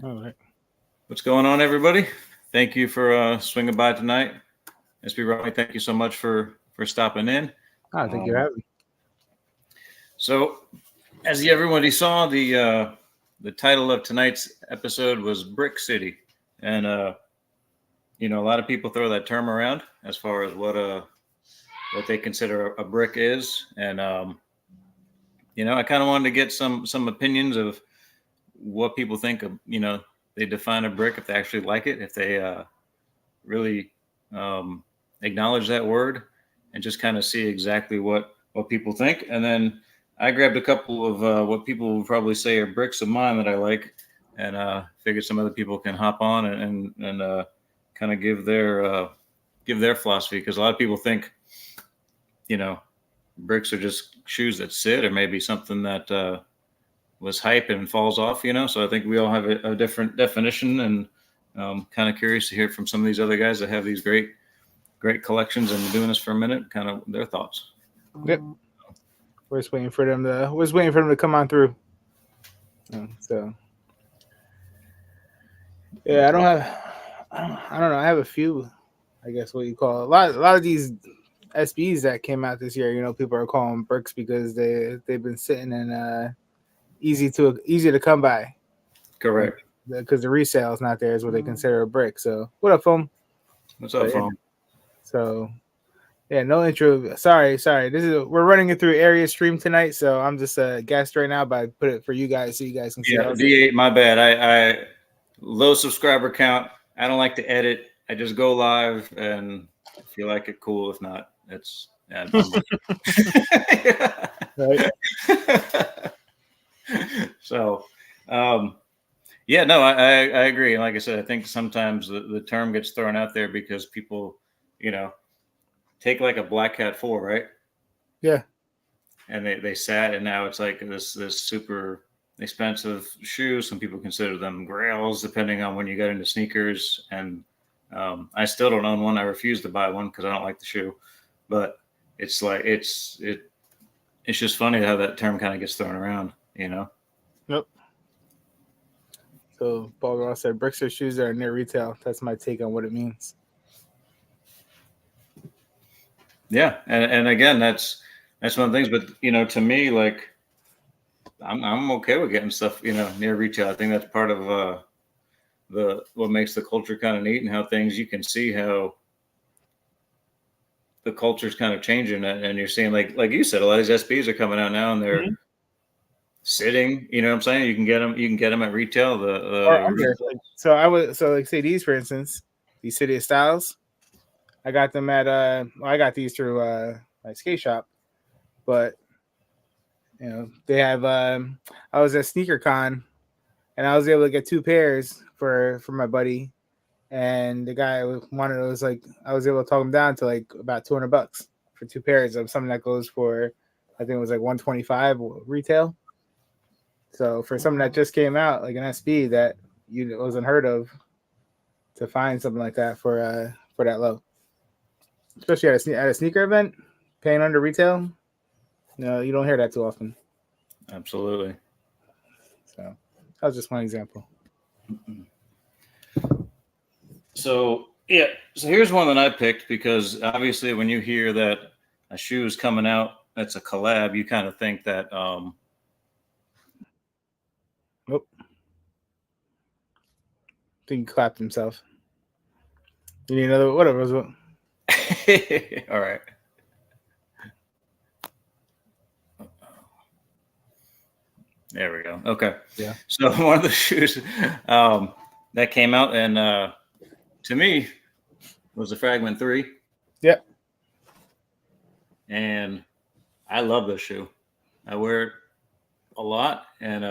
All right. What's going on, everybody? Thank you for swinging by tonight. SB Ronnie, thank you so much for stopping in. Thank you for having me. So, as everybody saw, the title of tonight's episode was Brick City, and a lot of people throw that term around as far as what they consider a brick is, and I kind of wanted to get some opinions of what people think of they define a brick, if they actually like it, if they really acknowledge that word, and just kind of see exactly what people think. And then I grabbed a couple of what people will probably say are bricks of mine that I like, and figured some other people can hop on and kind of give their philosophy, because a lot of people think bricks are just shoes that sit, or maybe something that was hype and falls off. So I think we all have a different definition, and kind of curious to hear from some of these other guys that have these great collections and been doing this for a minute, kind of their thoughts. Yep. We're just waiting for them to come on through. So yeah, I don't know. I have a few, I guess what you call a lot of these SBs that came out this year. People are calling them bricks because they've been sitting in easy to come by. Correct. Because the resale is not there is what they consider a brick. So what up, Foam? What's up, Foam? So yeah, no intro. Sorry. We're running it through Area Stream tonight, so I'm just guest right now, but I put it for you guys so you guys can see. Yeah, D8, my bad. I low subscriber count. I don't like to edit. I just go live, and if you like it, cool. If not, it's right. So, yeah, no, I agree. And like I said, I think sometimes the term gets thrown out there because people, take like a Black Cat 4, right? Yeah. And they sat, and now it's like this super expensive shoe. Some people consider them grails, depending on when you get into sneakers. And I still don't own one. I refuse to buy one because I don't like the shoe. But it's like it's just funny how that term kind of gets thrown around, Yep. So Paul Ross said bricks are shoes that are near retail. That's my take on what it means. Yeah, and again, that's one of the things. But to me, like, I'm okay with getting stuff near retail. I think that's part of what makes the culture kind of neat, and how things you can see how the culture's kind of changing, and you're seeing like you said, a lot of these SBs are coming out now, and they're sitting. You know what I'm saying? You can get them at retail. So like say these, for instance, these City of Styles. I got them at I got these through my skate shop, but they have I was at SneakerCon, and I was able to get 2 pairs for my buddy, and the guy wanted it was like I was able to talk him down to like about $200 for 2 pairs of something that goes for, I think it was like $125 retail. So for something that just came out, like an SB that was unheard of, to find something like that for that low, especially at a sneaker event, paying under retail. No, you don't hear that too often. Absolutely. So that was just one example. So yeah, so here's one that I picked, because obviously when you hear that a shoe is coming out that's a collab, you kind of think that Nope. I think he clapped himself. You need another whatever. All right. There we go. Okay. Yeah. So one of the shoes that came out, and to me, was the Fragment 3. Yep. And I love this shoe. I wear it a lot, and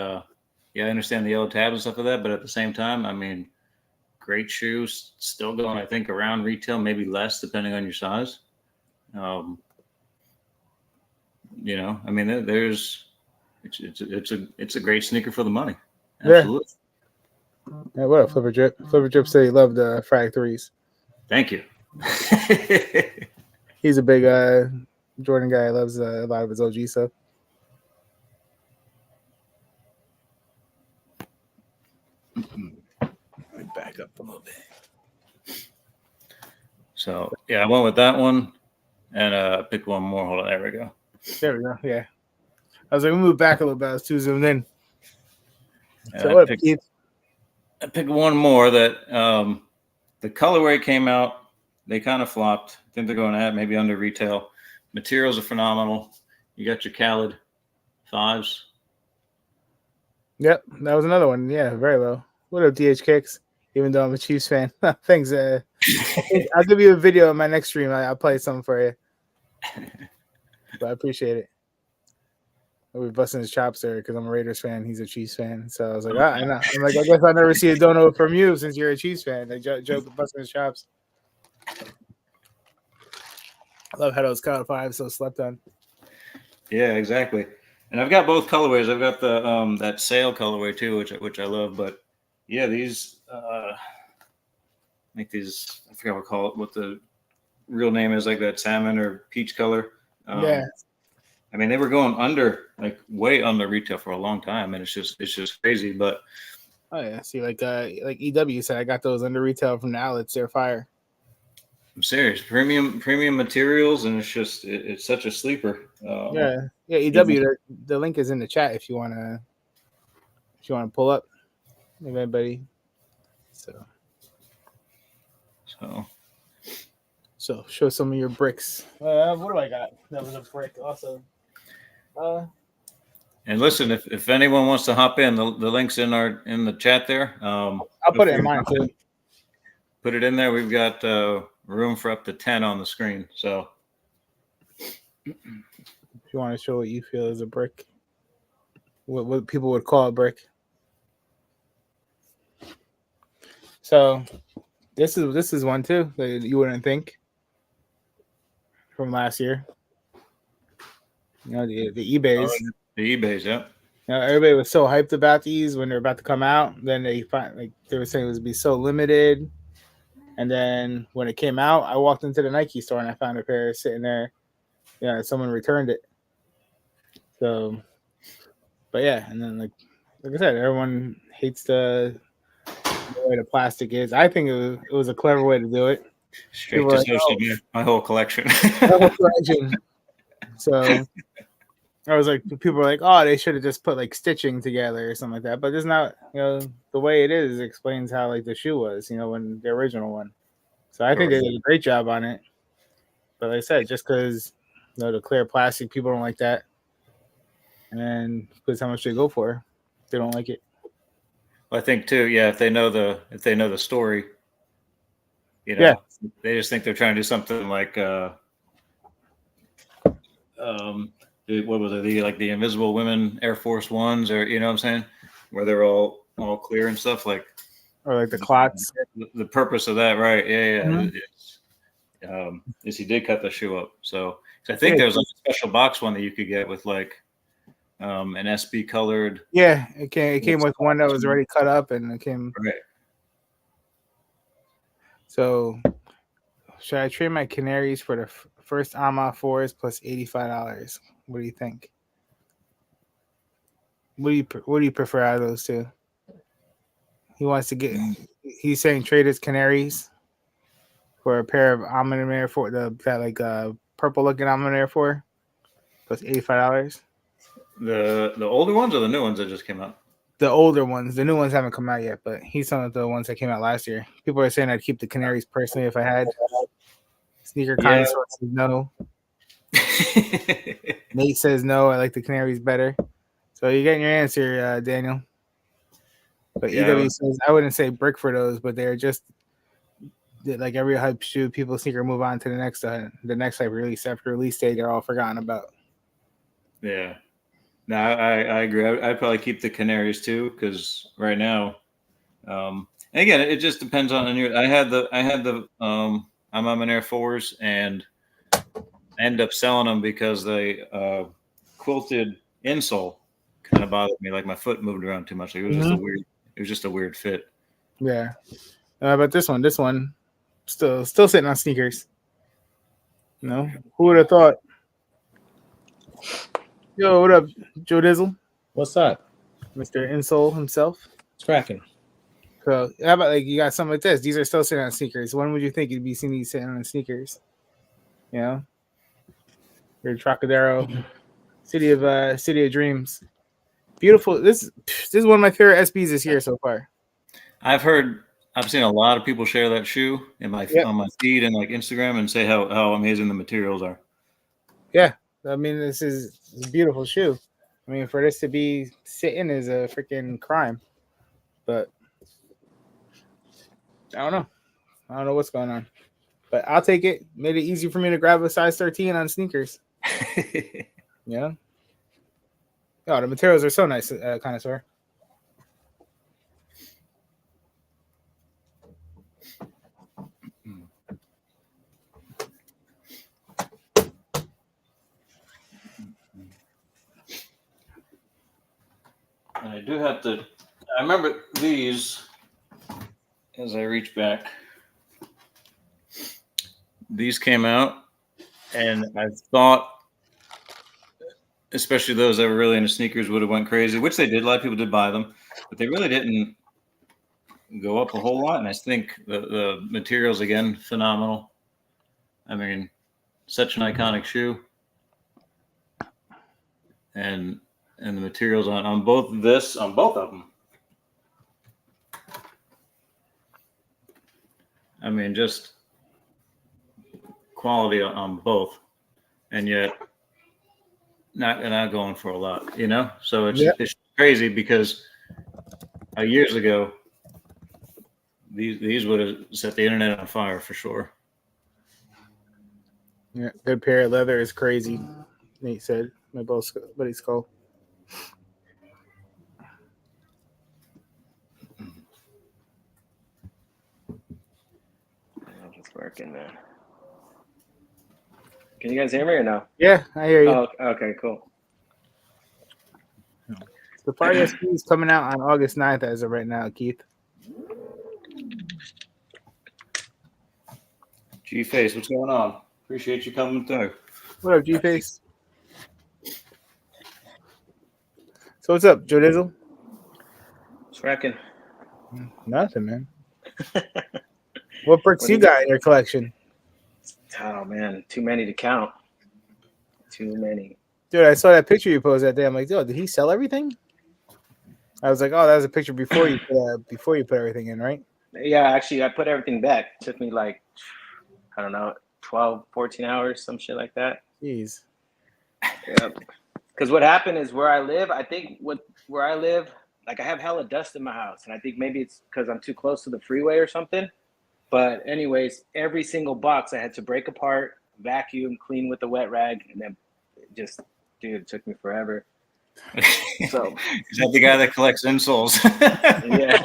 yeah, I understand the yellow tabs and stuff like that, but at the same time, I mean, great shoes, still going, I think, around retail, maybe less depending on your size. I mean, it's a great sneaker for the money. Absolutely. Yeah, what up, Flipper Drip? Flipper Drip said he loved the Frag 3s. Thank you. He's a big Jordan guy. He loves a lot of his OG stuff. Let me back up a little bit. So yeah, I went with that one, and picked one more. Hold on, there we go. There we go. Yeah, I was like, we move back a little bit. I was too zoomed in. And So what, Keith? I picked one more that the colorway came out. They kind of flopped. I think they're going at maybe under retail. Materials are phenomenal. You got your Khaled 5s. Yep, that was another one. Yeah, very low. What up, DH Kicks? Even though I'm a Chiefs fan, thanks. I'll give you a video in my next stream. I'll play something for you. But I appreciate it. We're busting his chops there because I'm a Raiders fan. He's a Chiefs fan, so I was like, I know. I'm like, I guess I'll never see a dono from you since you're a Chiefs fan. Like Joe busting his chops. I love how those Khaled 5 so slept on. Yeah, exactly. And I've got both colorways. I've got the that sail colorway too, which I love. But yeah, these like these, I forgot what the real name is, like that salmon or peach color. Yeah. I mean, they were going under, like way under retail for a long time, and it's just crazy. But oh yeah, see, like EW said, I got those under retail from the outlets. They're fire. I'm serious, premium materials, and it's such a sleeper. Yeah. EW. The link is in the chat if you wanna pull up. If anybody. So show some of your bricks. What do I got? That was a brick also. And listen, if anyone wants to hop in, the link's in the chat there. I'll put it in mine too. Put it in there. We've got room for up to 10 on the screen. So if you want to show what you feel is a brick, what people would call a brick. So this is one too that you wouldn't think from last year. You know, the eBays. The eBays, yeah. You know, everybody was so hyped about these when they're about to come out. Then they were saying it was be so limited. And then when it came out, I walked into the Nike store and I found a pair sitting there. Yeah, someone returned it. So, but yeah, and then like I said, everyone hates the way the plastic is. I think it was a clever way to do it. Straight to social media, my whole collection. So I was like, people were like, oh, they should have just put like stitching together or something like that. But it's not, the way it is explains how like the shoe was, when the original one. So I think they did a great job on it. But like I said, just because the clear plastic, people don't like that. And because how much they go for, they don't like it. Well, I think too, yeah. If they know the story, yeah, they just think they're trying to do something like what was it? The Invisible Women Air Force Ones, or what I'm saying, where they're all clear and stuff, like, or like the clots. The purpose of that, right? Yeah. Mm-hmm. Is he did cut the shoe up. So I think there's like a special box one that you could get with like an SB colored. Yeah, it came with one that was already cut up, and it came. Right. So, should I trade my Canaries for the first AMA 4s plus $85? What do you think? What do you prefer out of those two? He wants to get. He's saying trade his Canaries for a pair of Omnium Air 4, that purple looking Omnium Air 4 plus $85. The older ones or the new ones that just came out? The older ones. The new ones haven't come out yet, but he's some of the ones that came out last year. People are saying I'd keep the Canaries personally if I had. Sneaker connoisseur says no. Nate says no. I like the Canaries better. So you're getting your answer, Daniel. But EW says I wouldn't say brick for those, but they're just like every hype shoe. People sneaker move on to the next hype release. After release date, they're all forgotten about. Yeah. No, I agree. I'd probably keep the Canaries too, because right now, and again, it just depends on you. I had the I'm on Air 4s, and I ended up selling them because they quilted insole kind of bothered me. Like my foot moved around too much. Like, it was just a weird fit. Yeah. But this one still sitting on sneakers. Who would have thought? Yo, what up, Joe Dizzle? What's up? Mr. Insole himself. It's cracking. So how about like you got something like this? These are still sitting on sneakers. When would you think you'd be seeing these sitting on sneakers? You know, your Trocadero, city of dreams. Beautiful. This is one of my favorite SBs this year so far. I've seen a lot of people share that shoe Yep. on my feed and like Instagram and say how amazing the materials are. Yeah. I mean, this is a beautiful shoe. I mean, for this to be sitting is a freaking crime. But I don't know. I don't know what's going on. But I'll take it. Made it easy for me to grab a size 13 on sneakers. Yeah. Oh, the materials are so nice, connoisseur. And I do have to. I remember these as I reach back. These came out, and I thought, especially those that were really into sneakers, would have went crazy, which they did. A lot of people did buy them, but they really didn't go up a whole lot. And I think the materials again phenomenal. I mean, such an iconic shoe, and the materials on both of them. I mean, just quality on both, and yet not going for a lot, you know. So it's crazy because years ago these would have set the internet on fire for sure. Yeah, good pair of leather is crazy. Nate said, my buddy's skull. It's working, man. Can you guys hear me or no? Yeah, I hear you. Oh, okay, cool. The Party SB is coming out on August 9th as of right now, Keith. G Face, what's going on? Appreciate you coming through. What up, G Face? So what's up, Joe Dizzle? What's wrecking? Nothing, man. What bricks you got in your collection? Oh man, too many to count. Too many. Dude, I saw that picture you posted that day. I'm like, dude, did he sell everything? I was like, oh, that was a picture before you put everything in, right? Yeah, actually, I put everything back. It took me like, I don't know, 12, 14 hours, some shit like that. Jeez. Yep. Because what happened is where I live, where I live, like I have hella dust in my house. And I think maybe it's because I'm too close to the freeway or something. But anyways, every single box I had to break apart, vacuum, clean with the wet rag, and then it took me forever. So is that the guy that collects insoles? Yeah.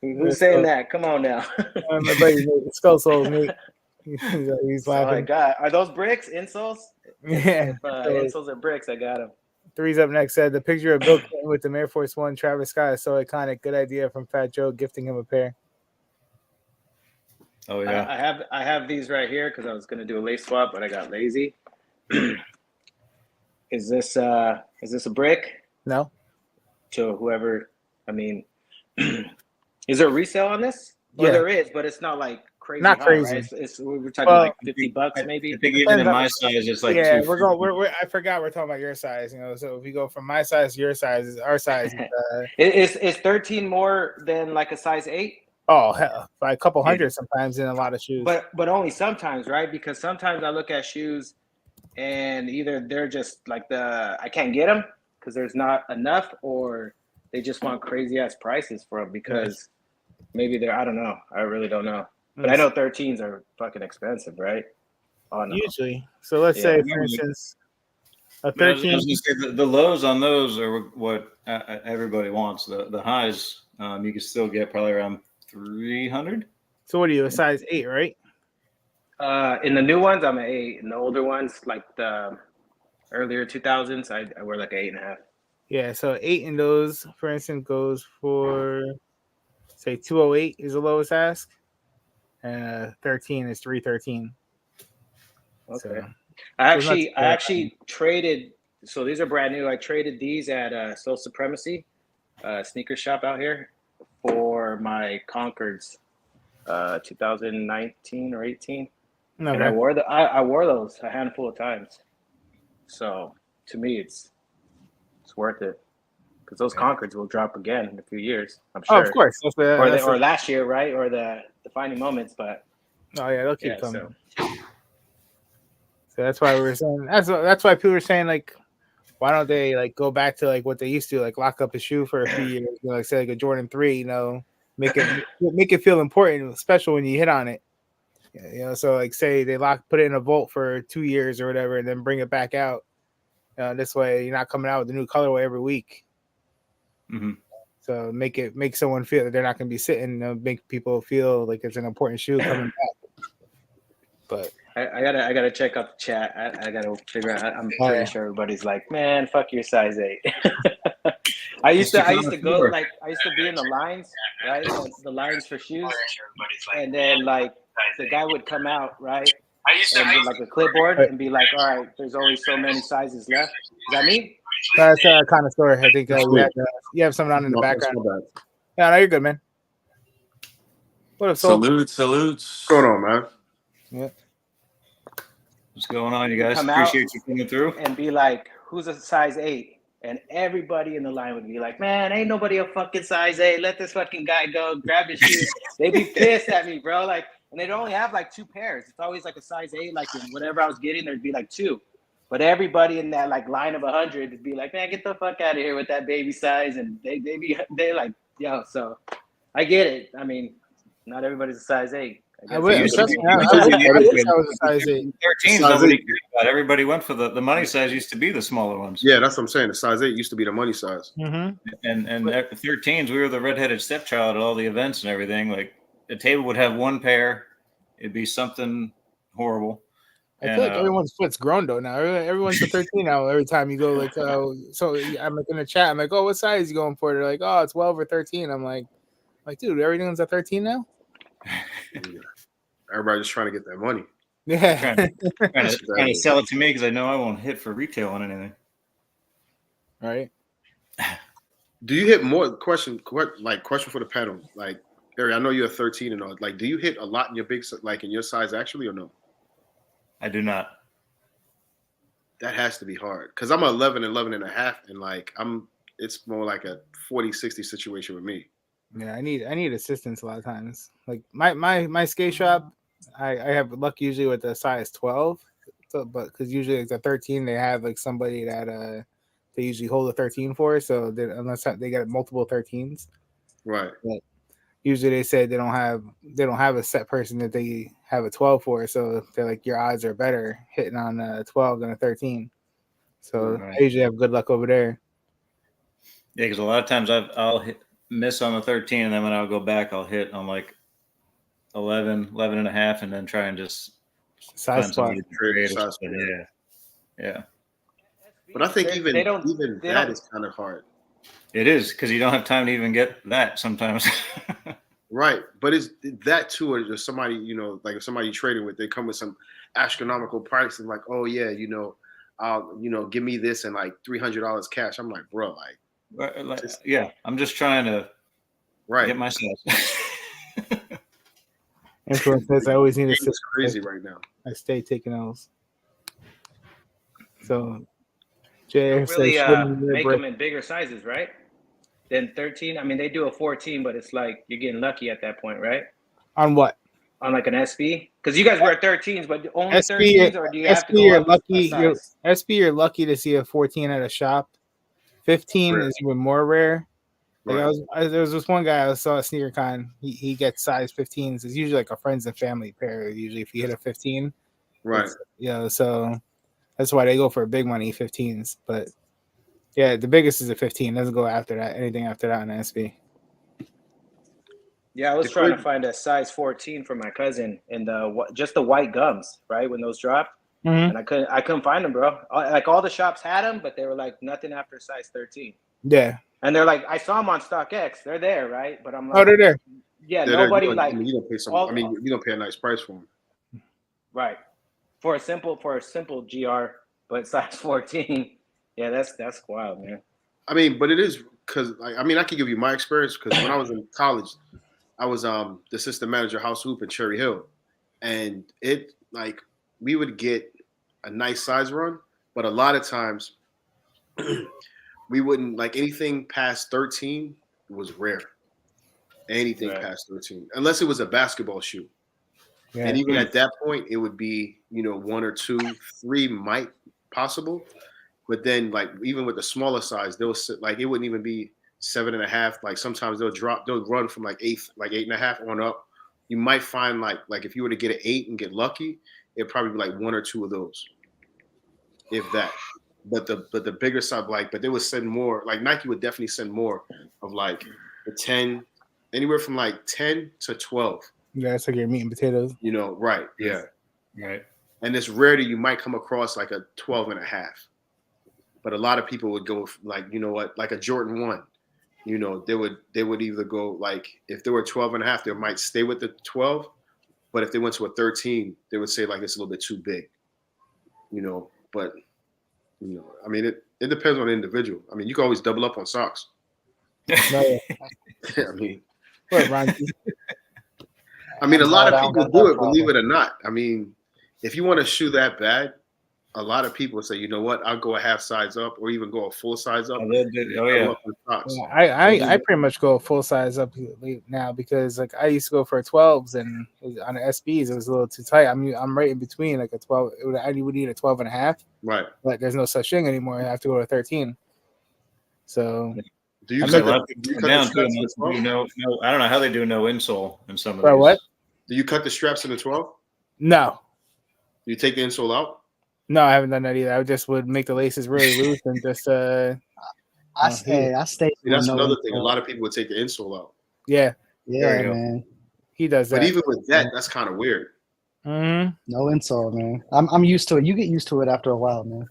Who's saying that? Come on now. My buddy Skull Souls, Nate. He's laughing. Oh my God, are those bricks? Insoles? Yeah. Insoles are bricks. I got them. Three's up next said the picture of Bill Clinton with the Air Force One Travis Scott is so iconic. Good idea from Fat Joe gifting him a pair. Oh yeah. I have these right here because I was gonna do a lace swap, but I got lazy. Is this a brick? No. To whoever, I mean, is there a resale on this? Well, Yeah. there is, but it's not like crazy. Not high, crazy. Right? We're talking like $50 maybe. I think even in my size, it's like yeah. I forgot we're talking about your size. You know, so if we go from my size to your size, is our size. Is 13 more than like a size 8? Oh hell, by a couple hundred sometimes in a lot of shoes. But only sometimes, right? Because sometimes I look at shoes, and either they're just like I can't get them because there's not enough, or they just want crazy ass prices for them because maybe they're, I don't know. I really don't know. But I know 13s are fucking expensive, right? Oh, no. Usually. So let's say, for instance, a 13. I was gonna say the lows on those are what everybody wants. The highs, you can still get probably around 300. So what are you, a size 8, right? In the new ones, I'm an 8. In the older ones, like the earlier 2000s, I wear like an 8.5. Yeah, so 8 in those, for instance, goes for say 208 is the lowest ask, and 13 is 313. Okay. So, I actually traded. So these are brand new. I traded these at Soul Supremacy sneaker shop out here for my Concords, 2019 or 18, and I Okay. wore those a handful of times. So to me, it's worth it because those Concords will drop again in a few years, I'm Oh, of sure, course. or last year, right, or the defining moments. But Oh yeah, they'll keep yeah, coming. so So that's why we were saying that's why people were saying like, why don't they like go back to like what they used to, like lock up a shoe for a few years, you know, like say like a Jordan 3, make it feel important, special when you hit on it. Yeah, you know, so like say they put it in a vault for 2 years or whatever, and then bring it back out. This way you're not coming out with a new colorway every week. Mm-hmm. So make someone feel that they're not going to be sitting. Make people feel like it's an important shoe coming back. But I gotta check out the chat. I gotta figure out. I'm oh, pretty yeah. sure everybody's like, man, fuck your size 8. I used to go like I used to be in the lines, right? The lines for shoes, and then like the guy would come out, right, and with like a clipboard and be like, all right, there's only so many sizes left. Is that me? That's kind of story. I think you have someone on in the background. Yeah, no, you're good, man. What up, Soul? Salutes. What's going on, man? Yeah. What's going on, you guys? Come Appreciate out you coming through. and be like, who's a size 8? And everybody in the line would be like, man, ain't nobody a fucking size 8. Let this fucking guy go. Grab his shoes. They'd be pissed at me, bro. Like, and they'd only have like 2 pairs. It's always like a size 8. Like in whatever I was getting, there'd be like 2. But everybody in that like line of 100 would be like, man, get the fuck out of here with that baby size. And they like, yo. So I get it. I mean, not everybody's a size 8. I wish I was a size 8. 13s, nobody cared about. Everybody went for the money size. Used to be the smaller ones. Yeah, that's what I'm saying. The size 8 used to be the money size. Mm-hmm. And 13s, we were the redheaded stepchild at all the events and everything. Like the table would have 1 pair. It'd be something horrible. I feel like everyone's foot's grown though now. Everyone's a 13 now. Every time you go, like, so I'm like in the chat. I'm like, oh, what size are you going for? They're like, oh, it's 12 or 13. I'm like, dude, everyone's a 13 now. Yeah. Everybody just trying to get that money. Yeah, trying to sell it to me because I know I won't hit for retail on anything. Right. Do you hit more? Question for the panel. Like, Barry, I know you're a 13 and all. Like, do you hit a lot in your in your size actually or no? I do not. That has to be hard because I'm 11 and a half, and like it's more like a 40-60 situation with me. Yeah, I need assistance a lot of times. Like my skate shop, I have luck usually with the size 12, but because usually it's a 13, they have like somebody that they usually hold a 13 for. So unless they get multiple 13s, right? But usually they say they don't have a set person that they have a 12 for. So they're like your odds are better hitting on a 12 than a 13. So right. I usually have good luck over there. Yeah, because a lot of times I'll miss on the 13, and then when I'll go back, I'll hit on like 11 and a half, and then try and just size spot. Yeah. But I think even that is kind of hard. It is because you don't have time to even get that sometimes. Right, but it's that too, or just somebody, like if somebody you're trading with, they come with some astronomical price and like, oh yeah, give me this and like $300 cash. I'm like, bro, yeah, I'm just trying to get myself. Influencers, I always need to. It's crazy right now. I stay taking those. So, Jay really make them in bigger sizes, right? Than 13. I mean, they do a 14, but it's like you're getting lucky at that point, right? On what? On like an SB? Because you guys wear 13s, but only SB, 13s, or do you have to go up lucky? A size? You're lucky to see a 14 at a shop. 15 is even more rare. Like there was this one guy I saw at SneakerCon. He gets size 15s. It's usually like a friends and family pair. Usually, if you hit a 15, right? So that's why they go for big money 15s. But yeah, the biggest is a 15. Doesn't go after that. Anything after that on an SB. Yeah, I was trying to find a size 14 for my cousin, and just the white gums, right, when those dropped, and I couldn't find them, bro. Like all the shops had them, but they were like nothing after size 13. Yeah. And they're like, I saw them on StockX. They're there, right? But I'm like, oh, they're there. Yeah, nobody like. You don't pay you don't pay a nice price for them. Right. For a simple GR, but size 14. Yeah, that's wild, man. I mean, but it is because I mean, I can give you my experience because when I was in college, I was the assistant manager house hoop in Cherry Hill, and it like we would get a nice size run, but a lot of times we wouldn't like anything past 13 was rare. Anything past 13, unless it was a basketball shoe. Yeah. And even at that point, it would be, you know, 1 or 2, 3 might possible. But then like even with the smaller size, they'll like it wouldn't even be 7.5. Like sometimes they'll run from like 8.5 on up. You might find like if you were to get an 8 and get lucky, it'd probably be like 1 or 2 of those. If that. But the bigger side, but they would send more, like Nike would definitely send more of like the 10, anywhere from like 10 to 12. Yeah, it's like your meat and potatoes. You know, right. Yeah. Right. And it's rare that you might come across like a 12.5. But a lot of people would go like, you know what, like a Jordan 1. You know, they would either go like if they were 12.5, they might stay with the 12. But if they went to a 13, they would say like it's a little bit too big. You know, but you know, I mean it depends on the individual. I mean, you can always double up on socks. No, I mean, what, Ron? a lot of people do it, problem. believe it or not. I mean, if you want a shoe that bad, a lot of people say, you know what, I'll go a half size up or even go a full size up. Oh yeah. Yeah, I pretty much go full size up now because like I used to go for 12s and on the SBs it was a little too tight. I mean, I'm right in between like a 12. I would need a 12.5. Right. But there's no such thing anymore. I have to go to 13. So do you cut cut down to the straps in the 12? no, I don't know how they do no insole in some of for these. what? Do you cut the straps in the 12? No. Do you take the insole out? No, I haven't done that either. I just would make the laces really loose and just I stay. See, that's another thing. A lot of people would take the insole out. yeah, Yeah, man. he does that. But even with that, that's kind of weird. Mm-hmm. No insult, man. I'm used to it. You get used to it after a while, man.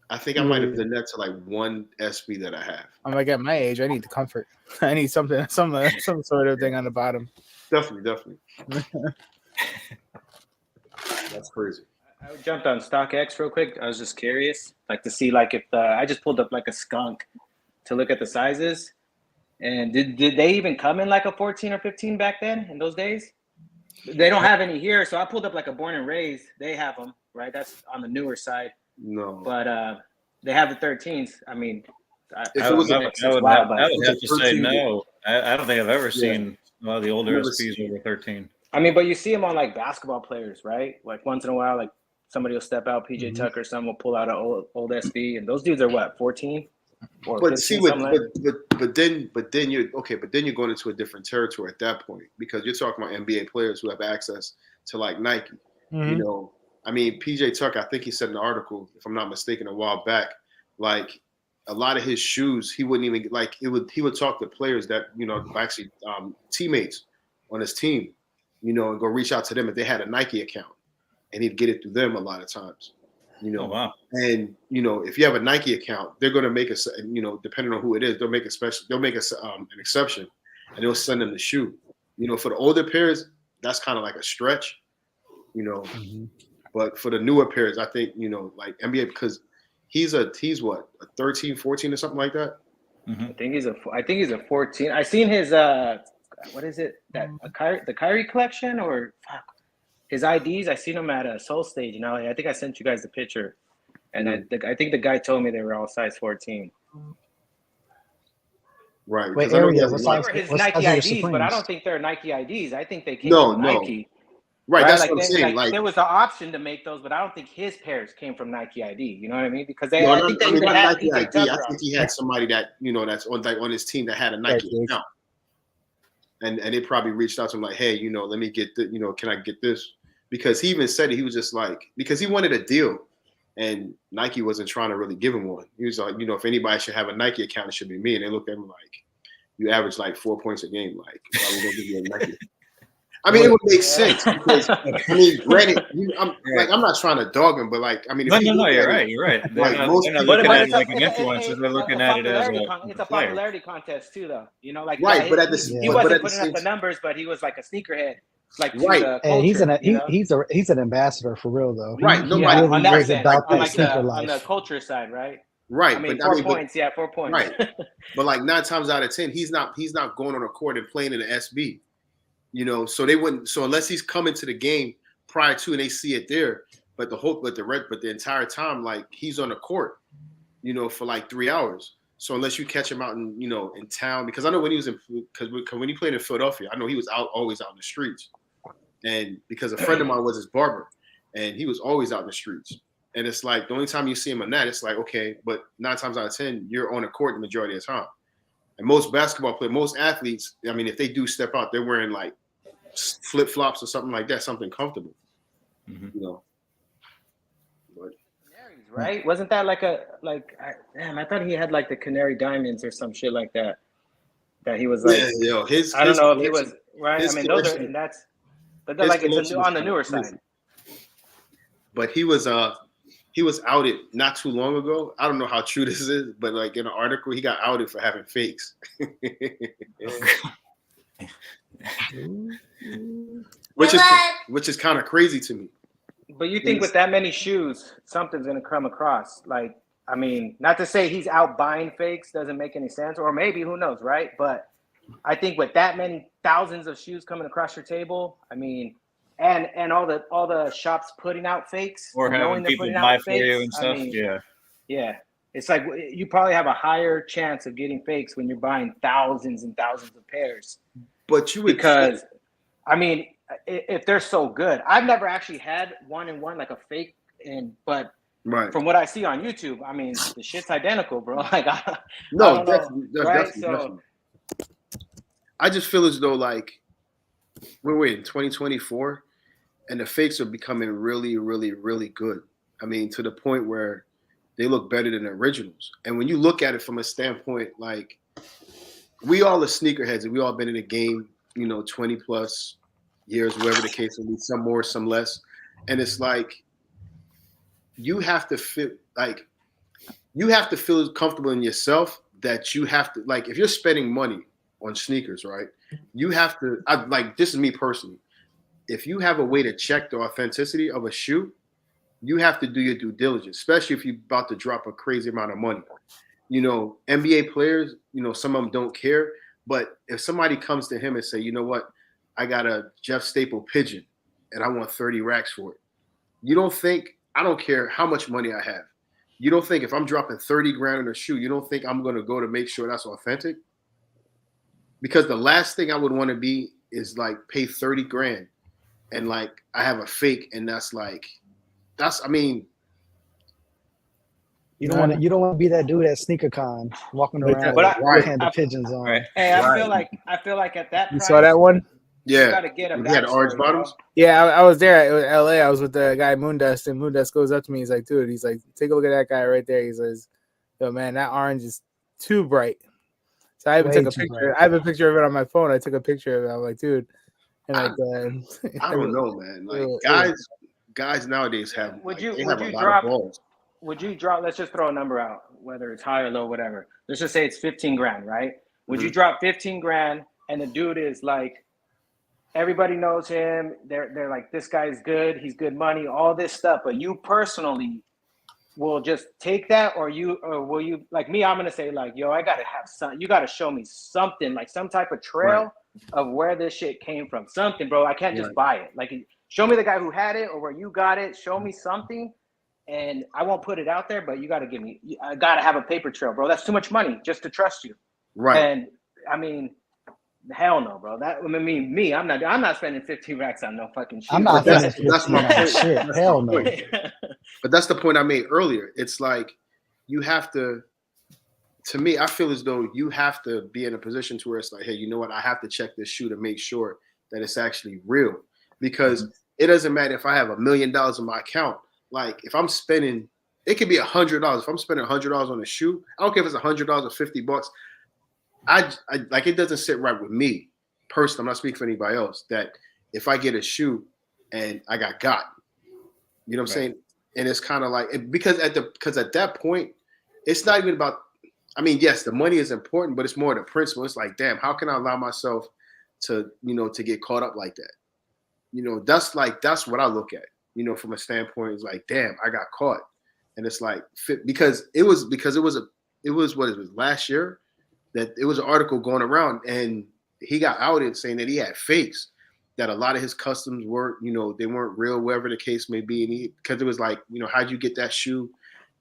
I think I might have done that to like one SB that I have. I'm like at my age, I need the comfort. I need some sort of thing on the bottom. Definitely. That's crazy. I jumped on StockX real quick. I was just curious, like to see like if I just pulled up like a skunk to look at the sizes. And did they even come in like a 14 or 15 back then in those days? They don't have any here, so I pulled up like a Born and Raised. They have them, right? That's on the newer side. No. But they have the 13s. I mean, I would have to say no. I don't think I've ever seen a lot of the older SPs over 13. I mean, but you see them on like basketball players, right? Like once in a while, like somebody will step out, PJ Tucker, someone will pull out an old SB, and those dudes are what, 14? Or but 15, see, but then you're going into a different territory at that point because you're talking about NBA players who have access to like Nike. Mm-hmm. You know, I mean, PJ Tucker, I think he said in an article, if I'm not mistaken, a while back, like a lot of his shoes, he wouldn't even like it would. He would talk to players that actually teammates on his team, and go reach out to them if they had a Nike account, and he'd get it through them a lot of times. Oh, wow. And if you have a Nike account, they're going to make depending on who it is, they'll make an exception, and they'll send them the shoe. For the older pairs, that's kind of like a stretch, Mm-hmm. But for the newer pairs, I think like NBA, because he's what, a 13, 14 or something like that. Mm-hmm. I think he's a 14. I seen his what is it, the Kyrie collection or his IDs. I seen them at a Soul Stage in LA. I think I sent you guys the picture, and I think the guy told me they were all size 14. Right. Wait, area, what size? His what Nike size IDs, are but I Supremes? don't think they're Nike IDs. I think they came from Nike. Right, that's like what I'm saying. Like there was the option to make those, but I don't think his pairs came from Nike ID. You know what I mean? Because not Nike ID. I I think he had somebody that that's on his team that had a Nike account, and they probably reached out to him like, hey, let me get the, can I get this? Because he even said it, he was just like, because he wanted a deal, and Nike wasn't trying to really give him one. He was like, if anybody should have a Nike account, it should be me. And they looked at him like, you average like 4 points a game, like why are we gonna give you a Nike? I mean, it would make sense because granted, I'm not trying to dog him, but like, I mean, no, you're right. They're not looking at it like an influencer. They're looking at it as it's a popularity contest too, though. Like right, but he wasn't putting up the numbers, but he was like a sneakerhead. Like right, and he's an ambassador for real though. Right, Nobody on really about that sneaker life. On the culture side, right? Right, I mean, but 4 points. Yeah, 4 points. right. But like 9 times out of 10, he's not going on a court and playing in the SB. You know, so they wouldn't. So unless he's coming to the game prior to and they see it there, but the entire time, like he's on the court, you know, for like 3 hours. So unless you catch him out in town, because I know when he was because when he played in Philadelphia, I know he was always out in the streets, and because a friend of mine was his barber, and he was always out in the streets. And it's like the only time you see him on that, it's like okay, but 9 times out of 10, you're on the court the majority of the time. And most basketball players, most athletes, I mean, if they do step out, they're wearing like flip flops or something like that, something comfortable, you know. But Canaries, right? Wasn't that like I thought he had like the Canary Diamonds or some shit like that. That he was like, yeah, yo, I don't know if he was right. I mean, those are and that's, but they're like it's on the newer side. But he was outed not too long ago. I don't know how true this is, but like in an article, he got outed for having fakes. which is kind of crazy to me. But you think with that many shoes, something's gonna come across. Like, I mean, not to say he's out buying fakes doesn't make any sense, or maybe who knows, right? But I think with that many thousands of shoes coming across your table, I mean, and all the shops putting out fakes or having people buy for you and stuff. I mean, yeah. It's like you probably have a higher chance of getting fakes when you're buying thousands and thousands of pairs. But you would because, I mean, if they're so good, I've never actually had one like a fake, but right. From what I see on YouTube, I mean, the shit's identical, bro. Like, no, definitely. I just feel as though like we're in 2024, and the fakes are becoming really, really, really good. I mean, to the point where they look better than the originals. And when you look at it from a standpoint, like we all are sneakerheads, and we all been in the game, 20 plus years, whatever the case may be, some more, some less. And it's like you have to feel comfortable in yourself that you have to, like, if you're spending money on sneakers, right? You have to, this is me personally. If you have a way to check the authenticity of a shoe, you have to do your due diligence, especially if you're about to drop a crazy amount of money. NBA players, some of them don't care. But if somebody comes to him and say, you know what, I got a Jeff Staple pigeon and I want 30 racks for it. You don't think, I don't care how much money I have. You don't think if I'm dropping 30 grand on a shoe, you don't think I'm going to go to make sure that's authentic? Because the last thing I would want to be is like pay 30 grand and like I have a fake, and I mean, you don't want to be that dude at SneakerCon walking around with the pigeons on. Right. Hey, I feel like at that you price, saw that one? Yeah, you gotta get him. He had orange bottoms. Yeah, I was there at LA. I was with the guy Moondust, and Moondust goes up to me. He's like, "Dude," he's like, "Take a look at that guy right there." He says, "Yo, man, that orange is too bright." So I even took a picture. Bright. I have a picture of it on my phone. I took a picture of it. I'm like, "Dude," and like, I don't know, man. Like guys nowadays have. Would you drop? Would you drop? Let's just throw a number out, whether it's high or low, whatever. Let's just say it's 15 grand, right? Would you drop 15 grand, and the dude is like, everybody knows him. They're like, this guy's good. He's good money. All this stuff. But you personally will just take that, or will you, like me? I'm gonna say like, yo, I gotta have some. You gotta show me something, like some type of trail of where this shit came from. Something, bro. I can't just buy it. Like, show me the guy who had it or where you got it. Show me something, and I won't put it out there. But you gotta give me. I gotta have a paper trail, bro. That's too much money just to trust you. Right. And I mean. Hell no, bro. I'm not spending 15 racks on no fucking shit. I'm not spending that's my point. Shit. Hell no. But that's the point I made earlier. It's like you have to me, I feel as though you have to be in a position to where it's like, hey, you know what? I have to check this shoe to make sure that it's actually real. Because it doesn't matter if I have $1 million in my account. Like if I'm spending, it could be $100. If I'm spending $100 on a shoe, I don't care if it's $100 or $50. I like, it doesn't sit right with me personally. I'm not speaking for anybody else, that if I get a shoe and I got, you know what I'm saying? And it's kind of like, because at that point, it's not even about, I mean, yes, the money is important, but it's more the principle. It's like, damn, how can I allow myself to, to get caught up like that? That's what I look at, from a standpoint. It's like, damn, I got caught. and it's like because it was what it was last year that it was an article going around, and he got outed saying that he had fakes, that a lot of his customs were, they weren't real, whatever the case may be, and because it was like, how'd you get that shoe?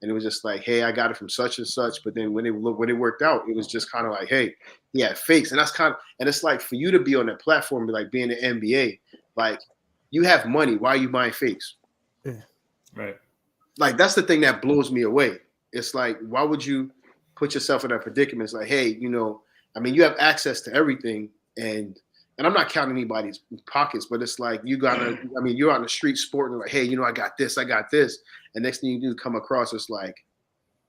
And it was just like, hey, I got it from such and such. But then when it worked out, it was just kind of like, hey, he had fakes. And that's and it's like for you to be on that platform, like being an NBA, like you have money. Why are you buying fakes? Yeah. Right. Like that's the thing that blows me away. It's like, why would you put yourself in that predicament? It's like, hey, you have access to everything, and I'm not counting anybody's pockets, but it's like you're on the street sporting like, hey, I got this, and next thing you do come across, it's like,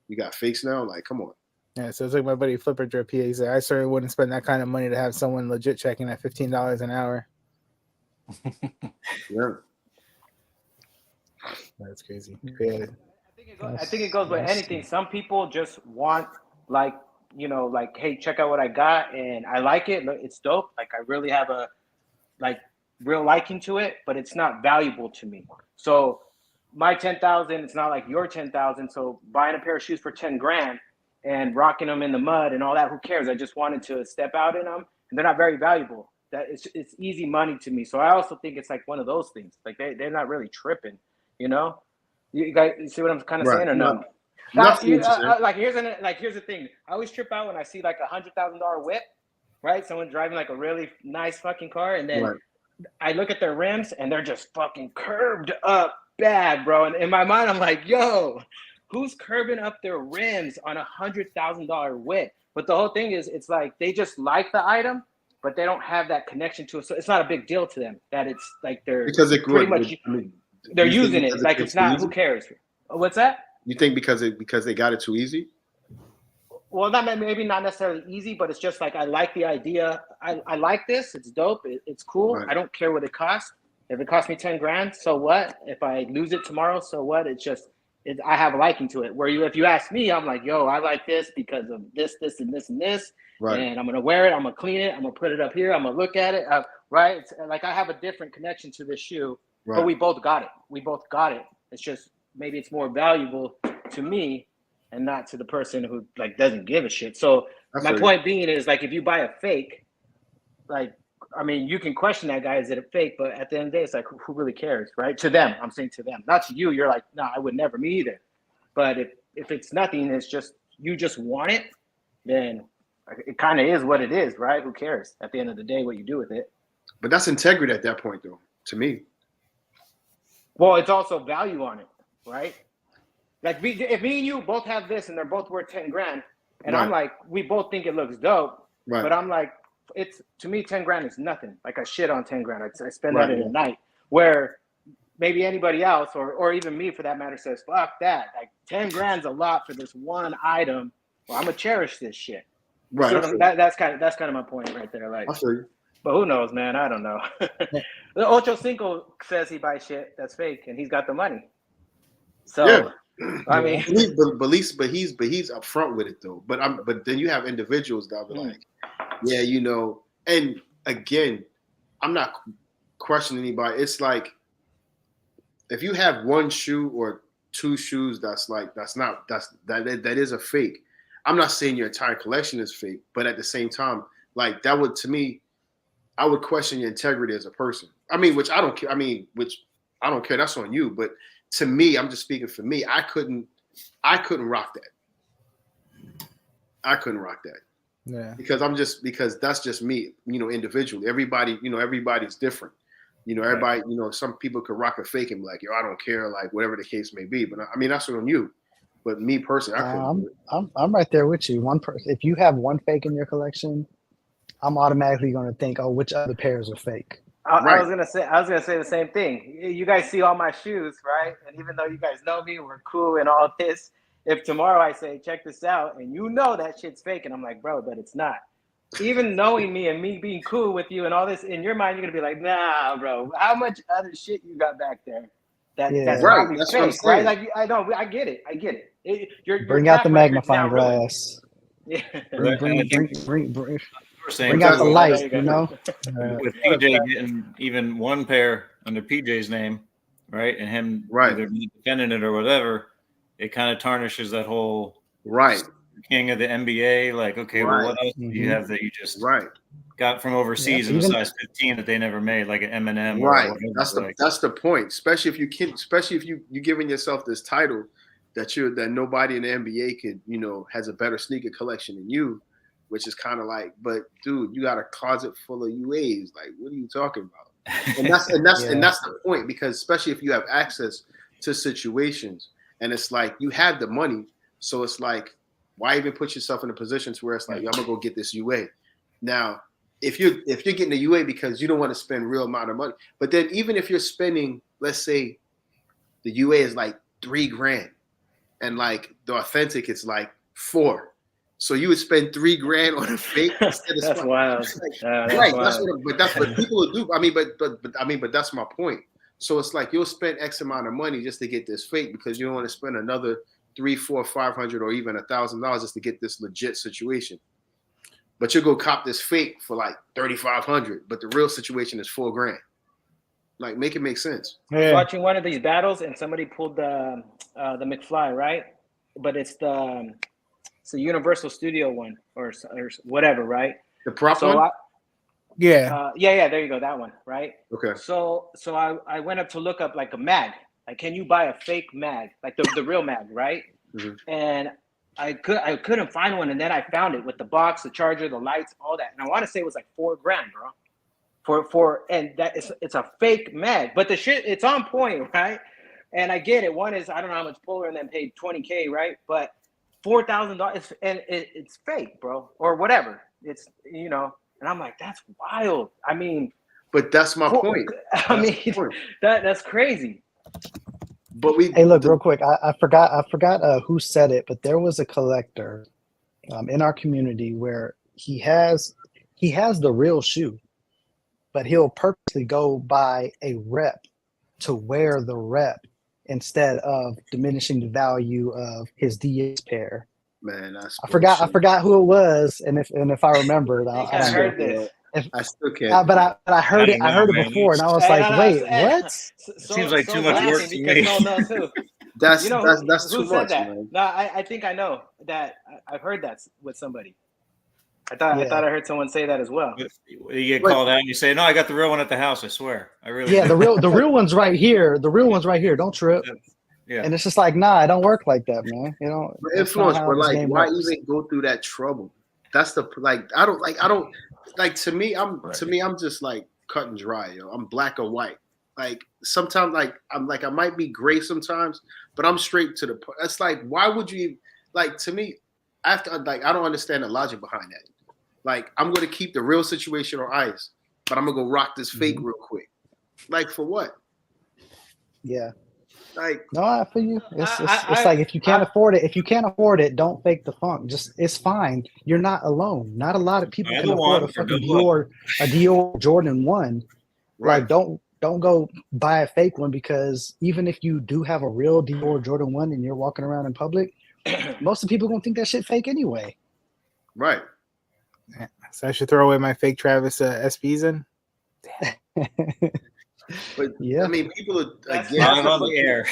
you got fakes now? Like, come on. Yeah, so it's like my buddy Flipper Drip. He said, I certainly wouldn't spend that kind of money to have someone legit checking at $15 an hour. Yeah. That's crazy. Yeah. I think it goes with anything. Some people just want like, hey, check out what I got and I like it. It's dope. Like I really have a real liking to it, but it's not valuable to me. So my 10,000, it's not like your 10,000. So buying a pair of shoes for 10 grand and rocking them in the mud and all that, who cares? I just wanted to step out in them, and they're not very valuable. That it's easy money to me. So I also think it's like one of those things. Like they're not really tripping, You guys see what I'm kind of saying or no? Like here's the thing. I always trip out when I see like $100,000 whip, right? Someone driving like a really nice fucking car, and then I look at their rims and they're just fucking curved up bad, bro. And in my mind, I'm like, yo, who's curving up their rims on $100,000 whip? But the whole thing is, it's like they just like the item, but they don't have that connection to it. So it's not a big deal to them that it's like they're because it pretty much they're using it. Like it's not. Who cares? What's that? You think because they got it too easy? Well, maybe not necessarily easy, but it's just like I like the idea. I like this. It's dope. It's cool. Right. I don't care what it costs. If it costs me 10 grand, so what? If I lose it tomorrow, so what? It's just I have a liking to it. Where if you ask me, I'm like, yo, I like this because of this, and this, and this. Right. And I'm gonna wear it. I'm gonna clean it. I'm gonna put it up here. I'm gonna look at it. Right? It's like I have a different connection to this shoe, but we both got it. It's just maybe it's more valuable to me and not to the person who like doesn't give a shit. So my point being is like if you buy a fake, like you can question that guy, is it a fake? But at the end of the day, it's like who really cares, right? To them, I'm saying to them, not to you. You're like, no, I would never, me either. But if it's nothing, it's just you just want it, then it kind of is what it is, right? Who cares at the end of the day what you do with it? But that's integrity at that point, though, to me. Well, it's also value on it, right? Like if me and you both have this and they're both worth 10 grand, and I'm like, we both think it looks dope, but I'm like, it's to me 10 grand is nothing. Like I shit on 10 grand. I spend that in a night. Where maybe anybody else or even me for that matter says, fuck that. Like 10 grand's a lot for this one item. Well, I'm gonna cherish this shit. Right. So that's kind of my point right there. Like, but who knows, man? I don't know. The Ocho Cinco says he buys shit that's fake, and he's got the money. So I mean, but he's upfront with it though. But then you have individuals that be like, and again, I'm not questioning anybody. It's like if you have one shoe or two shoes that is a fake. I'm not saying your entire collection is fake, but at the same time, like that would, to me, I would question your integrity as a person. Which I don't care. That's on you. But to me, I'm just speaking for me. I couldn't rock that. I couldn't rock that. Yeah. Because that's just me, individually. Everybody, everybody's different. Everybody, some people could rock a fake and be like, yo, I don't care, like whatever the case may be. But that's on you. But me personally, I couldn't. I'm right there with you. One person, if you have one fake in your collection, I'm automatically going to think, oh, which other pairs are fake? I was gonna say the same thing. You guys see all my shoes, right? And even though you guys know me, we're cool and all this. If tomorrow I say, check this out, and that shit's fake, and I'm like, bro, but it's not. Even knowing me and me being cool with you and all this, in your mind, you're gonna be like, nah, bro, how much other shit you got back there? That's probably fake, right? Like I know, I get it. Bring out the magnifying glass. Yeah. Bring out the light, With PJ getting even one pair under PJ's name, right, and him either defending it or whatever, it kind of tarnishes that whole Right. king of the NBA. Like, okay, well, Right. what else do you have that you just Right. got from overseas in a even size 15 that they never made, like an M&M Right. or whatever? That's the like, that's the point. Especially if you giving yourself this title that nobody in the NBA could, has a better sneaker collection than you, which is kind of like, but dude, you got a closet full of UAs. Like, what are you talking about? And that's Yeah. the point, because especially if you have access to situations, and it's like you have the money, so it's like, why even put yourself in a position to where it's like, I'm gonna go get this UA. Now, if you're getting the UA because you don't want to spend real amount of money, but then even if you're spending, let's say, the UA is like $3,000, and like the authentic it's like $4,000. So you would spend $3,000 on a fake instead of That's wild. That's right. wild. That's what people will do. I mean, but that's my point. So it's like you'll spend X amount of money just to get this fake because you don't want to spend another $300, $400, $500, or even $1,000 just to get this legit situation. But you'll go cop this fake for like $3,500, but the real situation is $4,000. Like, make it make sense. I was watching one of these battles and somebody pulled the McFly, right? But it's the Universal Studio one or whatever, right? The prop one? Yeah. Yeah, there you go, that one, right? Okay. So I went up to look up like a mag. Like, can you buy a fake mag? Like the real mag, right? Mhm. And I couldn't find one, and then I found it with the box, the charger, the lights, all that. And I want to say it was like $4,000, bro. And that it's a fake mag, but the shit, it's on point, right? And I get it. One is, I don't know how much Polar and then paid $20K, right? But $4,000 and it's fake, bro, or whatever. It's, and I'm like, that's wild. I mean, but that's my point. That's crazy. But hey, look, real quick. I forgot who said it, but there was a collector in our community where he has the real shoe, but he'll purposely go buy a rep to wear the rep instead of diminishing the value of his DS pair. Man, that's I forgot who it was, and if I remembered, I heard this. I still can't. But I heard it. I heard it before, and I was like, "Wait, what?" Seems like too much work to me. No, too. That's who too said much, that? man. No, I think I know that. I've heard that with somebody. I thought I heard someone say that as well. You get called out and you say, "No, I got the real one at the house. I swear, I really." Yeah, the real one's right here. The real one's right here. Don't trip. Yeah. And it's just like, nah, it don't work like that, man. Influence, but like, why even go through that trouble? That's the I don't to me, I'm just like cut and dry, yo. I'm black or white. Like, sometimes, like, I might be gray sometimes, but I'm straight to the point. It's like, why would you, like, to me, after, like, I don't understand the logic behind that. Like, I'm gonna keep the real situation on ice, but I'm gonna go rock this fake real quick. Like, for what? Yeah. Like, no, I feel you. It's like, if you can't afford it, don't fake the funk. It's fine. You're not alone. Not a lot of people can afford a fucking Dior Jordan 1. right. Like, don't go buy a fake one, because even if you do have a real Dior Jordan 1 and you're walking around in public, most of the people gonna think that shit fake anyway. Right. So I should throw away my fake Travis SBs in. But yeah, I mean, people are again on the air.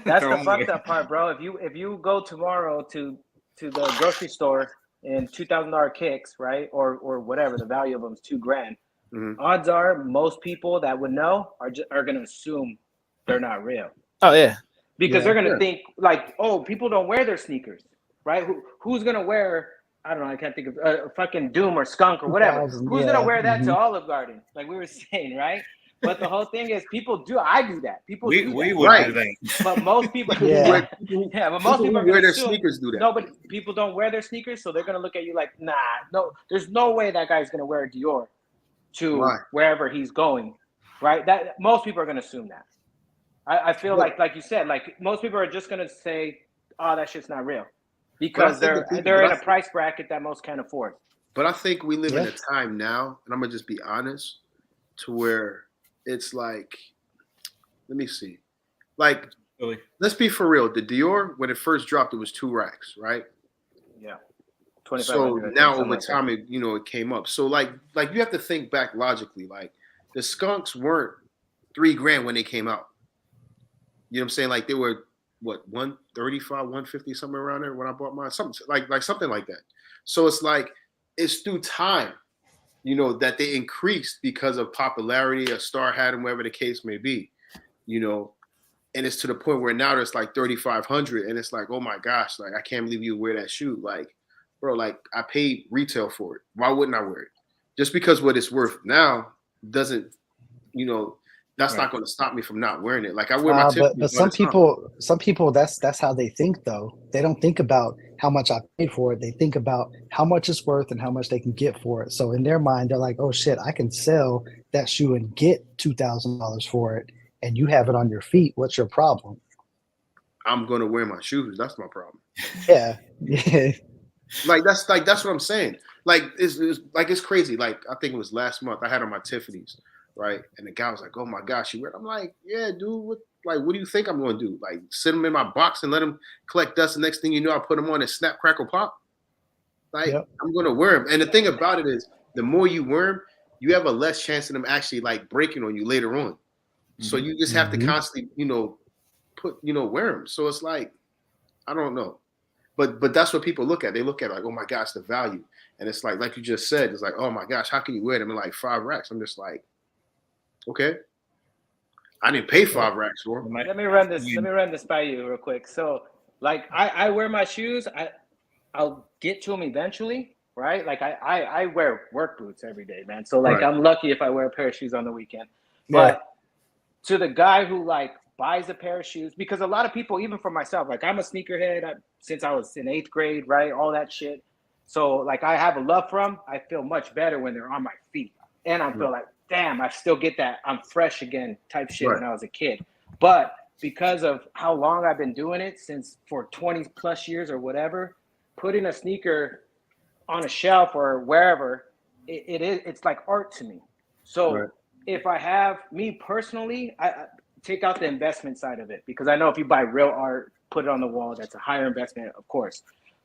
That's the fucked up part, bro. If you go tomorrow to the grocery store in $2,000 kicks, right, or whatever, the value of them is $2,000. Mm-hmm. Odds are most people that would know are gonna assume they're not real. Oh yeah, because they're gonna think like, oh, people don't wear their sneakers, right? Who's gonna wear? I don't know. I can't think of fucking Doom or Skunk or whatever. Who's gonna wear that to Olive Garden? Like we were saying, right? But the whole thing is, people do. I do that. People do that. We would do that. But most people, yeah. But most people are wear their assume, sneakers do that. No, but people don't wear their sneakers, so they're gonna look at you like, nah, no. There's no way that guy's gonna wear Dior to wherever he's going, right? That most people are gonna assume that. I feel like you said, like most people are just gonna say, oh, that shit's not real, because they're in a price bracket that most can't afford. But I think we live in a time now, and I'm gonna just be honest, to where it's like, let me see. Like, really? Let's be for real. The Dior, when it first dropped, it was $200, right? Yeah. So now over time, it came up. So like you have to think back logically. Like, the Skunks weren't $3,000 when they came out. You know what I'm saying? Like, they were what 135, 150, somewhere around there when I bought mine, something like that. So it's like it's through time, you know, that they increased because of popularity, a star had them, whatever the case may be, you know. And it's to the point where now there's like 3,500, and it's like, oh my gosh, like I can't believe you wear that shoe, like, bro, like I paid retail for it. Why wouldn't I wear it? Just because what it's worth now doesn't, you know, that's not going to stop me from not wearing it. Like I wear my Tiffany. But some people, that's how they think though. They don't think about how much I paid for it. They think about how much it's worth and how much they can get for it. So in their mind, they're like, oh shit, I can sell that shoe and get $2,000 for it, and you have it on your feet. What's your problem? I'm going to wear my shoes. That's my problem. Yeah. Yeah. That's what I'm saying. Like it's crazy. Like I think it was last month I had on my Tiffany's, right? And the guy was like, "Oh my gosh, you wear it?" I'm like, "Yeah, dude. What do you think I'm going to do? Like sit them in my box and let them collect dust? The next thing you know, I put them on and snap, crackle, pop. Like Yep. I'm going to wear them. And the thing about it is, the more you wear them, you have a less chance of them actually like breaking on you later on. Mm-hmm. So you just have to constantly, you know, wear them. So it's like, I don't know. But that's what people look at. They look at like, oh my gosh, the value. And it's like you just said, it's like, oh my gosh, how can you wear them in like 5 racks? I'm just like, okay. I didn't pay 5 racks for them. Let me run this by you real quick. So like I wear my shoes, I'll get to them eventually, right? Like I wear work boots every day, man. So like I'm lucky if I wear a pair of shoes on the weekend. But to the guy who like buys a pair of shoes, because a lot of people, even for myself, like I'm a sneakerhead since I was in 8th grade, right? All that shit. So like I have a love for them. I feel much better when they're on my feet. And I feel like, damn, I still get that I'm fresh again type shit when I was a kid. But because of how long I've been doing it, since for 20 plus years or whatever, putting a sneaker on a shelf or wherever, it's like art to me. So if I have, me personally, I take out the investment side of it, because I know if you buy real art, put it on the wall, that's a higher investment, of course,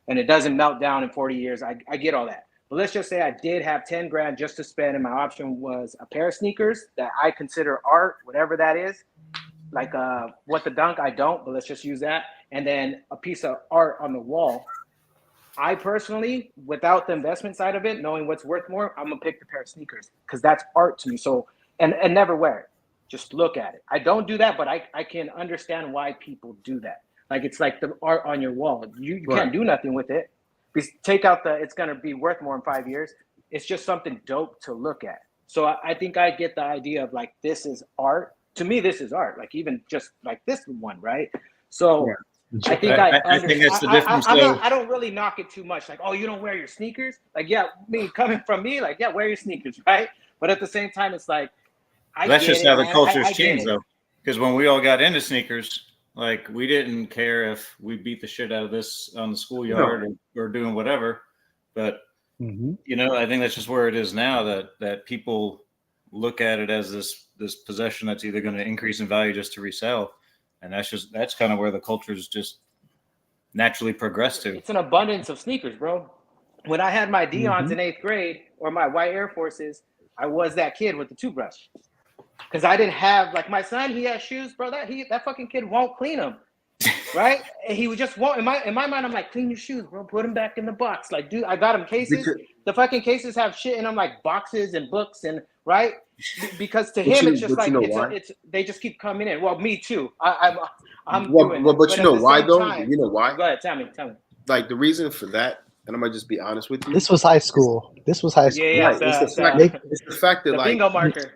and it doesn't melt down in 40 years. I get all that. But let's just say I did have 10 grand just to spend, and my option was a pair of sneakers that I consider art, whatever that is. Like What the Dunk, I don't, but let's just use that. And then a piece of art on the wall. I personally, without the investment side of it, knowing what's worth more, I'm gonna pick the pair of sneakers because that's art to me. So and never wear it. Just look at it. I don't do that, but I can understand why people do that. Like it's like the art on your wall. You can't do nothing with it. Because take out it's gonna be worth more in 5 years. It's just something dope to look at. So I think I get the idea of like, this is art. To me, this is art. Like even just like this one, right? So I think I think it's the difference. I don't really knock it too much. Like, oh, you don't wear your sneakers? Like, yeah, coming from me, like, yeah, wear your sneakers, right? But at the same time, it's like, that's just how the culture's changed, though. Because when we all got into sneakers, like we didn't care if we beat the shit out of this on the schoolyard or doing whatever. But you know, I think that's just where it is now. That people look at it as this possession that's either going to increase in value just to resell, and that's kind of where the culture's just naturally progressed to. It's an abundance of sneakers, bro. When I had my Deons in 8th grade or my white Air Forces, I was that kid with the toothbrush. Because I didn't have, like my son, he has shoes, bro. That fucking kid won't clean them, right? And he would just won't. In my mind, I'm like, clean your shoes, bro. Put them back in the box. Like, dude, I got him cases. The fucking cases have shit in them, like boxes and books, and right? Because to him, it's just like they just keep coming in. Well, me too. I'm doing it. But you know why though? You know why? Go ahead, tell me. Like the reason for that. And I'm gonna just be honest with you. This was high school. Yeah. Right. It's the fact that the like bingo marker.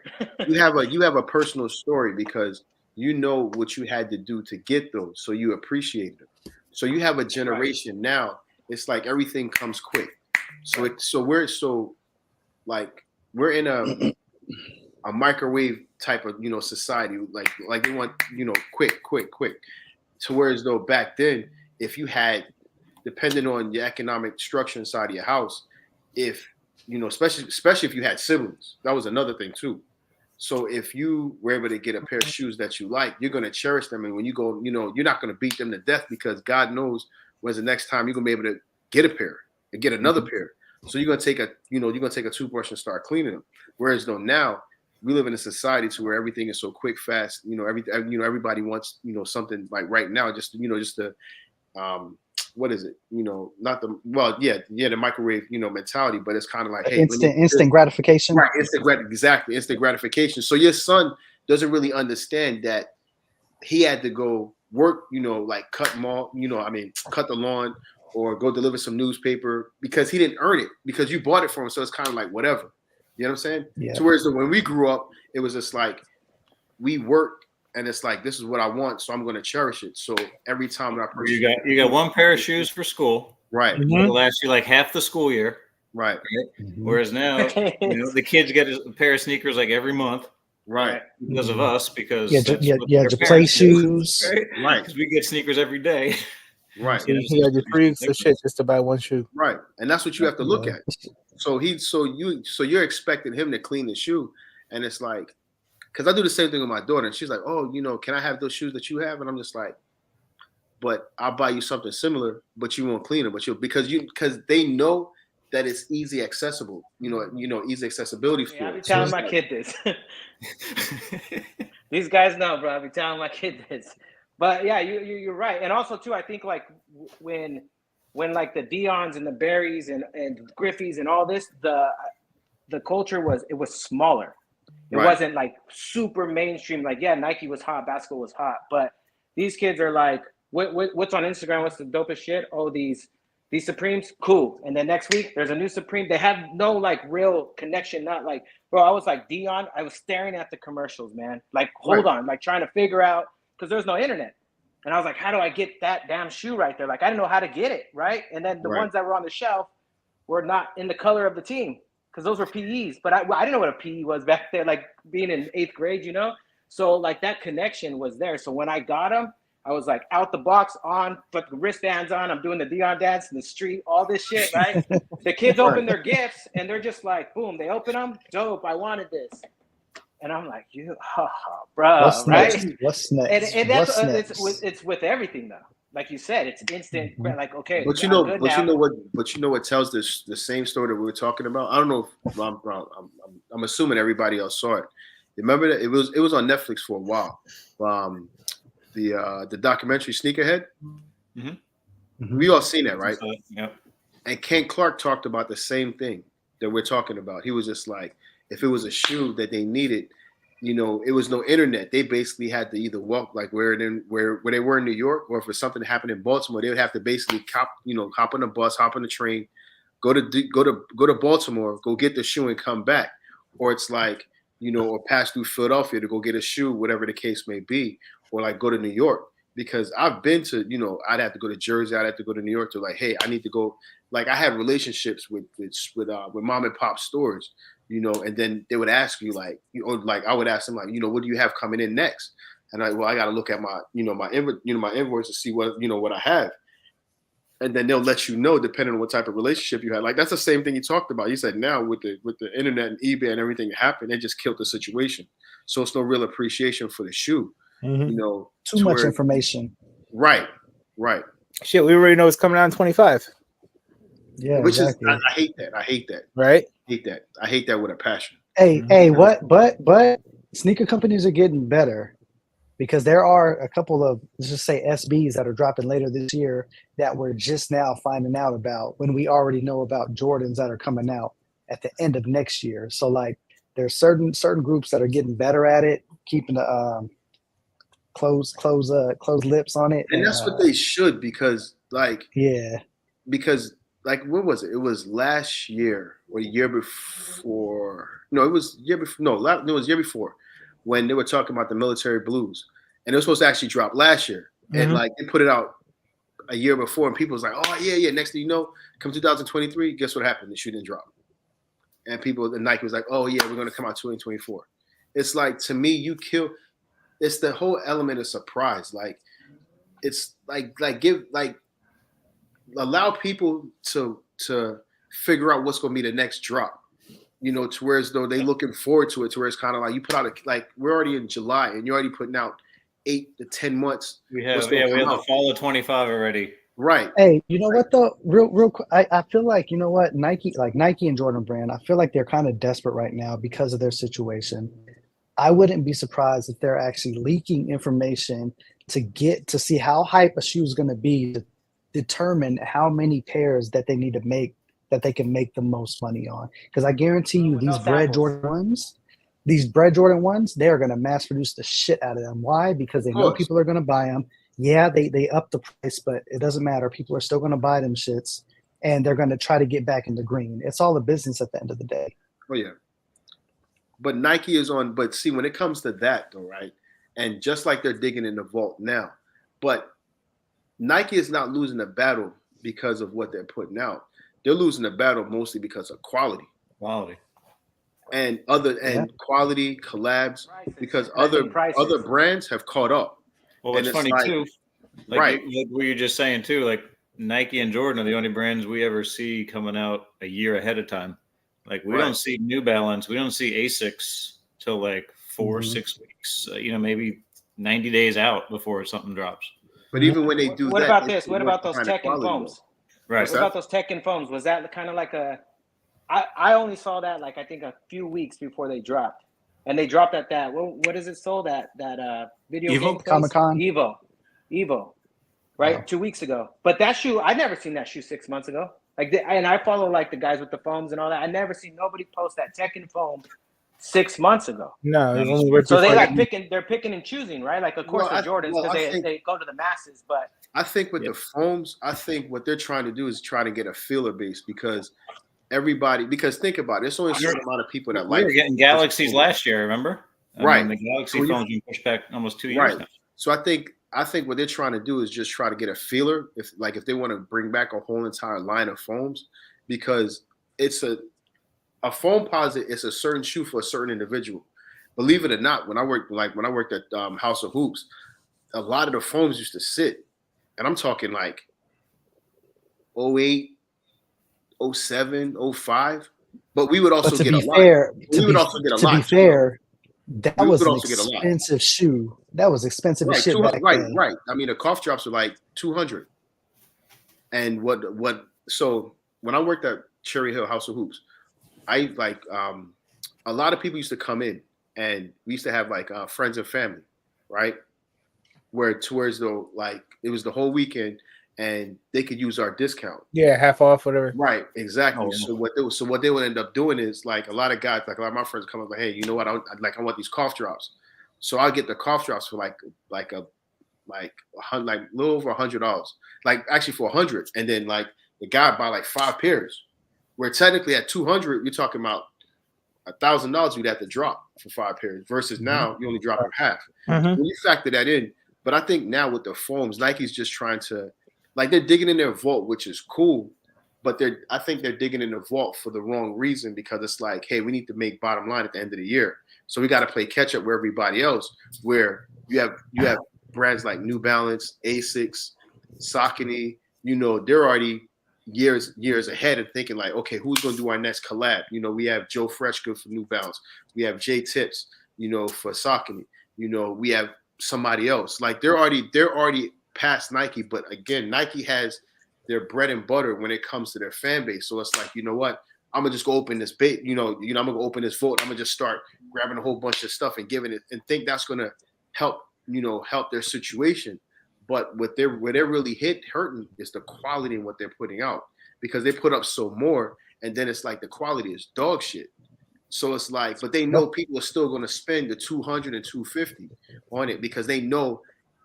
you have a personal story because you know what you had to do to get those, so you appreciate them. So you have a generation now. It's like everything comes quick. So we're in a microwave type of society. Like they want quick. To whereas though back then, if you had, depending on your economic structure inside of your house, if especially if you had siblings, that was another thing too. So if you were able to get a pair of shoes that you like, you're gonna cherish them, and when you go, you're not gonna beat them to death because God knows when's the next time you're gonna be able to get a pair and get another pair. So you're gonna take a toothbrush and start cleaning them. Whereas though now, we live in a society to where everything is so quick, fast. Everybody wants something like right now. Just the what is it? Not the the microwave mentality, but it's kind of like, hey, instant gratification. Right, instant gratification. So your son doesn't really understand that he had to go work, like cut the lawn or go deliver some newspaper because he didn't earn it, because you bought it for him. So it's kind of like whatever. You know what I'm saying? Yeah. So whereas when we grew up, it was just like we worked and it's like, this is what I want, so I'm going to cherish it. So every time I purchase, you got one pair of shoes for school, right? It'll last you like half the school year, right? Mm-hmm. Whereas now, the kids get a pair of sneakers like every month, right? Because of us, because your play shoes, right? Because we get sneakers every day, right? So you got your 3 weeks of shit just to buy one shoe, right? And that's what you have to look at. So you're expecting him to clean the shoe, and it's like, because I do the same thing with my daughter, and she's like, oh, can I have those shoes that you have? And I'm just like, but I'll buy you something similar, but you won't clean it, because they know that it's easy accessible, easy accessibility for. I be telling my kid this. These guys know, bro. I be telling my kid this. But yeah, you're right. And also too, I think like when like the Deons and the Berries and Griffeys and all this, the culture was smaller. It wasn't like super mainstream. Like, yeah, Nike was hot, basketball was hot, but these kids are like, what's on Instagram? What's the dopest shit? Oh, these Supremes, cool. And then next week there's a new Supreme. They have no like real connection. Not like, bro, I was like Dion. I was staring at the commercials, man. Like, hold on, like trying to figure out, because there's no internet. And I was like, how do I get that damn shoe right there? Like, I didn't know how to get it, right? And then the ones that were on the shelf were not in the color of the team, because those were PEs. But I didn't know what a PE was back there, like being in 8th grade, So like that connection was there. So when I got them, I was like out the box on, put the wristbands on. I'm doing the Dion dance in the street, all this shit, right? The kids open their gifts and they're just like, boom, they open them. Dope, I wanted this. And I'm like, bro, what's right? Next? What's next? And that's it's with everything though. Like you said, it's instant. Like, okay, but you know what tells this the same story that we were talking about. I don't know if I'm assuming everybody else saw it. Remember that it was on Netflix for a while. The documentary Sneakerhead. Mm-hmm. We all seen that, right? Yep. And Ken Clark talked about the same thing that we're talking about. He was just like, if it was a shoe that they needed, it was no internet. They basically had to either walk like where they were in New York, or if it's something that happened in Baltimore, they would have to basically hop on a bus, hop on the train, go to Baltimore, go get the shoe and come back. Or it's like, or pass through Philadelphia to go get a shoe, whatever the case may be, or like go to New York. Because I've been to, I'd have to go to Jersey, I'd have to go to New York to like, hey, I need to go. Like I had relationships with mom and pop stores, and then they would ask you like, like I would ask them like, what do you have coming in next? And I got to look at my, my invoice to see what, what I have. And then they'll let you know depending on what type of relationship you had. Like that's the same thing you talked about. You said now with the internet and eBay and everything that happened, it just killed the situation. So it's no real appreciation for the shoe. Mm-hmm. Too much information. Right. Shit, we already know it's coming out in 25. Yeah, which exactly. is I hate that. Right? I hate that with a passion. Hey, what? But sneaker companies are getting better, because there are a couple of, let's just say, SBs that are dropping later this year that we're just now finding out about, when we already know about Jordans that are coming out at the end of next year. So like there's certain groups that are getting better at it, keeping the close lips on it. And that's what they should, because like when was it? It was last year or the year before. No, it was year before. No, it was year before, when they were talking about the military blues, and it was supposed to actually drop last year, and like they put it out a year before, and people was like, oh yeah. Next thing you know, come 2023, guess what happened? The shoe didn't drop, and Nike was like, oh yeah, we're gonna come out 2024. It's like, to me, it's the whole element of surprise. Like it's allow people to figure out what's going to be the next drop, to where as though they looking forward to it, to where it's kind of like you put out like we're already in July and you're already putting out 8 to 10 months. We have the fall of 25 already. Right. Hey, you know what though? Real quick, I feel like, Nike and Jordan Brand, I feel like they're kind of desperate right now because of their situation. I wouldn't be surprised if they're actually leaking information to get to see how hype a shoe is going to be to determine how many pairs that they need to make that they can make the most money on. Because I guarantee you, With no these bread samples. Jordan ones, they are going to mass produce the shit out of them. Why? Because they know course. people are going to buy them. Yeah, they up the price, but it doesn't matter. People are still going to buy them shits, and they're going to try to get back in the green. It's all a business at the end of the day. Oh yeah. But Nike is on. But see, when it comes to that, though, right? And just like they're digging in the vault now, but Nike is not losing the battle because of what they're putting out. They're losing the battle mostly because of quality Quality. and Yeah. quality collabs Prices. because Rising prices. other brands have caught up. Well, And it's it's funny like- too. Like, right. like what you're just saying too. Like Nike and Jordan are the only brands we ever see coming out a year ahead of time. Like we Right. don't see New Balance, we don't see Asics till like 4 Mhm. 6 weeks. Maybe 90 days out before something drops. But even when they do What that, about they this? still What work about those behind the tech and quality, foams? Right. What's What that? about those tech and foams? Was that kind of like I only saw that like I think a few weeks before they dropped, and they dropped at that. What is it sold at? That video Evo? game place? Comic-Con? Evo, right? Oh. 2 weeks ago. But that shoe, I never seen that shoe 6 months ago. And I follow like the guys with the foams and all that. I never seen nobody post that tech and foam 6 months ago. No, it's No, only right So they before like they're picking and choosing, right? Like of course Well, the Jordans well, because I think- they go to the masses, but I think with Yeah. the foams, I think what they're trying to do is try to get a feeler base because because think about it, there's only a certain amount of people that We like were getting Galaxies last year, remember? Right. The Galaxy So you- phones been pushed back almost 2 years Right. now. So I think what they're trying to do is just try to get a feeler if they want to bring back a whole entire line of foams because it's a foam-posite is a certain shoe for a certain individual. Believe it or not, when I worked at House of Hoops, a lot of the foams used to sit, and I'm talking like 08, 07, 05. But we would also But to get be a lot. fair, We to would be, also get a to lot, be too. fair, that We was would an also get a lot. expensive shoe. That was expensive as Right, shit back then. right. I mean, the cough drops were like 200. And so when I worked at Cherry Hill House of Hoops, I a lot of people used to come in and we used to have like friends and family, right? Where towards it was the whole weekend and they could use our discount. Yeah, half off, whatever. Right, exactly. Oh. So what they would end up doing is like a lot of guys, like a lot of my friends come up like, hey, you know what? I want these cough drops. So I'll get the cough drops for like a little over $100, like actually for $100, and then like the guy buy like 5 pairs. Where technically at $200, you're talking about $1,000 you'd have to drop for 5 pairs versus now you only drop in half. Mhm. When you factor that in, but I think now with the foams, Nike's just trying to they're digging in their vault, which is cool, but I think they're digging in the vault for the wrong reason because it's like, hey, we need to make bottom line at the end of the year. So we got to play catch up with everybody else where you have brands like New Balance, Asics, Saucony, they're already years ahead and thinking like, okay, who's going to do our next collab? We have Joe Freshgood for New Balance. We have J Tips, for Saucony. We have somebody else. Like they're already past Nike, but again, Nike has their bread and butter when it comes to their fan base. So it's like, you know what? I'm gonna just go open this bait. I'm gonna go open this vault. I'm gonna just start grabbing a whole bunch of stuff and giving it, and think that's gonna help their situation. But what they're really hurting is the quality in what they're putting out because they put up so more, and then it's like the quality is dog shit. So it's like, but they know people are still gonna spend the $200 and $250 on it because they know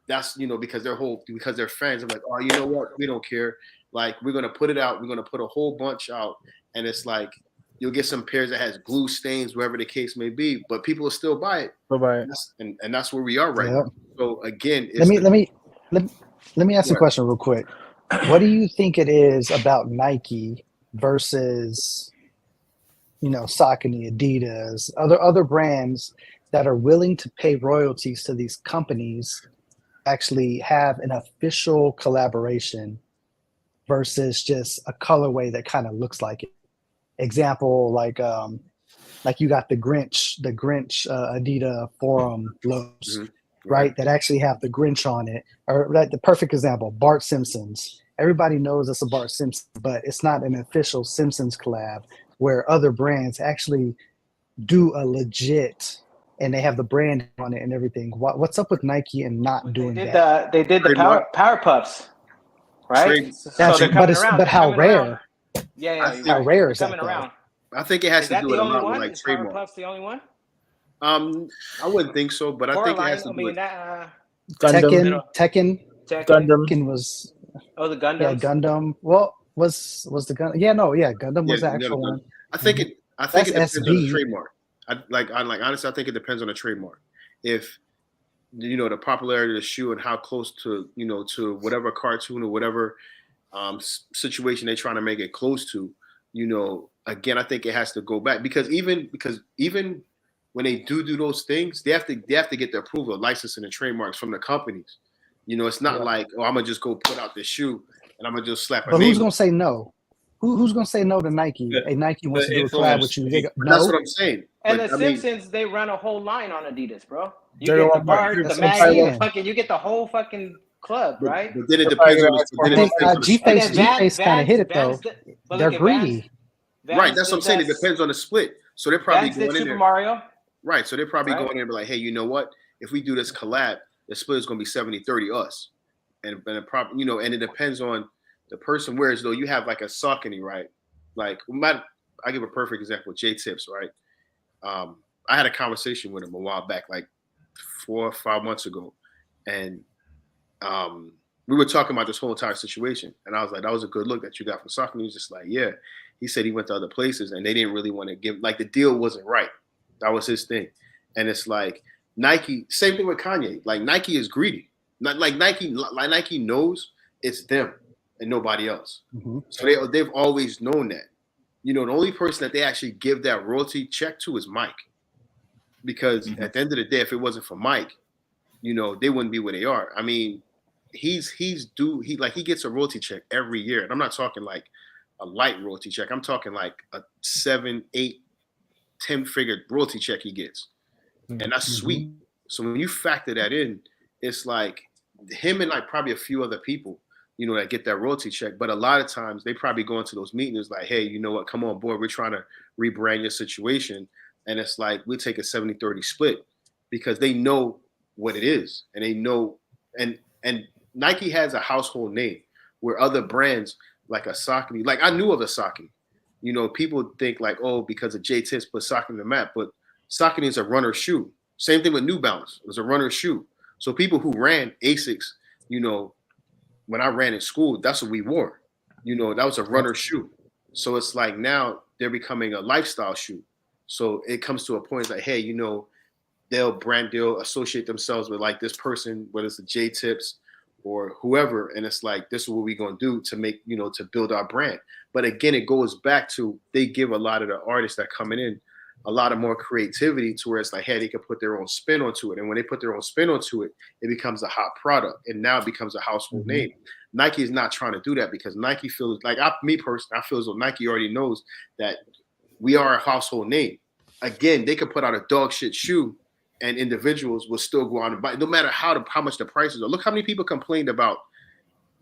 that's because they're fans. I'm like, oh, you know what? We don't care. Like we're gonna put it out. We're gonna put a whole bunch out, and it's like you'll get some pairs that has glue stains, wherever the case may be, but people will still buy it. Bye-bye. And that's where we are right Yep. now. So again, Let me ask you a question real quick. What do you think it is about Nike versus Saucony, Adidas, other brands that are willing to pay royalties to these companies actually have an official collaboration versus just a colorway that kind of looks like it? Example, like you got the Grinch Adidas Forum logos, right? That actually have the Grinch on it. Or like the perfect example, Bart Simpson's. Everybody knows it's a Bart Simpson, but it's not an official Simpsons collab where other brands actually do a legit and they have the brand on it and everything. What's up with Nike and not doing They did that? the Trademark. power puffs, right? Trade- So That's they're but coming it's around. but They're how coming around. rare? Yeah, I you're think- How rare They're is that coming though? around. I think it has Is to that do the with a only lot one? with like Is Power trademark. Puffs the only one? I wouldn't think so, but I think it has Coraline, to I do mean with that Gundam. Tekken Gundam. was Oh, the Gundams. Gundam. Well, was the gun? Yeah, no, yeah, Gundam was the yeah, actual no, one. I think Mhm. it. I think That's it depends on the SB. trademark. Honestly, I think it depends on the trademark. If the popularity of the shoe and how close to to whatever cartoon or whatever situation they're trying to make it close to, again, I think it has to go back because even when they do those things, they have to get the approval of licensing and trademarks from the companies. It's not like, oh, I'm gonna just go put out this shoe and I'm gonna just slap a But name. who's gonna say no? Who's gonna say no to Nike? The- Hey, Nike wants the to do a collab with influence. you. They go, But that's no. what I'm saying. And But, the I mean, Simpsons, they run a whole line on Adidas, bro. You They're get the the one- card, that's the what I'm maggie, saying. you get the whole fucking club, but, right? but then it They're depends probably on the. gonna But then ask it for depends on the And split. then G-Face kind of hit it though. but They're look at greedy. Right, that's what I'm saying. It does- depends on the split. So they're probably Vans did going in Super there. Mario. Right. So they're probably Right. going in and be like, hey, you know what? If we do this collab, the split is going to be 70-30 us. And and it depends on the person. Whereas though you have like a Saucony, right? Like I give a perfect example, J Tips, right? I had a conversation with him a while back, like 4 or 5 months ago. And we were talking about this whole entire situation. And I was like, that was a good look that you got from Saucony. He was just like, yeah. He said he went to other places and they didn't really want to give, like the deal wasn't right. That was his thing. And it's like Nike, same thing with Kanye. Like Nike is greedy. Not like Nike knows it's them and nobody else. Mhm. So they've always known that. The only person that they actually give that royalty check to is Mike. Because at the end of the day, if it wasn't for Mike, they wouldn't be where they are. I mean, he gets a royalty check every year. And I'm not talking like a light royalty check. I'm talking like a 7, 8, 10-figure royalty check he gets. And that's sweet. So when you factor that in, it's like him and like probably a few other people, that get that royalty check. But a lot of times they probably go into those meetings like, hey, you know what, come on board. We're trying to rebrand your situation. And it's like, we take a 70-30 split because they know what it is. And they know, and Nike has a household name where other brands like a Saucony, like I knew of a Saucony. People think like, oh, because of J Tips put Saucony on the map, but Saucony is a runner shoe. Same thing with New Balance. It was a runner shoe. So people who ran Asics, when I ran in school, that's what we wore. That was a runner shoe. So it's like now they're becoming a lifestyle shoe. So it comes to a point like, hey, they'll associate themselves with like this person, whether it's the J Tips or whoever. And it's like, this is what we're going to do to make, to build our brand. But again, it goes back to, they give a lot of the artists that coming in a lot of more creativity to where it's like, hey, they can put their own spin onto it. And when they put their own spin onto it, it becomes a hot product. And now it becomes a household name. Nike is not trying to do that because Nike feels like, me personally, I feel as though Nike already knows that we are a household name. Again, they could put out a dog shit shoe and individuals will still go out and buy it, no matter how much the prices are. Look how many people complained about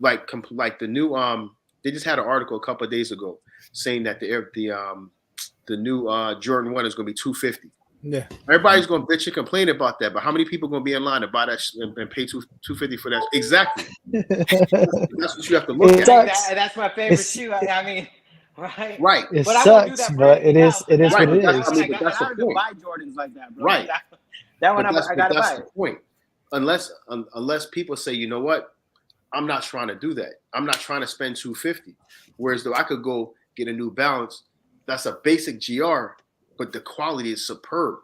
like the new they just had an article a couple of days ago saying that the new Jordan 1 is going to be $250. Yeah, everybody's going to bitch and complain about that, but how many people are going to be in line to buy that and pay $250 for that? Exactly. That's what you have to look at. That's my favorite shoe. I mean, right? Right. It But I won't do sucks, that but it is now. what it That's is. but that's the point. buy Jordans like that, bro. Right. That one But I gotta that's buy the it. point. Unless people say, you know what, I'm not trying to do that. I'm not trying to spend $250. Whereas though I could go get a New Balance, that's a basic GR, but the quality is superb.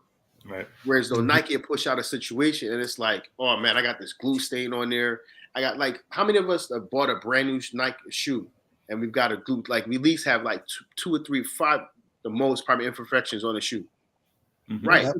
Right. Whereas though Nike will push out a situation and it's like, oh man, I got this glue stain on there. I got like, how many of us have bought a brand new Nike shoe and we've got a glue, like we at least have like two or three, 5, the most probably imperfections on the shoe. Mhm. Right. Yep.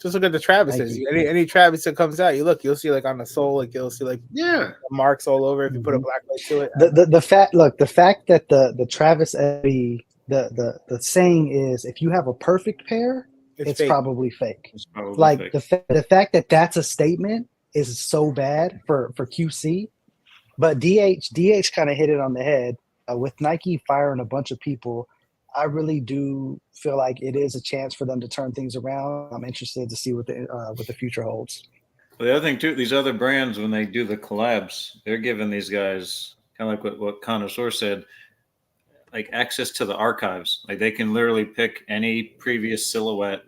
just look at the Travises. Any Travis that comes out, you'll see like on the sole, like you'll see like Yeah. marks all over if you put a black light to it. The fact that the Travis SB, the saying is, if you have a perfect pair, it's fake. probably fake. It's probably Like fake. the fact that that's a statement is so bad for QC. But DH kind of hit it on the head with Nike firing a bunch of people. I really do feel like it is a chance for them to turn things around. I'm interested to see what the future holds. Well, the other thing too, these other brands when they do the collabs, they're giving these guys kind of like what Connoisseur said, like access to the archives. Like they can literally pick any previous silhouette,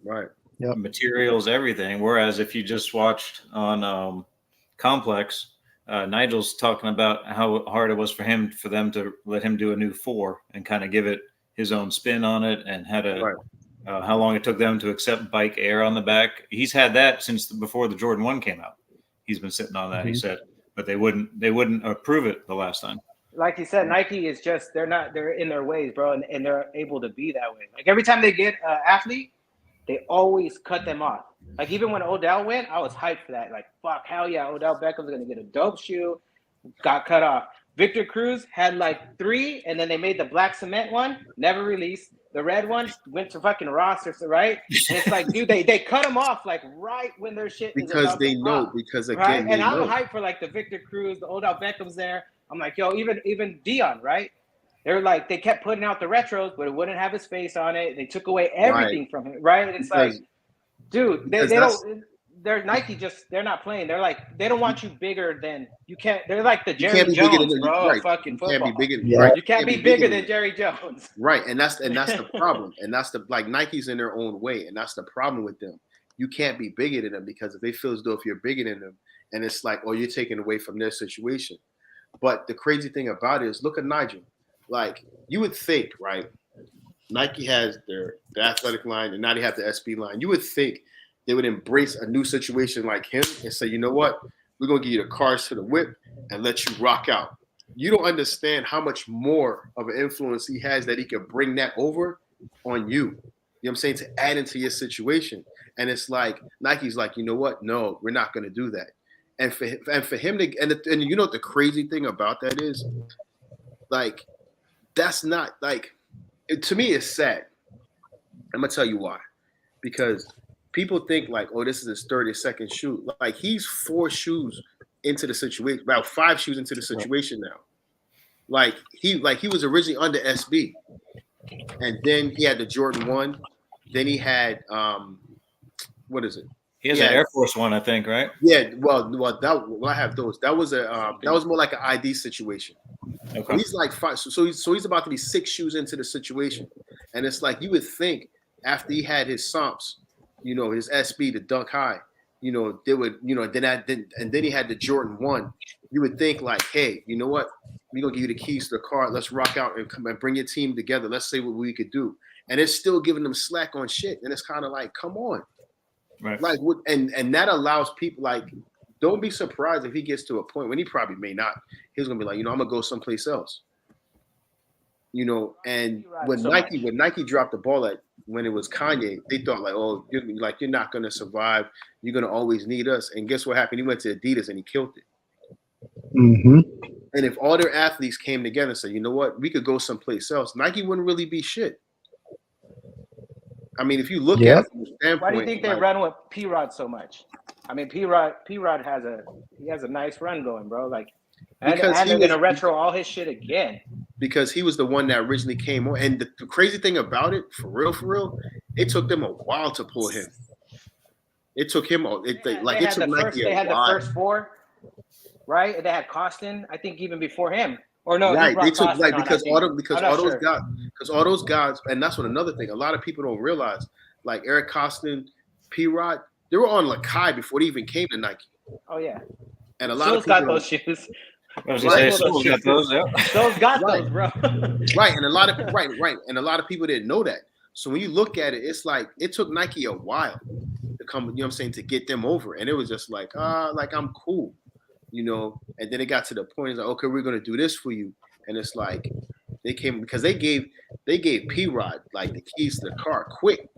Right. Yep. materials, everything. Whereas if you just watched on Complex, Nigel's talking about how hard it was for them to let him do a new 4 and kind of give it his own spin on it, and had a Right. how long it took them to accept Bike Air on the back. He's had that since before the Jordan 1 came out. He's been sitting on that. He said, but they wouldn't approve it the last time. Like you said, Nike is just they're in their ways, bro, and they're able to be that way. Like every time they get an athlete, they always cut them off. Like even when Odell went, I was hyped for that. Like fuck, hell yeah, Odell Beckham's gonna get a dope shoe. Got cut off. Victor Cruz had like 3, and then they made the black cement one, never released. The red one went to fucking Ross, right? And it's like, dude, they cut them off like right when their shit is Because about they to know. pop, Because right? again, And they I'm know. hyped for like the Victor Cruz, the Odell Beckham's there. I'm like, yo, even Dion, right? They're like, they kept putting out the retros, but it wouldn't have his face on it. They took away everything from him, right? And it's like, dude, they don't. They're Nike. They're not playing. They're like, they don't want you bigger than you can't. They're like the Jerry Jones, bro. Right. Fucking football. You can't be bigger. Yeah. Right. You can't be bigger than Jerry Jones. Right, and that's the problem, and that's the like Nike's in their own way, and that's the problem with them. You can't be bigger than them because if they feel as though if you're bigger than them, and it's like, oh, you're taking away from their situation. But the crazy thing about it is, look at Nigel. Like you would think, right? Nike has their athletic line, and now they have the SB line. You would think they would embrace a new situation like him and say, you know what, we're gonna give you the cars to the whip and let you rock out. You don't understand how much more of an influence he has that he can bring that over on you. You know what I'm saying? To add into your situation. And it's like Nike's like, you know what? No, we're not going to do that. And for him to and you know what the crazy thing about that is? Like, that's not like to me it's sad. I'm gonna tell you why. Because people think like, oh, this is his 32nd shoe. Like he's 4 shoes into the situation, about 5 shoes into the situation now. Like he was originally under SB, and then he had the Jordan 1. Then he had what is it? He has an Air Force 1, I think, right? Yeah. Well, I have those. That was more like an ID situation. Okay. He's like 5. So he's about to be 6 shoes into the situation, and it's like you would think after he had his Somps, you know, his SB, the Dunk High, you know, they would, you know, then he had the Jordan 1. You would think like, hey, you know what? We're gonna give you the keys to the car. Let's rock out and come and bring your team together. Let's see what we could do. And it's still giving them slack on shit. And it's kind of like, come on. Right. Like what and that allows people like, don't be surprised if he gets to a point when he probably may not. He's gonna be like, you know, I'm gonna go someplace else. You know, and when Nike dropped the ball at when it was Kanye, they thought like, oh, you're not gonna survive. You're gonna always need us. And guess what happened? He went to Adidas and he killed it. Mm-hmm. And if all their athletes came together and said, you know what, we could go someplace else, Nike wouldn't really be shit. I mean, if you look at it from the standpoint, why do you think they run with P-Rod so much? I mean, P-Rod has a nice run going, bro. Like, and they're gonna retro all his shit again. Because he was the one that originally came on. And the crazy thing about it, for real, it took them a while to pull him. It took him it took Nike a while. They had the first 4, right? They had Costin, I think, even before him. Or no, right? They took Costin because all those guys, and that's what another thing. A lot of people don't realize, like Eric Costin, P-Rod, they were on Lakai before they even came to Nike. Oh yeah, and a lot of people got those shoes. I was gonna say, got those, yeah. Those got those, bro. Right, and a lot of and a lot of people didn't know that. So when you look at it, it's like it took Nike a while to come, you know what I'm saying, to get them over, and it was just like, like I'm cool. You know, and then it got to the point, it's like, okay, we're gonna do this for you. And it's like they came because they gave P-Rod like the keys to the car quick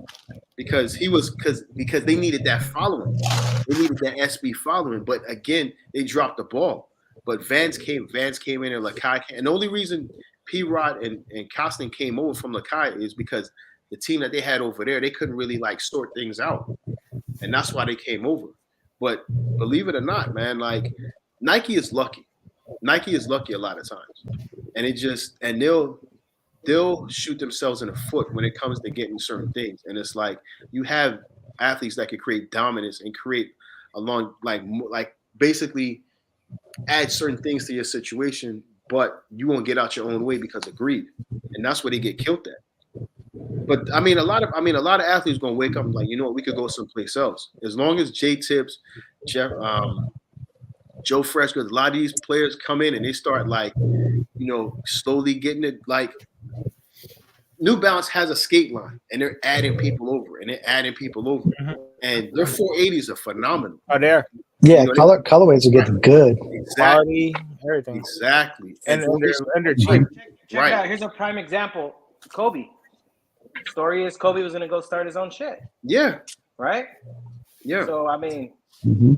because they needed that following. They needed that SB following. But again, they dropped the ball. But Vance came in and Lakai came. And the only reason P-Rod and Costin came over from Lakai is because the team that they had over there, they couldn't really like sort things out. And that's why they came over. But believe it or not, man, like Nike is lucky. Nike is lucky a lot of times. And they'll shoot themselves in the foot when it comes to getting certain things. And it's like you have athletes that can create dominance and create along like basically add certain things to your situation, but you won't get out your own way because of greed, and that's where they get killed at. But I mean, a lot of athletes gonna wake up and like, you know what, we could go someplace else. As long as Jay Tibbs, Jeff, Joe Fresh, because a lot of these players come in and they start like, you know, slowly getting it. Like New Balance has a skate line, and they're adding people over, and and their 480s are phenomenal. Oh, there. Yeah, You know, colorways are getting good. Exactly. Quality, everything. Exactly. And they're Check, cheap. check Right. out. Here's a prime example. Kobe. Story is Kobe was gonna go start his own shit, Yeah. right? Yeah. So I mean, Mm-hmm.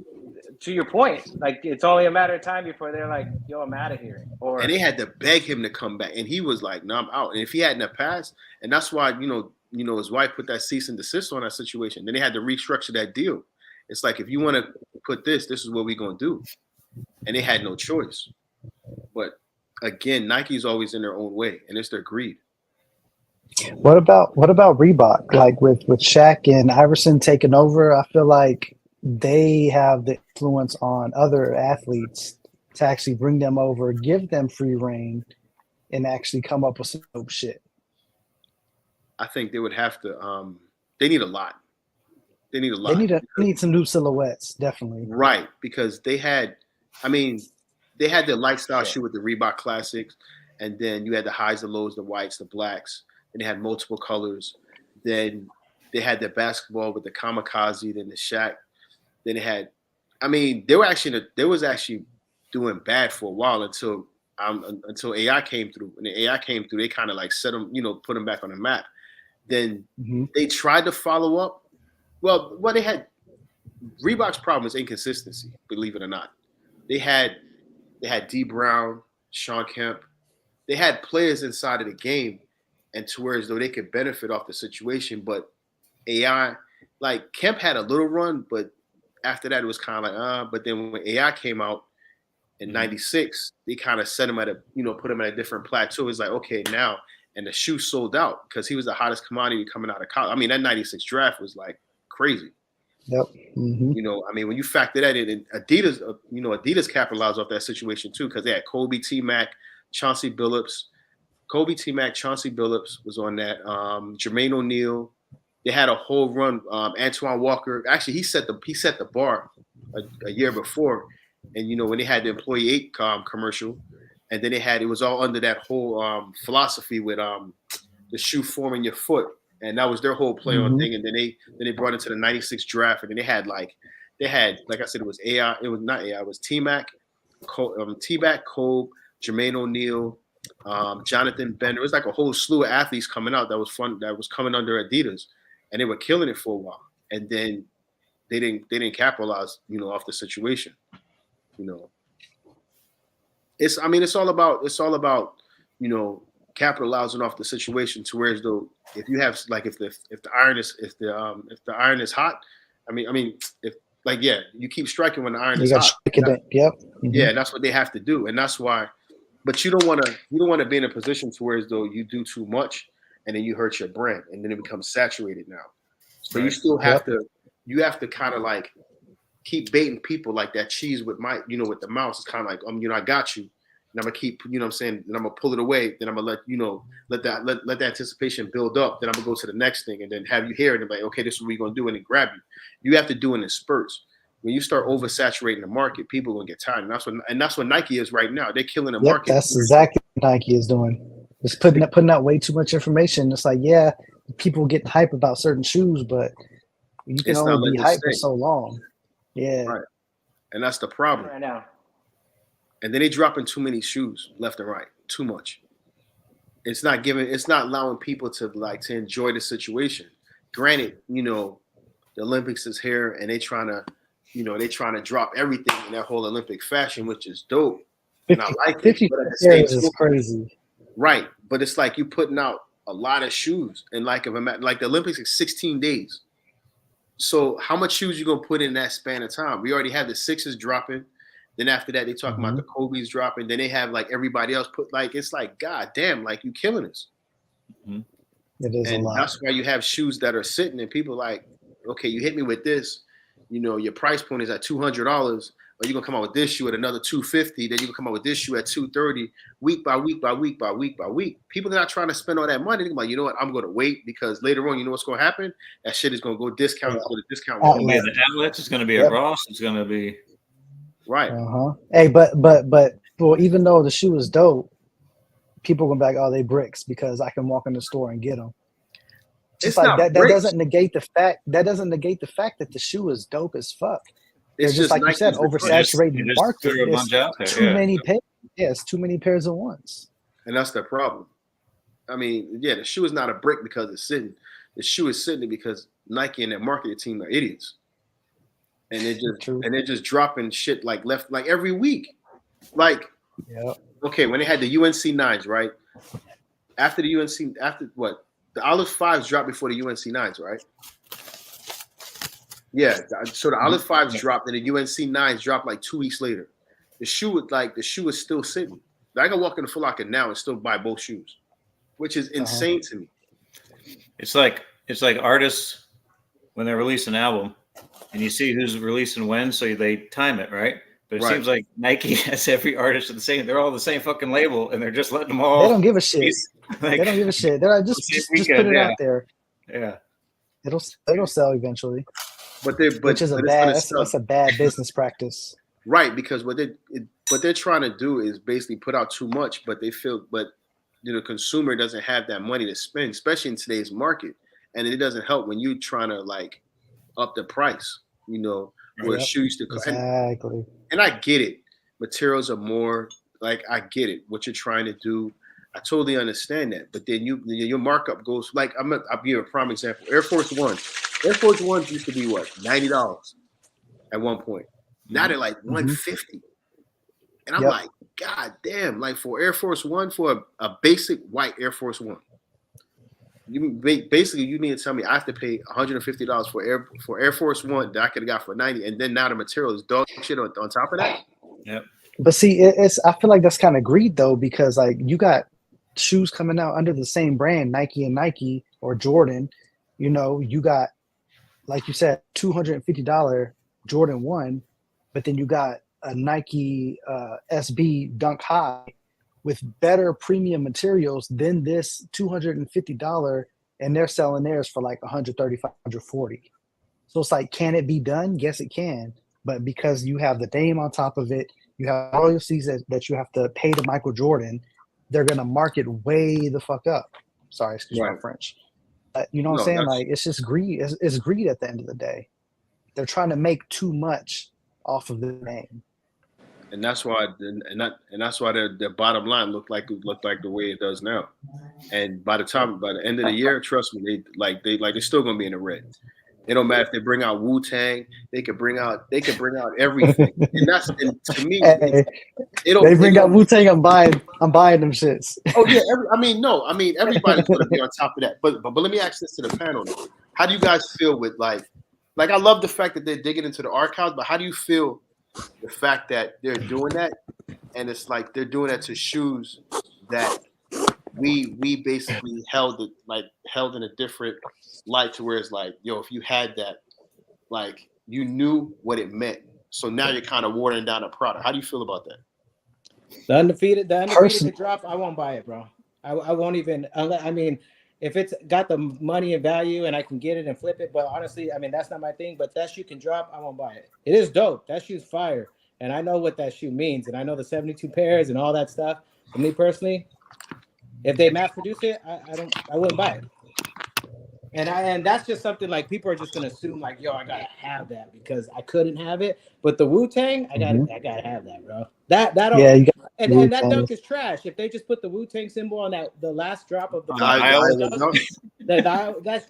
to your point, like it's only a matter of time before they're like, "Yo, I'm out of here." Or And they had to beg him to come back, and he was like, "No, I'm out." And if he hadn't have passed, and that's why you know his wife put that cease and desist on that situation. Then they had to restructure that deal. It's like, if you want to put this is what we're gonna do, and they had no choice. But again, Nike's always in their own way, and it's their greed. What about Reebok? Like with Shaq and Iverson taking over, I feel like they have the influence on other athletes to actually bring them over, give them free reign, and actually come up with some dope shit. I think they would have to. They need a lot. They need a lot. They need some new silhouettes, definitely. Right, because they had their lifestyle shoe with the Reebok Classics, and then you had the highs, the lows, the whites, the blacks, and they had multiple colors. Then they had their basketball with the Kamikaze, then the Shaq. Then they had, they was actually doing bad for a while until AI came through. And the AI came through, they kind of like set them, put them back on the map. Then they tried to follow up. Well, they had Reebok's problem is inconsistency, believe it or not. They had D Brown, Sean Kemp. They had players inside of the game, and to where as though they could benefit off the situation. But AI, like Kemp had a little run, but after that it was kind of like, But then when AI came out in '96, they kind of set him at put him at a different plateau. It's like, okay, now, and the shoe sold out because he was the hottest commodity coming out of college. That '96 draft was like crazy. Yep. Mm-hmm. When you factor that in, and Adidas capitalized off that situation too, because they had Kobe, T-Mac, Chauncey Billups. Kobe, T-Mac, Chauncey Billups was on that. Jermaine O'Neal. They had a whole run. Antoine Walker. Actually, he set the bar a year before. And when they had the Employee 8 commercial, and then it was all under that whole philosophy with the shoe forming your foot. And that was their whole play on thing. And then they brought it to the '96 draft, and then they had like I said, it was AI. It was not AI. It was T-Mac, T-Mac, Kobe, Jermaine O'Neal, Jonathan Bender. It was like a whole slew of athletes coming out that was fun. That was coming under Adidas, and they were killing it for a while. And then they didn't capitalize, off the situation. It's all about capitalizing off the situation to where as though if you have like if the iron is hot, you keep striking when the iron is hot. Yep. Mm-hmm. Yeah, that's what they have to do, and that's why. But you don't want to be in a position to where as though you do too much and then you hurt your brand and then it becomes saturated now. So you still have to kind of like keep baiting people like that cheese with with the mouse. It's kind of like I got you. And I'm gonna keep, what I'm saying, and I'm gonna pull it away. Then I'm gonna let the anticipation build up. Then I'm gonna go to the next thing, and then have you here, and be like, okay, this is what we're gonna do, and then grab you. You have to do it in spurts. When you start oversaturating the market, people are gonna get tired, and that's what Nike is right now. They're killing the market. That's exactly what Nike is doing. It's putting out way too much information. It's like, yeah, people getting hype about certain shoes, but you can only be hyped for so long. Yeah, right. And that's the problem right now. And then they dropping too many shoes left and right, too much. It's not allowing people to enjoy the situation. Granted, the Olympics is here and they trying to drop everything in that whole Olympic fashion, which is dope. And I like 50 it, but at the same time, is crazy. Right. But it's like you putting out a lot of shoes, and like the Olympics is 16 days. So how much shoes you gonna put in that span of time? We already have the Sixers dropping. Then after that, they talking about the Kobe's dropping. Then they have like everybody else put it's like, God damn, like you killing us. Mhm. It is a And lot. that's why you have shoes that are sitting and people like, okay, you hit me with this, you know, your price point is at $200, or you're gonna come out with this shoe at another $250, then you're gonna come out with this shoe at $230, week by week by week by week by week. People are not trying to spend all that money. They're like, you know what, I'm gonna wait because later on, you know what's gonna happen? That shit is gonna go discount, Yeah. go to discount It's wall. going to be at the outlets. It's going to be at Yep. Ross. It's going to be. Right. Hey, but well, even though the shoe is dope, people gonna be like, oh, they bricks because I can walk in the store and get them. Just It's like not that. That bricks. doesn't negate the fact. That doesn't negate the fact that the shoe is dope as fuck. They're It's just like you Nike's said, the choice. oversaturated You the just market. threw a There's bunch out there. too Yeah. many pairs. Yeah, it's too many pairs at once. And that's the problem. I mean, yeah, the shoe is not a brick because it's sitting. The shoe is sitting because Nike and their marketing team are idiots. And they're just dropping shit like left like every week. Like, Yeah. okay, when they had the UNC 9s, right? After the UNC, after what? The Olive 5s dropped before the UNC 9s, right? Yeah. So the Olive 5s dropped and the UNC 9s dropped like 2 weeks later. The shoe is still sitting. I can walk in the Foot Locker now and still buy both shoes, which is insane to me. It's like artists when they release an album and you see who's releasing when, so they time it, right? But it seems like Nike has every artist the same. They're all the same fucking label, and they're just letting them all. They don't give a shit. Like, they don't give a shit. They're like, just put it out there. Yeah. It'll sell eventually. Which is that's a bad business practice. Right, because what they're trying to do is basically put out too much, but the consumer doesn't have that money to spend, especially in today's market. And it doesn't help when you trying to like up the price, you know, where shoes to exactly. And I get it. Materials are more like I get it. What you're trying to do, I totally understand that. But then your markup goes like I'll give you a prime example. Air Force Ones. Air Force Ones used to be what, $90 at one point. Now they're like $150. And I'm like, God damn, like for Air Force One, for a basic white Air Force One. You need to tell me I have to pay $150 for Air Force One that I could have got for $90, and then now the material is dog shit on top of that. Yep. But see, I feel like that's kind of greed though, because like you got shoes coming out under the same brand, Nike and Nike or Jordan. You know, you got, like you said, $250 Jordan 1, but then you got a Nike SB Dunk High with better premium materials than this $250, and they're selling theirs for like $135, $140. So it's like, can it be done? Yes, it can. But because you have the name on top of it, you have royalties that you have to pay to Michael Jordan, they're gonna mark it way the fuck up. Sorry, excuse my French. You know what I'm saying? Like, it's just greed. It's greed at the end of the day. They're trying to make too much off of the name. And that's why, that's why their bottom line looked like the way it does now. And by the end of the year, trust me, they're still gonna be in the red. It don't matter if they bring out Wu-Tang, they could bring out everything. And to me, they bring out Wu-Tang, I'm buying them shits. Oh yeah, everybody's gonna be on top of that. But let me ask this to the panel now. How do you guys feel with like I love the fact that they're digging into the archives, but how do you feel the fact that they're doing that, and it's like they're doing that to shoes that we basically held in a different light, to where it's like, yo, if you had that, like you knew what it meant. So now you're kind of watering down a product. How do you feel about that? The undefeated could drop. I won't buy it, bro. I won't even. I mean, if it's got the money and value and I can get it and flip it, but honestly, I mean, that's not my thing. But that shoe can drop, I won't buy it. It is dope. That shoe's fire, and I know what that shoe means, and I know the 72 pairs and all that stuff. For me personally, if they mass produce it, I wouldn't buy it. And that's just something like people are just gonna assume like, yo, I gotta have that because I couldn't have it. But the Wu-Tang, I gotta have that, bro. That and that dunk is trash. If they just put the Wu-Tang symbol on the last drop of the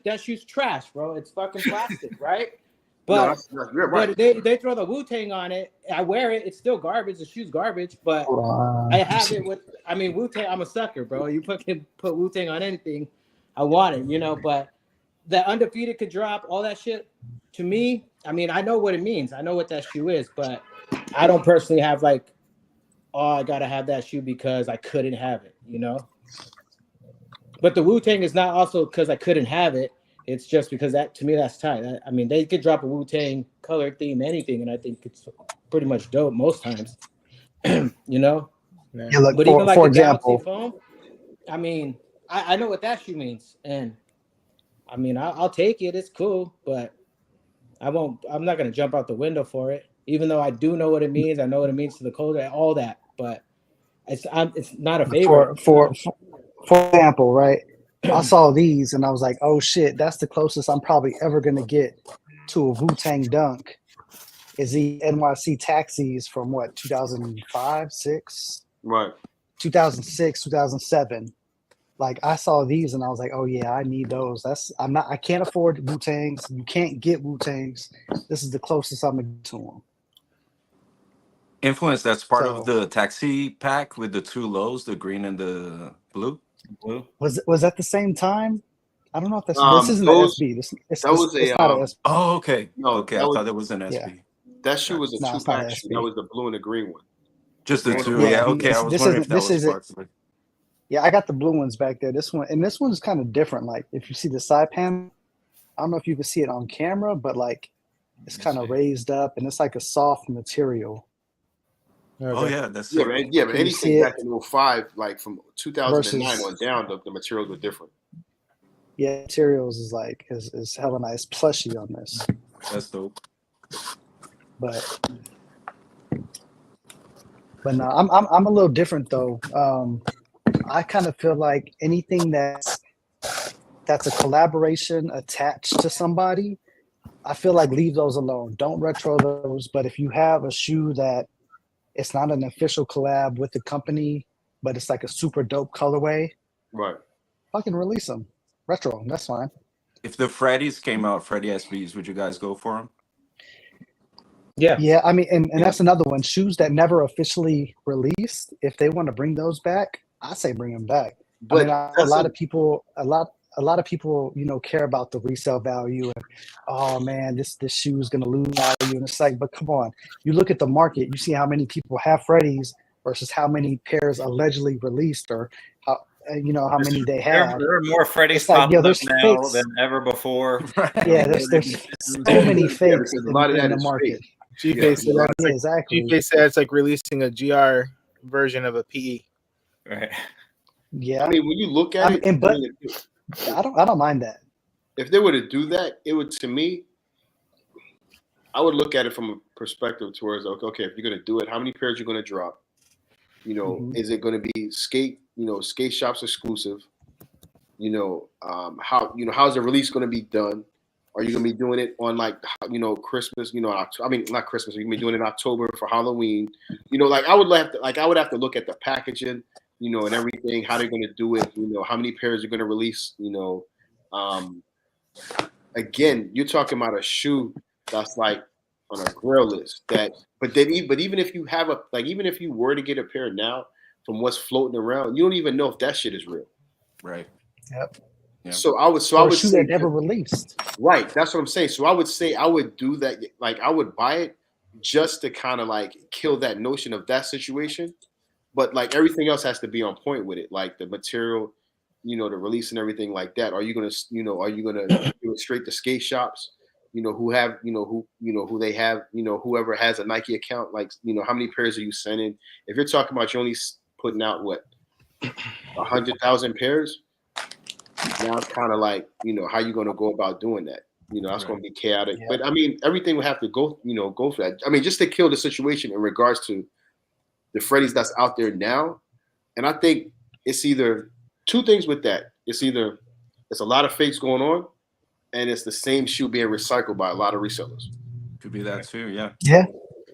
that shoe's trash, bro. It's fucking plastic, right? But but they throw the Wu-Tang on it. I wear it. It's still garbage. The shoe's garbage, but I have it with. I mean, Wu-Tang. I'm a sucker, bro. You put Wu-Tang on anything, I want it, you know. But the undefeated could drop, all that shit. To me, I mean, I know what it means. I know what that shoe is, but I don't personally have like, oh, I gotta have that shoe because I couldn't have it, you know. But the Wu-Tang is not also because I couldn't have it. It's just because that to me that's tight. I mean, they could drop a Wu-Tang color theme, anything, and I think it's pretty much dope most times. You know. Yeah. Yeah, look, But even like for the Galaxy example, foam, I mean, I know what that shoe means, and I mean, I'll take it. It's cool, but I won't. I'm not gonna jump out the window for it, even though I do know what it means. I know what it means to the culture, all that, but it's not a favorite. for example, right? I saw these and I was like, oh shit, that's the closest I'm probably ever gonna get to a Wu-Tang dunk. Is the NYC taxis from what 2005, 6, Right. 2006, 2007. Like I saw these and I was like, oh yeah, I need those. I can't afford Wu-Tangs. You can't get Wu-Tangs. This is the closest I'm gonna get to them. Influence, that's part of So the taxi pack with the two lows, the green and the blue. Blue. was that the same time? I don't know if this isn't an Those SB. that was It's a not an SB. Oh, okay. no, Okay, that I was thought it was an Yeah. SB. that shoe was a No, it's not two-pack shoe. That SB. was the blue and the green one. Just the Yeah, two. Yeah, Yeah, okay. I was wondering if that was isn't. part of it. Yeah, I got the blue ones back there. This one's kind of different. Like if you see the side panel, I don't know if you can see it on camera, but like it's Let me kind of see. raised up and it's like a soft material. Oh yeah, that's Yeah, sick. man. Yeah, but Can you anything see back it? in 05, like from 2009 Versus on down, the materials were different. yeah, materials is like is hella nice plushy on this. That's dope. But no, I'm a little different though. I kind of feel like anything that's a collaboration attached to somebody, I feel like leave those alone. Don't retro those. But if you have a shoe that it's not an official collab with the company, but it's like a super dope colorway, Right. fucking release them. Retro 'em, that's fine. If the Freddy's came out, Freddy SBs, would you guys go for them? Yeah. Yeah, I mean, and that's another one. Shoes that never officially released, if they want to bring those back, I say bring them back. But I mean, a lot of people, you know, care about the resale value and oh man, this shoe is gonna lose value. And it's like, but come on, you look at the market, you see how many people have Freddies versus how many pairs allegedly released or how you know how many they have. There are more Freddy's It's like, popping yo, up there's now fakes. than ever before. Yeah, there's so many fakes because a lot of in that the is market. fake. G-Face said Yeah, that's like, exactly. G-Face said it's like releasing a GR version of a PE. Right. Yeah, I mean, when you look at it, and but I mean, I don't mind that. if they were to do that, it would, to me, I would look at it from a perspective towards, okay, if you're going to do it, how many pairs you're going to drop? You know, Mhm. is it going to be skate shops exclusive? You know, how's the release going to be done? Are you going to be doing it on like, Christmas? You know, I mean, not Christmas. Are you going to be doing it in October for Halloween? You know, I would have to look at the packaging, you know, and everything, how they're going to do it. You know, how many pairs you're going to release. You know, again, you're talking about a shoe that's like on a grail list. But even if you have even if you were to get a pair now from what's floating around, you don't even know if that shit is real. Right. Yep. Yeah. So I would Or a say shoe that never released. right. That's what I'm saying. So I would say I would do that. Like I would buy it just to kind of like kill that notion of that situation. But like everything else has to be on point with it, like the material, you know, the release and everything like that. Are you gonna do it straight to skate shops? You know, who they have, you know, whoever has a Nike account, like, you know, how many pairs are you sending? If you're talking about you're only putting out 100,000 pairs, now it's kind of like, you know, how you going to go about doing that? You know, that's going to be chaotic. Yeah. But I mean, everything would have to go for that. I mean, just to kill the situation in regards to the Freddies that's out there now. And I think it's either two things with that. It's either it's a lot of fakes going on, and it's the same shoe being recycled by a lot of resellers. Could be that too. Yeah. Yeah,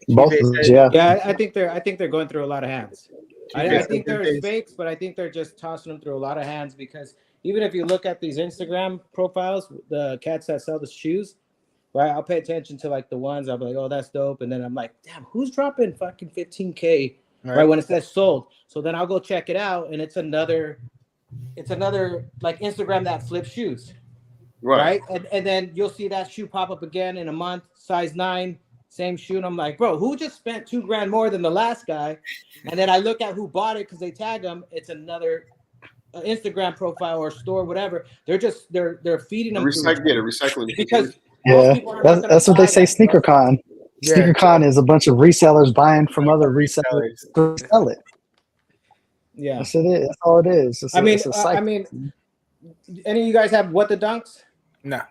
both of those, yeah. Yeah, I think they're going through a lot of hands. I G-Face think said there's fakes, but I think they're just tossing them through a lot of hands because even if you look at these Instagram profiles, the cats that sell the shoes, right? I'll pay attention to like the ones I'll be like, oh, that's dope, and then I'm like, damn, who's dropping fucking 15K right when it says sold? So then I'll go check it out, and it's another like Instagram that flips shoes, right? And then you'll see that shoe pop up again in a month, size 9. Same shoe, and I'm like, bro, who just spent $2,000 more than the last guy? And then I look at who bought it because they tag them. It's another Instagram profile or store, whatever. They're feeding them Recycling. because Yeah, most people are not gonna that's what they buy say. that stuff. SneakerCon. Yeah. SneakerCon is a bunch of resellers buying from other resellers to sell it. Yeah, That's it. That's all it is. It's a cycle. I mean, any of you guys have what the dunks? No.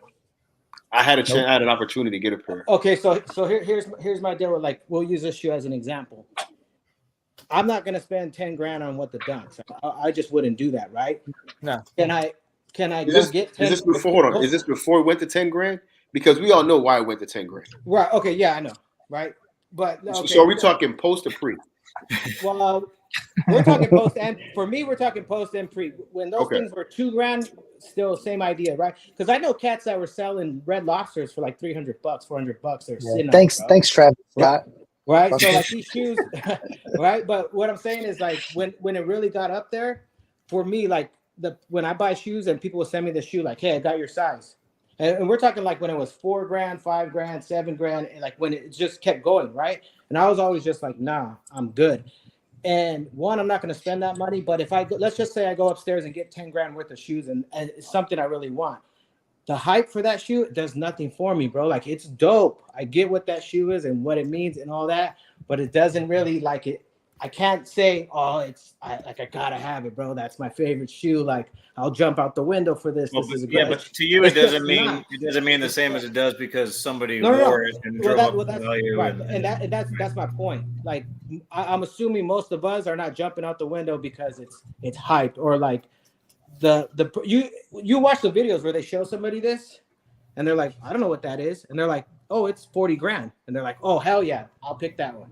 I had an opportunity to get a pair. Okay, so here's my deal with, like, we'll use this shoe as an example. I'm not gonna spend 10 grand on what the dunks. I just wouldn't do that, right? No. Can I Is get 10? this before? Hold on. Is this before it went to 10 grand? Because we all know why it went to 10 grand. Right. Okay. Yeah, I know. Right. But okay. So are we talking post or pre? Well, we're talking post, and for me, we're talking post and pre. When those things were 2 grand, still same idea, right? Because I know cats that were selling Red Lobsters for like $300, $400. They're sitting. Thanks, Travis Scott. Right. So like these shoes, right? But what I'm saying is, like, when it really got up there, for me, like when I buy shoes and people will send me the shoe, like, hey, I got your size. And we're talking like when it was 4 grand, 5 grand, 7 grand, and like when it just kept going, right? And I was always just like, nah, I'm good. And one, I'm not going to spend that money. But if let's just say I go upstairs and get 10 grand worth of shoes, and it's something I really want. The hype for that shoe does nothing for me, bro. Like, it's dope. I get what that shoe is and what it means and all that, but it doesn't really like it. I can't say, oh, I gotta have it, bro. That's my favorite shoe. Like, I'll jump out the window for this. This is but to you, it doesn't mean the same as it does because somebody wore it and drove up the value. Right, and that's my point. Like, I'm assuming most of us are not jumping out the window because it's hyped, or like you watch the videos where they show somebody this and they're like, I don't know what that is, and they're like, oh, it's 40 grand, and they're like, oh, hell yeah, I'll pick that one.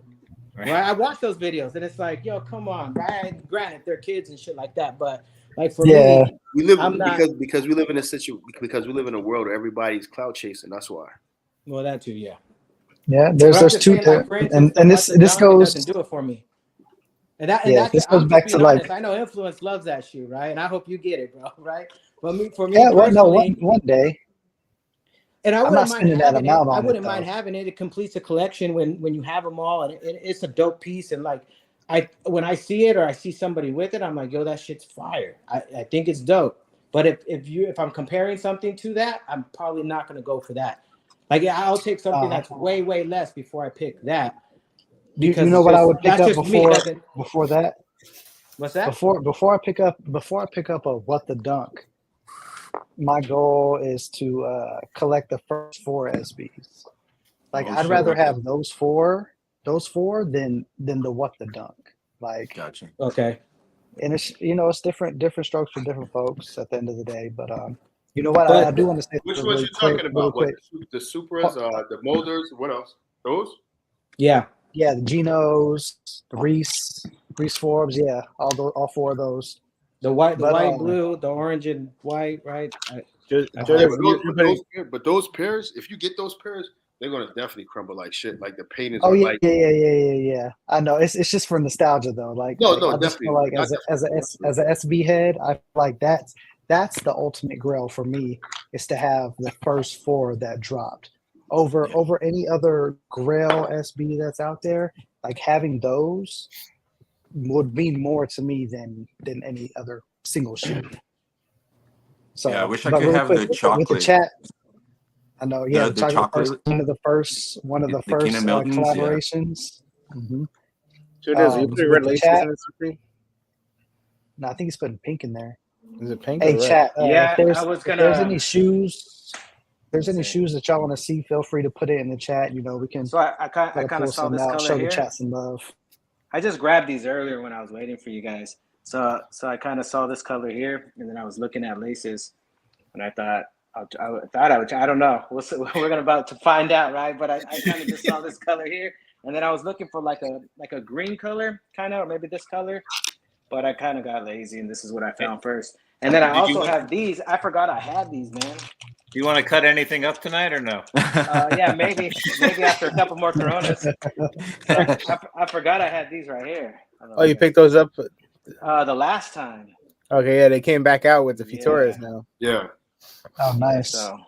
Right. I watch those videos and it's like, yo, come on, right? Granted, they're kids and shit like that, but like for me, we live because we live in a world where everybody's cloud chasing. That's why. Well, that too, yeah. Yeah, there's two, like, instance, and this goes. Doesn't do it for me. And this goes back to honest, like. I know Influence loves that shoe, right? And I hope you get it, bro. Right? But for me, yeah, well, no, one day. And I wouldn't mind having it. I wouldn't mind though. having it. It completes a collection when you have them all, and it's a dope piece. And like, when I see it or I see somebody with it, I'm like, yo, that shit's fire. I think it's dope. But if I'm comparing something to that, I'm probably not gonna go for that. Like, I'll take something that's way less before I pick that. Because you know what I would pick up before that. What's that? Before I pick up a What the Dunk. My goal is to collect the first 4 SBs. Like, I'd rather have those four than the What the Dunk. Like, gotcha. Okay. And it's it's different strokes for different folks at the end of the day. But you know what? I do want to say which ones you talking about? What, the Supras, the Molders, what else? Those? Yeah. Yeah, the Genos, the Reese Forbes, yeah, all 4 of those. The white, blue, the orange and white, right? But those pairs, if you get those pairs, they're gonna definitely crumble like shit. Like the paint is. Oh yeah, yeah. I know it's just for nostalgia though. Like no, I just feel like as a SB head, I feel like that's the ultimate grail for me is to have the first 4 that dropped over any other grail SB that's out there. Like, having those would mean more to me than any other single shoe. So yeah, I wish I could have the chocolate. With the chat, I know. Yeah, the chocolate. One of the first collaborations. Mm-hmm. So are you putting red laces in the Supreme? No, I think he's putting pink in there. Is it pink? Hey, chat. Yeah, if there's any shoes that y'all want to see, feel free to put it in the chat. We can. So I kind of saw this color show here. the chat some love. I just grabbed these earlier when I was waiting for you guys. So I kind of saw this color here, and then I was looking at laces, and I thought I don't know. We're about to find out, right? But I kind of just saw this color here, and then I was looking for like a green color, kind of, or maybe this color, but I kind of got lazy, and this is what I found first. And then I also have these. I forgot I had these, man. Do you want to cut anything up tonight or no? Yeah, maybe after a couple more Coronas. I forgot I had these right here. Oh, you picked those up? The last time. Okay, yeah, they came back out with the Futuras now. Yeah. Oh, nice. So,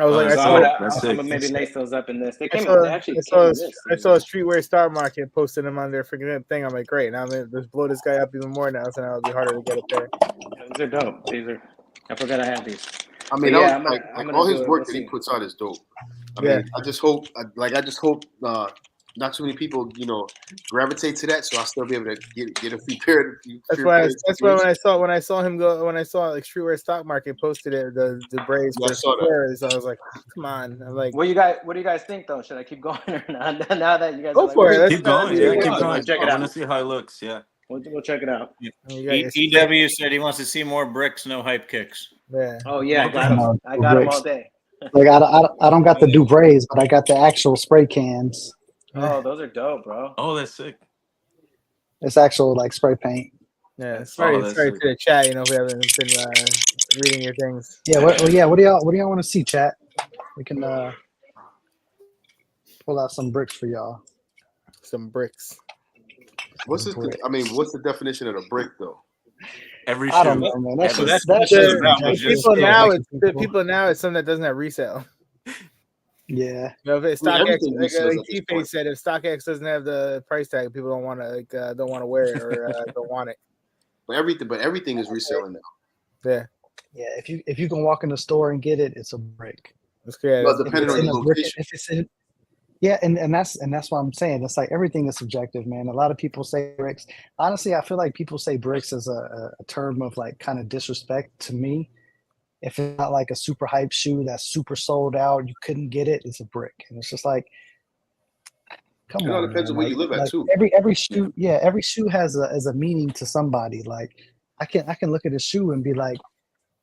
I was like, that's So I'm dope. gonna, That's I'm sick. gonna maybe lace those up in this. They I came, saw, they actually I came saw, in this. I saw a Streetwear Star Market posting them on their freaking thing. I'm like, great. Now I'm gonna just blow this guy up even more now, so now it'll be harder to get a pair. These are dope. These are. I forgot I had these. I mean, But that yeah, was I'm like gonna all do his it. work We'll that he see. puts out is dope. I Yeah. mean, I just hope not too many people, gravitate to that, so I'll still be able to get a few pair. That's why when I saw him go, when I saw like Streetwear Stock Market posted it, the braids Yeah, I for saw that. Squares, I was like, come on. I'm like, What do you guys think though? Should I keep going or not? Now that you guys go are like, for it. Let's Keep going. see Yeah, what keep it going. is. Check it I out. want to see how it looks. Yeah. We'll check it out. You got your EW said he wants to see more bricks, no hype kicks. Yeah. Oh yeah, I More got them. bricks. I got them all day. Like I don't got the Dubrays, but I got the actual spray cans. Oh, those are dope, bro. Oh, that's sick. It's actual like spray paint. Yeah. That's Sorry that's to sick. the chat. If we haven't been reading your things. Yeah. What do y'all want to see, chat? We can pull out some bricks for y'all. Some bricks. What's the definition of a brick though? Every I don't shoe. know, man. That's Every- just that's just about The just- people now it's something that doesn't have resale. yeah. If it's I mean, StockX, everything like resales at this T-Face point. said, if StockX doesn't have the price tag, people don't want to wear it or don't want it. But everything is reselling now. Yeah, Yeah, if you can walk in the store and get it, it's a brick. it's great. Well, If depending it's on in your a brick, location. if it's in, yeah, and that's what I'm saying. It's like everything is subjective, man. A lot of people say bricks. Honestly, I feel like people say bricks as a term of like kind of disrespect to me. If it's not like a super hype shoe that's super sold out, you couldn't get it, it's a brick. And it's just like, come It all on, depends man. on where you live at Like too. every shoe, yeah, every shoe has a meaning to somebody. Like I can look at a shoe and be like,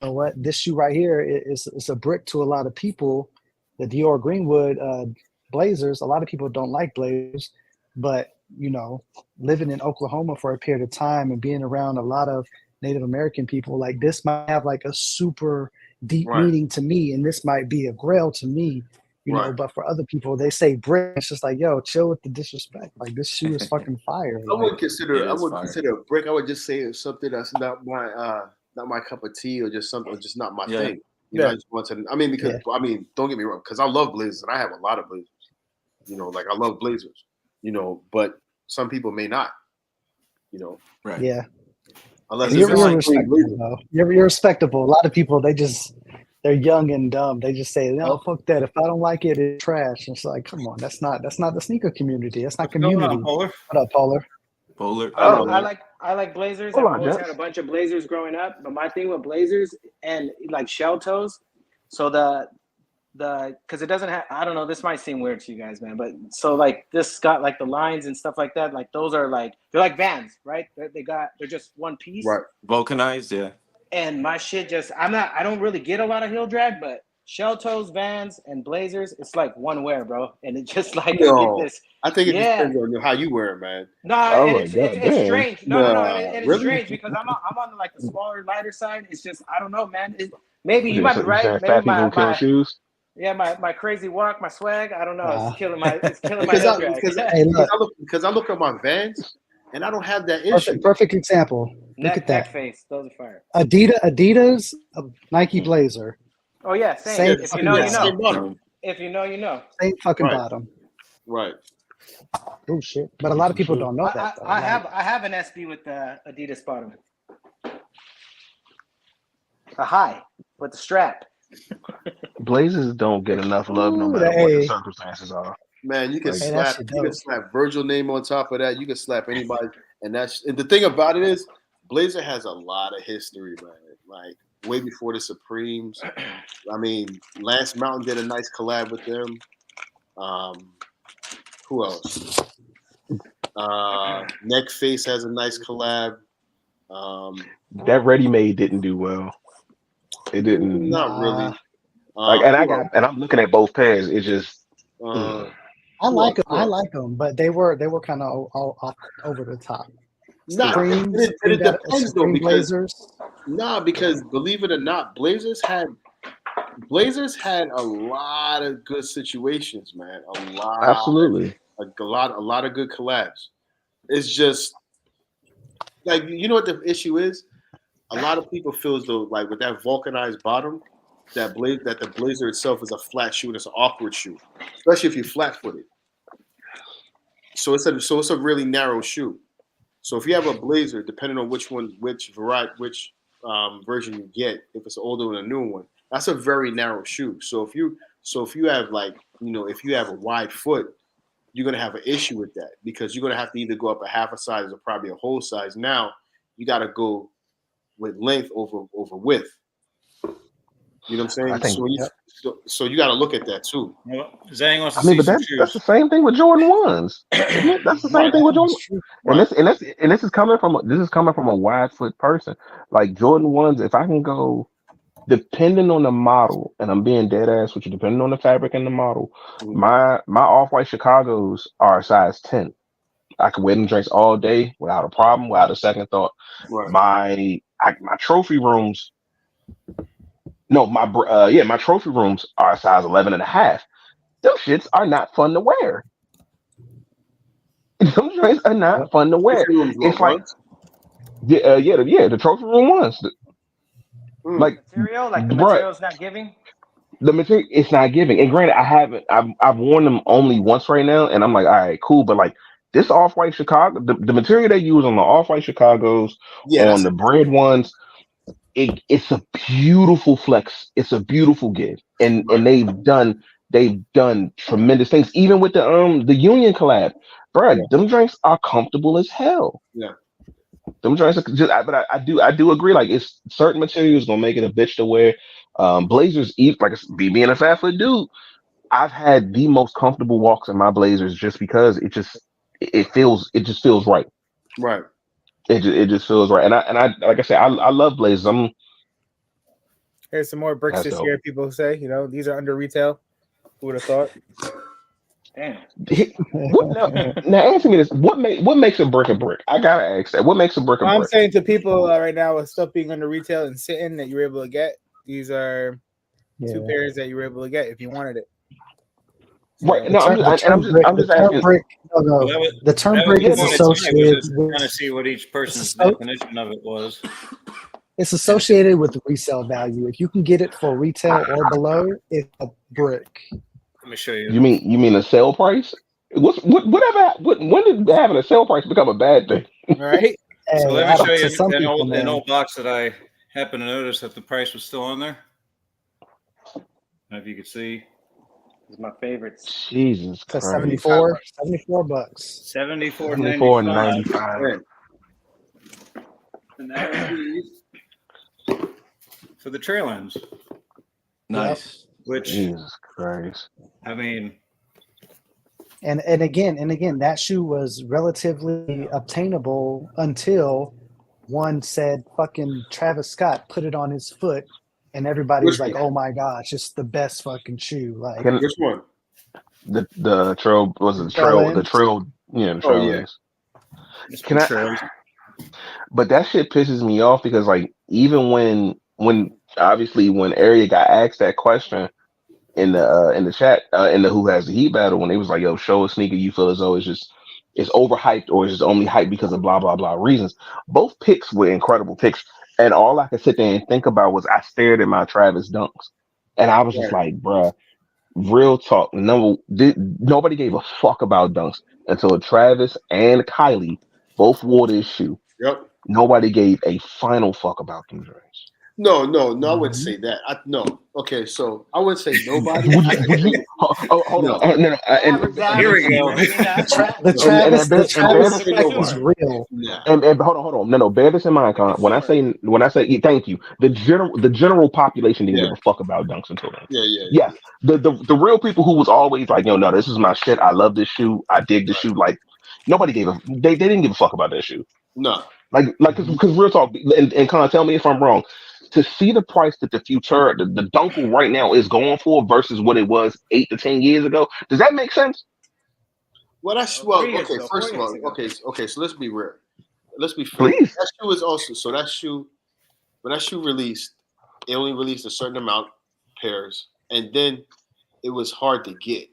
you know what, this shoe right here is a brick to a lot of people. The Dior Greenwood Blazers, a lot of people don't like Blazers, but living in Oklahoma for a period of time and being around a lot of Native American people, like this might have like a super deep Right. meaning to me, and this might be a grail to me, Right. but for other people, they say brick. It's just like, yo, chill with the disrespect. Like this shoe is fucking fire. I wouldn't consider Yeah, it's fire. consider a brick. I would just say it's something that's not my cup of tea or just not my Yeah. thing. Yeah. I just want to. I mean, because don't get me wrong, because I love Blazers and I have a lot of Blazers. Like I love Blazers. But some people may not. Right. Yeah. Unless You're it's a respectable, Blazer. though. You're respectable. A lot of people, they're young and dumb. They just say, no, fuck that. If I don't like it, it's trash. It's like, come on, that's not the sneaker community. That's not What's going community. on, Polar? What up, Polar? Polar. I like Blazers. Hold I've on, always Jeff. had a bunch of Blazers growing up, but my thing with Blazers and like shell toes, so the because it doesn't have, I don't know, this might seem weird to you guys, man, but so like this got like the lines and stuff like that, like those are like, they're like Vans, right? They're just one piece. Right. Vulcanized, yeah. And my shit just, I don't really get a lot of heel drag, but shell toes, Vans, and Blazers, it's like one wear, bro. And it just like, you No. get this. I think it Yeah. depends on how you wear it, man. No, Oh and my it's God, damn. strange. No, Nah, and it's really? strange because I'm on like the smaller, lighter side. It's just, I don't know, man. Maybe you Yeah, might so be you right. saying Maybe fat people kill my shoes? yeah, my crazy walk, my swag. I don't know. Nah. It's killing my Because heel I, drag. because, Hey, look. because I look at my Vans and I don't have that issue. Perfect example. Look neck at that. face. Those are fire. Adidas, a Nike Blazer, Oh yeah, same. Same If you know, you Same know. bottom. If you know, you know. same fucking Right. bottom. Right. Oh shit! But a lot of people don't know that. Though. I have an SB with the Adidas bottom. A high with the strap. Blazers don't get enough love no Ooh, matter what the hey. circumstances are. Man, you can Hey, that slap shit you can dope. slap Virgil name on top of that. You can slap anybody, and the thing about it is Blazer has a lot of history, man. Like way before the Supremes. I mean, Lance Mountain did a nice collab with them. Who else? Neck Face has a nice collab. That ready made didn't do well. It didn't. Not really. And I'm looking at both pairs. It just Uh, I like them. Who I else? like them, but they were kind of all over the top. Nah, Supremes, it depends though, Supreme because Blazers. because believe it or not, Blazers had a lot of good situations, man. A lot of good collabs. It's just like, you know what the issue is? A lot of people feel as though like with that vulcanized bottom, that the blazer itself is a flat shoe and it's an awkward shoe, especially if you're flat-footed. So it's a really narrow shoe. So if you have a blazer, depending on which version you get, if it's an older one or a new one, that's a very narrow shoe. So if you have if you have a wide foot, you're gonna have an issue with that because you're gonna have to either go up a half a size or probably a whole size. Now you got to go with length over width. You know what I'm saying? So you got to look at that too. Well, Zhang wants to I mean, see but some that's the shoes. same thing with Jordan ones. Isn't it? That's the same thing with Jordan. Right. And this is coming from a wide foot person. Like Jordan ones, if I can go, depending on the model, and I'm being dead ass with you, depending on the fabric and the model, my off white Chicago's are a size 10. I can wear them drinks all day without a problem, without a second thought. Right. My trophy rooms. No, my trophy rooms are a size 11 and a half. Them shits are not fun to wear. Them drinks are not fun to wear. It's like, the trophy room ones. Like Material, like the bruh, material's not giving. the material, it's not giving. And granted, I've worn them only once right now, and I'm like, all right, cool. But like this off white Chicago, the material they use on the off white Chicago's, on the bread ones, it's a beautiful flex. It's a beautiful give, and they've done tremendous things. Even with the Union collab, bro, them drinks are comfortable as hell. Yeah. Them drinks are just, but I do agree. Like it's certain materials gonna make it a bitch to wear. Blazers, like being a fat foot dude, I've had the most comfortable walks in my Blazers just because it just feels right. Right. It just feels right. And I like I said, I love Blazers. Here's some more bricks this year. People say, these are under retail. Who would have thought? Damn. Now answer me this: what makes a brick a brick? I gotta ask that. What makes a brick a brick? I'm saying to people right now with stuff being under retail and sitting that you were able to get, these are two pairs that you were able to get if you wanted it. Right. No, I'm just asking. The term brick is associated with trying to see what each person's definition of it was. It's associated with resale value. If you can get it for retail or below, it's a brick. Let me show you. You mean a sale price? When did having a sale price become a bad thing? Right. So let me show you an old box that I happened to notice that the price was still on there. I don't know if you could see. It's my favorites. Jesus Christ. $74. $74.95. And that would be for the trail ends. Nice. Which Jesus Christ. I mean, and again, that shoe was relatively obtainable until one said fucking Travis Scott put it on his foot, and everybody was like, "Oh my gosh, it's the best fucking shoe!" Like, which one? The trail was the trail. The trail. Yeah, the trail. Can I? But that shit pisses me off because like even when obviously when Area got asked that question in the chat in the Who Has the Heat battle, when they was like, yo, show a sneaker you feel as though it's overhyped or it's just only hyped because of blah blah blah reasons. Both picks were incredible picks, and all I could sit there and think about was I stared at my Travis dunks, and I was just like, bruh, real talk. Nobody gave a fuck about dunks until Travis and Kylie both wore this shoe. Yep. Nobody gave a final fuck about them drinks. No, I wouldn't say that. No. Okay, so I wouldn't say nobody. Hold on. No. Here we go. The Travis is real. And hold on. No. Bear this in mind, Con. When I say thank you, the general population didn't give a fuck about dunks until then. Yeah. The real people who was always like, yo, no, this is my shit. I love this shoe. I dig this shoe. Like nobody they didn't give a fuck about that shoe. No. Like, because real talk, and Con, tell me if I'm wrong. To see the price that the Dunkel right now is going for versus what it was 8 to 10 years ago, does that make sense? Well, okay. First of all, okay. So let's be real. Let's be fair. Please. That shoe is also when that shoe released, it only released a certain amount of pairs, and then it was hard to get.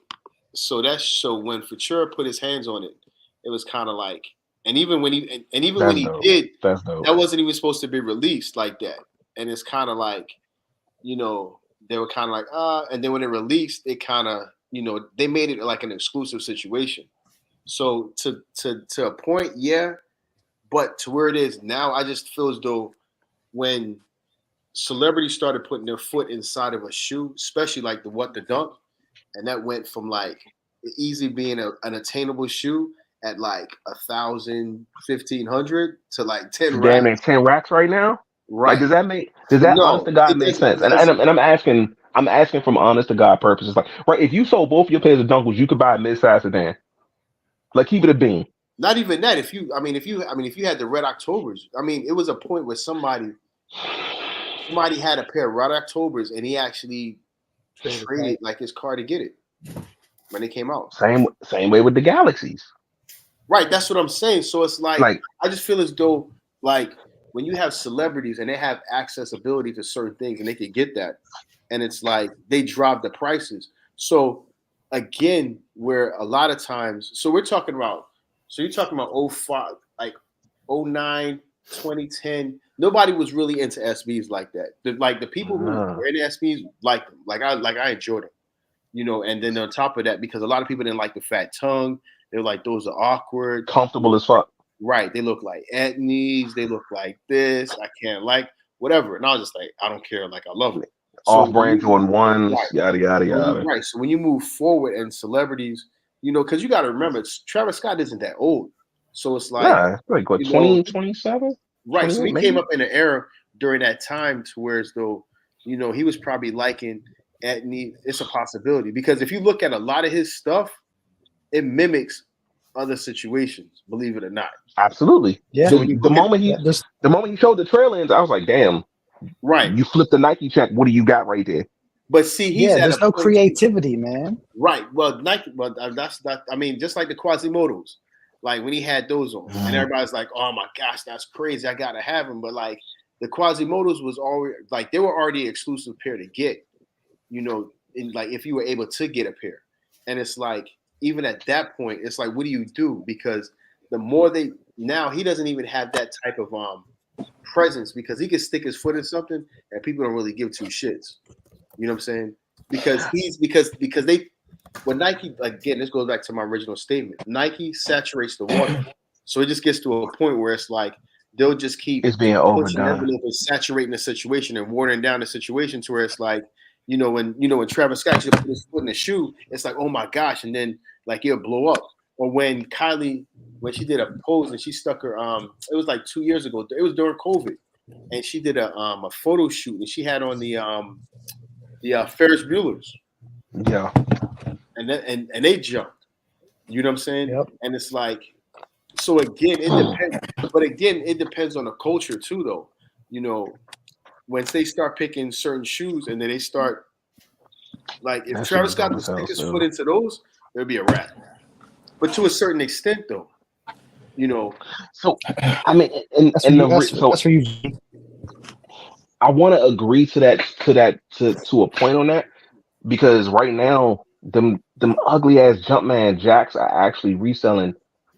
So when Futura put his hands on it, it was kind of like. And even when he did, that wasn't even supposed to be released like that. And it's kind of like, they were kind of like, and then when it released, it kind of, they made it like an exclusive situation. So to a point, yeah, but to where it is now, I just feel as though when celebrities started putting their foot inside of a shoe, especially like the dunk, and that went from like easy being an attainable shoe at like 1,000, 1,500 to like 10 Damn, racks. it's 10 racks right now. Like, Right. does that honest No, to God it make doesn't sense? And, because I'm asking from honest to God purposes. Like, right, if you sold both your pairs of Dunkles, you could buy a mid-size sedan. Like, keep it a bean. not even that. If you had the Red Octobers, it was a point where somebody had a pair of Red Octobers and he actually traded like his car to get it when it came out. Same way with the Galaxies. Right, that's what I'm saying. So it's Like, I just feel as though like when you have celebrities and they have accessibility to certain things and they can get that, and it's like they drop the prices. So again, where a lot of times, so you're talking about 05, like 09, 2010. Nobody was really into SBs like that. The people who were into SBs liked them. Like I enjoyed them. And then on top of that, because a lot of people didn't like the fat tongue, they were like, those are awkward. Comfortable as fuck. Right. They look like Etnies. They look like this. I can't like whatever. And I was just like, I don't care. Like, I love it. Off-brand Jordan 1s, right. yada, yada, yada. Right. So when you move forward and celebrities, because you got to remember, Travis Scott isn't that old. So it's like, like what, 20, 27? Right. So he came up in an era during that time to where as though, he was probably liking Etnies. It's a possibility. Because if you look at a lot of his stuff, it mimics other situations, believe it or not. Absolutely. Yeah. The moment he showed the trail ends, I was like, damn. Right. You flip the Nike check. What do you got right there? But see, there's no creativity, man. Right. Well, Nike. Well, that's not. Just like the Quasimodos, like when he had those on, and everybody's like, "Oh my gosh, that's crazy! I gotta have them." But like the Quasimodos was already like they were already an exclusive pair to get, like if you were able to get a pair, and it's like even at that point, it's like, what do you do? Because the more now he doesn't even have that type of presence because he can stick his foot in something and people don't really give two shits. You know what I'm saying? Because when Nike, again, this goes back to my original statement. Nike saturates the water. So it just gets to a point where it's like they'll just keep it's being overdone and saturating the situation and watering down the situation to where it's like, when Travis Scott just put his foot in the shoe, it's like, oh my gosh, and then like it'll blow up. Or when Kylie, when she did a pose and she stuck her it was like 2 years ago. It was during COVID, and she did a photo shoot and she had on the Ferris Bueller's. Yeah. And they jumped. You know what I'm saying? Yep. And it's like, so again, it depends. But again, it depends on the culture too, though. Once they start picking certain shoes and then they start, like, if Travis Scott would stick his foot into those, there'd be a wrap. But to a certain extent, though, So I mean, that's for you. I want to agree to a point on that because right now them ugly ass Jumpman jacks are actually reselling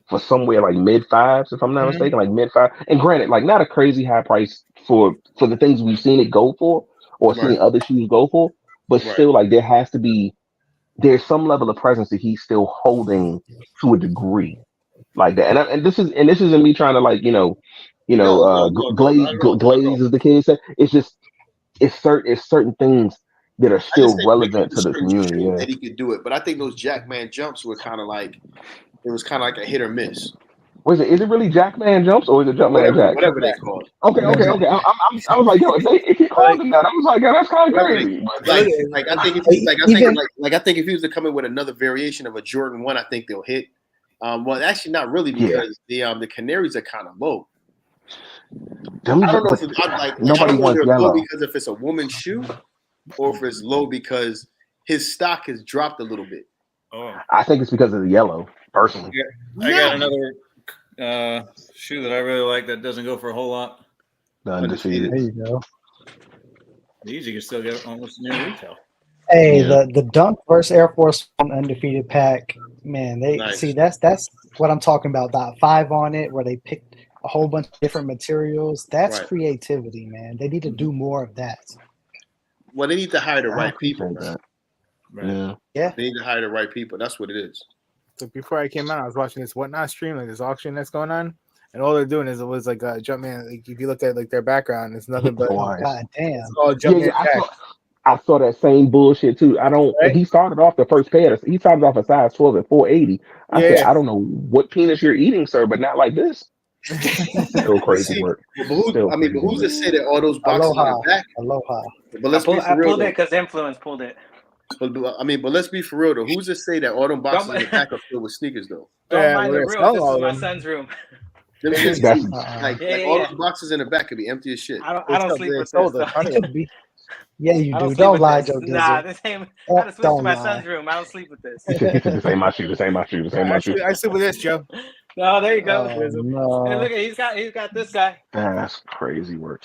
for somewhere like mid-5s, if I'm not mistaken, like mid-5. And granted, like not a crazy high price for the things we've seen it go for or seen other shoes go for, but still like there's some level of presence that he's still holding to a degree like that. And this isn't me trying to like, glaze as the kids say. It's just it's certain things that are still relevant to the community. Yeah. That he could do it. But I think those Jackman jumps were kind of like a hit or miss. Is it really Jackman jumps or is it Jumpman Jack? Whatever they call it. Okay. I was like, yo, if he calls him that, I was like, yo, that's kind of crazy. I think if he was to come in with another variation of a Jordan 1, I think they'll hit. Well, actually, not really because the Canaries are kind of low. I don't know if it's nobody wants yellow because if it's a woman's shoe, or if it's low because his stock has dropped a little bit. Oh, I think it's because of the yellow. Personally, I got another shoe that I really like that doesn't go for a whole lot. The Undefeated. There you go. These you can still get almost near retail. Hey, the Dunk versus Air Force One Undefeated pack, man. See that's what I'm talking about. Dot 5 on it, where they picked a whole bunch of different materials. That's creativity, man. They need to do more of that. Well, they need to hire the I right people, appreciate man. that. Yeah. They need to hire the right people. That's what it is. So before I came out, I was watching this Whatnot stream, like this auction that's going on, and all they're doing is it was like Jumpman. Like if you look at like their background, it's nothing but Oh God damn! it's all Yeah, Jumpman yeah, Jack, I saw that same bullshit too. I don't. right? He started off the first pair. He started off a size 12 at 480. I said, Yeah. I don't know what penis you're eating, sir, but not like this. Still But crazy see, work. but who's, Still I mean, but crazy who's work. to say that all those boxes in Aloha, the back? aloha. But let's be I for real pulled it though. because influence pulled it. But I mean, but let's be for real though. Who's to say that all them boxes in the Don't, back are filled with sneakers though? don't Yeah, mind the we're rules. selling This all is of my them. son's room. Them shits That's be like Yeah, all yeah. those boxes in the back could be empty as shit. I They don't sold- sleep they with sold this. a ton It of them. could be. Yeah, you I don't do. sleep Don't with lie, this. Joe Nah, Gizzle. this ain't. I had to switch to Don't my lie. son's room. I don't sleep with this. He said, this ain't my shoe. This ain't my shoe. This ain't my shoe. I sleep with this, Joe. No, there you go. Oh Hey, no. look at he's got this guy. That's crazy work.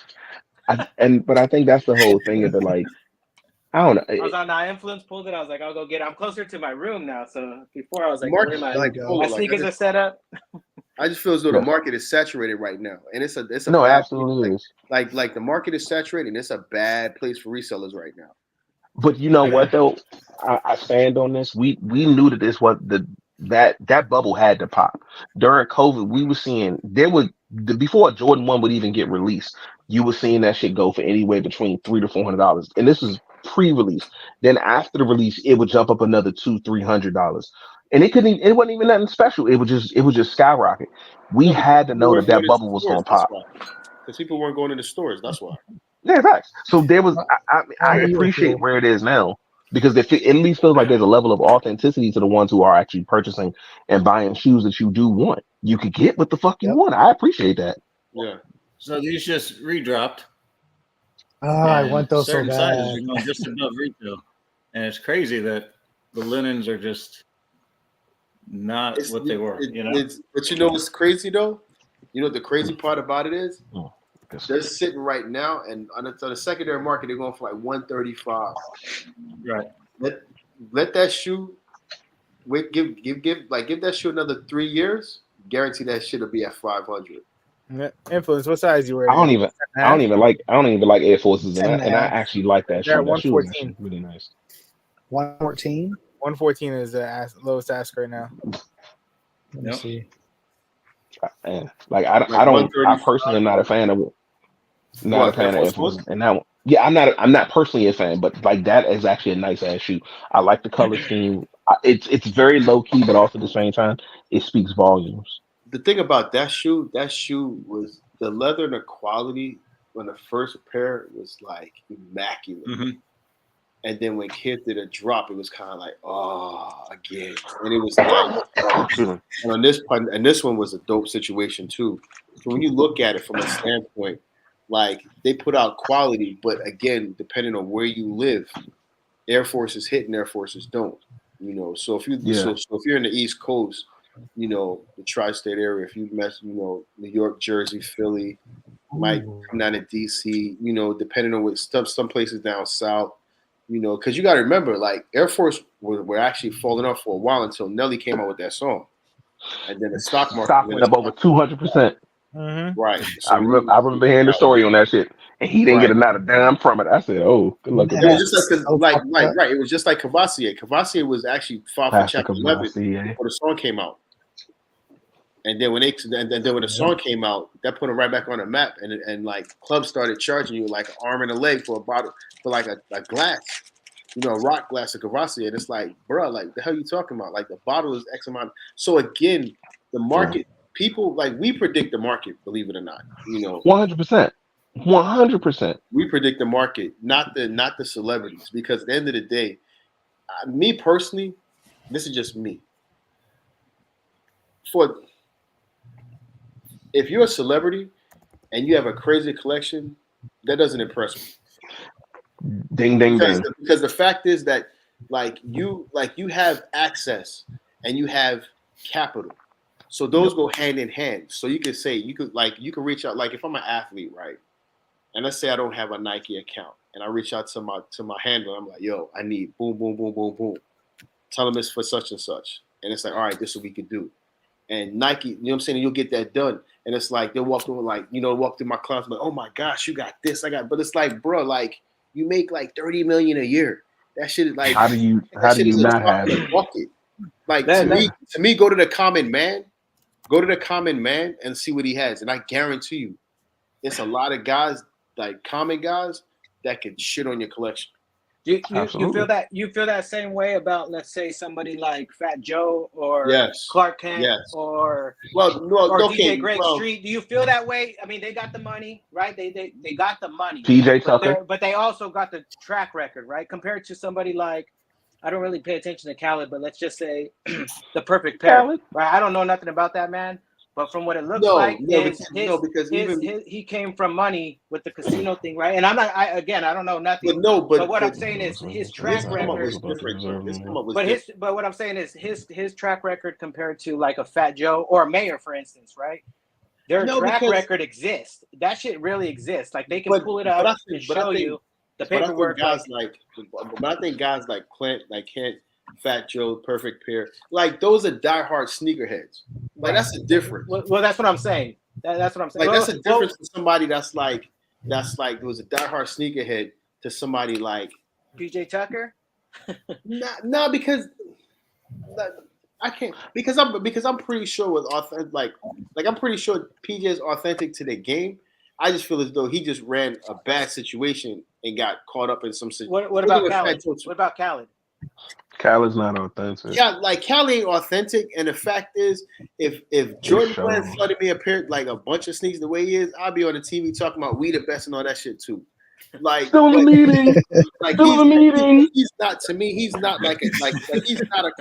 But I think that's the whole thing of it. Like, I don't know. I was on influence pulled it. I was like, I'll go get it. I'm closer to my room now. So before I was like, Market, where like, go. Polo, my like sneakers are set up. I just feel as though the Yeah. market is saturated right now, and it's a No, it bad absolutely is. like the market is saturated, and it's a bad place for resellers right now. But you know what though? I stand on this. We knew that this was that bubble had to pop. During COVID, we were seeing before Jordan 1 would even get released, you were seeing that shit go for anywhere between $300 to $400. And this was pre-release. Then after the release, it would jump up another $200-300. And it wasn't even nothing special. It was just skyrocket. We No, because had to people know weren't going that into bubble was stores. gonna That's pop. why. Because people weren't going into stores. That's why. Yeah, facts. So there was. I I agree with appreciate you. where it is now because it at least feels like there's a level of authenticity to the ones who are actually purchasing and buying shoes that you do want. You could get what the fuck you Yep. want. I appreciate that. Yeah. So these just redropped. Oh, I and want those so certain sizes bad. are going just above retail, and it's crazy that the linens are just not It's, what they were. but you know what's crazy though? You know what the crazy part about it is? Oh, yes. They're sitting right now, and on the secondary market, they're going for like 135. Right. Let that shoe. Give that shoe another 3 years. Guarantee that shit will be at 500. Yeah. Influence. What size you wear? I don't even like Air Forces, and I 10.5. actually like that They're shoe. at That shoe is 114. actually really nice. 114. 114 is the lowest ask right now. Let me Yep. see. And like I don't. I 135. personally am not a fan of What, Air Air Force Forces, One? and that one. Yeah, I'm not personally a fan, but like that is actually a nice ass shoe. I like the color scheme. It's very low key, but also at the same time, it speaks volumes. The thing about that shoe was the leather and the quality when the first pair was like immaculate. Mm-hmm. And then when Kid did a drop, it was kind of like, oh, again. And it was nice. And this one was a dope situation too. So when you look at it from a standpoint, like they put out quality, but again, depending on where you live, Air Forces hit and Air Forces don't. So if you so if you're in the East Coast, the tri-state area, if you mess, New York, Jersey, Philly, might come down to DC, depending on what stuff, some places down south, because you got to remember, like Air Force were actually falling off for a while until Nelly came out with that song, and then the stock market went up over 200%. Right. So I remember hearing the story on that shit, and he didn't get another dime from it. I said, "Oh, good luck with It that." was just like right. It was just like Cavassier. Cavassier was actually filed for Chapter 11 before the song came out. And then when the song came out, that put him right back on the map, and like clubs started charging you like an arm and a leg for a bottle for like a glass, a rock glass of Cavassier. And it's like, bro, like the hell you talking about? Like the bottle is X amount. So again, the market, people like we predict the market, believe it or not. 100%, 100%. We predict the market, not the celebrities, because at the end of the day, me personally, this is just me. If you're a celebrity and you have a crazy collection, that doesn't impress me. Ding, ding, ding. Because the fact is that you have access and you have capital, so those go hand in hand. So you could say you could reach out. Like if I'm an athlete, right, and let's say I don't have a Nike account, and I reach out to my handler, I'm like, yo, I need boom, boom, boom, boom, boom. Tell them it's for such and such, and it's like, all right, this is what we could do. And Nike, you know what I'm saying? You'll get that done. And it's like, they'll walk through my class, like, oh my gosh, you got this. But it's like, bro, like, You make like 30 million a year. That shit is like How do you is a not drop have in it? the bucket. Like to me, go to the common man and see what he has, and I guarantee you, it's a lot of guys like common guys that could shit on your collection. You feel that same way about, let's say, somebody like Fat Joe or Clark Kent or DJ Greg Street? Do you feel that way? I mean, they got the money, right? They got the money. PJ Tucker, but they also got the track record, right? Compared to somebody like, I don't really pay attention to Khaled, but let's just say the Perfect Pair, right? I don't know nothing about that man. But from what it looks because he came from money with the casino thing, right? And I don't know nothing. But what I'm saying is his track record. But what I'm saying is his track record compared to like a Fat Joe or a Mayor, for instance, right? Their track record exists. That shit really exists. Like they can pull it up and show you the paperwork. But I think guys like Clint, like Kent, Fat Joe, Perfect Pair, like those are diehard sneakerheads. Like that's a difference. Well, that's what I'm saying. That's what I'm saying. Like that's a difference to somebody that's like it was a diehard sneakerhead to somebody like PJ Tucker. No, because I can't because I'm pretty sure with authentic like I'm pretty sure PJ is authentic to the game. I just feel as though he just ran a bad situation and got caught up in some situation. What about Khaled? What about Khaled? Khaled's not authentic. Yeah, like Khaled ain't authentic, and the fact is, if Jordan Brand flooded me like a bunch of sneakers the way he is, I'll be on the TV talking about we the best and all that shit too. Like still the meeting, like still the meeting. He's not to me. He's not like a he's not a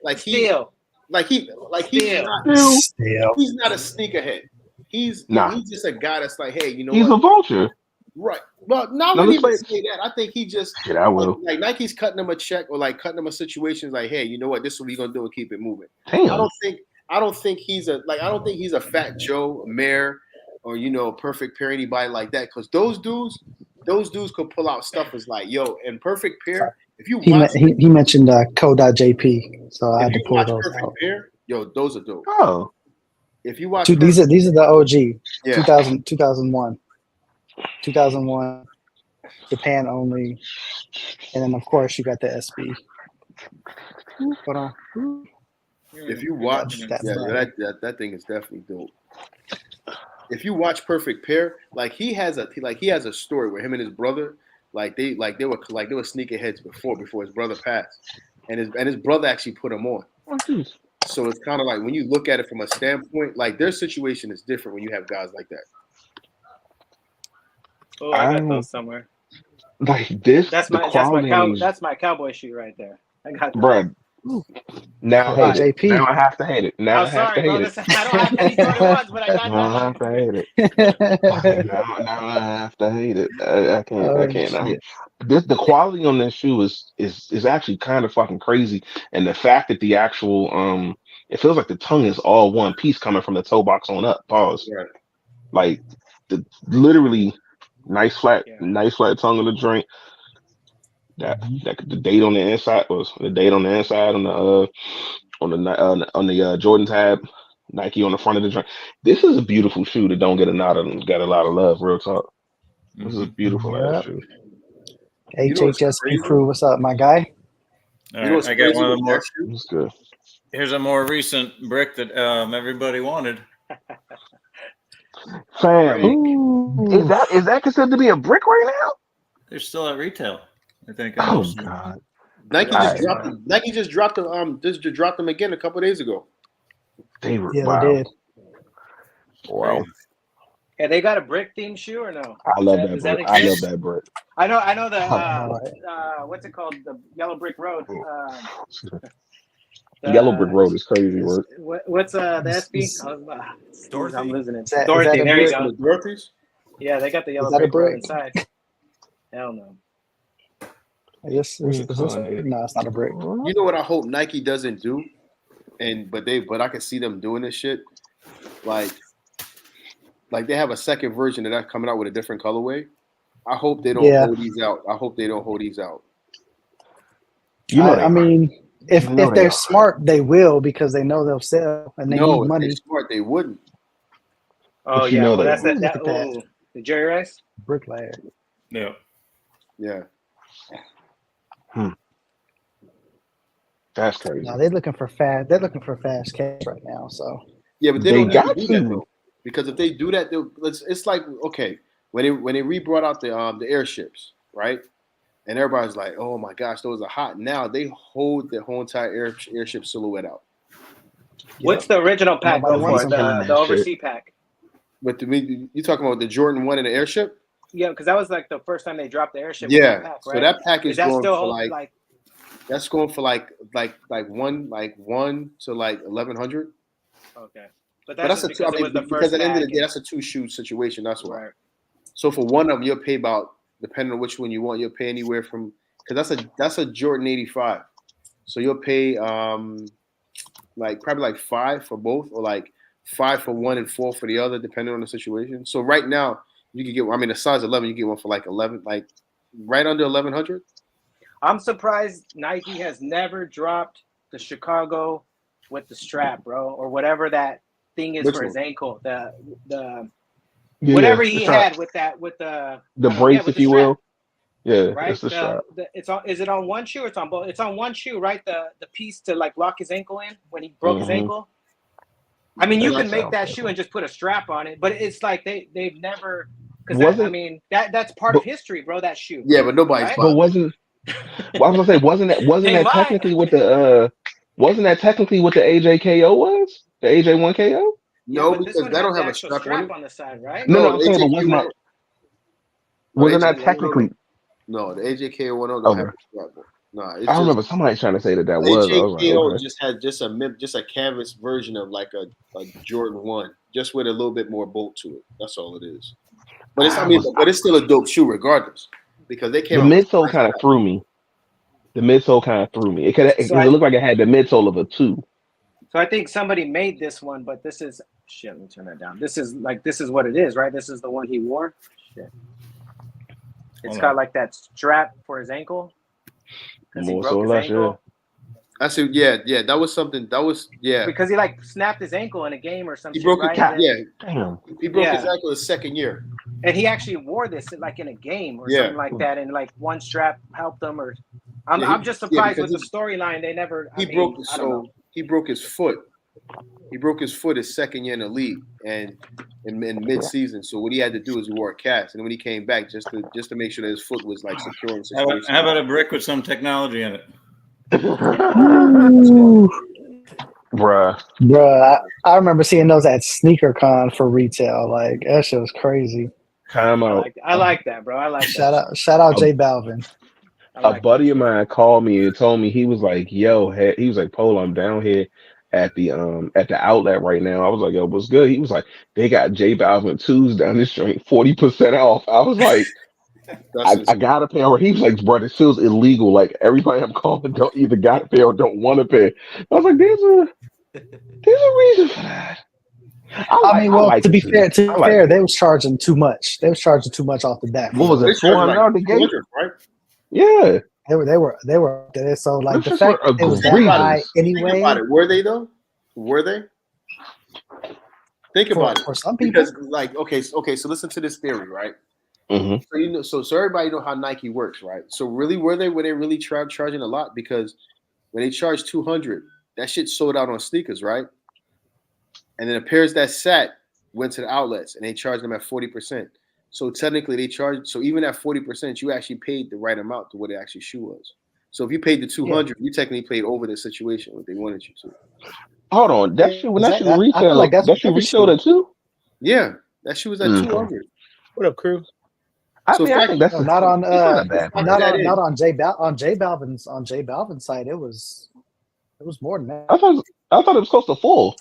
like he still like he like he's still. not still. He's not a sneakerhead. He's just a guy that's like, hey, you know, he's what? a vulture. Right. Well, not really even say that. I think he just I will. Like Nike's cutting him a check or like cutting him a situation like, hey, you know what? This is what we're gonna do and keep it moving. Damn. I don't think he's a Fat Joe, a Mayor, or you know, Perfect Pair, anybody like that. Because those dudes could pull out stuff as like, yo, and Perfect Pair. If you watch, he mentioned co.jp, so I had to pull those Perfect out. Pair, yo, those are dope. Oh. If you watch these are the OG, yeah. 2001, Japan only, and then of course you got the SB. Hold on. If you watch, that thing is definitely dope. If you watch Perfect Pair, like he has a story where him and his brother, they were sneakerheads before his brother passed, and his brother actually put him on. So it's kind of like when you look at it from a standpoint, like their situation is different when you have guys like that. Oh, I got those somewhere. Like this, that's my cowboy shoe right there. I got that. Bruh. Now I hate it. Now I have to hate it. Now I have to hate it. I don't have any Jordan ones, but I got now I have to hate it. now I have to hate it. I can't. The quality on this shoe is actually kind of fucking crazy, and the fact that the actual it feels like the tongue is all one piece coming from the toe box on up. Pause. Right. Like literally nice flat tongue of the joint. That the date on the inside was the date on the inside on the Jordan tab, Nike on the front of the joint. This is a beautiful shoe that don't get a lot of love. Real talk. This is a beautiful ass shoe. HHSP crew, what's up, my guy? All right, I got one of the more. That's good. Here's a more recent brick that everybody wanted. Fam, is that considered to be a brick right now? They're still at retail, I think. Oh God! Nike just dropped them again a couple of days ago. They did. Wow. Yeah, they got a brick theme shoe or no? I love that brick. I love that brick. I know the what's it called? The Yellow Brick Road. Yellow Brick Road is crazy work. What's the SB? Dorothy. I'm losing it. Dorothy, there you go. Dorothy's? Yeah, they got the Yellow Brick Road inside. Hell no. I guess no, it's not a brick. You know what I hope Nike doesn't do, but I can see them doing this shit. Like they have a second version of that coming out with a different colorway. I hope they don't hold these out. You know, I mean, if they're smart, they will because they know they'll sell and they need money. If they're smart, they wouldn't. Oh yeah, that's that. The Jerry Rice bricklayer. Yeah. Yeah. That's crazy. Now they're looking for fast. They're looking for fast cash right now. So Yeah, but they They don't need to got do that to. though, because if they do that, it's like okay, when they re-brought out the airships, right? And everybody's like, oh my gosh, those are hot. Now they hold the whole entire airship silhouette out. What's the original pack Nobody go wants for? them. The overseas pack. But to me, you talking about the Jordan 1 in the airship? Yeah, because that was like the first time they dropped the airship with Yeah. that pack, So right? that pack is that going still for hold, like that's going for like one to like 1,100. Okay, but But that's that's just because it was the because first at the end of the pack day, that's a 2 shoe situation. That's why. right. So for one of them, you'll pay about, depending on which one you want, you'll pay anywhere from, because that's a Jordan 85. So you'll pay like probably like 5 for both, or like 5 for one and 4 for the other, depending on the situation. So right now you can get, I mean, a size 11, you get one for like 11, like right under 1,100. I'm surprised Nike has never dropped the Chicago with the strap, bro, or whatever that thing is Which for his one? ankle. The Yeah, whatever the he strap. had with that with the I The don't know, brace, with if the you strap, will. Yeah, right? it's the strap. It's on. Is it on one shoe or it's on both? It's on one shoe, right? The piece to like lock his ankle in when he broke his ankle. I mean, you That can make sounds that simple. shoe and just put a strap on it, but it's like they've never, because Was I it? mean that's part But, of history, bro. That shoe, Yeah, but nobody's right? but buying. wasn't? Well, I was gonna say, wasn't They that might. technically what the wasn't that technically what the AJKO was? The AJ1KO? Yeah, No, but this because one that has don't the have a actual strap on strap it. on the side, right? No, No, I'm the saying, but AJK one. No, the wasn't that AJK technically? no, the AJK one don't have Okay, a strap on. No, I it's just remember somebody trying to say that was. I was like, AJKO okay. just had just a canvas version of like a Jordan 1, just with a little bit more bolt to it. That's all it is. But it's still a dope shoe regardless, because they came The out with midsole kind of threw me. The midsole kind of threw me. It So it looked like it had the midsole of a 2. So I think somebody made this one, but this is shit. Let me turn that down. This is what it is, right? This is the one he wore. Shit. It's got like that strap for his ankle because he More broke so or his less, yeah. ankle. I see. Yeah. That was something. That was Because he like snapped his ankle in a game or some He shit, broke it. right? And then, Damn. He broke his ankle his second year. And he actually wore this like in a game or Yeah. something like that, and like one strap helped him. Or I'm just surprised with the storyline they never. He broke his foot. He broke his foot his second year in the league and in mid-season. So what he had to do is he wore a cast, and when he came back, just to make sure that his foot was like secure in situation. How about a brick with some technology in it? Bruh, I remember seeing those at SneakerCon for retail. Like that shit was crazy. Time out. I like that, bro. I like that. Shout out J Balvin. A buddy of mine called me and told me, he was like, "Yo, he was like, Polo, I'm down here at the outlet right now." I was like, "Yo, what's good?" He was like, "They got J Balvin 2s down this joint, 40% off." I was like, I got a pair. He was like, "Bro, this feels illegal. Like everybody I'm calling don't either got a pair or don't want a pair." I was like, "There's a reason for that." To be fair, they was charging too much. They was charging too much off the bat. What was it, $400 the gate? Right? Yeah. They were so like the This fact was it was that high anyway. Think about it. Were they though? Were they? Think about it. For some people, because like okay, so listen to this theory, right? Mm-hmm. So so everybody know how Nike works, right? So really, were they really charging a lot? Because when they charged 200, that shit sold out on sneakers, right? And then the pairs that sat went to the outlets, and they charged them at 40%. So technically, they charged. So even at 40%, you actually paid the right amount to what the actual shoe was. So if you paid the 200, you technically paid over the situation what they wanted you to. Hold on, that shoe retail. I feel like that's that shoe retailed at 2. Yeah, that shoe was at 200. What up, crew? I think that's not on J Balvin's site. It was more than that. I thought it was close to 4.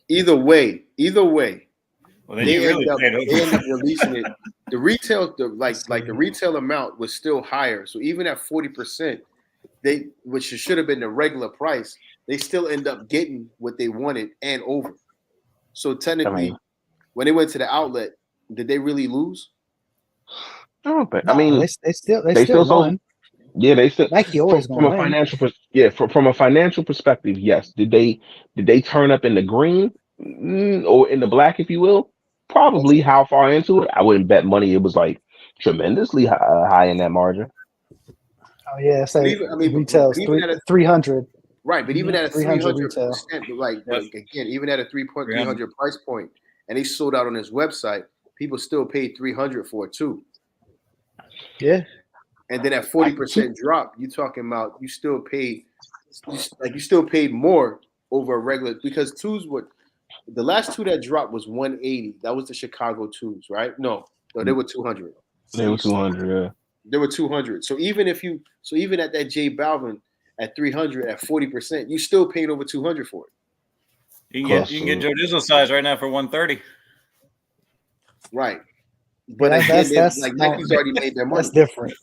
Either way. Well, then you really paid over. They ended up releasing it. The retail, the retail amount was still higher. So even at 40%, which should have been the regular price, they still end up getting what they wanted and over. So technically, when they went to the outlet, did they really lose? I don't think. No, I mean, they still sold. Yeah, they still. Nike always from a financial from a financial perspective, yes. Did they turn up in the green or in the black, if you will? Probably. How far into it? I wouldn't bet money. It was like tremendously high in that margin. Oh yeah, say retails even at a 300. right, but even at a 300 300%, retail. like again, even at a 300. 300 price point, and they sold out on his website, people still paid 300 for it too. Yeah. And then at 40% drop, you talking about you still paid more over a regular, because twos were the last two that dropped was 180. That was the Chicago twos, right? No, they were 200. They were 200, yeah. They were 200. So even at that J Balvin at 300 at 40%, you still paid over 200 for it. You can get Joe Dizzle size right now for 130. Right. But Yeah, again, like Nike's already made their money. That's different.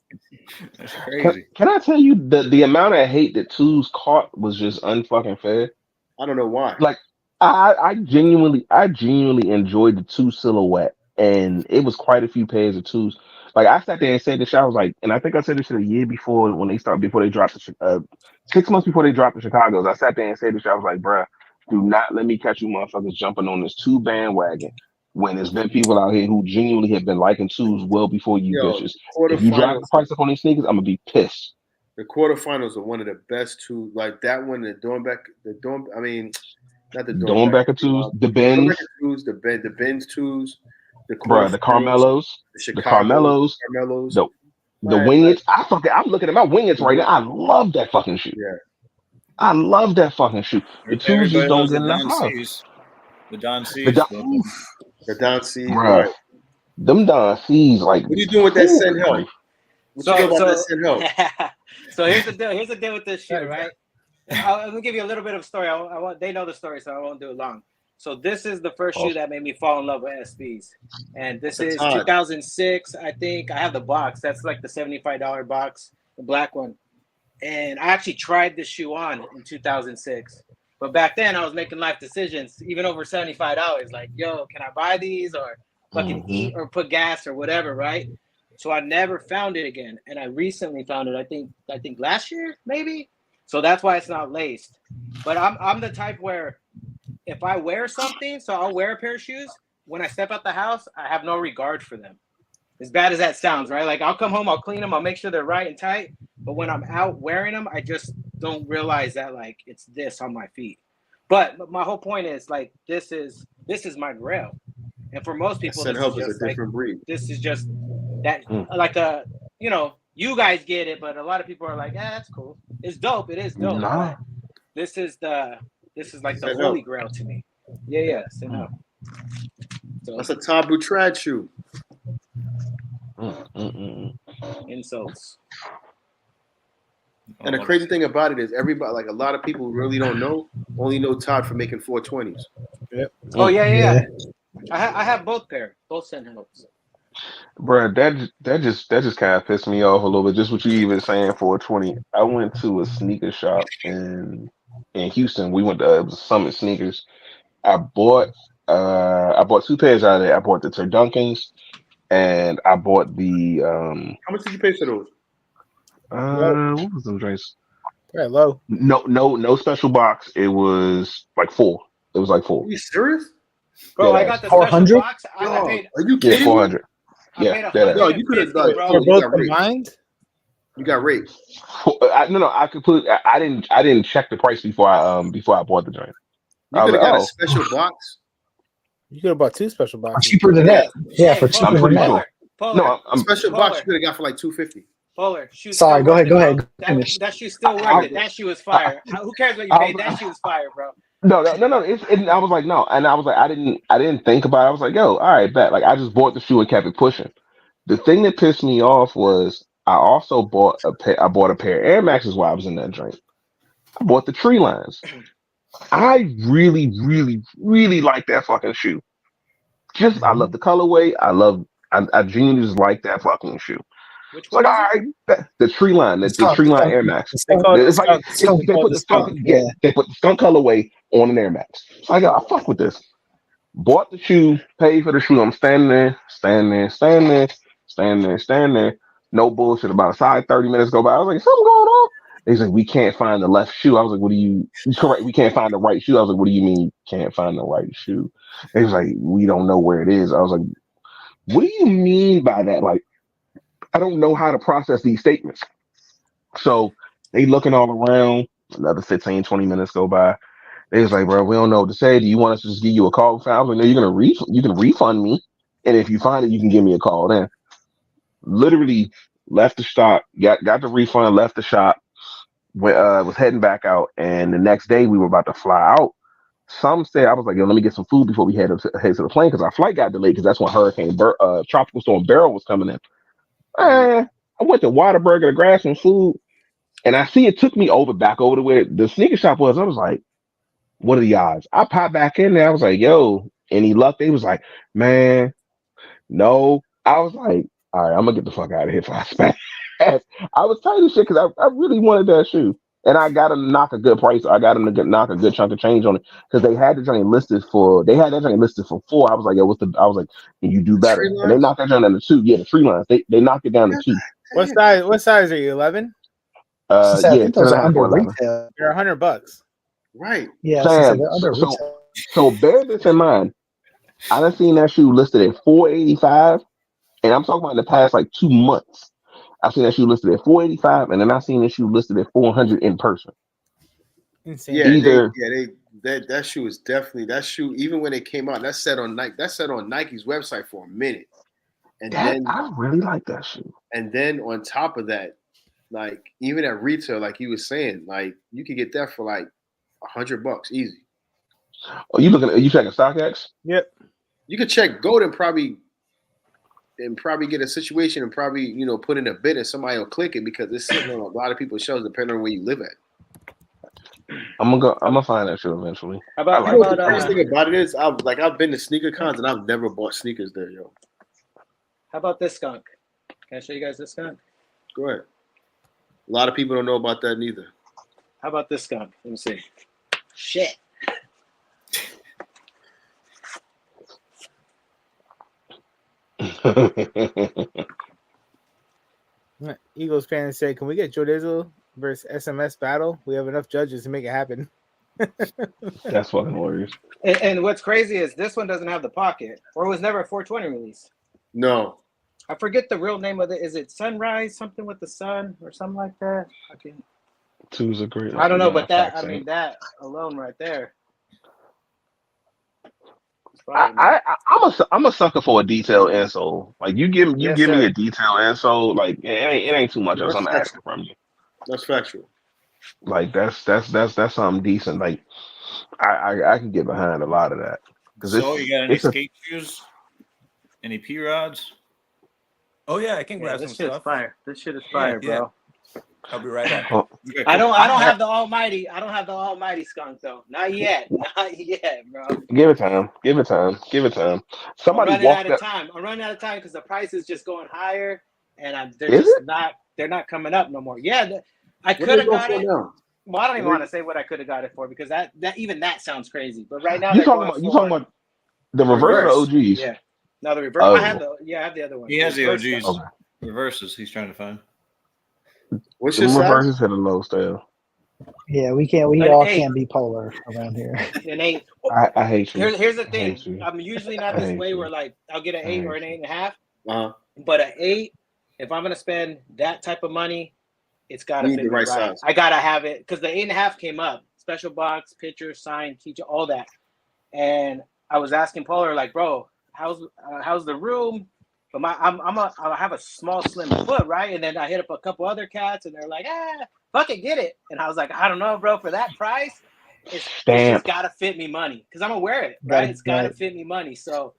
That's crazy. Can I tell you the amount of hate that twos caught was just unfucking fair? I don't know why. Like I genuinely enjoyed the two silhouette, and it was quite a few pairs of twos. Like I sat there and said this shit, I was like, and I think I said this shit a year before before they dropped 6 months before they dropped the Chicago's. I sat there and said this shit, I was like, bruh, do not let me catch you motherfuckers jumping on this two bandwagon when there's been people out here who genuinely have been liking twos well before you bitches. If you drive the price up on these sneakers, I'm gonna be pissed. The quarterfinals are one of the best two, like that one, not the Dornbecker twos, the Benz twos, the Benz twos, the Carmelos, the Carmelos, the Wingets. I'm looking at my Wingets right now. I love that fucking shoe. Yeah. I love that fucking shoe. The twos just don't get enough love. The Don C's. The Don C's. Right. Them Don C's, like. What are you doing with that Send Help? What you know about that Send Help? So here's the deal. Here's the deal with this shoe, right? I'm gonna give you a little bit of a story. They know the story, so I won't do it long. So this is the first shoe that made me fall in love with SBs, and this is 2006. I think I have the box. That's like the $75 box, the black one. And I actually tried this shoe on in 2006. But back then I was making life decisions, even over $75. Like, yo, can I buy these or fucking eat or put gas or whatever, right? So I never found it again. And I recently found it, I think last year, maybe. So that's why it's not laced. But I'm the type where if I wear something, so I'll wear a pair of shoes, when I step out the house, I have no regard for them. As bad as that sounds, right? Like I'll come home, I'll clean them, I'll make sure they're right and tight. But when I'm out wearing them, I just don't realize that like it's this on my feet. But my whole point is like this is my grail. And for most people, this is just a different breed. This is just that like you guys get it, but a lot of people are like, that's cool. It's dope. It is dope. Nah. This is like the holy grail to me. Yeah. So that's a Tom Boutrade shoe. Insults. And the crazy thing about it is everybody, like a lot of people really don't know, only know Todd for making 420s. Yep. Oh yeah. I have both Send Helps. Bro, that just kind of pissed me off a little bit. Just what you even saying 420. I went to a sneaker shop in Houston. We went to Summit Sneakers. I bought two pairs out of there. I bought the Turdunkins and I bought the How much did you pay for those? What was them drinks? Very low. No special box. It was like 4. It was like 4. Are you serious? Bro, I got the 400 box. I paid. Are you kidding? Yeah, 400. Yeah, no, you could have done. They're both combined. You got raped. No, I completely. I didn't check the price before I bought the drink. You could have got a special box. You could have bought 2 special boxes. Cheaper than that. Yeah, for cheaper I'm pretty than sure. that. No, I'm special box you could have got for like $250. Polar. Sorry, go ahead. That shoe's still worth it. That shoe is fire. Who cares what you paid? That shoe is fire, bro. No. I was like, no, and I was like, I didn't think about it. I was like, yo, all right, bet. Like, I just bought the shoe and kept it pushing. The thing that pissed me off was I also bought a pair of Air Maxes while I was in that drink. I bought the Tree Lines. I really, really, really like that fucking shoe. I love the colorway. I genuinely just like that fucking shoe. Which one? Like, all right, the Tree Line, the Tree Line Air Max. They put the skunk colorway on an Air Max. So I got, I fuck with this. Bought the shoe, paid for the shoe. I'm standing there. No bullshit. About a solid 30 minutes go by. I was like, something going on? He's like, we can't find the left shoe. I was like, what do you? Correct. We can't find the right shoe. I was like, what do you mean can't find the right shoe? He was like, we don't know where it is. I was like, what do you mean by that? Like, I don't know how to process these statements. So they looking all around. Another 15, 20 minutes go by. They was like, bro, we don't know what to say. Do you want us to just give you a call? I was like, no, you can refund me. And if you find it, you can give me a call then. Literally left the shop, got the refund, left the shop, was heading back out. And the next day we were about to fly out. Some said, I was like, yo, let me get some food before we head to the plane because our flight got delayed because that's when Tropical Storm Barrel was coming in. I went to Whataburger to grab some food, and I see it took me back over to where the sneaker shop was. I was like, what are the odds? I popped back in there. I was like, yo, any luck? They was like, man, no. I was like, all right, I'm gonna get the fuck out of here for I smash. I was tight as shit because I really wanted that shoe. And I got to knock a good price. I got to knock a good chunk of change on it because they had that joint listed for 4. I was like, yo, I was like, can you do better? And they knocked that joint down to 2. Yeah, the tree lines. They knocked it down to 2. What size are you? 11? I Yeah, think those 10 and a are half under or 11. retail. They're $100. Right. Yeah, Sam, they're under retail. so bear this in mind. I done seen that shoe listed at $485, and I'm talking about in the past like 2 months. I seen that shoe listed at $485, and then I seen that shoe listed at $400 in person. Insane. Yeah, that shoe is definitely that shoe. Even when it came out, that's set on Nike's website for a minute, and then I really like that shoe. And then on top of that, like even at retail, like he was saying, like you could get that for like $100 easy. Oh, you checking StockX? Yep. You could check Gold and probably get a situation and probably put in a bid and somebody will click it because it's sitting on a lot of people's shelves depending on where you live at. I'm gonna find that shoe eventually. The crazy thing about it is I've been to sneaker cons and I've never bought sneakers there, yo. How about this skunk? Can I show you guys this skunk? Go ahead. A lot of people don't know about that neither. How about this skunk? Let me see. Shit. Eagles fans say, "Can we get Joe Dizzle versus SMS battle? We have enough judges to make it happen." That's fucking hilarious. And what's crazy is this one doesn't have the pocket, or it was never a 420 release. No. I forget the real name of it. Is it Sunrise? Something with the sun or something like that? Two's a great. I don't know, but that alone right there. I'm a sucker for a detailed insole. Like you give me a detailed insole, like it ain't too much else I'm asking from you. That's factual. Like that's something decent. Like I can get behind a lot of that. So you got any skate shoes? Any P rods? Oh yeah, I can grab some stuff. Fire. This shit is fire, bro. I'll be right back. I don't have the almighty skunk though. Not yet, bro. Give it time. Somebody I'm running out of time. I'm running out of time because the price is just going higher, and they're not coming up no more. Yeah, I could have got it. Well, I don't even want to say what I could have got it for because that sounds crazy. But right now, you talking about the reverse or OGs? Yeah, no, the reverse. I have the other one. He has the OGs. Okay. Reverses. He's trying to find. What's your reverses hit a low still? Yeah, we can't be polar around here. An 8. I hate you. Here's the thing. I'm usually not this way where like I'll get an 8 or an 8.5. But an 8, if I'm gonna spend that type of money, it's gotta fit the right size. I gotta have it because the 8.5 came up. Special box, picture, sign, feature, all that. And I was asking Polar, like, bro, how's the room? But I have a small, slim foot, right? And then I hit up a couple other cats, and they're like, fuck it, get it. And I was like, I don't know, bro, for that price, it's just gotta fit me money because I'm gonna wear it, right? It's gotta fit me money. So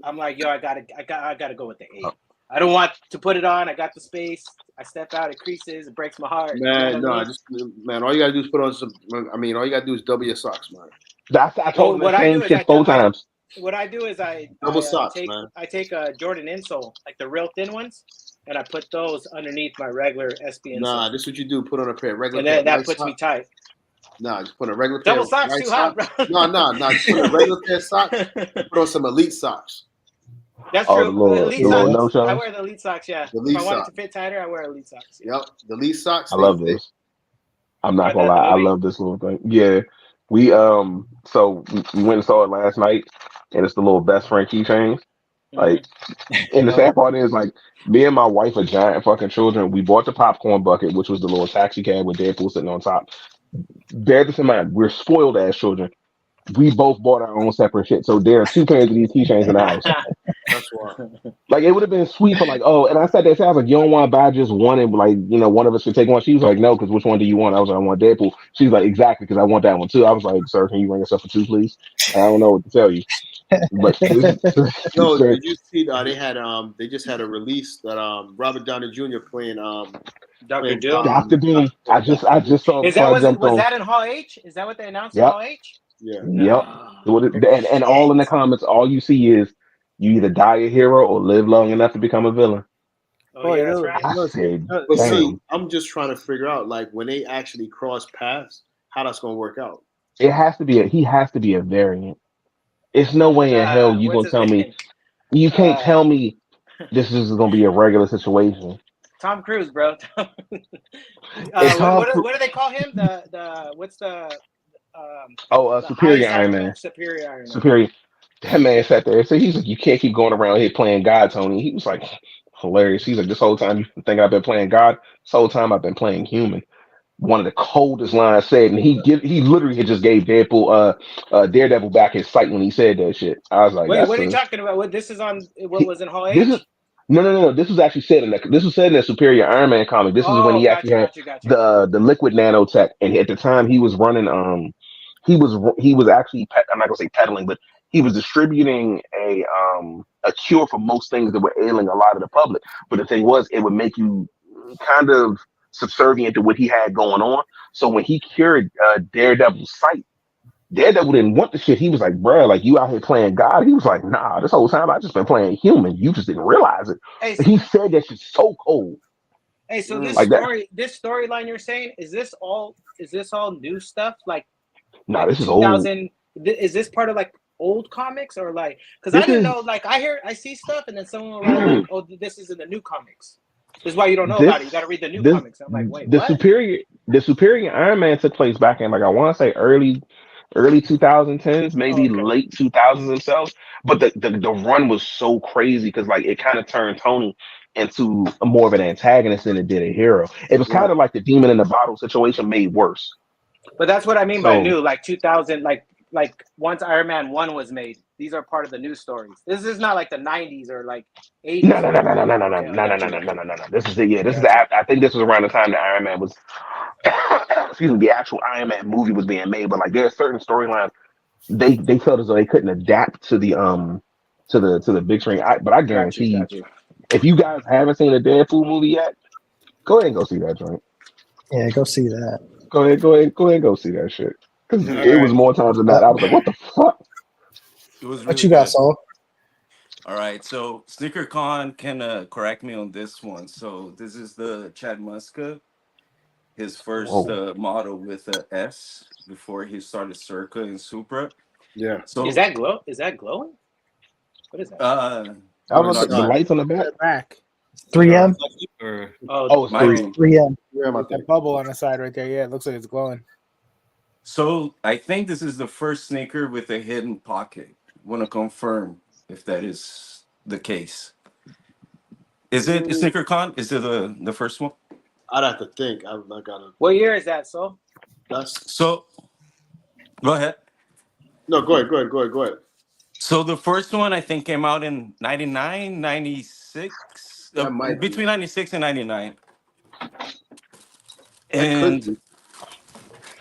I'm like, yo, I gotta go with the 8. I don't want to put it on. I got the space. I step out, it creases, it breaks my heart. Man, all you gotta do is put on some. All you gotta do is double your socks, man. I told him the same shit 4 times. What I do is I take a Jordan insole, like the real thin ones, and I put those underneath my regular SB insole. Nah, this is what you do. Put on a pair of regular. And then that puts me tight. Nah, just put a regular pair. Double socks too hot, bro. No. Just put a regular pair of socks. Put on some elite socks. That's true. Elite socks. I wear the elite socks. Yeah. If I want it to fit tighter, I wear elite socks. Yep, the elite socks. I love this. I'm not gonna lie. I love this little thing. Yeah. We went and saw it last night, and it's the little best friend keychains. Like, and the sad part is, like, me and my wife are giant fucking children. We bought the popcorn bucket, which was the little taxi cab with Deadpool sitting on top. Bear this in mind, we're spoiled ass children. We both bought our own separate shit. So there are two pairs of these keychains in the house. That's why. Like, it would have been sweet for like, oh, and I said that, I was like, you don't want to buy just one, and like, one of us should take one. She was like, no, because which one do you want? I was like, I want Deadpool. She's like, exactly, because I want that one too. I was like, sir, can you ring us up for two, please? I don't know what to tell you. But No, did you see? They just had a release that Robert Downey Jr. playing Dr. Doom. Dr. Doom. I just saw it before I jumped on. Was that in Hall H? Is that what they announced in Yep. Hall H? Yeah. Yep. And all in the comments, all you see is you either die a hero or live long enough to become a villain. Oh, yeah, that's right. I said, But damn. see, I'm just trying to figure out, like, when they actually cross paths, how that's going to work out. He has to be a variant. It's no way in hell you what's gonna his tell name? me. You can't tell me this is gonna be a regular situation. Tom Cruise, bro. what do they call him? Superior Iron Man. Superior Iron Man. Superior. That man sat there. So he's like, you can't keep going around here playing God, Tony. He was like, hilarious. He's like, this whole time you think I've been playing God. This whole time I've been playing human. One of the coldest lines said, and he literally had just gave Daredevil back his sight when he said that shit. I was like, wait, what are you talking about? What this is on? What was in Hall H? No. This was actually said in the Superior Iron Man comic. This is when he actually had the liquid nanotech, and at the time he was running. He was actually, I'm not gonna say peddling, but he was distributing a cure for most things that were ailing a lot of the public. But the thing was, it would make you kind of subservient to what he had going on. So when he cured Daredevil's sight, Daredevil didn't want the shit. He was like, bruh, like, you out here playing God. He was like, nah, this whole time I just been playing human. You just didn't realize it. Hey, so, he said that shit's so cold. Hey, so this like this storyline you're saying, is this all new stuff? Like, nah, like this is old. Is this part of like old comics or like? Because I didn't know. Like, I see stuff, and then someone will write like, oh, this is in the new comics. This is why you don't know about it. You got to read the new comics. I'm like, wait, the what? The Superior Iron Man took place back in, like, I want to say early 2010s, maybe late 2000s themselves. But the run was so crazy because, like, it kind of turned Tony into more of an antagonist than it did a hero. It was kind of like the demon in the bottle situation made worse. But that's what I mean by new, like 2000, like once Iron Man 1 was made, these are part of the new stories. This is not like the 90s or like 80s. No. This is it. Yeah, this is I think this was around the time that Iron Man was. Excuse me, the actual Iron Man movie was being made, but like there are certain storylines they felt as though they couldn't adapt to the to the big screen. But I guarantee you, if you guys haven't seen a Deadpool movie yet, go ahead and go see that joint. Yeah, go see that. Go ahead, go see that shit. Because it was more times than that. I was like, what the fuck? It was really what you got, Saul? All right, so SneakerCon can correct me on this one. So this is the Chad Muska, his first model with a S before he started Circa and Supra. Yeah. So is that glowing? What is that? The lights on the back. 3M. It's 3M. The bubble on the side right there. Yeah, it looks like it's glowing. So I think this is the first sneaker with a hidden pocket. Want to confirm if that is the case? Is it SneakerCon? Is it the first one? I'd have to think. I gotta. What year is that, Sol? So. Go ahead. No, go ahead. So the first one I think came out in 99, 96, between 96 and 99. And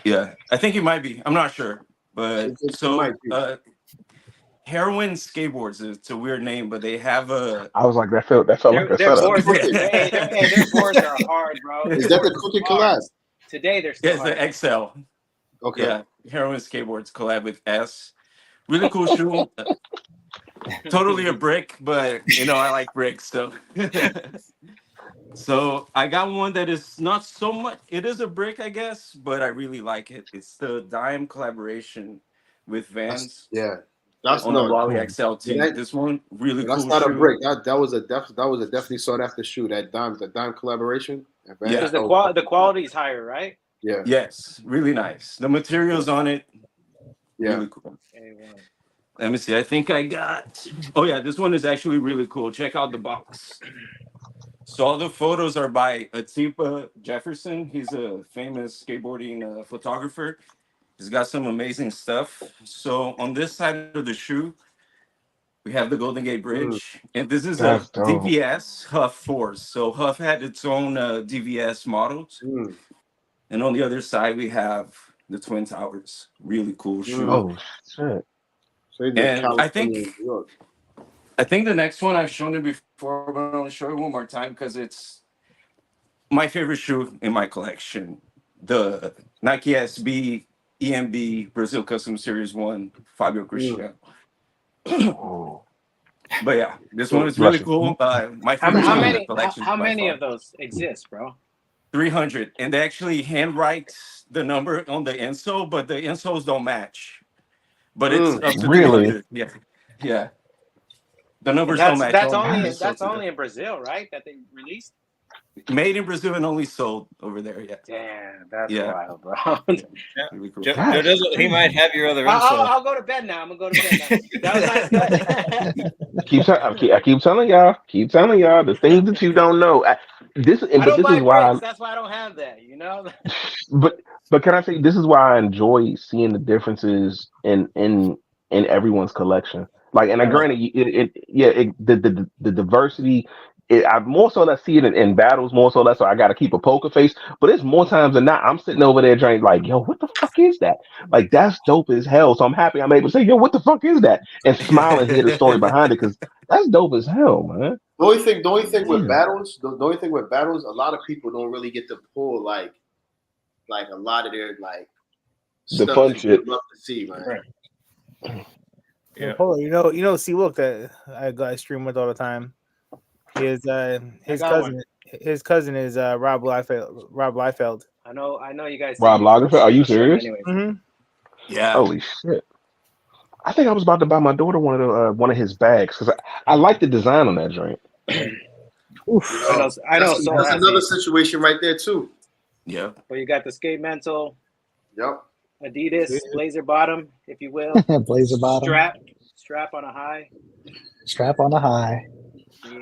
yeah, I think it might be. I'm not sure, but Heroin Skateboards. It's a weird name, but they have a. I was like, that felt like a setup. Their boards are hard, bro. Is that the Crooked collab? Today they're still hard. It's the XL. Okay. Yeah, Heroin Skateboards collab with S. Really cool shoe. Totally a brick, but I like bricks, so. So I got one that is not so much. It is a brick, I guess, but I really like it. It's the Dime collaboration with Vans. That's on the Wally XLT. This one really cool. That's not a brick. That was a definitely sought after shoe. The Dime collaboration. Because the quality is higher, right? Yeah. Yes, really nice. The materials on it. Yeah. Really cool. Let me see. I think I got. Oh yeah, this one is actually really cool. Check out the box. So all the photos are by Atiba Jefferson. He's a famous skateboarding photographer. He's got some amazing stuff. So on this side of the shoe, we have the Golden Gate Bridge, and this is a That's dope. DVS Huff Force. So Huff had its own DVS models, and on the other side we have the Twin Towers. Really cool shoe. Oh shit. So he did And I California, think New York. the next one I've shown it before, but I'm gonna show it one more time because it's my favorite shoe in my collection. The Nike SB EMB Brazil Custom Series 1 Fabio Cristiano. Oh. But yeah, this one is really cool. My favorite shoe in the collection. How many of those exist, bro? 300, and they actually handwrite the number on the insole, but the insoles don't match. But it's up to really? 300. Yeah, yeah. The numbers don't match. That's only in Brazil, right? That they released. Made in Brazil and only sold over there. Yeah. Damn, that's wild, bro. Really cool. Joe he might have your other insole. I'll go to bed now. I'm gonna go to bed now. That was nice. I keep telling y'all the things that you don't know. This is why. That's why I don't have that. You know. But can I say this is why I enjoy seeing the differences in everyone's collection. Like, and granted, the diversity. I more so that see it in battles, more so that's why I got to keep a poker face. But it's more times than not, I'm sitting over there drinking like, yo, what the fuck is that? Like, that's dope as hell. So I'm happy I'm able to say, yo, what the fuck is that? And smile and hear the story behind it because that's dope as hell, man. The only thing with battles, a lot of people don't really get to pull like a lot of their like the fun shit. Love to see, man. Right. Yeah. See, look, that I stream with all the time. His cousin is Rob Liefeld. I know you guys. Rob Lagerfeld, are you serious? Mm-hmm. Yeah. Holy shit! I think I was about to buy my daughter one of his bags because I like the design on that joint. Oof. I know. That's another situation right there too. Yeah. Well, you got the skate mental. Yep. Adidas blazer bottom, if you will. Blazer bottom. Strap on a high. Strap on a high.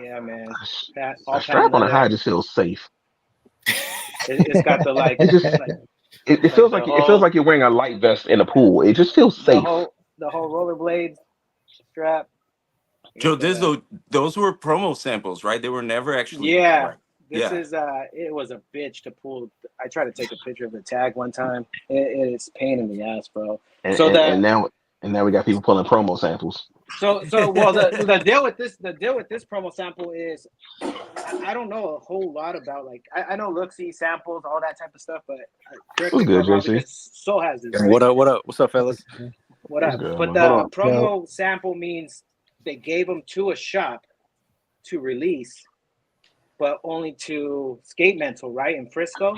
Yeah, man. A strap on a high just feels safe. It's got the like. It feels like you're wearing a light vest in a pool. It just feels safe. The whole rollerblade strap. Joe, those were promo samples, right? They were never actually. Yeah. This is it was a bitch to pull. I tried to take a picture of the tag one time. It's pain in the ass, bro. And now we got people pulling promo samples. So well the deal with this promo sample is I don't know a whole lot about like I know look-see samples, all that type of stuff, but what's good, JC? So has this. What up? What's up, fellas? What up? Good, but man. the promo sample means they gave them to a shop to release, but only to Skate Mental, right, in Frisco.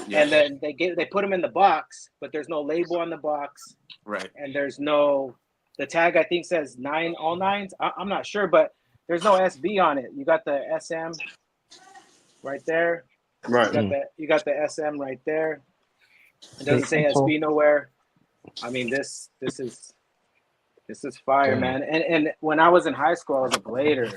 Yes. And then they put them in the box, but there's no label on the box. Right. And there's no the tag I think says 9 all 9s. I'm not sure, but there's no SB on it. You got the SM right there. Right. You got the SM right there. It doesn't say SB nowhere. I mean this is fire, man. And when I was in high school, I was a blader.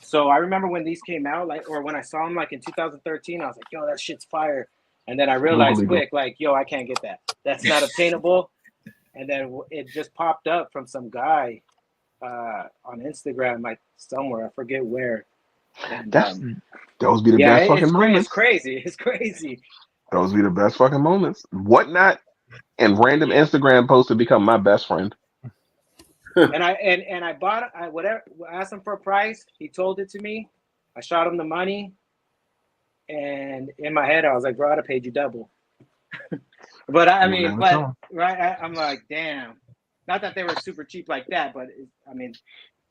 So I remember when these came out, or when I saw them, in 2013, I was like, yo, that shit's fire. And then I realized quick, yo, I can't get that. That's not obtainable. And then it just popped up from some guy on Instagram, somewhere, I forget where. And, those be the best fucking moments. It's crazy. Those be the best fucking moments. Whatnot and random Instagram posts have become my best friend. And I bought whatever. I asked him for a price. He told it to me. I shot him the money, and in my head I was like, "Bro, I'd have paid you double." But I'm like, damn. Not that they were super cheap like that, but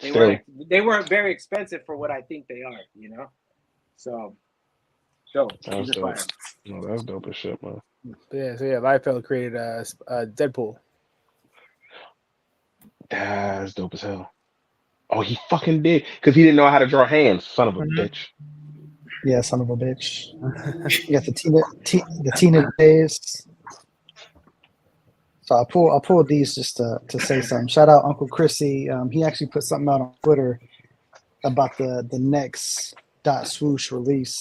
they weren't very expensive for what I think they are, you know. So, dope. That's dope. No, that's dope as shit, man. Liefeld created Deadpool. That's dope as hell. Oh, he fucking did. Because he didn't know how to draw hands. Son of a bitch. Yeah, son of a bitch. You got the Tina days. So I pulled these just to say something. Shout out Uncle Chrissy. He actually put something out on Twitter about the next dot swoosh release,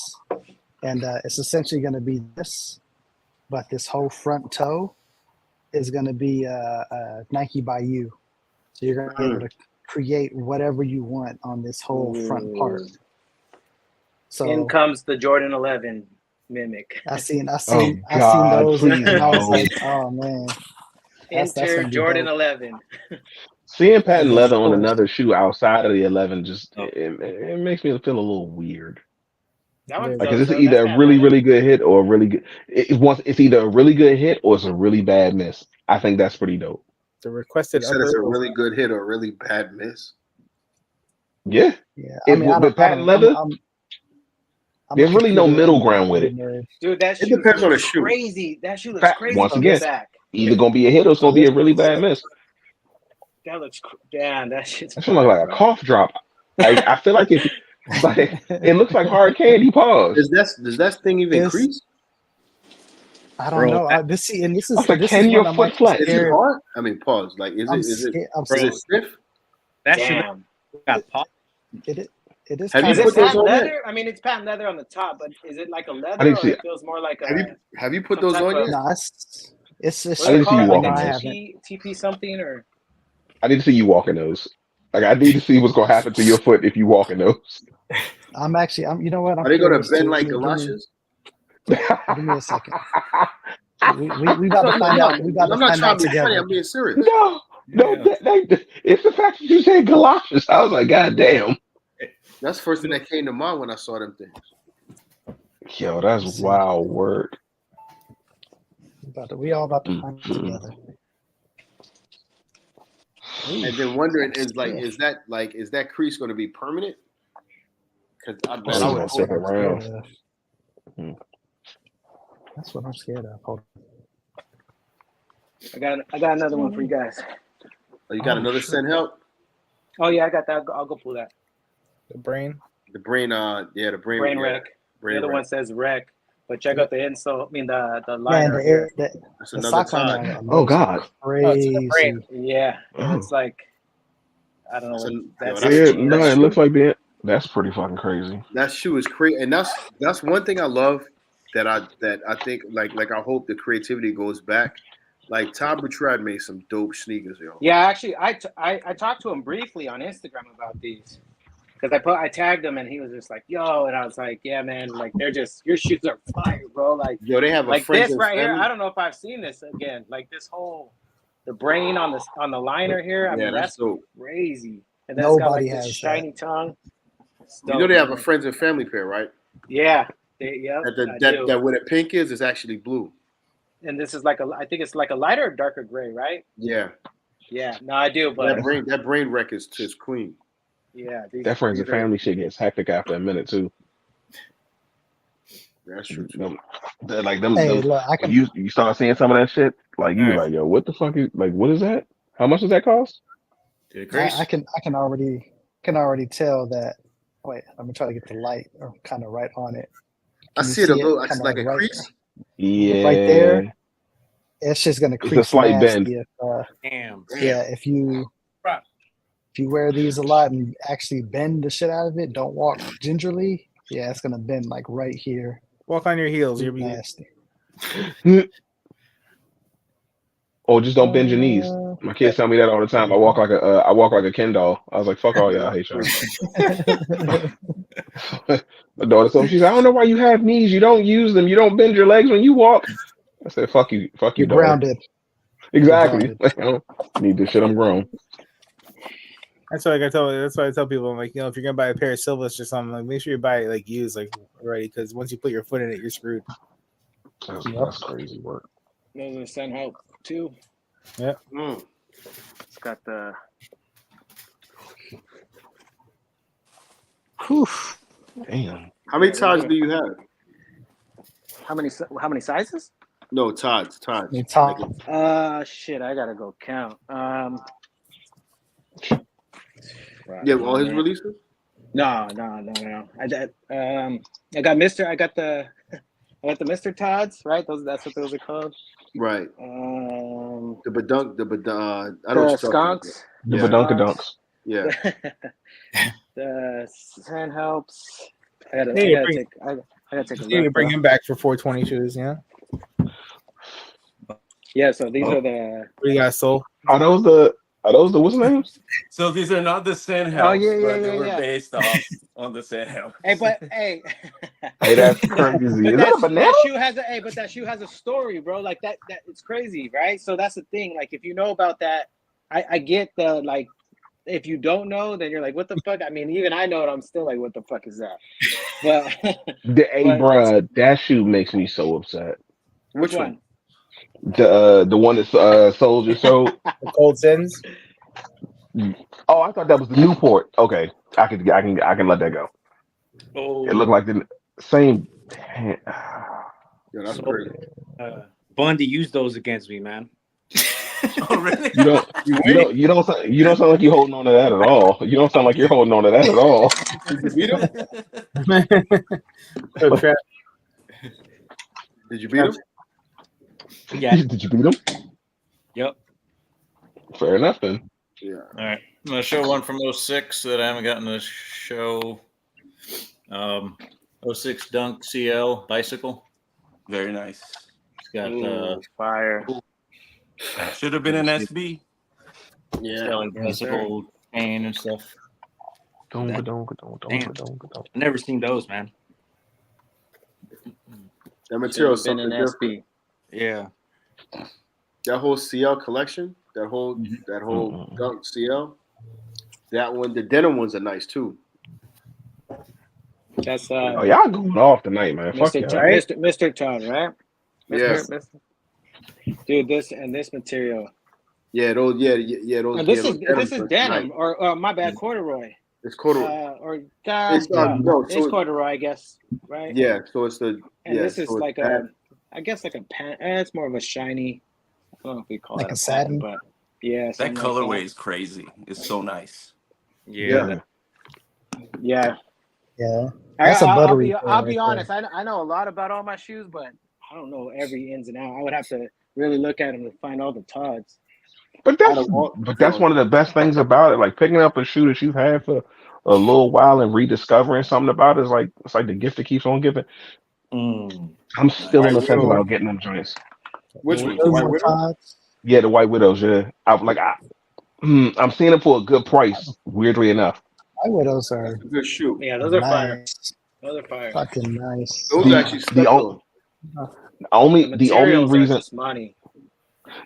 and it's essentially going to be this, but this whole front toe is going to be Nike by you. So you're going to be able to create whatever you want on this whole front part. So in comes the Jordan 11 mimic. I seen Oh, seen God, those, please and I was no. like, oh man, that's Enter gonna be Jordan dope. 11. Seeing patent And then leather of on course, another shoe outside of the 11 just Oh. it makes me feel a little weird. That one's Like, dope, because it's though. That's either a patent really, leather. really good hit or a really good. It's either a really good hit or it's a really bad miss. I think that's pretty dope. The You requested said it's upper. a really good hit or a really bad miss. Yeah. yeah. I mean, With patent leather, I'm a there's really no computer middle ground with it. nerd. Dude, that It shoe depends on the looks shoe. crazy. That shoe looks crazy Once So from the again, this, back. either gonna be a hit or it's so gonna be a this, really bad miss. That looks damn. That shit's That should look fire, like a bro. cough drop. Like I feel like if like it looks like hard candy. Pause. Does that thing even this crease? I don't Bro, know. This see, and this I is was like, this can is your when I'm foot like flex? Is it scared. hard? I mean, pause. Like, is I'm it scared. I'm bro, is it scared. stiff? that should Damn. got popped. It is Have you Is kind of it put those patent on yet? leather? I mean, it's patent leather on the top, but is it like a I leather didn't or see. it feels more like Have you put some those type on of yet? No, it's what I do they didn't see call you it? no, Like walking a I those. haven't. TP something or I didn't see you walking those. Like I need to see what's gonna happen to your foot if you walk in those. I'm you know what? I'm Are they gonna curious bend too. like Give galoshes? me a second. We about to No, find out. We about to I'm not find trying out to be funny. together. I'm being serious. No, no, Yeah. it's the fact that you said galoshes. I was like, God damn. That's the first thing that came to mind when I saw them things. Yo, that's Let's see. wild work. We all about to find out Mhm. together. And then wondering I'm is that crease going to be permanent? Because Oh, I it's would gonna That's stick what I'm around. scared of. Hmm. That's what I'm scared of. Hold I got another one for you guys. Oh, you got Oh, another shit. send help? Oh yeah, I got that. I'll go pull that. The brain. The brain, the brain, Brain yeah, wreck. brain The other wreck. one says wreck, but check out the insole. I mean the Man, liner here. That's the another sock liner Todd. on Oh those are God. Oh, it's the brain. crazy. Yeah, and Oh. it's like I don't know That's what yo, that's. that's Yeah, crazy. no, That it looks shoe, like that. That's pretty fucking crazy. that shoe is crazy, and that's one thing I love that I think like I hope the creativity goes back. Like Todd Boutrade made some dope sneakers, yo. Yeah, actually, I talked to him briefly on Instagram about these because I tagged him and he was just like, "Yo," and I was like, "Yeah, man, like they're just your shoes are fire, bro." Like Yo, they have a like friends this and right here. family. I don't know if I've seen this again. Like this whole the brain on the liner here. I Yeah, mean, that's that's dope. crazy. And then it's got Nobody like this has shiny tongue. It's You know dope, they have a man. friends and family pair, right? Yeah, yep, I do. That where the pink is actually blue. And this is like I think it's like a lighter or darker gray, right? Yeah, Yeah, no, I do, but that brain wreck is clean. yeah, That friends and these are family shit gets hectic after a minute too. That's true too. Them, Hey, look, I when can you start seeing some of that shit, like you All right. like, yo, what the fuck is like what is that? How much does that cost? Did it crease? I can already tell that. Wait, I'm gonna try to get the light or kind of right on it. I Can you see it a little. Kind It's of like a right, crease. Yeah. right there. It's just gonna It's a crease slight nasty bend. if Damn. yeah, if you wear these a lot and actually bend the shit out of it, don't walk gingerly. Yeah, it's gonna bend like right here. Walk on your heels. You'll be Nasty. Or just don't bend your knees. Uh, My kids tell me that all the time. I walk like a Ken doll. I was like, fuck all y'all, I hate y'all. My daughter told me, she's like, I don't know why you have knees. You don't use them. You don't bend your legs when you walk. I said, fuck you, You're daughter. grounded. Exactly. grounded. Like, I don't need this shit. I'm grown. That's why I tell people. I'm like, if you're gonna buy a pair of Silvas or something, like make sure you buy it like used, like already, because once you put your foot in it, you're screwed. That's crazy work. those are Sun Hope too. Yeah. It's got the Whew. Damn. How many Tods do you have? how many sizes? No, Tods. Hey, Tom. Shit, I gotta go count. Yeah, all his releases. No. I got the Mr. Tods, right? That's what those are called. Right. the badunk, I know what the you're talking about. skunks. The Yeah. badunkadunks. Yeah. The sand helps. I gotta take a You look. bring Bro. him back for 420 shoes, yeah. Yeah, so these Oh. are the. What do you got, Soul? Are those the what's the names? So these are not the sand Oh, helps, yeah, but they were yeah. based off on the sand helps. Hey, but hey. Hey, that's crazy. But Is that a banana? that shoe has but that shoe has a story, bro. Like that it's crazy, right? So that's the thing. Like if you know about that, I get the like. If you don't know, then you're like, what the fuck? I mean, even I know it. I'm still like, what the fuck is that? But Hey, but bruh, that shoe makes me so upset. which one? The one that Soldier showed. The Cold Sins. Oh, I thought that was the Newport. Okay, I can let that go. Oh, It looked like the same. Yeah, that's So- crazy. Bundy used those against me, man. Oh, really? You don't sound like you're holding on to that at all. You don't sound like you're holding on to that at all. Did you beat him? So Trav, Did you beat him? Yeah. Did you beat him? Yep. Fair enough then. Yeah. All right. I'm going to show one from 06 that I haven't gotten to show. 06 Dunk CL bicycle. Very nice. It's got Ooh, fire. Should have been an SB. it's got like bicycle chain and stuff. I've never seen those, man. That material is Been something an different. SB. Yeah. That whole CL collection, that whole Dunk CL, that one, the denim ones are nice too. That's Oh, y'all going off tonight, man. Fuck Mr. y'all. Todd, Mr. Todd, right? Yes. Dude, this material. Yeah, those. And this is denims are denim nice. or my bad, corduroy. It's corduroy. It's so corduroy, I guess, right? yeah. So it's the And this is so like that, I guess like a pant. It's more of a shiny. I don't know if we call Like that a satin? but yeah, That something colorway like is crazy. It's so nice. Yeah. yeah. Yeah. That's a buttery. I'll be honest. I know a lot about all my shoes, but I don't know every ins and out. I would have to really look at them to find all the Todds. But that's one of the best things about it. Like picking up a shoe that you've had for a little while and rediscovering something about it is like it's like the gift that keeps on giving. I'm still on the fence about getting them joints. which one? Those White are Widow? Todds. Yeah, the White Widows. Yeah, I'm seeing them for a good price. Weirdly enough, White Widows are That's a good shoe. Yeah, those are fire. nice. Those are fire. Fucking nice. Those The- actually stuck the though. only The materials are reason. just money.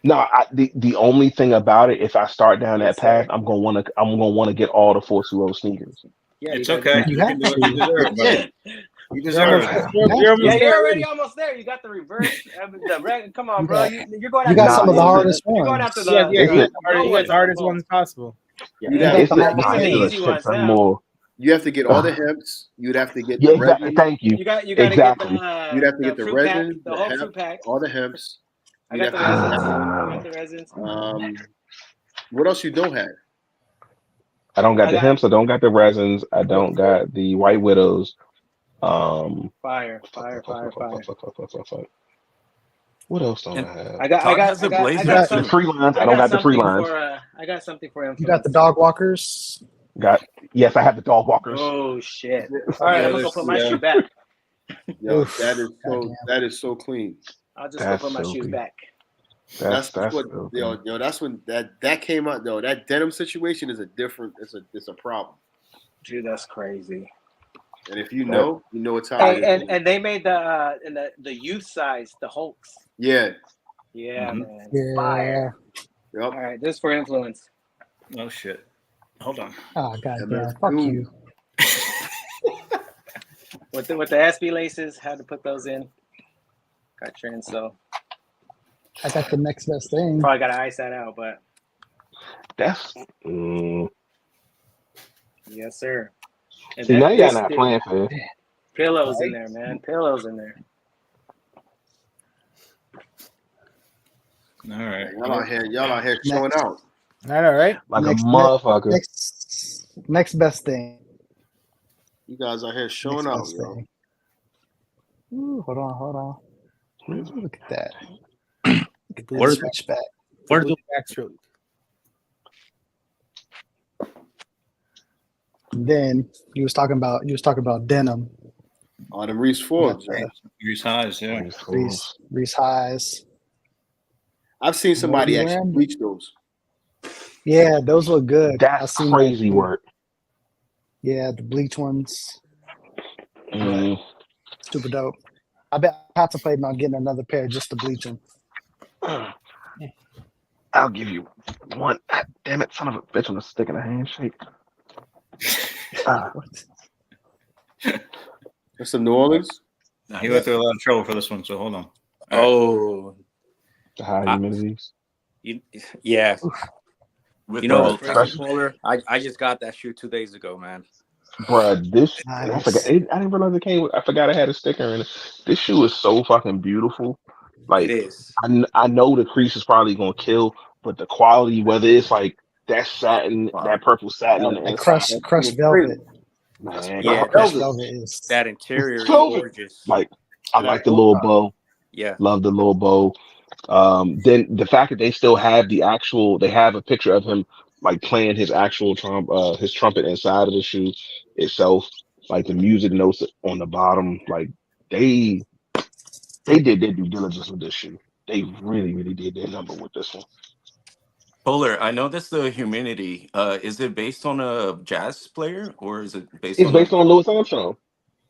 No, the only thing about it, if I start down Yes, that path, sir. I'm gonna want to get all the 420 sneakers. Yeah, It's you okay. gotta do You You have can do what you deserve, buddy. You deserve it. you're that. almost Yeah, there you're already. already almost there. You got the reverse. Come on, bro. Yeah. You're going You after got Nah, some of the it's- hardest You're going ones. after Yeah, the you got the lowest hardest of ones possible. Yeah, You'd You have, It's got the the, hardest nah, the it's ones. the easy shit ones some now. more. you have to get all the hems. You'd have to get Yeah, the resin. thank you. You got to Exactly. You'd have to get the fruit pack, resin, the the whole hemp, fruit pack. all the hems. I You'd got the have to resins. get I got the resins. what else you don't have? I don't got I the got hemps. I don't got the resins. I don't got the White Widows. fire. What else don't And I have? I got Todd has a blazer The some, too. free lines. I I don't got got the free something lines. for I got something for You got the influence. dog walkers. Yes, I have the dog walkers. Oh shit! All right, I'm gonna go put my Yeah. shoe back. Yo, Oof. Goddamn. that is so clean. I'll just That's go put my so shoes good. back. That's What so good. yo, that's when that came out though. That denim situation is it's a problem. Dude, that's crazy. And if you know it's how it is. And they made the youth size, the Hulks. Yeah. Yeah, Mhm. man. Yeah. Fire. Yep. All right, this is for influence. Oh shit. Hold on. Oh goddamn. man. Fuck Ooh. you. With the SB laces, had to put those in. Got trans, so I got the next best thing. probably gotta ice that out, but That's yes, sir. And see now y'all this not dude- playing fair. Pillows in there, man. Pillows in there. All right. Y'all out here showing out. I know, right? Like Next- a motherfucker. Next best thing. You guys out here showing Next out, best yo. thing. Ooh, hold on. Look at that. Look at What that is it? switchback. Where do backstroke. Then you was talking about denim. Oh, them Reese Forbes. Reese Highs, yeah. Reese Highs. I've seen somebody you actually wearing? bleach those. Yeah, those look good. I That's seen crazy that. work. Yeah, the bleach ones. Mm. Super dope. I bet I'm contemplating on getting another pair just to bleach them. I'll give you one. God damn it, son of a bitch! I'm a stick in a handshake. That's some New Orleans. He went through a lot of trouble for this one, so hold on. Oh, The high humidities. Yeah. With You know the what's crazy, Polar? I just got that shoe 2 days ago, man. Bruh, this I Nice. forgot. I didn't realize it came. I forgot I had a sticker in it. This shoe is so fucking beautiful. Like It is. I know the crease is probably gonna kill, but the quality, whether it's like that satin, that purple satin on the That inside, crushed velvet. man, Yeah, Crushed velvet is. that interior is velvet. gorgeous. Like I like the little bow. Yeah. Love the little bow. Then the fact that they still have they have a picture of him like playing his actual his trumpet inside of the shoe itself, like the music notes on the bottom, like they did their due diligence with this shoe. They really, really did their number with this one. Polar, I know that's the humidity. Is it based on a jazz player or is it based It's on a? based on Louis Armstrong.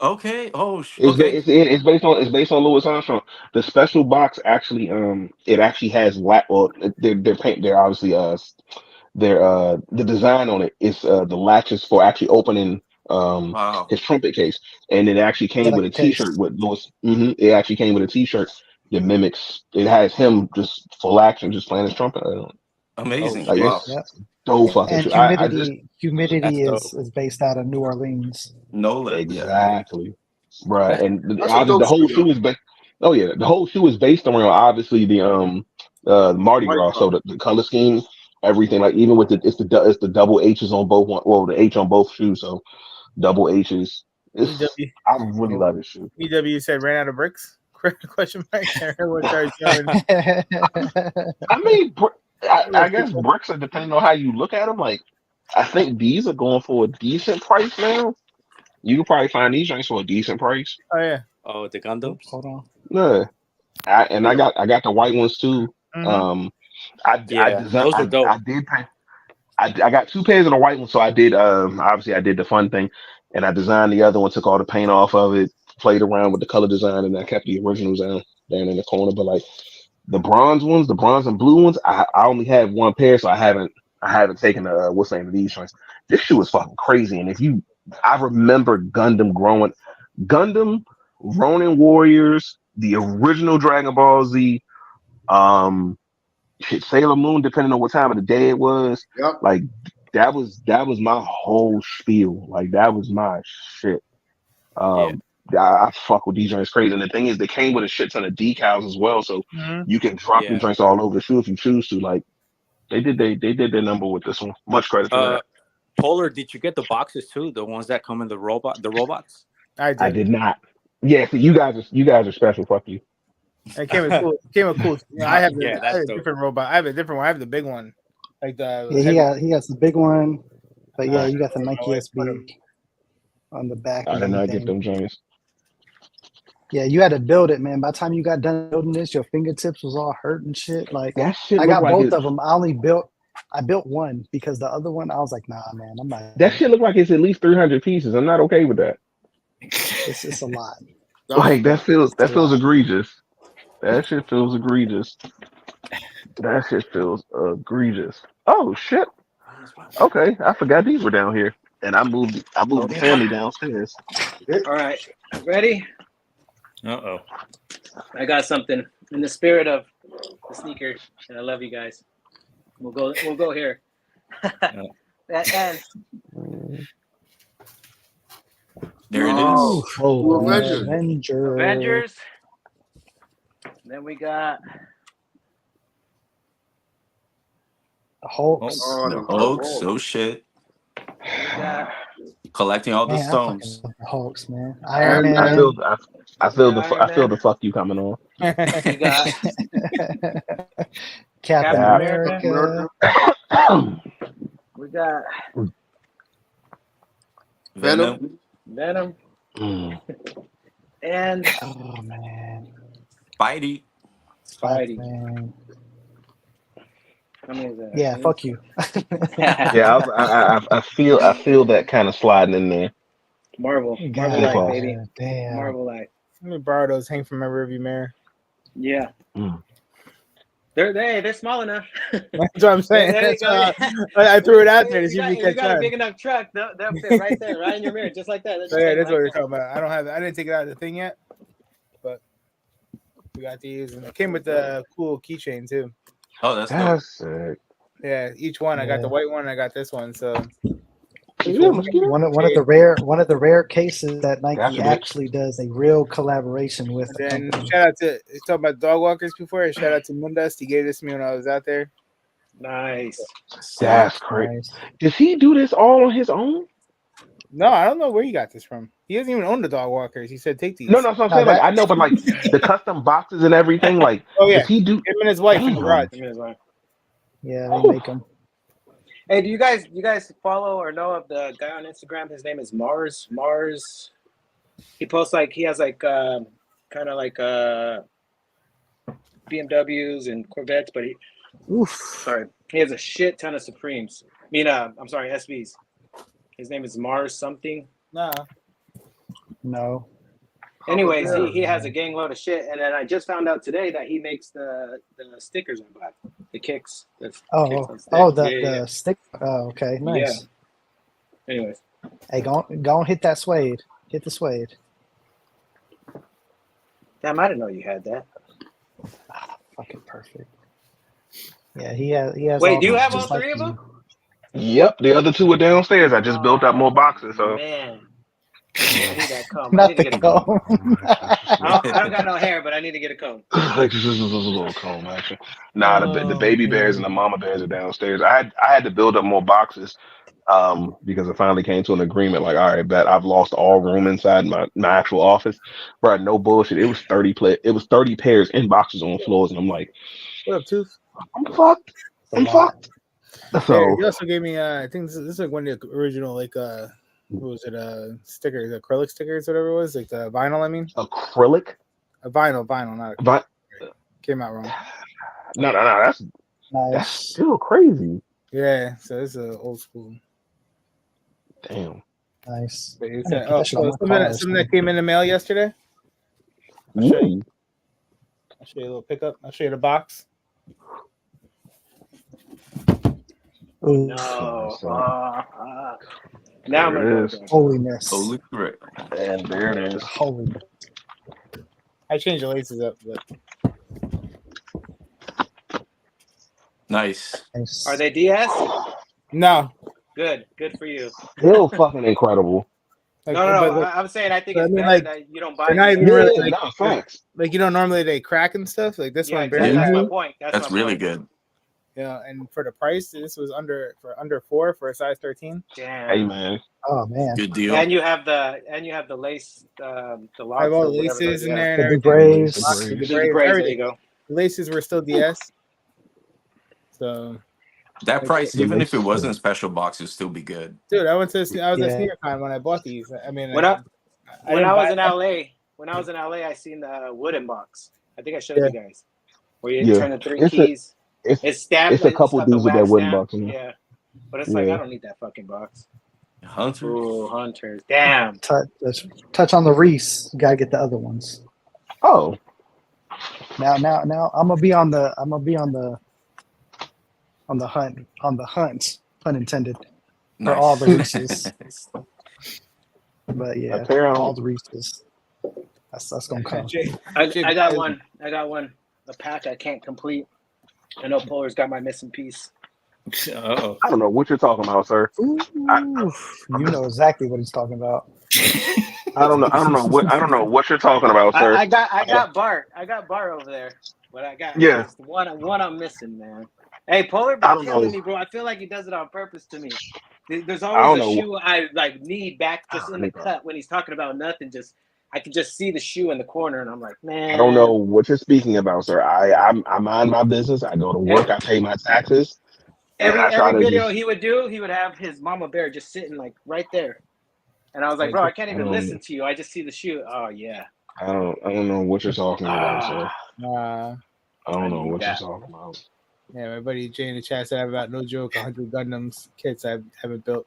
Okay. Oh, Okay. It's based on Louis Armstrong. The special box actually it actually has they're obviously the design on it is the latches for actually opening Wow. his trumpet case, and it actually Yeah, came like with a a T-shirt case. with Louis. It actually came with a T-shirt that mimics. It has him just full action, just playing his trumpet. Amazing. Like shit. Wow. it's Yep. so fucking And true. I just That's humidity dope. is based out of New Orleans. Nola. Yeah. exactly right, and That's a obviously dope the whole shoe though. shoe is based. Oh yeah, the whole shoe is based around obviously the Mardi Mardi Gras. Gras. So the color scheme, everything like even with it's the double H's on both one. Well, the H on both shoes, so double H's. EW, I really love this shoe. EW said ran out of bricks? Question mark. Can't hear what Charlie's yelling. I mean, I guess bricks are depending on how you look at them. Like, I think these are going for a decent price now. You can probably find these joints for a decent price. Oh yeah. Oh, the Gundams. Hold on. Yeah, I got the white ones too. Mm-hmm. I Yeah, designed. those are dope. I did pay. I got two pairs of the white one, so I did. Obviously, I did the fun thing, and I designed the other one. Took all the paint off of it, played around with the color design, and I kept the originals down in the corner. But like the bronze ones, the bronze and blue ones, I only have one pair, so I haven't taken the what's the name of these joints. This shoe is fucking crazy, and I remember Gundam, Ronin Warriors, the original Dragon Ball Z, Sailor Moon, depending on what time of the day it was. Yep. Like that was my whole spiel. Like that was my shit. I fuck with these joints crazy. And the thing is, they came with a shit ton of decals as well, so you can drop your joints all over the shoe if you choose to. Like they did their number with this one. Much credit to that. Polar, did you get the boxes too? The ones that come in the robots? I did not. Yeah, so you guys are special. Fuck you. It came with cool. I have that's a dope. different robot. I have a different one. I have the big one, like the. Yeah, he got the big one, but yeah, you got the I Nike always put 'em. SB on the back I and did not get everything. them joints. Yeah, you had to build it, man. By the time you got done building this, your fingertips was all hurt and shit. Like That shit I look got like both it. of them. I built one because the other one I was like, nah, man, I'm not. That shit look like it's at least 300 pieces. I'm not okay with that. It's a lot. Like that feels It's a lot. egregious. That shit feels egregious. That shit feels egregious. Oh shit. Okay, I forgot these were down here, and I moved the family downstairs. All right, ready? Uh-oh. I got something in the spirit of the sneakers, and I love you guys. We'll go here. And There it Oh, is. Blue Avengers. Avengers. Then we got The Hulks. Oh, The them Hulks. Hulks. Oh shit. we got Collecting all the Man, I fucking stones. love the Hulks, man. I Iron Man. feel I feel Iron the Man. fuck you coming on. we got Captain America. America. We got Venom. Mm. and Oh man, Spidey. Spidey. Man. How many is that? Yeah, Eight? fuck you. Yeah, I feel that kind of sliding in there. Marvel God, Life, pause. baby. damn. Marvel Life. Let me borrow those. Hang from my rearview mirror. Yeah. Mm. They're small enough. That's what I'm saying. There you That's go. why I threw it out there to see if you You catch got a on. big enough truck. They'll fit right there, right in your mirror, just like that. So yeah, that's what we're talking about. I didn't take it out of the thing yet, but we got these, and it came with the cool keychain too. Oh, that's dope. That's sick. Yeah, each one. I got the Yeah. white one. I got this one. So Is it a mosquito? One of the rare cases that Nike That's a bit- actually does a real collaboration with the then company. shout out to talking about dog walkers before. Shout out to Mundust. He gave this to me when I was out there. Nice. That's crazy. Nice. Does he do this all on his own? No, I don't know where he got this from. He doesn't even own the dog walkers. He said, "Take these." No, that's what I'm saying. Like I know, but like the custom boxes and everything. Like, Oh yeah, does he do? him and his wife in the garage. Yeah, they make them. Hey, do you guys follow or know of the guy on Instagram? His name is Mars. He posts he has kind of like BMWs and Corvettes, but he has a shit ton of Supremes. I'm sorry, SVs. His name is Mars something. Nah. No. Anyways, he has a gang load of shit, and then I just found out today that he makes the stickers I buy, the kicks. Kicks on stick. The stick. Oh, okay, nice. Yeah. Anyways, hey, go on, hit that suede. Hit the suede. damn, I didn't know you had that. Fucking perfect. Yeah, he has. Wait, all do you those have all just like three of you. them? Yep, the other two are downstairs. I just built up more boxes, so. Man. I need that comb. I Not need to the get a comb. comb. I don't got no hair, but I need to get a comb. Like just a little comb action. Nah, the baby bears and the mama bears are downstairs. I had to build up more boxes, because I finally came to an agreement. Like, all right, bet I've lost all room inside my actual office. Bro, no bullshit. It was 30 pairs in boxes on floors, and I'm like, What up, Tooth? I'm fucked. So You also gave me I think this is like one of the original what was it, stickers, acrylic stickers, whatever it was, like the vinyl. I mean, acrylic, a vinyl, not acrylic. Came out wrong. No, that's Nice. still crazy. Yeah, so this is old school. Damn. Nice. But it's, Yeah, something that came in the mail yesterday. I'll show you a little pickup. I'll show you the box. Ooh. No. Now I'm There it is. Holiness. Holy crap. And there it is. Holiness. I changed the laces up, but Nice. Are they DS? no. Good for you. Still fucking incredible. Like, No. but, I'm saying I think but it's I mean, better like, that you don't buy. they're not it. even really Yeah, no, facts. like normally they crack and stuff. Like this Yeah, one exactly. barely. That's my cracked. point. That's my really point. good. Yeah, and for the price, this was under 4 for a size 13. Damn. Hey man. Oh man. Good deal. And you have the lace, the locks. I have all or the whatever laces those- in yeah. there and The everything. Braves. Locks, the The Braves, braids, there everything. you go. The laces were still DS. So, That price, The even if it laces. wasn't special box, would still be good. dude, I was at Yeah. Sneakertalk when I bought these. I mean, When I when didn't I was buy in them. LA, I seen the wooden box. I think I showed Yeah. you guys. Where you Yeah. turn the three It's keys. It's stamped. it's a couple got the dudes with that wax wooden stamp. box in there. Yeah. But it's like Yeah. I don't need that fucking box. Hunter. Ooh, hunters. Damn. Touch on the Reese. You gotta get the other ones. Oh. Now I'm gonna be on the hunt, pun intended, for all the Reese's. But yeah, Apparently. all the Reese's. That's gonna come. I got one. A pack I can't complete. I know Polar's got my missing piece. Uh-oh. I don't know what you're talking about, sir. Ooh, you know exactly what he's talking about. I don't know what you're talking about, sir. I got Bart. I got Bart over there. But I got just one I'm missing, man. Hey, Polar I been don't killing know. me, bro. I feel like he does it on purpose to me. There's I always don't a know. shoe I like need back just in the need that. cut when he's talking about nothing. Just I could just see the shoe in the corner, and I'm like, man. I don't know what you're speaking about, sir. I mind my business. I go to work. I pay my taxes, and I try Every to video just. he would do, he would have his mama bear just sitting like right there, and I was like, bro, I can't even listen to you. I just see the shoe. Oh yeah. I don't know what you're talking about, sir. I don't know what you're talking about. Yeah, my buddy Jay in the chat said about no joke 100 Gundams kits I haven't built.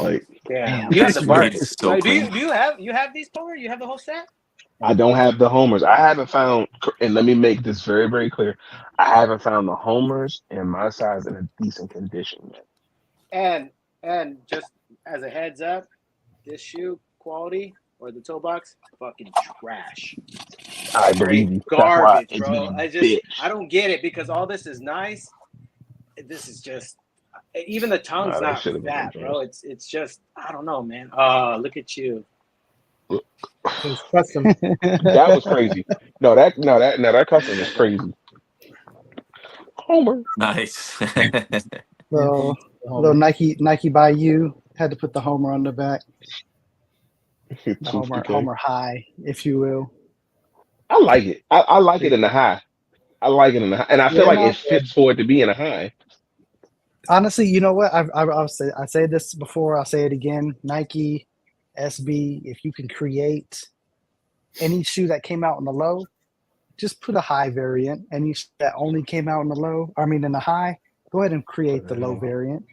Like, yeah, you have the This bar. read is so Do clean. you have these, Polar? You have the whole set? I don't have the homers. I haven't found, and let me make this very, very clear. I haven't found the homers in my size in a decent condition yet. And just as a heads up, this shoe quality or the toe box, fucking trash. I believe you. That's why Garbage, it's bro. been I don't get it because all this is nice. This is just even the tongue's not fat, bro. It's just I don't know, man. Oh, look at you. It's custom. That was crazy. No, that custom is crazy. Homer. Nice. Little Nike by you had to put the Homer on the back. The Homer high, if you will. I like it. I like it in the high. I like it in the high, and I feel like it fits for it to be in a high. Honestly, you know what? I say this before. I'll say it again. Nike, SB. If you can create any shoe that came out in the low, just put a high variant. Any shoe that only came out in the low, in the high, go ahead and create the low variant.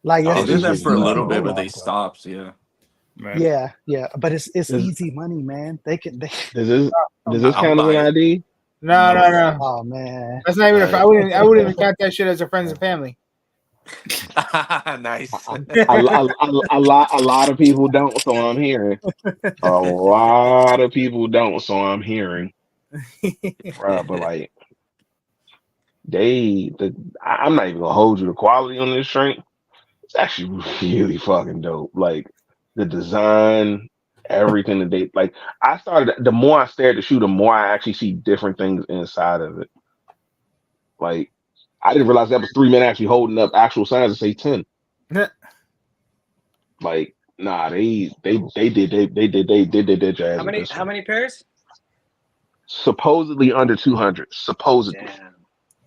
Like They did that just for a little easy bit, money. but they stopped. Yeah. Right. Yeah, but it's easy money, man. Does this count as an ID? No. Oh man, that's not even. I wouldn't even count that shit as a friends and family. Nice. A lot of people don't, so I'm hearing. A lot of people don't, so I'm hearing. But like, I'm not even gonna hold you. The quality on this shrink, it's actually really fucking dope. Like the design, everything that they like. The more I stare at the shoe, the more I actually see different things inside of it. Like, I didn't realize that was 3 men actually holding up actual signs that say 10. Like, nah, they did their jazz. How many pairs? Supposedly under 200. Supposedly. Damn.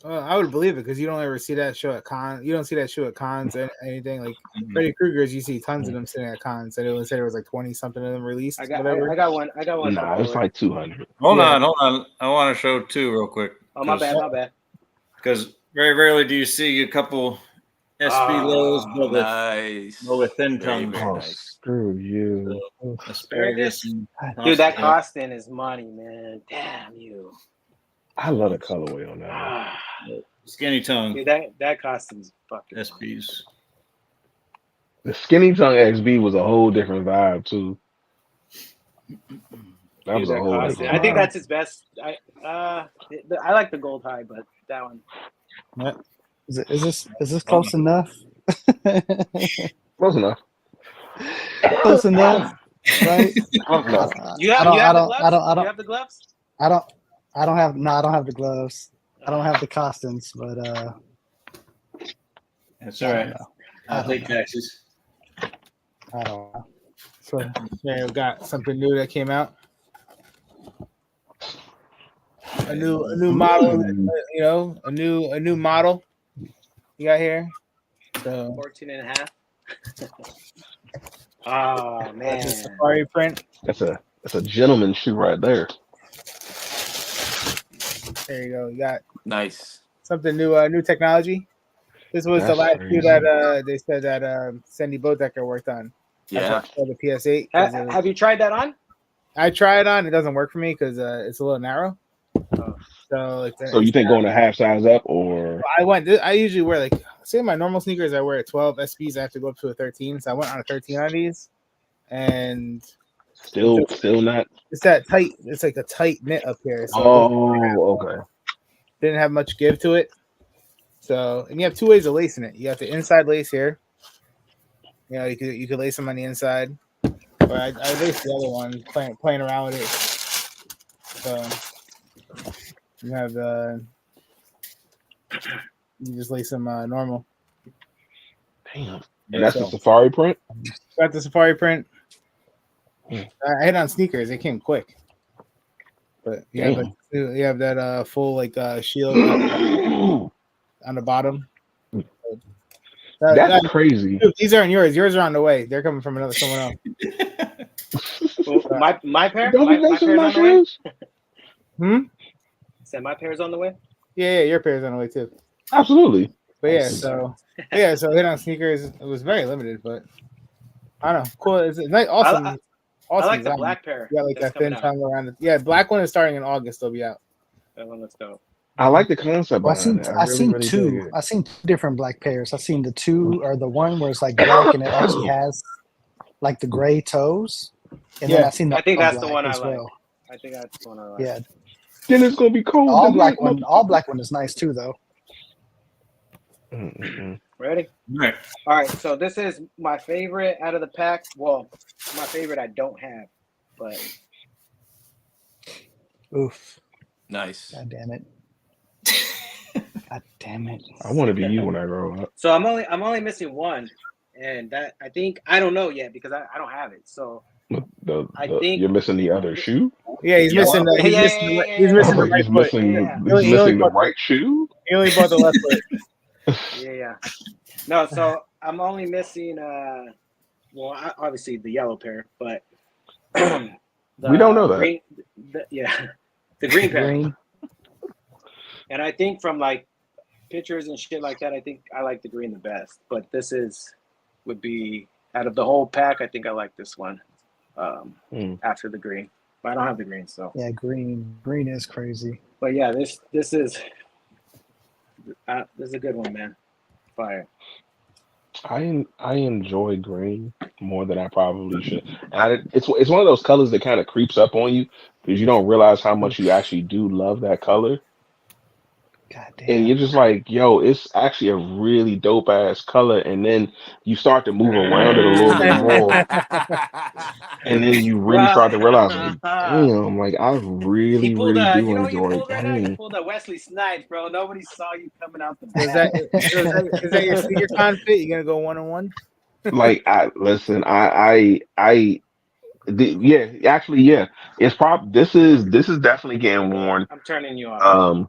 Well, I would believe it because you don't ever see that show at cons. You don't see that show at cons or anything like Freddy Krueger's. You see tons of them sitting at cons. And it said it was like 20 something of them released. I got one. Nah, it's like 200. Hold on. I want to show two real quick. Oh, my bad. Because very rarely do you see a couple SB lows but with thin tongue. Nice. Screw you. So, asparagus. Dude, that costing is money, man. Damn you. I love the colorway on that. Skinny tongue. Dude, that costume's fucking SBs. The skinny tongue XB was a whole different vibe too. That was a whole different vibe. I think that's his best. I like the gold high, but that one. Is this close enough? Close enough. Close enough, right? You have the gloves? I don't have the gloves. I don't have the costumes, but that's all right. I'll take taxes. I don't know. So yeah, we got something new that came out. A new model, a new model you got here. So 14 and a half. Oh man. That's a safari print. That's a gentleman's shoe right there. There you go. You got nice. Something new, new technology. This was the last shoe that they said that Sandy Bodecker worked on. Yeah. For the PS8. Have you tried that on? I tried it on. It doesn't work for me because it's a little narrow. So you think going a half size up or? I usually wear say my normal sneakers. I wear a 12 SBs. I have to go up to a 13. So I went on a 13 on these, and still not. It's that tight. It's like a tight knit up here. So okay. Didn't have much give to it. So, and you have two ways of lacing it. You have the inside lace here. You could lace them on the inside. But I laced the other one playing around with it. So you have you just lace them normal. Damn. And that's the safari print? Got the safari print. I hit on sneakers. They came quick. But you have that full shield on the bottom. That's crazy. Dude, these aren't yours. Yours are on the way. They're coming from someone else. Well, my pair. Don't My be messing pair's my on the way. Hmm. Said my pair's on the way. Yeah, your pair's on the way too. Absolutely. But yeah, so hit on sneakers. It was very limited, but I don't know. Cool. It's nice. Awesome. I awesome like the design. black pair. Yeah, like that's that thin coming out. tongue around it. Yeah, black one is starting in August. They'll be out. That one looks dope. I like the concept Well, behind it. I seen two. I seen two different black pairs. I seen the two or the one where it's like black and it actually has like the gray toes. And then I seen the I think all that's the black one I as like. well. I think that's the one I like. Yeah, Then it's gonna be cold. all black one is nice too, though. Ready? Right. All right. So this is my favorite out of the pack. Well, my favorite I don't have, but Oof! Nice. God damn it! God damn it! I want to be you when I grow up. so I'm only missing one, and that I don't know yet because I don't have it. So I think You're missing the other shoe. Yeah, he's missing. He's missing the right He's foot. missing. Yeah. He's missing the right shoe. He only bought the left foot. Yeah. No, so I'm only missing obviously the yellow pair, but We don't know that. green, the green pair. And I think from like pictures and shit like that, I think I like the green the best. But this would be out of the whole pack. I think I like this one after the green. But I don't have the green, so Yeah, green is crazy. But yeah, this is a good one, man. Fire. I enjoy green more than I probably should. And it's one of those colors that kind of creeps up on you because you don't realize how much you actually do love that color. God damn. And you're just like, yo, it's actually a really dope ass color. And then you start to move around it a little bit more. And then you really start to realize, like, damn, like I really, really do enjoy green. He pulled a Wesley Snipes, bro. Nobody saw you coming out the Is back. that your Sneakertalk fit? You gonna go 1-on-1? Like yeah. It's this is definitely getting worn. I'm turning you off.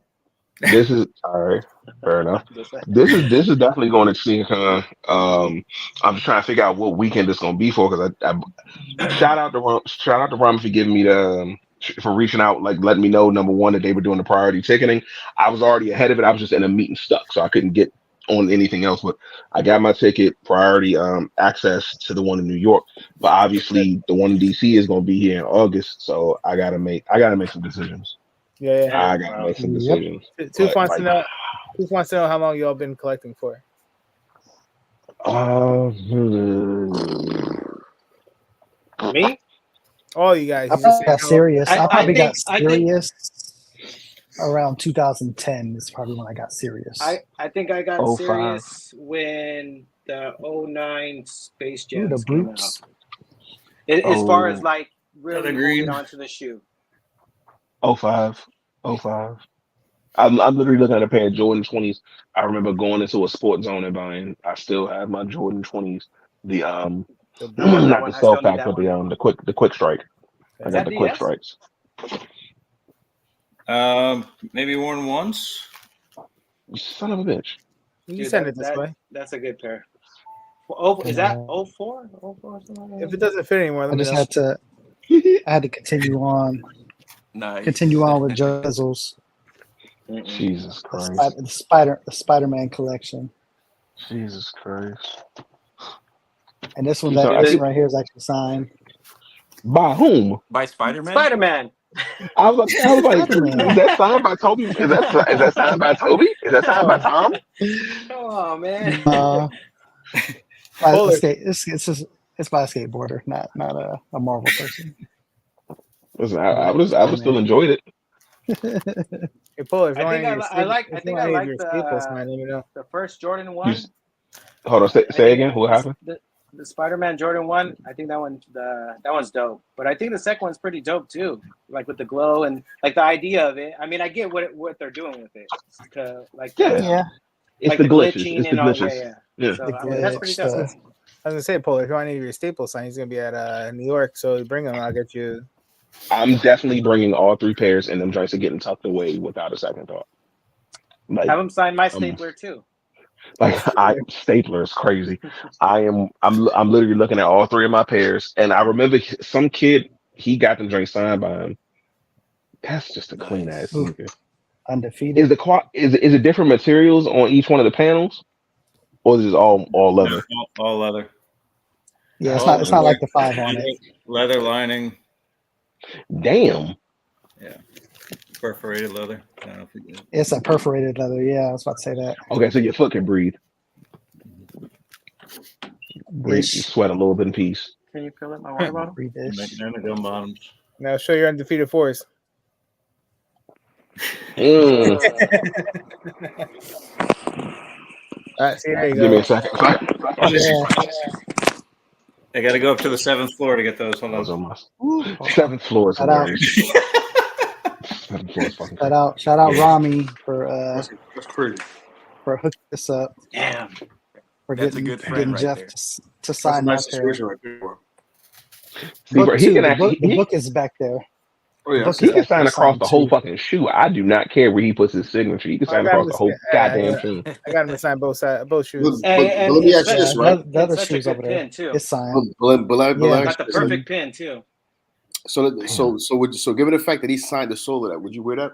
This is all right. Fair enough. This is definitely going to SneakerCon. I'm just trying to figure out what weekend it's going to be for because I shout out to Rum for giving me for reaching out, like letting me know number one that they were doing the priority ticketing. I was already ahead of it. I was just in a meeting stuck, so I couldn't get on anything else. But I got my ticket priority access to the one in New York. But obviously the one in DC is going to be here in August, so I gotta make some decisions. Yeah. I gotta make some decisions. Tooth wants to know how long y'all been collecting for. Me? All you guys. I probably got serious. I probably got I think- serious around 2010 is probably when I got serious. I think I got 05. serious when the 09 Space Jam the came Brutes. out. As far as like really Agreed. holding onto the shoe. 05. I'm literally looking at a pair of Jordan 20s. I remember going into a sports zone and buying. I still have my Jordan 20s. The not the self pack, but the quick strike. I got the quick strikes. Maybe worn once. You son of a bitch. You send it this way. That's a good pair. Is that 04? 04 If it doesn't fit anymore, let I me just know. had to continue on. Nice. Continue on with Jizzles. Jesus Christ. The Spider-Man collection. Jesus Christ. And this one So right here is actually signed. By whom? By Spider-Man? Spider-Man. I was like, is that signed by Toby? Is that signed by Toby? Is that signed by Tom? Come on, man. It's by a skateboarder, not a Marvel person. Listen, I would still enjoyed it. Hey, Paul, if you I want like the first Jordan 1. Hold on, say again. What happened? The Spider-Man Jordan 1, I think that one's dope. But I think the second one's pretty dope too. Like with the glow and like the idea of it. I mean, I get what they're doing with it. Yeah. It's like the glitches. glitching It's the and all. glitches. Yeah. So, I mean, that's pretty dope. I was gonna say, Polar, if you want any of your staple sign, he's gonna be at New York, so bring them. I'll get you. I'm definitely bringing all 3 pairs, and them joints are getting tucked away without a second thought. Like, Have him sign my um, stapler too. stapler is crazy. I'm literally looking at all 3 of my pairs, and I remember some kid he got them joints signed by him. That's just a clean ass Ooh, sneaker. undefeated. Is it different materials on each one of the panels, or is it all leather? All leather. Yeah, All it's not like the 5 on it. Leather lining. Damn. Yeah. Perforated leather. I don't know if you did. It's a perforated leather. Yeah, I was about to say that. Okay, so your foot can breathe. You Ish. sweat a little bit in peace. Can you fill up my water bottle? Breathe-ish. And the gum bottoms. Now show your undefeated force. Mm. All right, see, there you Give me go. a second. I got to go up to the 7th floor to get those. Hold Those on. are my 7th floor is Shout out. hilarious. 7th floor is fucking Shout out Rami for That's pretty. for hooking this up. Damn. For That's a getting good friend right Jeff there. to That's a sign nice that pair. situation right there. See, bro, Book he two. can The actually book is back there. Oh yeah, I Book see he is can that. back there sign across signed the whole too. fucking shoe. I do not care where he puts his signature. He can I sign got him across to the whole sign. goddamn shoe. I got him to sign both But, shoes. And let me it's ask you such, this, right? The other it's such a shoes over good there. pin too. It's signed. But let me Yeah. ask Got the you this. perfect pin too. So given the fact that he signed the sole of that, would you wear that?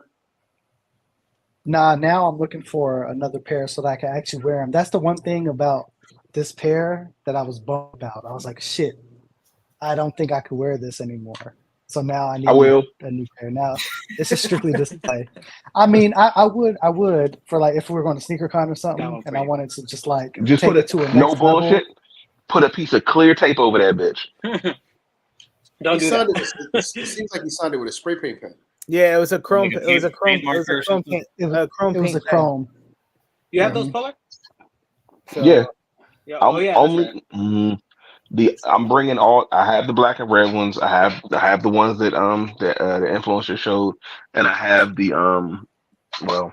Nah, now I'm looking for another pair so that I can actually wear them. That's the one thing about this pair that I was bummed about. I was like, shit, I don't think I could wear this anymore. So now I I need will. a new pair. Now this is strictly display. I mean, I would for like if we were going to SneakerCon or Got something, one for and I you. wanted to just like Just take put it to a no next level. bullshit. Put a piece of clear tape over that bitch. Don't do that. It seems like he signed it with a spray paint pen. Yeah, it was a chrome. Like a It was a paint chrome. It was marker a or chrome something? paint. It was, A chrome it was paint a pen. chrome. You have those, Polar? So, Yeah. Yeah. Oh I'm yeah, that's only right. I'm bringing all. I have the black and red ones. I have the ones that the influencer showed, and I have the well,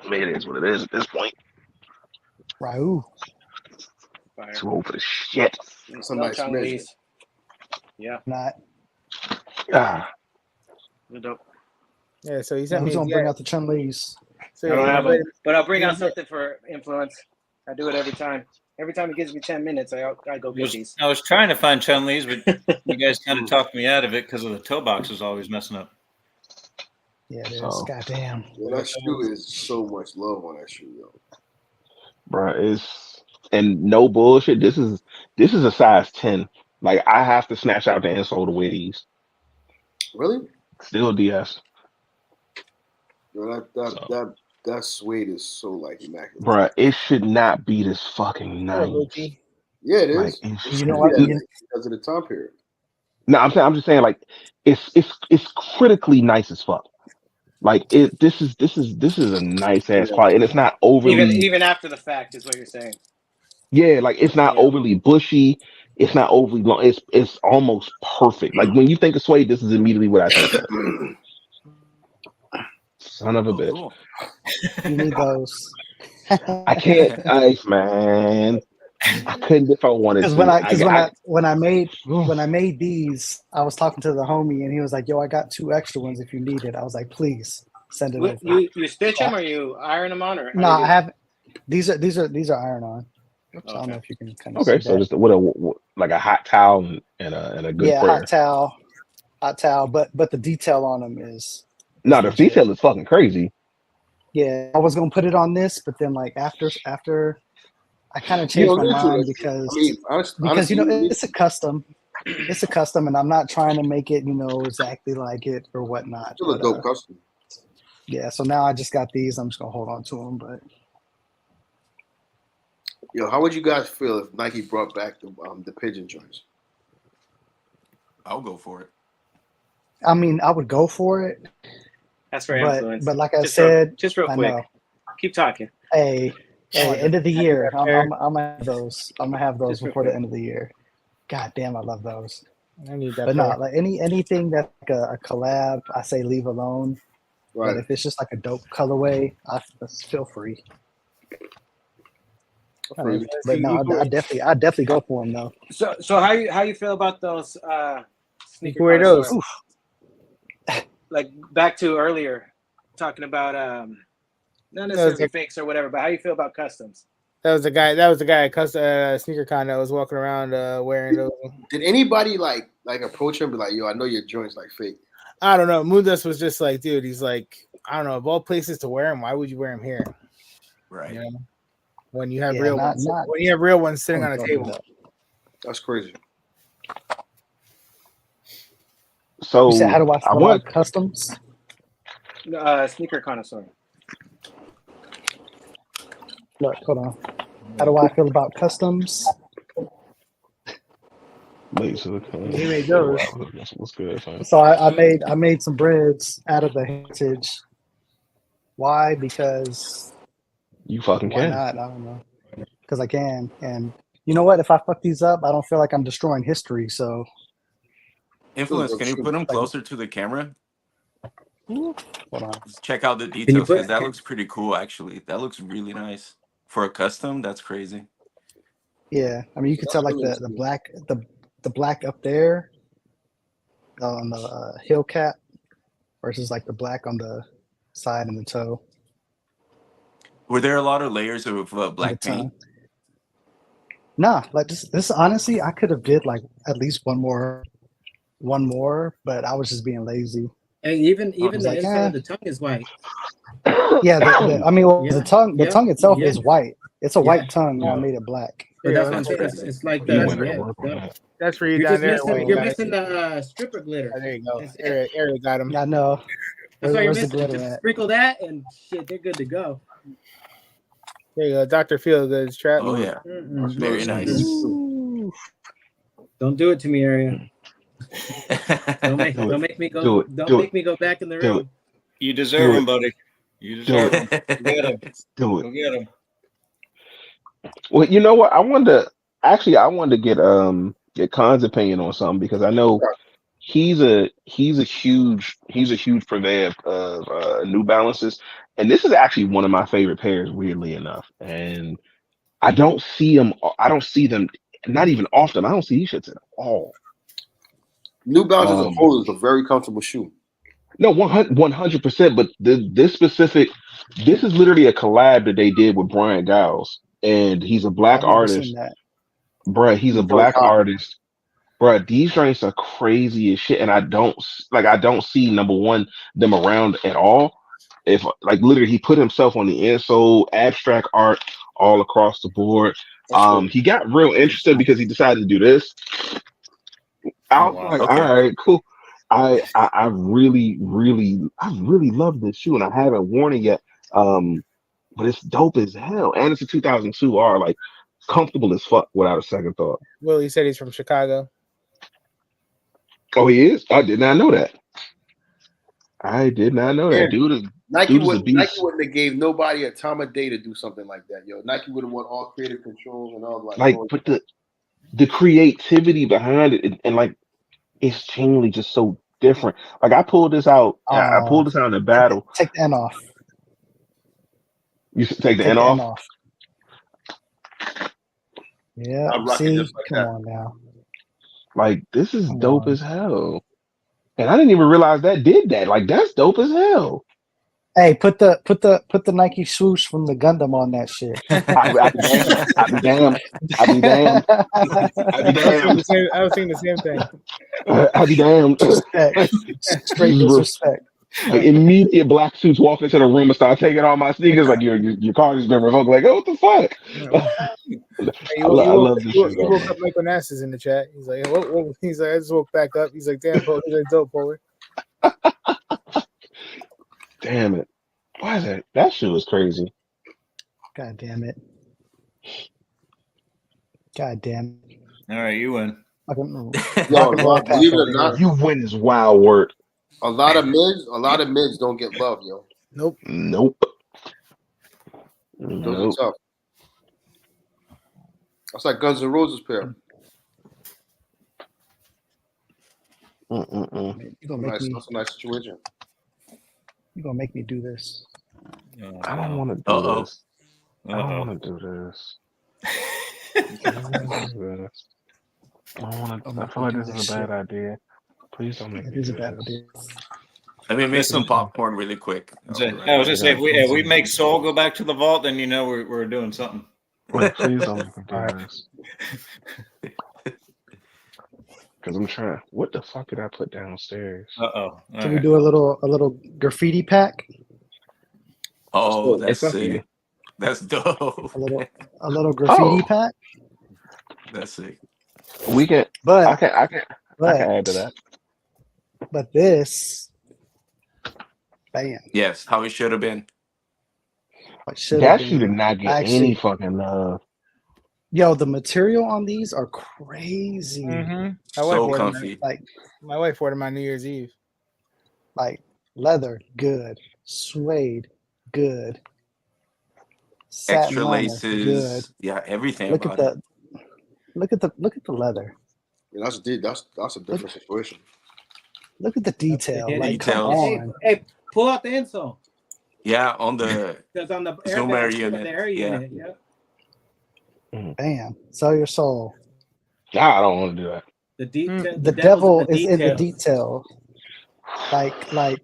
I mean, it is what it is at this point. Raul. Fire. Too old for the shit. It's a No nice Chung measure. Lee's. Yeah, Not. Ah, they're dope. yeah, so he Now sent who's me. gonna Yeah, bring out the Chun Lees? so I don't have them, but- but I'll bring out Yeah. something for influence. I do it every time. Every time it gives me 10 minutes, I go get these. I was trying to find Chun Li's, but you guys kind of talked me out of it because of the toe box is always messing up. Yeah, it is. So. Goddamn. Yeah, that shoe is so much love on that shoe, yo. bro, it's and no bullshit. This is a size 10. Like I have to snatch out the insole to wear these. Really? Still DS, Yo, that suede is so like immaculate. bro. It should not be this fucking Hello, nice. Gucci. Yeah, it Like is. it's, It You should know be what? that because of the time period. no, I'm just saying like it's critically nice as fuck. Like this is a nice ass Yeah. quality, and it's not overly Even after the fact is what you're saying. yeah, like it's not Yeah. overly bushy. It's not overly long. It's almost perfect. Like when you think of suede, this is immediately what I think of. Son of a Oh, bitch. cool. You need those. I can't ice, man. I couldn't if I wanted Because to. when I made these, I was talking to the homie and he was like, "Yo, I got 2 extra ones if you need it." I was like, "Please send it over." You stitch them or you iron them on or? No, I have these are iron on. Oops, I don't Okay. know if you can kind of Okay, see so that. just what like a hot towel and a good Yeah, prayer. hot towel, but the detail on them is No, the legit. detail is fucking crazy. Yeah, I was gonna put it on this, but then like after I kind of You changed don't my need to. mind I mean, because you know honestly, it's a custom. It's a custom, and I'm not trying to make it, exactly like it or whatnot. still a But dope custom. yeah, so now I just got these. I'm just gonna hold on to them. But Yo, how would you guys feel if Nike brought back the pigeon joints? I'll go for it. I mean, I would go for it. That's for influence. But like I Just said, just real I quick. know. Keep talking. Hey, end of the year, that pair. I'm gonna have those. I'm gonna have those Just real before the quick. end of the year. God damn, I love those. I need that. But no, pair. like anything that's like a collab, I say leave alone. Right. But if it's just like a dope colorway, let's feel free. But no, I definitely go for them though. So how you feel about those sneaker Wear those. connoisseurs? Like back to earlier, talking about not necessarily fakes or whatever, but how you feel about customs? That was the guy at Sneaker Con that was walking around wearing those. Did anybody like approach him and be like, yo, I know your joint's like fake? I don't know. Moondust was just like, dude, he's like, I don't know, of all places to wear them, why would you wear them here? Right. You know? When you have real ones sitting on a table. That's crazy. So you said, how do I feel about customs? Sneaker connoisseur. Look, hold on. How do I feel about customs? Wait, so He made those. What's good, fam? So I made some breads out of the heritage. Why? Because you fucking why can. not? I don't know. Because I can. And you know what? If I fuck these up, I don't feel like I'm destroying history. So Influence, can you put them closer to the camera? hold on. Just check out the details because that looks pretty cool actually. That looks really nice. For a custom, that's crazy. Yeah. I mean you can tell like the black up there on the heel cap versus like the black on the side and the toe. Were there a lot of layers of black paint? Nah, like this honestly, I could have did like at least one more, but I was just being lazy. And even the like, inside of the tongue is white. Yeah, the tongue itself is white. It's a white tongue, and I made it black. But it's like the that's for you down there. You're missing the stripper glitter. Oh, there you go. Aaron got him. I know. That's why you're Where's the missing. glitter Just at? sprinkle that and shit, they're good to go. There you go. Dr. Feelgood's trap. Oh yeah. Very nice. Ooh. Don't do it to me, Area. Don't make me go. Don't make me go back in the room. You deserve him, buddy. You deserve him. Get him. Do it. Go get him. Well, you know what? I wanted to get Khan's opinion on something because I know he's a huge purveyor of New Balances, and this is actually one of my favorite pairs, weirdly enough. And I don't see them not even often. I don't see these shits at all. New Balance as a whole is a very comfortable shoe. No, 100%. But this is literally a collab that they did with Brian Giles, and he's a black artist. Bruh, he's a black artist. Bruh, these drinks are crazy as shit, and I don't see number one them around at all. If like literally he put himself on the insole, abstract art all across the board. He got real interested because he decided to do this. I was like, all right, cool. I really love this shoe, and I haven't worn it yet. But it's dope as hell, and it's a 2002 R, like comfortable as fuck without a second thought. Well, he said he's from Chicago. Oh, he is? I did not know that. Dude, Nike wouldn't have gave nobody a time of day to do something like that, yo. Nike would have won all creative control and all but the creativity behind it and like it's genuinely just so different. Like I pulled this out. I pulled this out in the battle. Take the end off. You should take the end off. Yeah. See, come on now. Like this is dope as hell. And I didn't even realize that did that. Like that's dope as hell. Hey, put the Nike swoosh from the Gundam on that shit. I'd be damned. I was thinking the same thing. I'd be damned. Straight disrespect. Like immediate black suits walk into the room and start taking all my sneakers. Like your car has been revoked. Like, oh, what the fuck? I love this shit. He woke up Michael Nass is in the chat. He's like, he's like, I just woke back up. He's like, damn, Paul. He's like, dope, Polar. Damn it. Why is that? That shit was crazy. God damn it. God damn it. All right, you win. Believe it or not, you win is wild work. A lot of mids don't get love, yo. Nope. Those are tough. That's like Guns N' Roses pair. That's a nice situation. You're gonna make me do this. I don't want to do this. I don't want to do this. I feel like this is a bad idea. Please don't make It me is a do bad this. idea. Let me make some popcorn really quick. I was gonna say if we make Soul go back to the vault, then we're doing something. Wait, please don't make me do All right. this. Because I'm trying. What the fuck did I put downstairs? Can we do a little graffiti pack? Oh, that's It's up to you. sick. That's dope. A little graffiti Oh. pack. That's sick. We can. But I can add to that. But this, bam. Yes, how it should have been. That shoe did not get any fucking love. Yo, the material on these are crazy. Mm-hmm. So comfy. My wife ordered my New Year's Eve. Like leather, good. Suede, good. Satin Extra armor, laces. good. Yeah, everything Look about at the leather. Yeah, that's a different situation. Look at the detail. Yeah, Like, come details. on. Hey, pull out the insole. Yeah, on the Because on the Zoom air unit. The air unit. Yeah. Bam. Sell your soul. I don't want to do that. The detail. The devil is in the detail. Like, and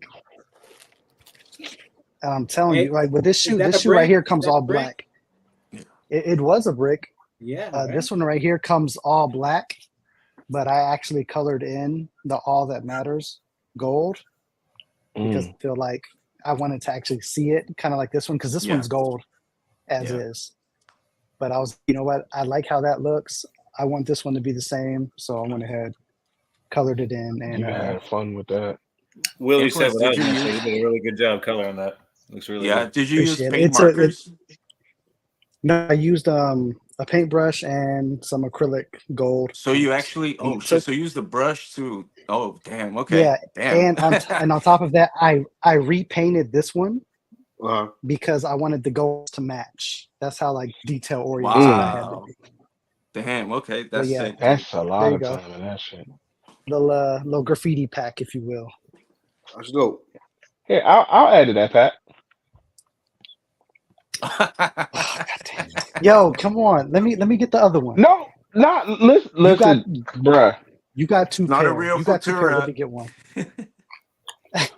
I'm telling you, like with this shoe right here comes all black. It was a brick. Yeah. This one right here comes all black, but I actually colored in the all that matters gold because I feel like I wanted to actually see it, kind of like this one, because this one's gold as is. But I was, you know what? I like how that looks. I want this one to be the same, so I went ahead, colored it in, and you had fun with that. Willie said what I was going to say. You did a really good job coloring that. Looks really good. Did you use Appreciate paint it. markers? No, I used a paintbrush and some acrylic gold. So you actually so you use the brush to damn, okay. Yeah, damn. and on top of that, I repainted this one because I wanted the gold to match. That's how like detail oriented I had to be. Damn, okay. That's sick. That's a lot of time in that shit. Little graffiti pack, if you will. That's dope. Here, I'll add to that, Pat. Yo, come on. Let me get the other one. No, not listen, bruh. You got two not pair. a real You got 2 pair. Let Futura. me get one.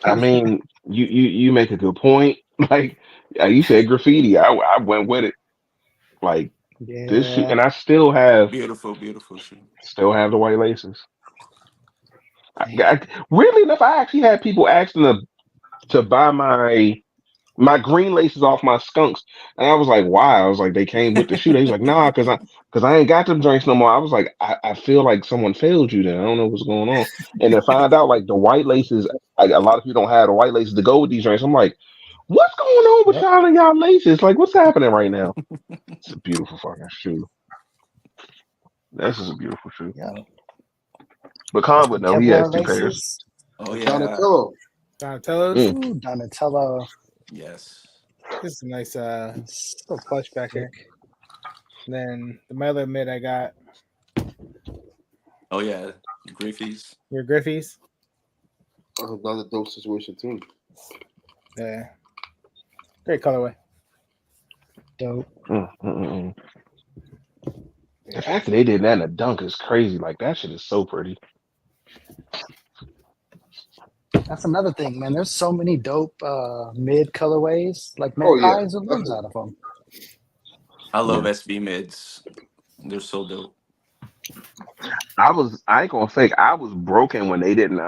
I mean, you make a good point. Like you said, graffiti. I went with it. Like this shoe, and I still have beautiful shoe. Still have the white laces. Weirdly enough, I actually had people asking to buy my green laces off my skunks, and I was like, "Why?" I was like, "They came with the shoe." They was like, "Nah, because I ain't got them drinks no more." I was like, I feel like someone failed you. Then I don't know what's going on. And to find out like the white laces, like a lot of people don't have the white laces to go with these drinks. I'm like, what's going on with y'all and y'all laces? Like, what's happening right now? It's a beautiful fucking shoe. This is a beautiful shoe. Yeah. But Con would know he has 2 pairs. laces. Oh yeah. Donatello's. Ooh, Donatello. Yes. This is a nice little plush back here. And then my other mid I got. Oh yeah, Griffies. Your Griffies. Another dope situation too. Yeah. Great colorway. Dope. The fact that they did that in a dunk is crazy. Like that shit is so pretty. That's another thing, man. There's so many dope mid colorways. Like man, eyes and limbs out of them. I love SB mids. They're so dope. I ain't gonna fake. I was broken when they didn't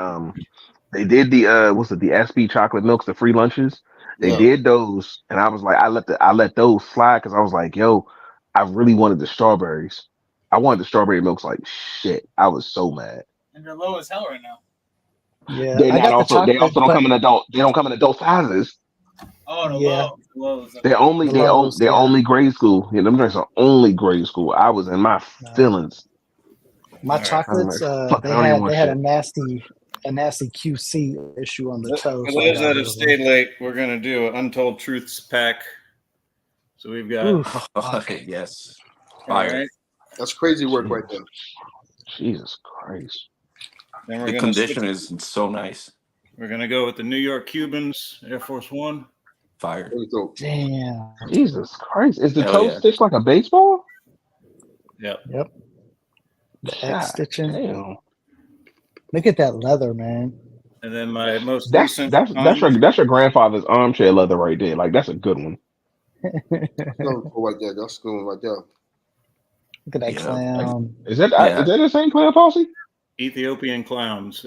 they did the the SB chocolate milks, the free lunches. They did those, and I was like, I let those fly because I was like, yo, I really wanted the strawberries. I wanted the strawberry milks like shit. I was so mad. And they're low as hell right now. Yeah, They also don't come in adult. They don't come in adult sizes. Oh, lows. They're only grade school. Yeah, them drinks are only grade school. I was in my feelings. My chocolates, they had a nasty QC issue on the toe. For those that have stayed late, we're gonna do an Untold Truths pack. So we've got yes. All right. That's crazy work right there. Jesus Christ. Then we're the condition is so nice. We're gonna go with the New York Cubans Air Force One. Fire. Damn. Jesus Christ. Is the toe stitched like a baseball? Yep. Yep. The God X stitching. damn. Look at that leather, man. And then my most That's recent that's that's your that's your grandfather's armchair leather right there. Like that's a good one. Go right there. That's going right there. Look at that Yeah. clown. Is that Yeah. the same clan posse? Ethiopian clowns,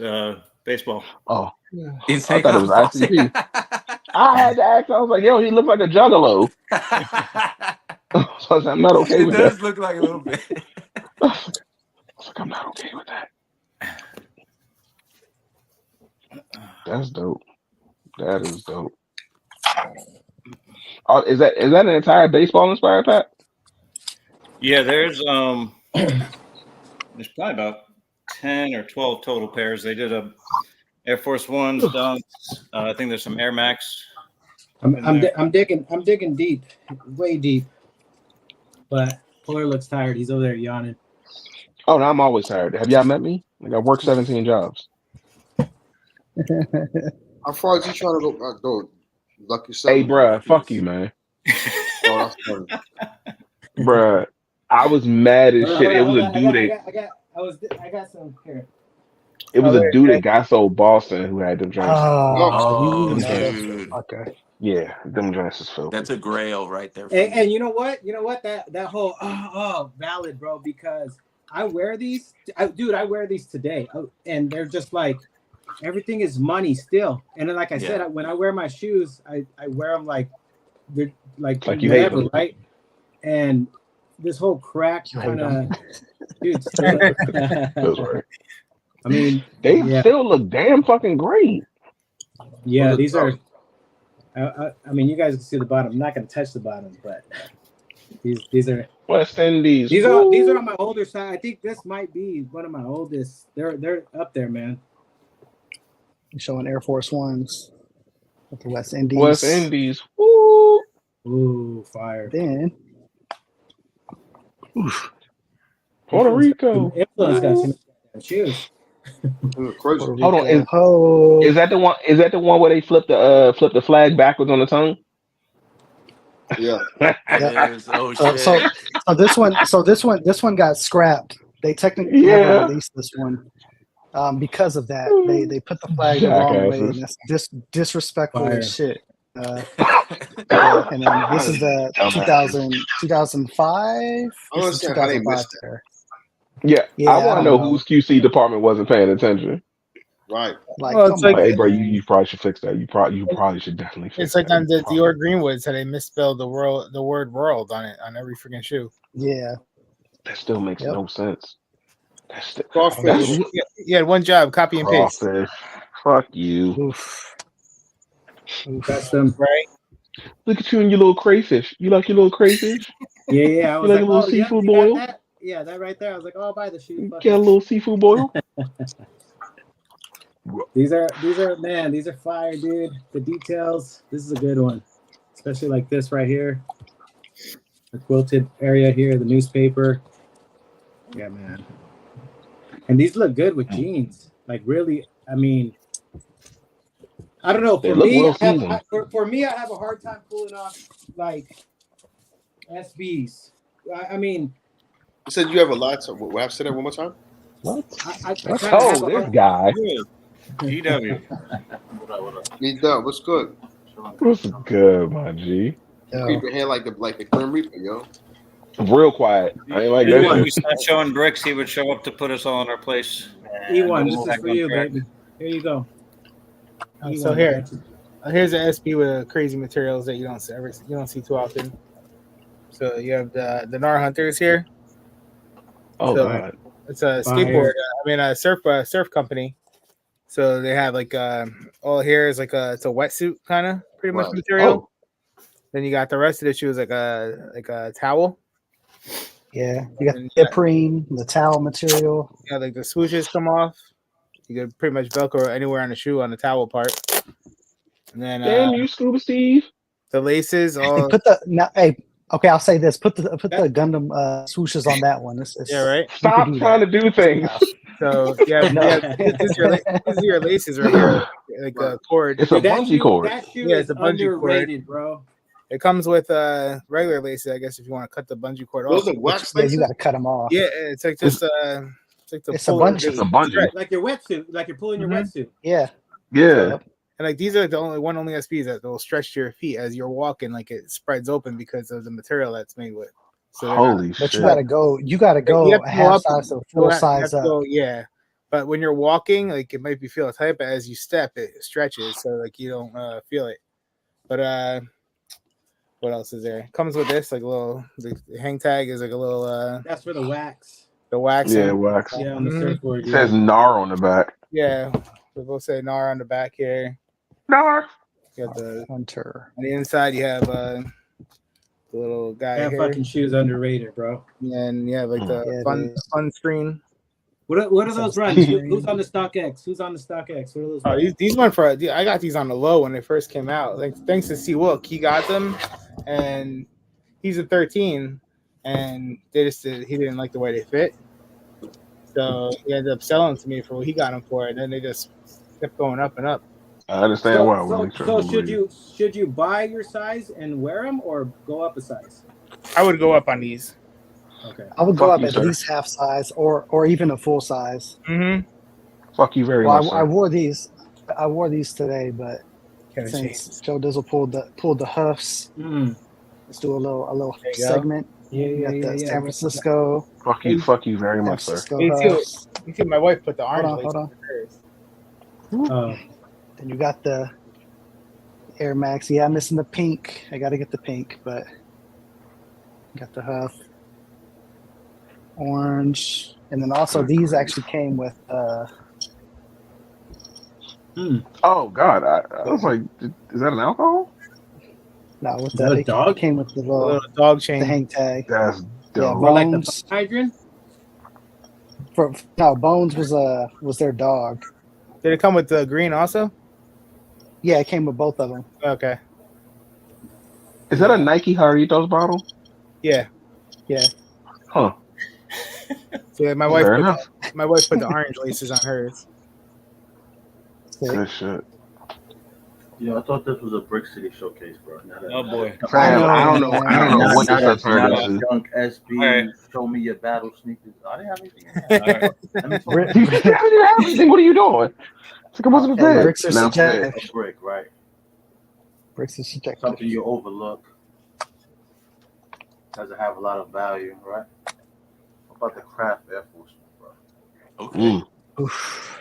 baseball. Oh, I Insane thought it was Clown ICP. I had to ask. I was like, yo, he looked like a juggalo. So I said, I'm not okay It with does that. look like a little bit. I was like, I'm not okay with that. That's dope. That is dope. Oh, is that an entire baseball inspired pack? Yeah, there's probably about 10 or 12 total pairs. They did a Air Force Ones, Dunks. I think there's some Air Max. I'm digging deep, way deep. But Fuller looks tired. He's over there yawning. Oh, no, I'm always tired. Have y'all met me? Like I work 17 jobs. How far is you trying to go? Go. Lucky Hey, seven. bruh, fuck you, man. Oh, that's funny. Bruh, I was mad as shit. It was a dude I got some here. It was a dude that got sold Boston who had them joints. Oh, you dude. motherfucker. Yeah, them joints is filthy. That's a grail right there. And you know what? That whole valid, bro. Because I wear these, I wear these today, and they're just like everything is money still. And then, like I said, when I wear my shoes, I wear them like they're like you hate whatever, them. right? And this whole crack kind of, dude. Those were. I mean, they still look damn fucking great. Yeah, these are. I mean, you guys can see the bottom. I'm not going to touch the bottom, but these are West Indies. These are on my older side. I think this might be one of my oldest. They're up there, man. Showing Air Force Ones with the West Indies. West Indies. Woo. Ooh, fire. Then Puerto Rico. Influence got some shoes. Hold on, is that the one? Is that the one where they flip the flag backwards on the tongue? Yeah. Oh shit. So this one got scrapped. They technically never released this one because of that. They put the flag the wrong way, and that's disrespectful as shit. And then this is the 2005. I This is 2005 pair. Yeah, I want to know whose QC department wasn't paying attention. Right. Like, it's like, hey, bro, you probably should fix that. You probably should definitely fix it's like that. on the Dior Greenwood, so they misspelled the word world on it on every freaking shoe. Yeah. That still makes no sense. You had one job, copy and paste. Crawfish. Fuck you. Oof. Custom, right? Look at you and your little crayfish. You like your little crayfish? Yeah. I was you like a little seafood boil? That right there. I was like, oh, I'll buy the shoe. Get a little seafood boil. These are man, these are fire, dude. The details. This is a good one, especially like this right here. The quilted area here, the newspaper. Yeah, man. And these look good with jeans. Like really, I mean, I don't know. For me, I have a hard time pulling off like SBs. I mean, you said you have a lot. So we have to say that one more time. What? This guy. EW. EW, what's good? What's good, my G? Keep your hair like the Grim Reaper, yo. Real quiet. I ain't like that. When we start showing bricks, he would show up to put us all in our place. E1, this is for you, baby. Here you go. So here's an SB with crazy materials that you don't see too often. So you have the Nar Hunters here. Oh, so God. It's a skateboard. A surf company. So they have like all here is like it's a wetsuit kind of pretty much material. Then you got the rest of the shoes like a towel. Yeah, you got the neoprene, the towel material. Yeah, like the swooshes come off. You can pretty much Velcro anywhere on the shoe on the towel part. And then damn you, Scuba Steve. The laces all. Okay, I'll say this: put the Gundam swooshes on that one. Yeah, right. Stop trying to do things. So this is your laces right here, like a cord. It's a bungee cord. That shoe it's a bungee underrated, cord, bro. It comes with regular laces, I guess, if you want to cut the bungee cord off. Those are wax Yeah, laces. you got to cut them off. Yeah, it's like just it's like the It's a puller, bungee. just It's a bungee. stretch. Like your wetsuit, like you're pulling your Mhm. wetsuit. Yeah. Yeah. And like these are the only SPs that will stretch to your feet as you're walking, like it spreads open because of the material that's made with. So they're not- Holy But shit. you gotta go. You gotta you go have a to go half up, size to you full have size to up. go, yeah. But when you're walking, like it might be feel tight, but as you step, it stretches, so like you don't feel it. But what else is there? Comes with this like a little. The hang tag is like a little That's for the wax. the waxing. Yeah, wax. Yeah, on the Mhm. surfboard. It Yeah. says NAR on the back. Yeah, we'll say NAR on the back here. NAR. You got the Hunter. on the inside. You have the little guy Damn here, fucking shoes underrated, bro. and you have like the Yeah, it fun is. fun screen. What are It's those on runs? screen. Who's on the StockX? Who's on the StockX? What are those Oh, runs? these went for. I got these on the low when they first came out. Like thanks to C Wilk, he got them, and he's a 13, and he didn't like the way they fit, so he ended up selling to me for what he got them for, and then they just kept going up and up. I understand So, why. so, Willie. Trust so me, should you buy your size and wear them or go up a size? I would go up on these. Okay. I would go Fuck up you, at sir. least half size or even a full size. Mm-hmm. Fuck you very Well, much, I sir. wore these. I wore these today, but Kevin since James. Joe Dizzle pulled the huffs, Mm. let's do a little There you go. segment. Yeah, We got the San Right. Francisco, Fuck you very much, sir. You Huffs. see, my wife put the orange on, lace hold on. on hers. Oh, Then you got the Air Max. Yeah, I'm missing the pink. I got to get the pink, but got the Huff, orange, and then also these actually came with. Oh God, I was like, is that an alcohol? No, with Is that a it dog? came with the A little little dog chain. the hang tag. That's Yeah, dope. or like the Bones. fire hydrant? Bones was their dog. Did it come with the green also? Yeah, it came with both of them. Okay. Is that a Nike Jarritos bottle? Yeah. Yeah. Huh. So yeah, my Fair wife enough. put the orange laces on hers. Sick. Good shit. Yeah, I thought this was a Brick City showcase, bro. Oh boy. Fam, I don't know. man. I don't know what this has turned Not into. Junk SB. Alright. Show me your battle sneakers. I didn't have anything. In there. Let me talk Brick- about You didn't have anything. What are you doing? It's like I wasn't Hey, prepared. bricks are Now I'm scared. subjective. a brick, right? Bricks are subjective. Something you overlook. Doesn't have a lot of value, right? What about the craft Air Force One, bro? Okay. Mm. Oof.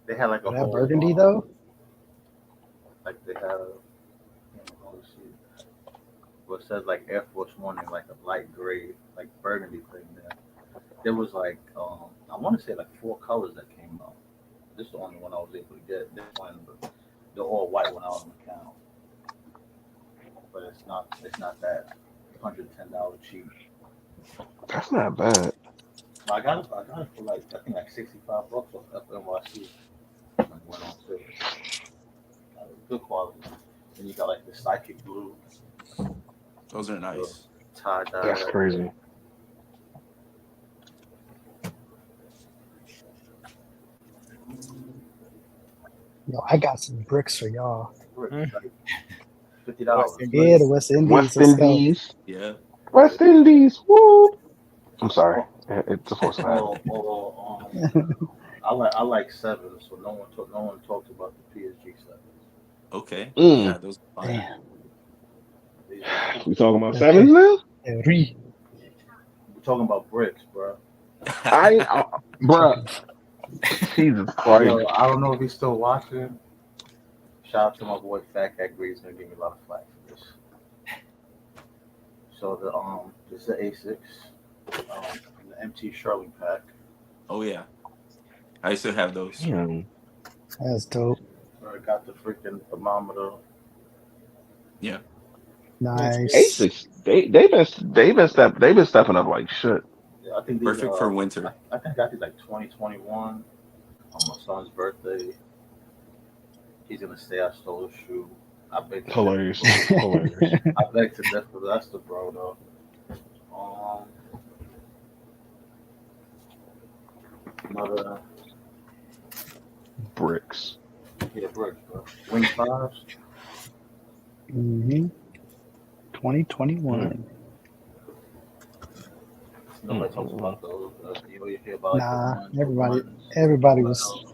They had like a That whole burgundy though. like they have. Let's see. Well, it says like Air Force One in like a light gray, like burgundy thing there. There was like I want to say like 4 colors that came out. This is the only one I was able to get. This one, but the all white one out on the count. But it's not that $110 cheap. That's not bad. I got it for like I think like $65 off FNYC. Like went on sale. Good quality. Then you got like the psychic blue, Those are nice. tie dye. That's crazy. Yo, I got some bricks for y'all. Like $50. Yeah, the West Indies. West let's go. Indies. Yeah. West Indies. Woo! I'm sorry. It's a force of habit. I like 7, so no one talked about the PSG 7. Okay. Mm. Yeah, those are fine. Damn. We talking about 7s now? Every. We're talking about bricks, bro. Bruh. Jesus Christ. Yo, I don't know if he's still watching. Shout out to my boy Fat Cat Green. He's gonna give me a lot of flack for this. So this is the A6, the MT Sherling pack. Oh yeah. I used to have those. Damn. That's dope. I got the freaking thermometer. Yeah. Nice. A6, they've been stepping up like shit. Yeah, I think Perfect for winter. I think I got these like 2021 on my son's birthday. He's gonna say I stole a shoe. I beg to Hilarious. differ. Hilarious. I beg to differ. That's the bro though. Another Bricks. bricks, bro. Wing 5s. Mm-hmm. 2021. Nobody talks about those. You hear about like Nah, the everybody ones, everybody was.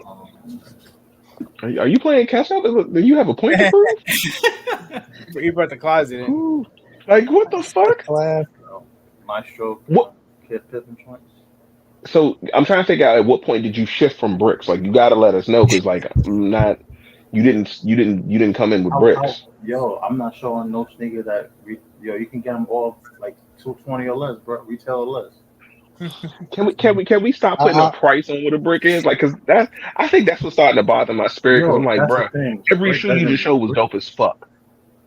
um, Are you playing catch up? Do you have a point to prove? He brought the closet in. Ooh. Like what the fuck? you know, Maestro, What? Kid Pippin joints. So I'm trying to figure out at what point did you shift from bricks? Like you got to let us know because like I'm not. You didn't come in with bricks. Yo, I'm not showing no sneaker that yo, you can get them all like 220 or less, bro. Retail or less. Can we stop putting a Uh, price on what a brick is? Like, cause that I think that's what's starting to bother my spirit. Cause I'm Yo, like, that's the bruh, thing. every Brick shoe you just doesn't. showed was dope as fuck.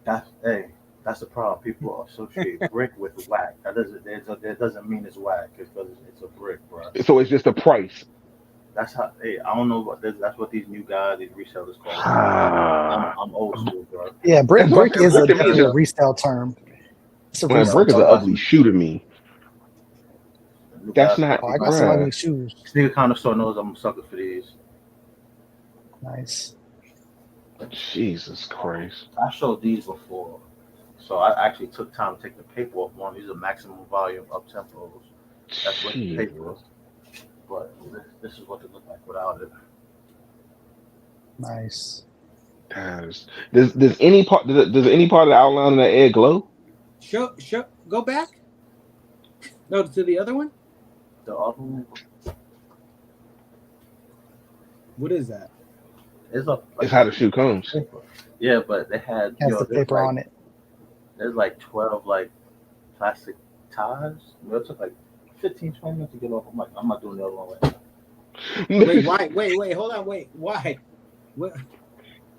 That's the problem. People associate brick with whack. That doesn't mean it's whack because it's a brick, bro. So it's just a price. That's how. Hey, I don't know what that's what these new guys, these resellers call it. Ah, I'm old school, bro. yeah, that's what I brick said. is Brick a to me is definitely a just resale term. It's a man. resale Brick is an term. ugly shoe to me. The new That's guys not, Oh, call I it got some like bruh. ugly shoes. sneaker connoisseur knows I'm a sucker for these. Nice. Jesus Christ. I showed these before, so I actually took time to take the paper off one. These are maximum volume up tempos. That's with the paper, Jesus. but this is what they look like without it. Nice. Does any part does any part of the outline of that egg glow? Show. Go back. No, to the other one. The other one What is that? is up It's like how the shoe comes. paper. Yeah, but they had Has the paper on it. there's like 12 like plastic ties. It took like 15, 20 minutes to get off. I'm like, I'm not doing the other one right now. Wait, why? Wait, hold on. Wait, why? What?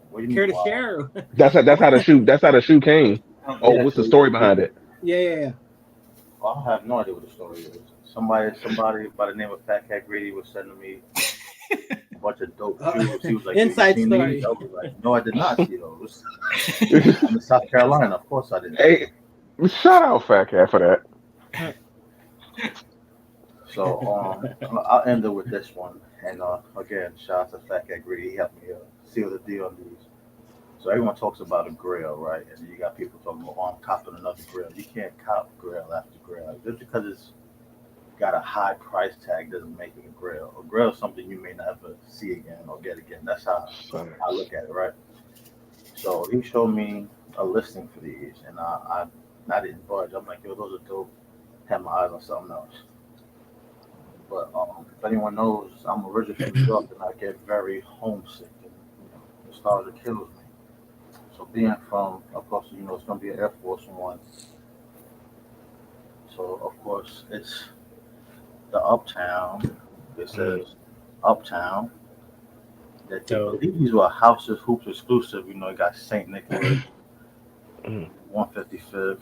What do you Care mean? to share? That's how the shoe came. Oh, Yeah, what's the so story behind it? Yeah. I have no idea what the story is. Somebody by the name of Fat Cat Grady was sending me a bunch of dope shoes. He was like, Inside "You seen story." these?" I was like, "No, I did not see those." I'm in South Carolina. Of course, I didn't. Hey, shout out Fat Cat for that. So I'll end it with this one. And again, shout out to Fat Cat Grady. He helped me seal the deal on these. So everyone talks about a grill, right? And you got people talking about, oh, I'm copping another grill. You can't cop grill after grill. Just because it's got a high price tag doesn't make it a grill. A grill is something you may never see again or get again. That's how I look at it, right? So he showed me a listing for these, and I didn't budge. I'm like, yo, those are dope. Had my eyes on something else. But if anyone knows, I'm originally from New York, and I get very homesick, and nostalgia kills me. So being from, of course, it's gonna be an Air Force One. So of course it's the Uptown. It says Uptown. I believe these were Houses Hoops exclusive. You got St. Nicholas, 155th,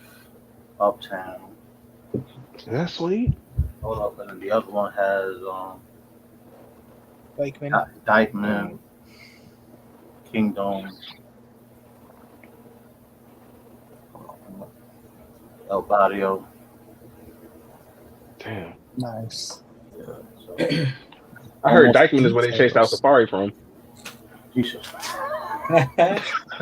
Uptown. That's sweet. Hold up, and then the other one has Dykeman. Dykeman, Kingdom, El Barrio. Damn. Nice. Yeah, so I heard Dykeman is where they chased out Safari from. Jesus.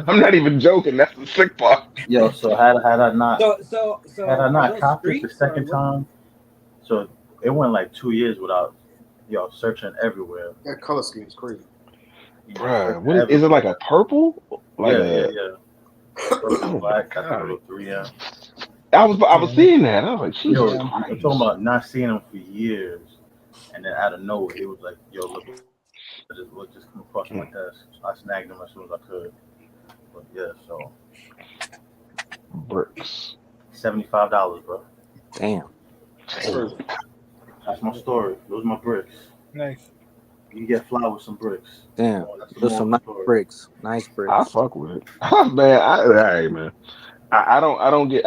I'm not even joking. That's the sick part. Yo, so had I not So had I not copped it the streets second or time, so it went like 2 years without searching everywhere. That color scheme is crazy. Bruh, what is it like a purple? Like yeah. Oh my Black, got the God. little 3M. I was seeing that. I was like, Jesus Yo, Christ. I'm talking about not seeing him for years, and then out of nowhere, it was like, yo, look, just come across my desk. So I snagged him as soon as I could. But yeah, so Bricks. $75, bro. Damn. That's my story. Those are my bricks. Nice. You can get fly with some bricks. Damn. That's the Those some moral nice story. bricks. Nice bricks. I fuck with it. Man, all right, man. I don't get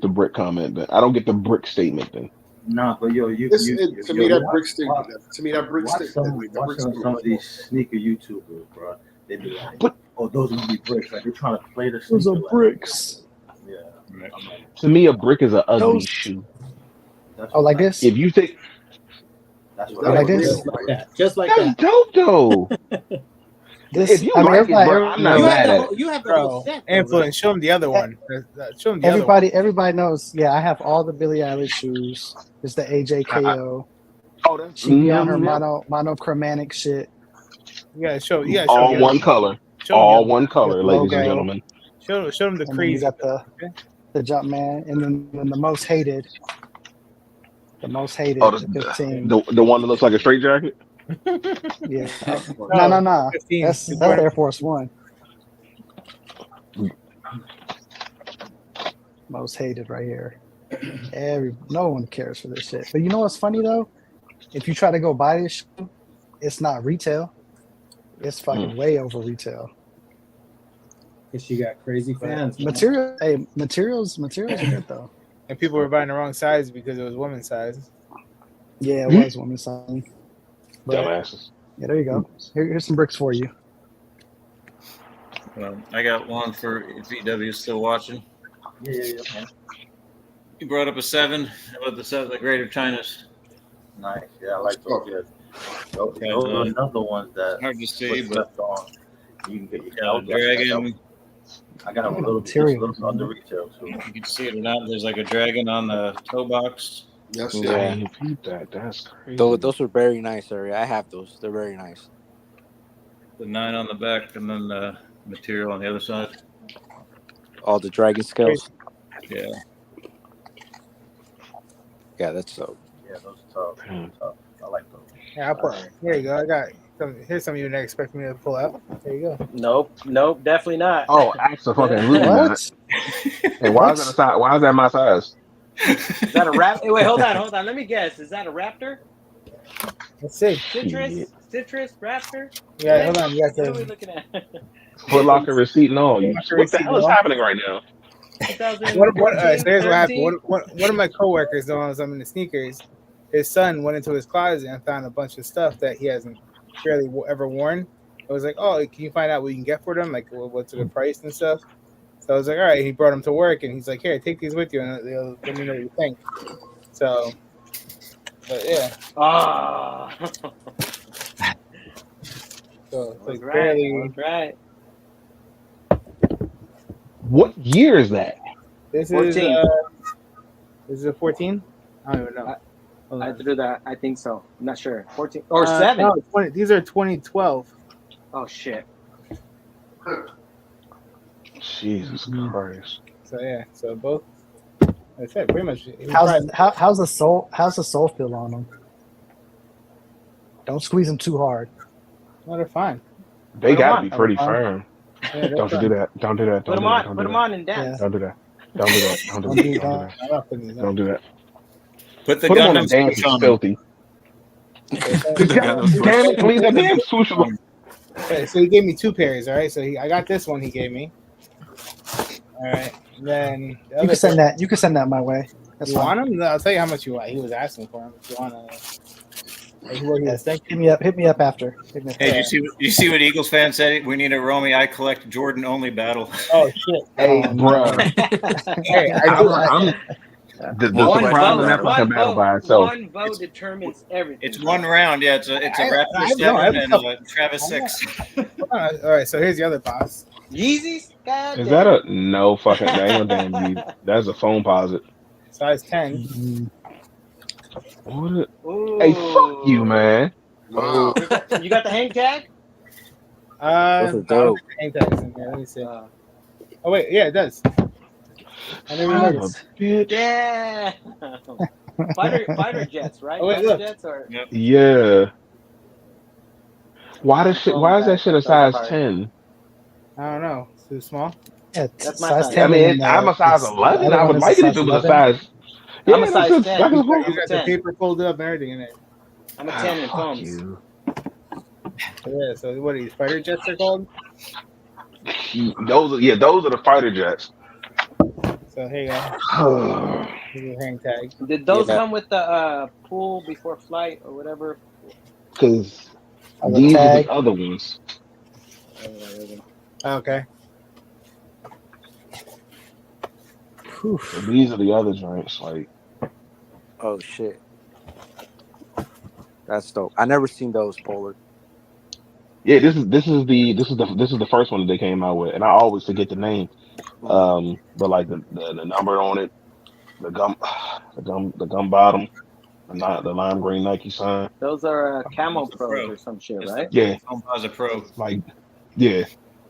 the brick comment then. I don't get the brick statement then. Nah, but yo, To me, that brick statement. To me, that brick watch statement. some of these sneaker YouTubers, bro. They be like, But those are gonna be bricks. Like they're trying to play the Those sneaker. are bricks. Yeah. I'm like, to me, a brick is an ugly Those- shoe. that's Oh, like what- this? If you think That's Is what that I like would this? do. just like that's that. dope though. This, If you I mean, like it, bro, I'm not You have mad the at whole, it. you have the whole Bro, set, though, influence. Show him the other one. Show him the other one. everybody knows. Yeah, I have all the Billie Eilish shoes. It's the AJKO. Oh, that's She be on her monochromatic shit. You gotta show. You gotta show him all the other one one. color. Show him the All other one. one color, ladies and Logo. gentlemen. Show him the And then you crazy. got the jump man, and then the most hated. The most hated, Oh, the 15. the one that looks like a straight jacket. Yeah. No, No. 15. That's Air Force One. Most hated right here. No one cares for this shit. But you know what's funny though? If you try to go buy this shoe, it's not retail. It's fucking way over retail. Because she got crazy fans. Materials are good though. And people were buying the wrong size because it was women's size. Yeah, it was women's size. Dumbasses. Yeah, there you go. Here's some bricks for you. I got one for if VW is still watching. Yeah. You brought up a 7. How about the 7, the Greater China's? Nice. Yeah, I like those. Yeah. Those are another ones that Hard to see, but left on. You can get got a dragon. I got them a little bit on the retail too. You can see it or not. There's like a dragon on the toe box. Yes, Yeah. That's crazy. Those are very nice, Ari. I have those. They're very nice. The 9 on the back, and then the material on the other side. All the dragon scales. Yeah. Yeah, that's so. Yeah, those are tough. I like those. Yeah, I'll put. Here you go. I got. Here's some you didn't expect me to pull out. There you go. Nope, definitely not. Oh, absolutely not. Hey, why is that my size? Is that a rap? Hey, wait, hold on. Let me guess. Is that a raptor? Let's see. Citrus, raptor? Yeah, hold on. You got What are we to. looking at? Foot locker receipt and all. Foot locker What the receipt hell is and all. happening right now? So here's what happened. One of my coworkers, the ones I'm in the sneakers, his son went into his closet and found a bunch of stuff that he hasn't barely ever worn. I was like, "Oh, can you find out what you can get for them? Like, what's the price and stuff?" So I was like, "All right." He brought them to work, and he's like, "Here, take these with you, and they'll let me know what you think." So, but yeah. Ah. So it's like Right. barely. Right. What year is that? This 14. Is it 14? I don't even know. I threw that. I think so. I'm not sure. 14 or 7. No, 20, these are 2012. Oh shit. Jesus Christ. So yeah, so both. I said pretty much. How's the sole feel on them? Don't squeeze them too hard. No, they're fine. They gotta be pretty firm. Yeah, Don't do that. Don't do that. Put them on. Put them on and dance. Don't do that. Don't do that. Don't do that. Don't do that. I'm not putting these on. Don't do that. Put the Put them on Gundam the dance is switch on. filthy. Damn it, leave the damn swoosh alone. Okay, so he gave me 2 pairs. All right, so I got this one. He gave me. All right, and then the You can send that. You can send that my way. That's You fine. want them? No, I'll tell you how much you want. He was asking for them. If you want to, Yes, hit me up. Hit me up after. Hit me up Hey, after. you see what Eagles fan said? We need a Romy I collect Jordan only battle. Oh shit! Hey, bro. Hey, The One surprise vote, African battle by itself. one vote determines everything. It's one round. Yeah, it's a Raptor 7 and Travis 6. All right, so here's the other box. Yeezys? God Is damn. that a no fucking that ain't no damn Yeezy. That's a phone posit. Size 10. What hey, fuck you, man. Wow. You got the hang tag? Those are No, dope. hang tags in here. Let me see. Oh wait, yeah, it does. I never Son of a noticed. bitch. Yeah. Fighter jets, right? Oh, wait, Fighter look. jets or Yeah. Why is that shit a size 10? I don't know. It's too small. Yeah, That's my size size. 10. I mean, and, I'm a size 11. I would like it if it was a size. I'm a Yeah, size that's 10. that's You cool. got the paper folded up and everything in it. I'm a 10 in Fuck foams. you. So, yeah. So what are these fighter jets are called? Those are the fighter jets. So here you go. Here's your hang tag. Did those Yeah. come with the pool before flight or whatever? Because As a these are tag. the other ones. Okay. Whew. So these are the other joints. Like, Oh shit. That's dope. I never seen those, Polar. Yeah, this is the first one that they came out with, and I always forget the name. But like the number on it, the gum, the gum bottom, the lime green Nike sign. Those are camo It's the pros pro. or some shit, It's the right? Yeah, Composite Pro. like yeah,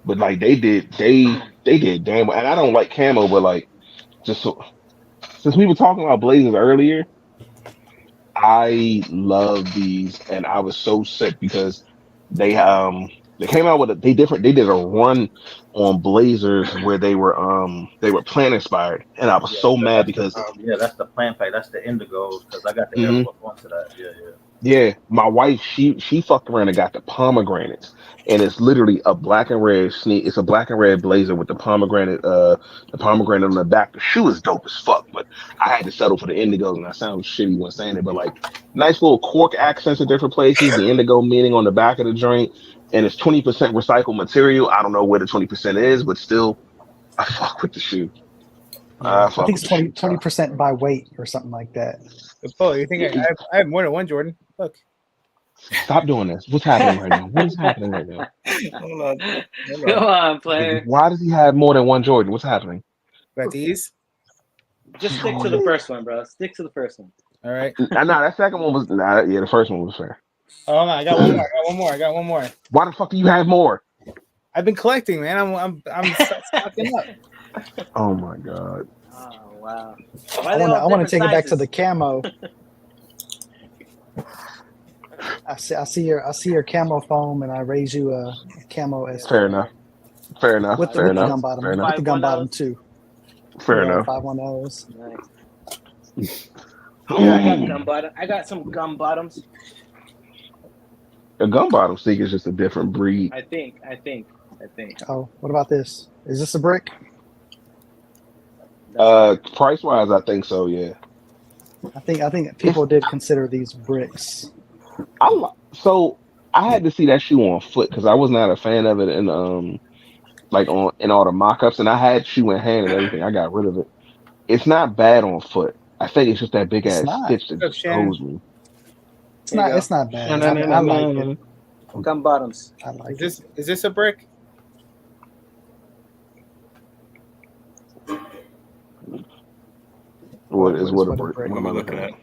but like they did damn well. And I don't like camo, but like just so, since we were talking about blazers earlier, I love these, and I was so sick because they they came out with they did a run on blazers where they were plant inspired, and I was Yeah, so so mad that's the because that's the plant pack. That's the indigos because I got the Air mhm, Force One to that. Yeah, yeah. yeah, my wife she fucked around and got the pomegranates, and it's literally a black and red sneak. It's a black and red blazer with the pomegranate on the back. The shoe is dope as fuck, but I had to settle for the indigos, and I sound shitty when saying it, but like nice little cork accents in different places. The indigo meaning on the back of the joint, and it's 20% recycled material. I don't know where the 20% is, but still, I fuck with the shoe. Yeah, I I fuck think with it's the shoe. 20% by weight or something like that. Oh, you think I have more than one Jordan? Look, Stop doing this. What's happening right now? What is happening right now? Hold on. Hold Come on. on, player. Why does he have more than one Jordan? What's happening? got these. Just stick to the first one, bro. Stick to the first one. All right. Nah, that second one was yeah, the first one was fair. Oh, hold on, I got one more. I got one more. I got one more. Why the fuck do you have more? I've been collecting, man. I'm stocking up. Oh my god. Oh wow. I Why are they want to all I want to different take it back to sizes? the camo. I see your camo foam, and I raise you a camo Yes, Fair SB enough. sir. Fair enough. Five with the Fair with the enough. gum bottom Fair enough. with the gum bottom 510s. too. Fair Yeah, enough. 510s. Nice. Yeah, I got gum bottom. I got some gum bottoms. A gum bottom stick is just a different breed. I think. Oh, what about this? Is this a brick? Price wise, I think so. Yeah. I think It's people did consider these bricks. so I had to see that shoe on foot because I was not a fan of it in like on in all the mock-ups, and I had shoe in hand and everything. I got rid of it. It's not bad on foot. I think it's just that big It's ass not. stitch that Look, just Shannon. throws me. Here you go. It's not No, bad. no, no, I no, like no, it. no. Gum bottoms. I like it. Is this a brick? What is what a What a brick? brick. What What am am I I looking looking at? at?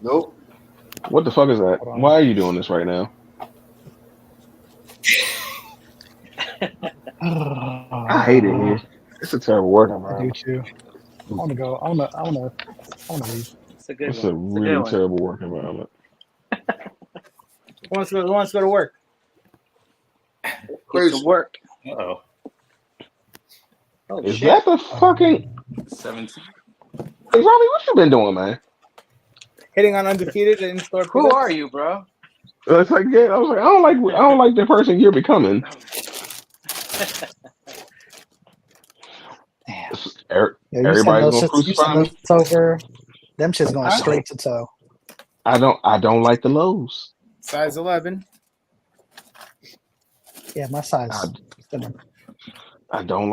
Nope. What the fuck is that? Hold on. Why are you doing this right now? I hate it here. It's a terrible work I do environment. too. I want to go. I want to leave. It's a good It's a one. It's a good really one. terrible work environment. Who wants to go to work? Get Crazy. to work. Uh-oh. Oh Is shit. that the fucking 17. Hey Robbie, what you been doing, man? Hitting on undefeated in store. Who are you, bro? It's like yeah, I was like, I don't like the person you're becoming. Damn. Yeah, you send Everybody's those gonna shits. You send crucify me. those over. Them shits going Huh? straight to toe. I don't like the lows. Size 11. Yeah, my I, size. I don't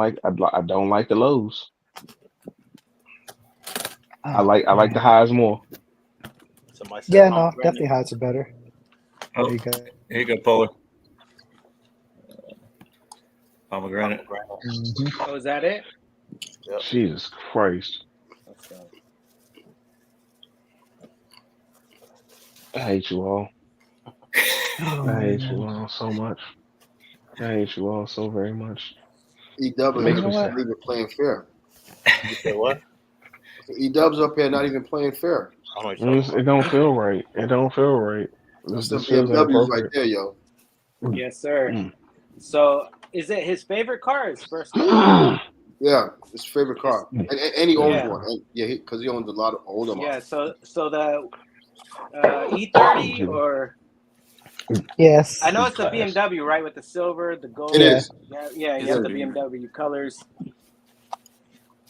like the lows. I Oh, like the man. highs more. Somebody said Yeah, no, pomegranate. definitely highs are better. Oh, There you go. here you go, Polar. Pomegranate. Mhm. Oh, is that it? Yep. Jesus Christ. Let's go. I hate you all. I hate you all so much. I hate you all so very much. E-Dub It is makes know me what? sad. not even playing fair. You said what? E-Dub's up here not even playing fair. I don't know what you're talking It don't feel right. It don't feel right. That's This some feels BMWs right inappropriate. there, yo. Yes, sir. Mm. So, is it his favorite car? Or his first car? Yeah, his favorite car, and he owns Yeah. one. And yeah, because he owns a lot of older Yeah. models. So the E30 or Yes. I know it's the Class. BMW, right? With the silver, the gold. It Yeah. is. Yeah. You It's have a the beamer. BMW colors.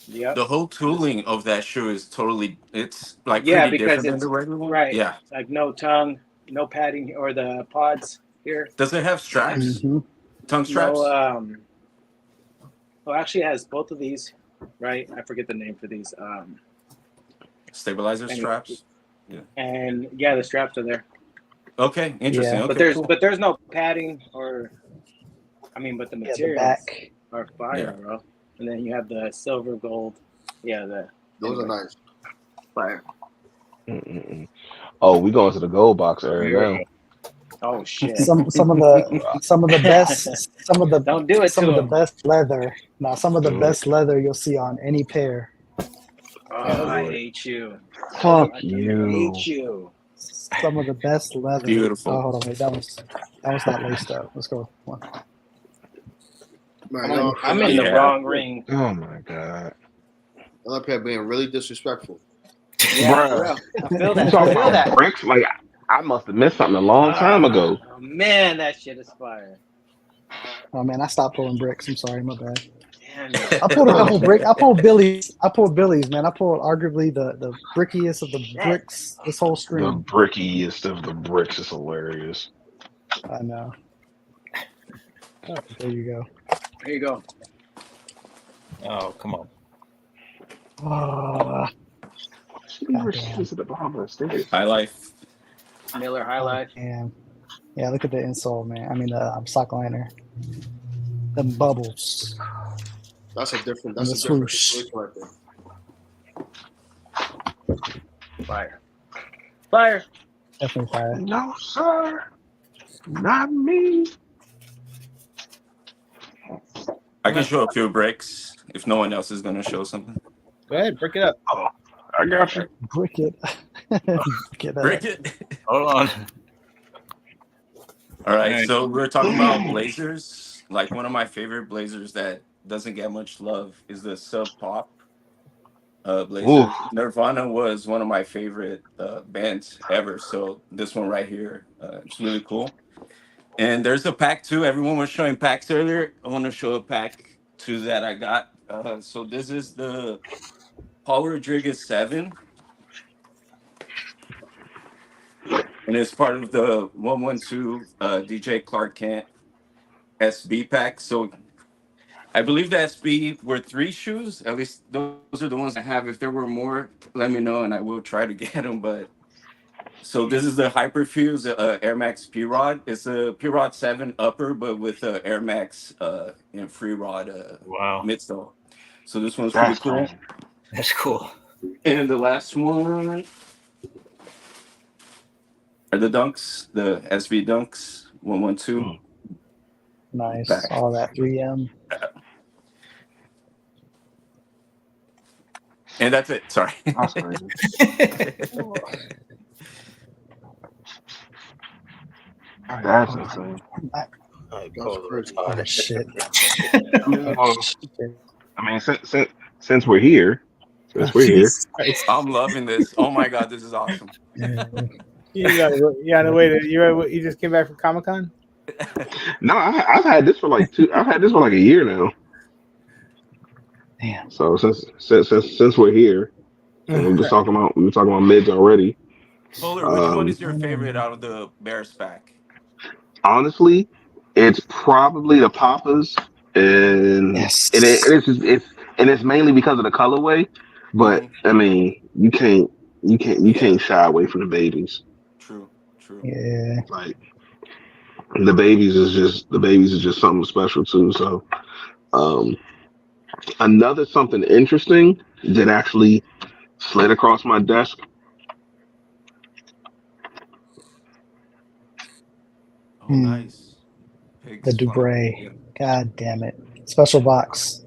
Yep. The whole tooling of that shoe is totally, it's like Yeah, pretty because different than it's the regular one. right. Yeah. Like no tongue, no padding, or the pods here. Does it have straps? Mhm. Tongue straps? No. Well, actually, it has both of these. Right. I forget the name for these. Stabilizer anyway. straps? And yeah, the straps are there. Okay, interesting. Yeah. Okay, cool. But there's no padding or I mean, but the Yeah, the materials back. are fire, bro. And then you have the silver gold. Yeah, those are nice. Fire. Oh, we going to the gold box era Here we now. go. Oh shit. Some of the best Don't do it some to of the him. best leather. Now some of the best leather you'll see on any pair. Oh, I Lord. hate you. Fuck I you. hate you. Some of the best leather. Beautiful. Oh, hold on, wait, that was not laced up. Let's go. One. Man, I'm in the Yeah. wrong ring. Oh my god. y'all up here being really disrespectful. Yeah, for Bruh. real. I feel You that. talking I feel about that. bricks? Like I must have missed something a long time ago. Oh, man, that shit is fire. Oh man, I stopped pulling bricks. I'm sorry, my bad. Damn it. I pulled a couple Oh, bricks. I pulled Billy's. man. I pulled arguably the brickiest of the Shit. bricks this whole the stream. brickiest of the bricks is hilarious. I know. Oh, there you go. Here you go. Oh, come on. Oh, This at the bottom of the stairs. High life. Miller High Life. man. Yeah, look at the insole, man. I mean, the sock liner. The bubbles. That's a different And the swoosh. situation right there. Fire. Fire. Definitely fire. No, sir. Not me. I can show a few bricks if no one else is gonna show something. Go ahead, break it up. Oh, I got you. Brick it. Brick it up. Brick it. Hold on. All right, Alright. so we're talking about blazers. Like one of my favorite blazers that doesn't get much love is the Sub Pop blazer. Ooh. Nirvana was one of my favorite bands ever. So this one right here, it's really cool. And there's a pack too. Everyone was showing packs earlier. I want to show a pack too that I got. So this is the Paul Rodriguez 7. And it's part of the 112 DJ Clark Kent SB pack. So I believe the SB were 3 shoes. At least those are the ones I have. If there were more, let me know and I will try to get them. But so this is the Hyperfuse Air Max P Rod. It's a P Rod 7 upper, but with Air Max Free Rod Wow. midsole. So this one's pretty That's cool. crazy. That's cool. And the last one are the Dunks, the SV Dunks 112. Nice. Back. All that 3M. And that's it. Sorry. That's crazy. That's insane. Oh, shit. I mean, since we're here, I'm loving this. Oh my god, this is awesome. You gotta wait. You just came back from Comic-Con? no, I've had this for like a year now. Damn. So since we're here, and we were talking about mids already. Fuller, which one is your favorite out of the Bears pack? Honestly, it's probably the Papas, and Yes. it's mainly because of the colorway. But I mean, you can't shy away from the babies. True. Yeah. Like the babies is just something special too. So, another something interesting that actually slid across my desk. Oh, nice. The Dubray. God damn it. Special box.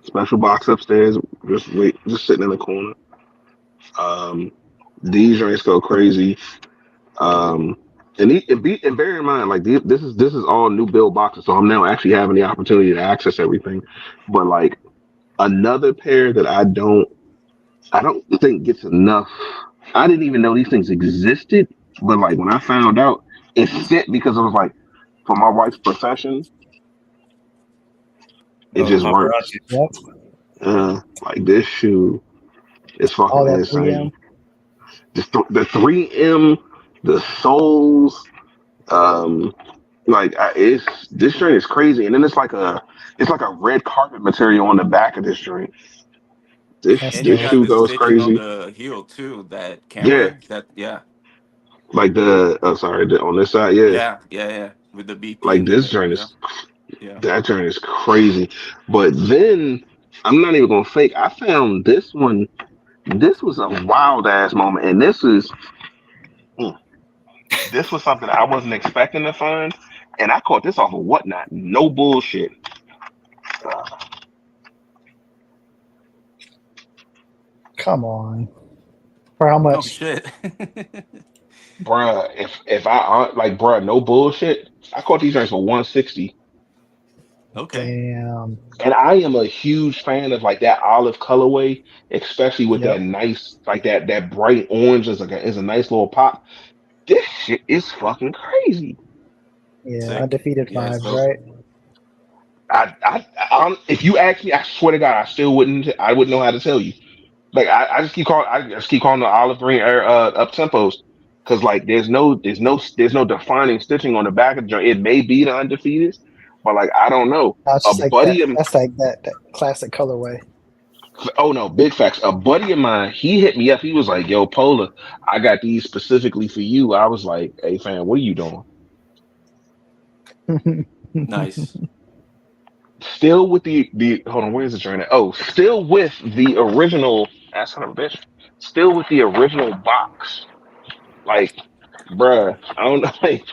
Special box upstairs. Just sitting in the corner. These joints go crazy. And bear in mind, like this is all new build boxes, so I'm now actually having the opportunity to access everything. But like another pair that I don't think gets enough. I didn't even know these things existed, but like when I found out, it fit because it was like for my wife's profession. It just works. Yep. Like this shoe is fucking All that insane. 3M. Just the 3M, the soles, this joint is crazy. And then it's like a red carpet material on the back of this joint. This And you got shoe the goes stitching on crazy. the heel too. That camera. Yeah. Like on this side, Yeah. With the BP. like and this the, joint yeah. is Yeah. That joint is crazy. But then I'm not even gonna fake. I found this one. This was a wild ass moment, and mm, this was something I wasn't expecting to find, and I caught this off of Whatnot. No bullshit. Come on. For how Oh much? shit. Bruh, if I like, bruh, no bullshit. I caught these drinks for 160, Okay. Damn. and I am a huge fan of like that olive colorway, especially with that Yep. nice, like that bright orange is a nice little pop. This shit is fucking crazy. Yeah. Sick. Undefeated Yeah, it's vibes, dope. right? If you ask me, I swear to God, I wouldn't know how to tell you. Like I just keep calling the olive green up tempos because like there's no defining stitching on the back of the joint. It may be the undefeated, but like I don't know. It's A just like that. buddy of That's like that classic colorway. Oh no, big facts. A buddy of mine, he hit me up. He was like, "Yo, Pola, I got these specifically for you." I was like, "Hey, fam, what are you doing?" Nice. Still with the hold on, where's the joint at? Oh, still with the original. That's son of a bitch. Still with the original box. Like, bruh, I don't know. Like,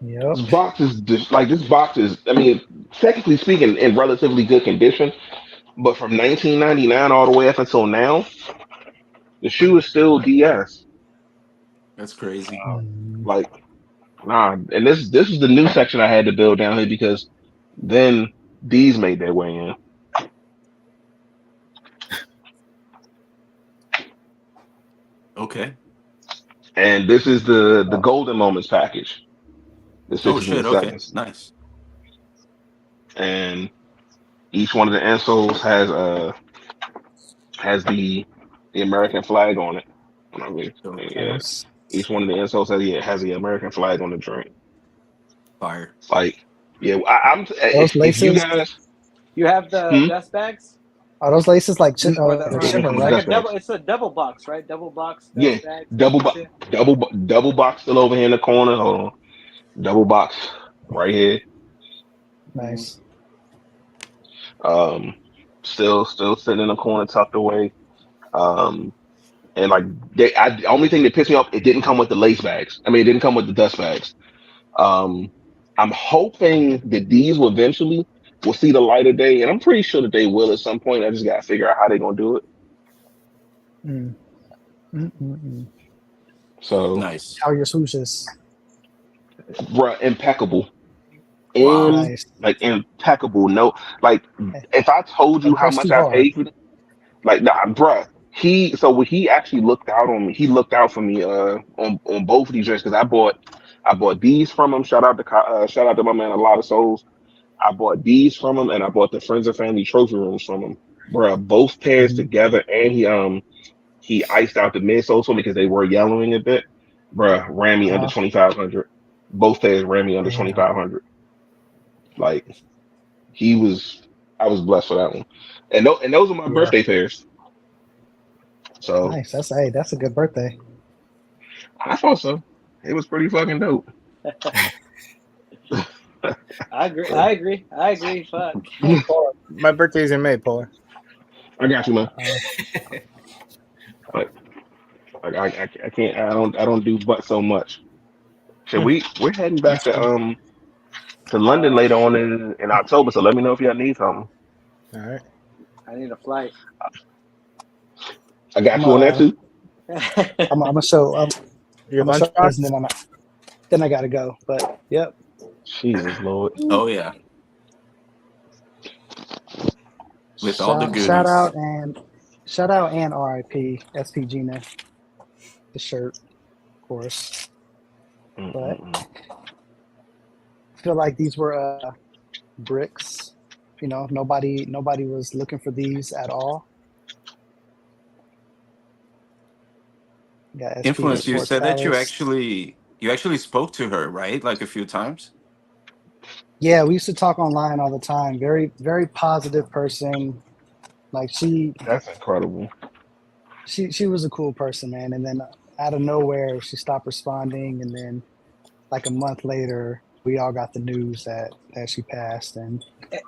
Yep. this box is just like this box is. I mean, technically speaking, in relatively good condition. But from 1999 all the way up until now, the shoe is still DS. That's crazy. Mm. Like, nah. And this is the new section I had to build down here because then these made their way in. Okay. And this is the golden moments package, the Oh sixes and the shit. Okay. sevens, Nice. and each one of the insoles has the American flag on it. I mean, Dope. yeah, Nice. each one of the insoles has the American flag on the drink. Fire. Like, yeah, I'm Those if you laces guys, You have the hmm? dust bags are those laces like or the they're or Yeah, shimmer, it's the like right? a dust double. bags. It's a double box, right? Double box Yeah, dust bags or double some bo- shit. double box still over here in the corner. Hold on, double box right here. Mm. Nice. Um, still sitting in the corner, tucked away. Um, and like the only thing that pissed me off, it didn't come with the lace bags. I mean, it didn't come with the dust bags. Um, I'm hoping that these will see the light of day, and I'm pretty sure that they will at some point. I just gotta figure out how they're gonna do it. Mm. Mm-mm-mm. So, Nice. How are your swooshes? bruh, impeccable. Wow. Nice. Like impeccable. No, like Eh, if I told you don't how press much too I hard. paid for it, like nah, bruh. When he actually looked out on me. He looked out for me on both of these drinks because I bought these from him. Shout out to my man, a lot of souls. I bought these from him, and I bought the friends and family trophy rooms from him. Bruh, both pairs Hmm. together, and he iced out the midsoles for me because they were yellowing a bit. Bruh, ran me under Uh-huh. 2,500. Both pairs ran me under Damn. 2,500. Like I was blessed for that one. And those are my Yeah. birthday pairs. So Nice. That's a good birthday. I thought so. It was pretty fucking dope. I agree. So, I agree. I agree. Fuck. Paul, my birthday's in May, Paul. I got you, man. Uh, Like, I can't I don't do but so much. So we're heading back to London Oh later on shit! in October. So let me know if y'all need something. All right. I need a flight. I I'm got you on that too. I'm gonna show Your I'm gonna show this, and lunchbox? then I gotta go. But yep. Jesus Lord. Oh yeah. With all the Shout goodies. out and RIP SP Gina, the shirt, of course. But Mm-mm-mm. I feel like these were bricks. You know, nobody was looking for these at all. Got SP Influence, you Sports said that Palace. you actually spoke to her, right? Like a few times? Yeah, we used to talk online all the time. Very, very positive person. Like That's incredible. she was a cool person, man. And then out of nowhere, she stopped responding, and then like a month later, we all got the news that she passed, and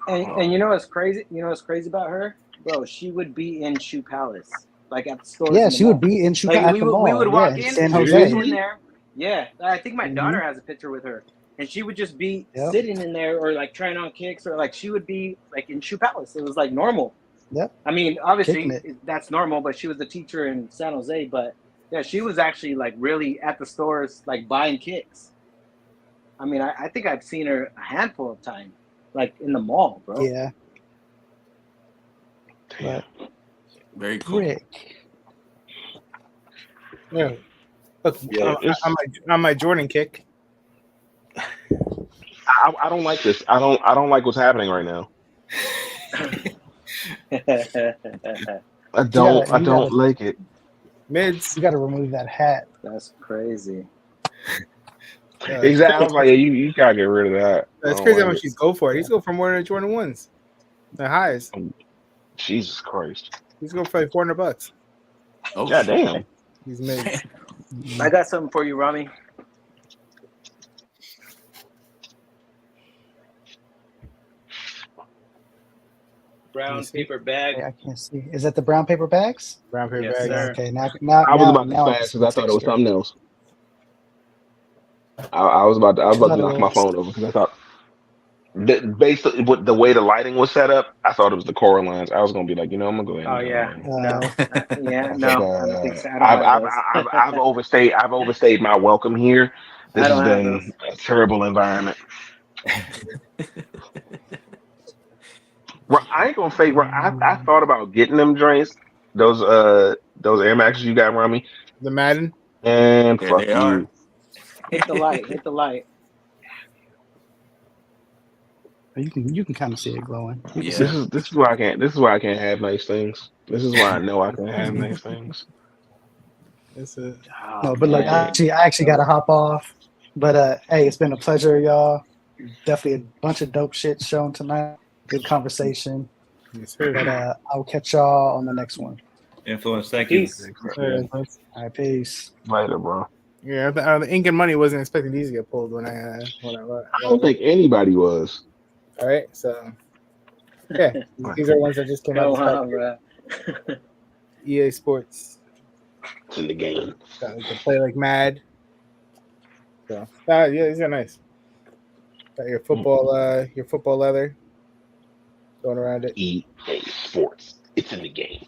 And you know what's crazy? You know what's crazy about her, bro? She would be in Shoe Palace, like at the stores yeah, in the she would mall. be in Like at the we mall, would yeah, walk in in, San she'd be Jose. in there. Yeah, I think my daughter has a picture with her, and she would just be Yep. sitting in there or like trying on kicks, or like she would be like in Shoe Palace. It was like normal. Yep. I mean, Kicking obviously it. that's normal, but she was a teacher in San Jose. But yeah, she was actually like really at the stores, like buying kicks. I mean, I think I've seen her a handful of times, like in the mall, bro. Yeah. But Very cool. Rick, Yeah. Look, Yeah, on my Jordan kick. I don't like this. I don't like what's happening right now. I don't like it. Mids. you got to remove that hat. That's crazy. Exactly. I was like, yeah, you gotta get rid of that. That's I don't crazy how like much he's go for it. He's going for more than Jordan 1s. The highs. it. Jesus Christ. He's going for like $400. Oh, God shit. damn. He's mids. I got something for you, Rami. Brown paper bag. I can't see. Is that the brown paper bags? Brown paper Yes, bag. sir. Okay, now I was about to now I fast see because I the thought it was texture. something else. I was about to Thought it knock my was- phone over because I thought based on with the way the lighting was set up, I thought it was the Coralines. I was gonna be like, I'm gonna go ahead. Oh And, yeah, no, yeah, I was no. like, I don't think so. I don't have those. I've overstayed my welcome here. This I has don't have been a terrible environment. Well, I ain't gonna fake. Well, I thought about getting them joints, those Air Maxes you got around me, The Madden. and There fuck they are. you. Hit the light. Hit the light. You can kind of see it glowing. You can Yeah. see it. This is why I can't. This is why I can't have nice things. This is why I know I can have nice things. It's a No, but look, man. I actually got to hop off. But hey, it's been a pleasure, y'all. Definitely a bunch of dope shit shown tonight. Good conversation. yes, sir. But I'll catch y'all on the next one. Influence. Thank Peace. you. All right, peace. Later, bro. Yeah, the ink and money wasn't expecting these to get pulled when I I don't think anybody was. All right, so yeah, these are ones that just came Go out. on, bro. EA Sports. It's in the game. So you can play like mad. So yeah, these are nice. Got your football leather going around it. EA Sports. It's in the game.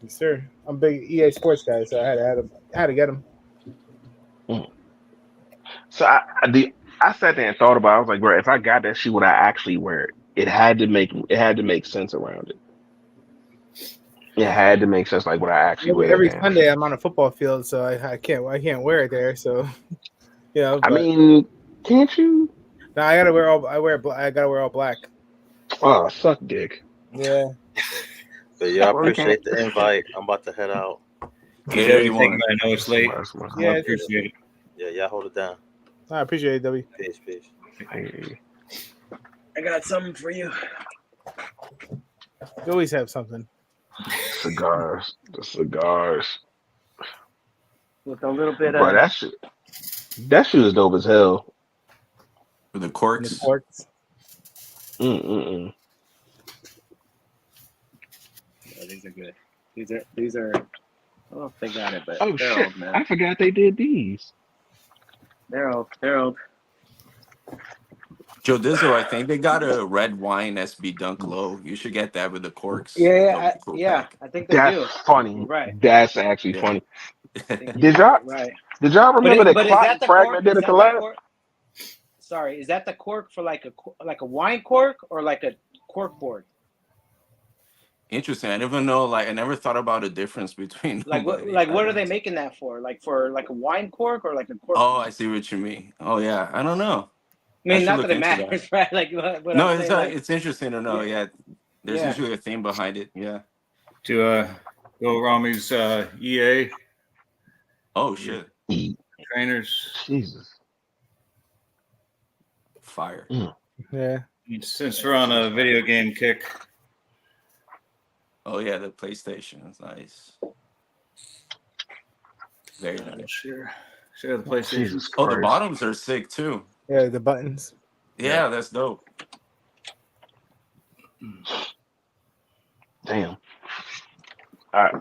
Yes, sir. I'm a big EA Sports guy, so I had to get them. So I sat there and thought about it. I was like, bro, if I got that shoe, would I actually wear it? It had to make sense around it. It had to make sense, like would I actually wear Every that? Sunday I'm on a football field, so I can't wear it there. So I mean, can't you? no, I gotta wear all black. Oh, suck dick. Yeah. But yeah, I appreciate the invite. I'm about to head out. Keep everything. I know it's late. Yeah, I appreciate it. Yeah, y'all hold it down. I appreciate it, W. Peace, peace. I got something for you. You always have something. Cigars. The cigars. With a little bit Bro, of that shoe is dope as hell. For the corks. Mm-mm-mm. Yeah, these are good. These are. I don't know if they got it, but Oh they're shit! old, man. I forgot they did these. They're old. They're old. Joe Dizzo, I think they got a red wine SB Dunk Low. You should get that with the corks. Yeah, That'll be cool yeah. pack. I think they That's do. funny. Right. That's actually Yeah. funny. I think Did y'all right. did y'all remember that But is Clot that and the Fragment cork? did a Is that the collab? cork? Sorry, is that the cork for like a wine cork or like a cork board? Interesting. I never know. Like, I never thought about the difference between. Like what? nobody. Like I what are don't they know. making that for? Like for like a wine cork or like a cork? Oh, board? I see what you mean. Oh yeah, I don't know. I mean, should not look that it into that. matters, right? Like what No, I'm it's saying, like, it's interesting to know. Yeah, there's Yeah. usually a theme behind it. Yeah. To go Rami's EA Oh shit. trainers. Jesus. Fire. Yeah. Since we're on a video game kick, Oh yeah, the PlayStation is nice. Very nice. sure. Share the PlayStation. Jesus Oh, the Christ. bottoms are sick too. Yeah, the buttons. Yeah, that's dope. Damn. All right.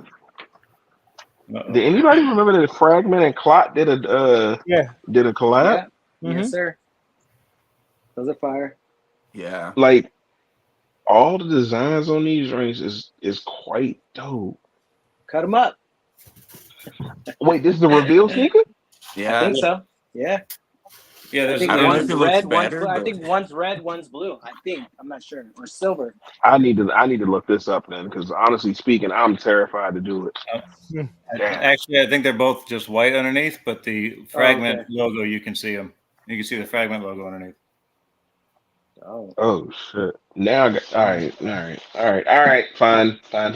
Uh-oh. Did anybody remember that Fragment and Clot did a Yeah. collab? Yeah. Mhm. Yes, sir. Those are fire. Yeah. Like all the designs on these rings is quite dope. Cut them up. Wait, this is the reveal sneaker? I Yeah. think so. Yeah. Yeah, I there's think I don't know one's if it looks red, one's better, blue. I but think one's red, one's blue. I think. I'm not sure. Or silver. I need to look this up then, because honestly speaking, I'm terrified to do it. Damn. actually I think they're both just white underneath, but the Fragment okay. logo, you can see them. You can see the Fragment logo underneath. Oh. Oh shit. Now I got all right. Fine. I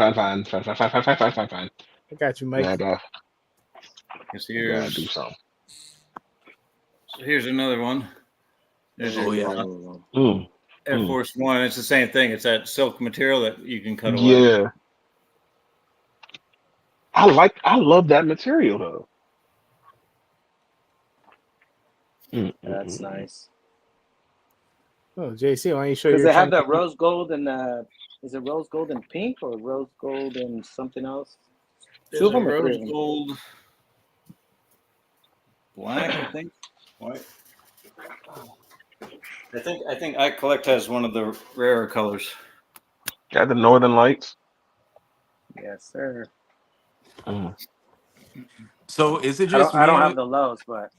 got you, Now I Mike. gotta Because do here's something. another one. There's Oh, your yeah. Air Force One. It's the same thing. It's that silk material that you can cut away. Yeah. I love that material though. That's nice. Oh, JC, why don't you show Because your they have chunk? that rose gold and is it rose gold and pink or rose gold and something else? There's Two of a them or three rose of them? gold, black, I think. White. I think I Collect has one of the rarer colors. Got the Northern Lights. Yes, sir. So is it just I me? don't have the lows, but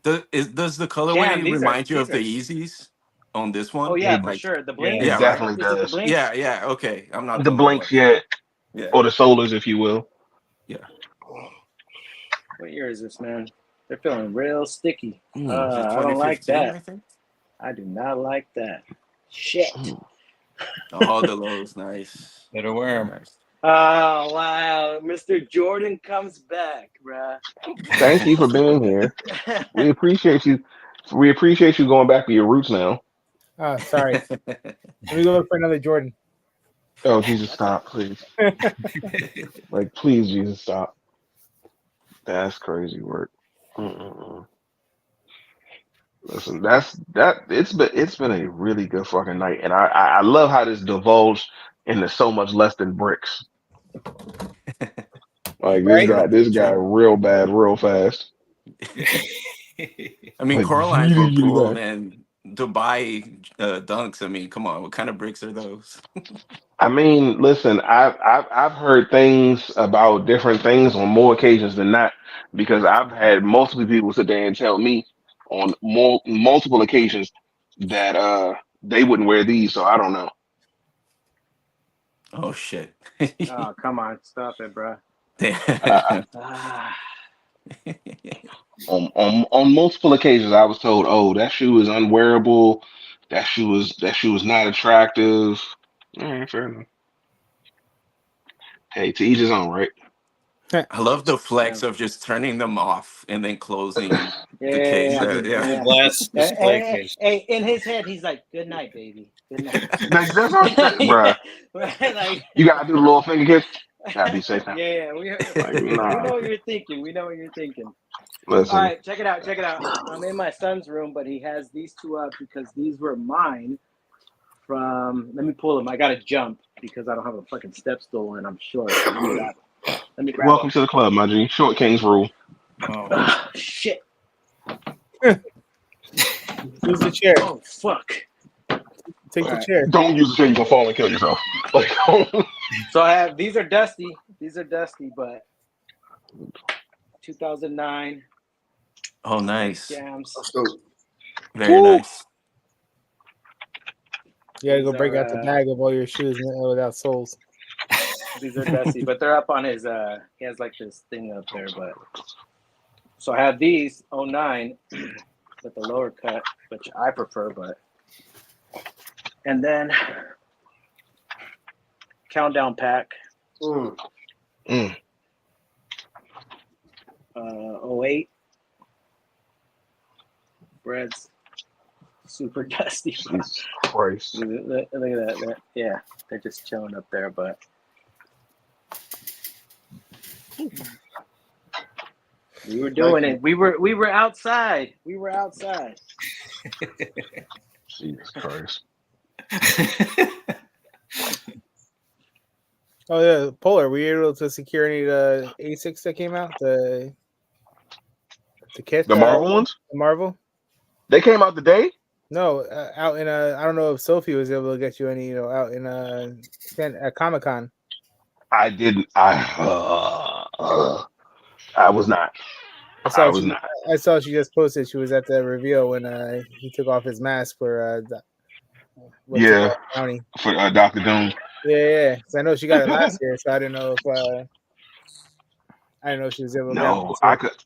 Does the colorway damn, these remind you of the these Yeezys on this Oh one? yeah, It for Like, sure. The Yeah. blinks. it yeah, right. definitely Is it the does. blinks? Yeah, yeah. Okay, I'm not The the only blinks, one. yeah. Yeah, Or the solars, if you will. yeah. What year is this, man? They're feeling real sticky. Is it I don't like 2015? that. I think. I do not like that. Shit. Oh, the lows, nice. Better wear Very them. nice. Oh wow, Mr. Jordan comes back, bruh. Thank you for being here. We appreciate you. We appreciate you going back to your roots now. Oh, sorry. Let me go look for another Jordan. Oh Jesus, stop, please. Like, please, Jesus, stop. That's crazy work. Listen, it's been a really good fucking night, and I love how this divulged into so much less than bricks. Like Right? this guy real bad, real fast. I mean, Like Coralines were really, really cool, bad. man. Dubai dunks. I mean, come on, what kind of bricks are those? I mean, listen, I've heard things about different things on more occasions than not, because I've had multiple people sit there and tell me on multiple occasions that they wouldn't wear these, so I don't know. Oh shit! Oh, come on, stop it, bruh. On multiple occasions, I was told, "Oh, that shoe is unwearable. That shoe is not attractive." All right, fair enough. Hey, to each his own, right? I love the flex Yeah. of just turning them off and then closing the case. Yeah. Yeah. Glass display case. Hey, in his head, he's like, "Good night, baby. Good night." Like, that's all, bruh. Like, You gotta do the little finger kiss. Gotta be safe now. yeah, Like, we know nah. what you're thinking. We know what you're thinking. Listen, All right, check it out. Check it out. I'm in my son's room, but he has these two up because these were mine from. Let me pull them. I gotta jump because I don't have a fucking step stool and I'm short. Let me grab them. welcome to the club, my G. Short Kings rule. Oh, shit. Use the chair. Oh, fuck. Take All the right. chair. Don't use the chair, you gonna fall and kill yourself. Like, So I have these are dusty. These are dusty, but 2009 Oh, nice. jams. Very nice. You gotta go These break are, out the bag of all your shoes without soles. These are dusty, but they're up on his. He has like this thing up there, but. So I have these 09 with the lower cut, which I prefer, but. And then countdown pack. 08 breads, super dusty. Jesus Christ. Look at that. Yeah, they're just chilling up there, but We were doing it. We were outside. We were outside. Jesus Christ. Oh yeah, Polar. Were you able to secure any of the A6 that came out? The kit, The Marvel ones? the Marvel. They came out today? No, out in I don't know if Sophie was able to get you any, out in at Comic-Con. I didn't. I was not. I was not. I saw she just posted she was at the reveal when he took off his mask for Yeah, County. for Dr. Doom. Yeah. So I know she got it last year, so I didn't know if she was able to get No, it.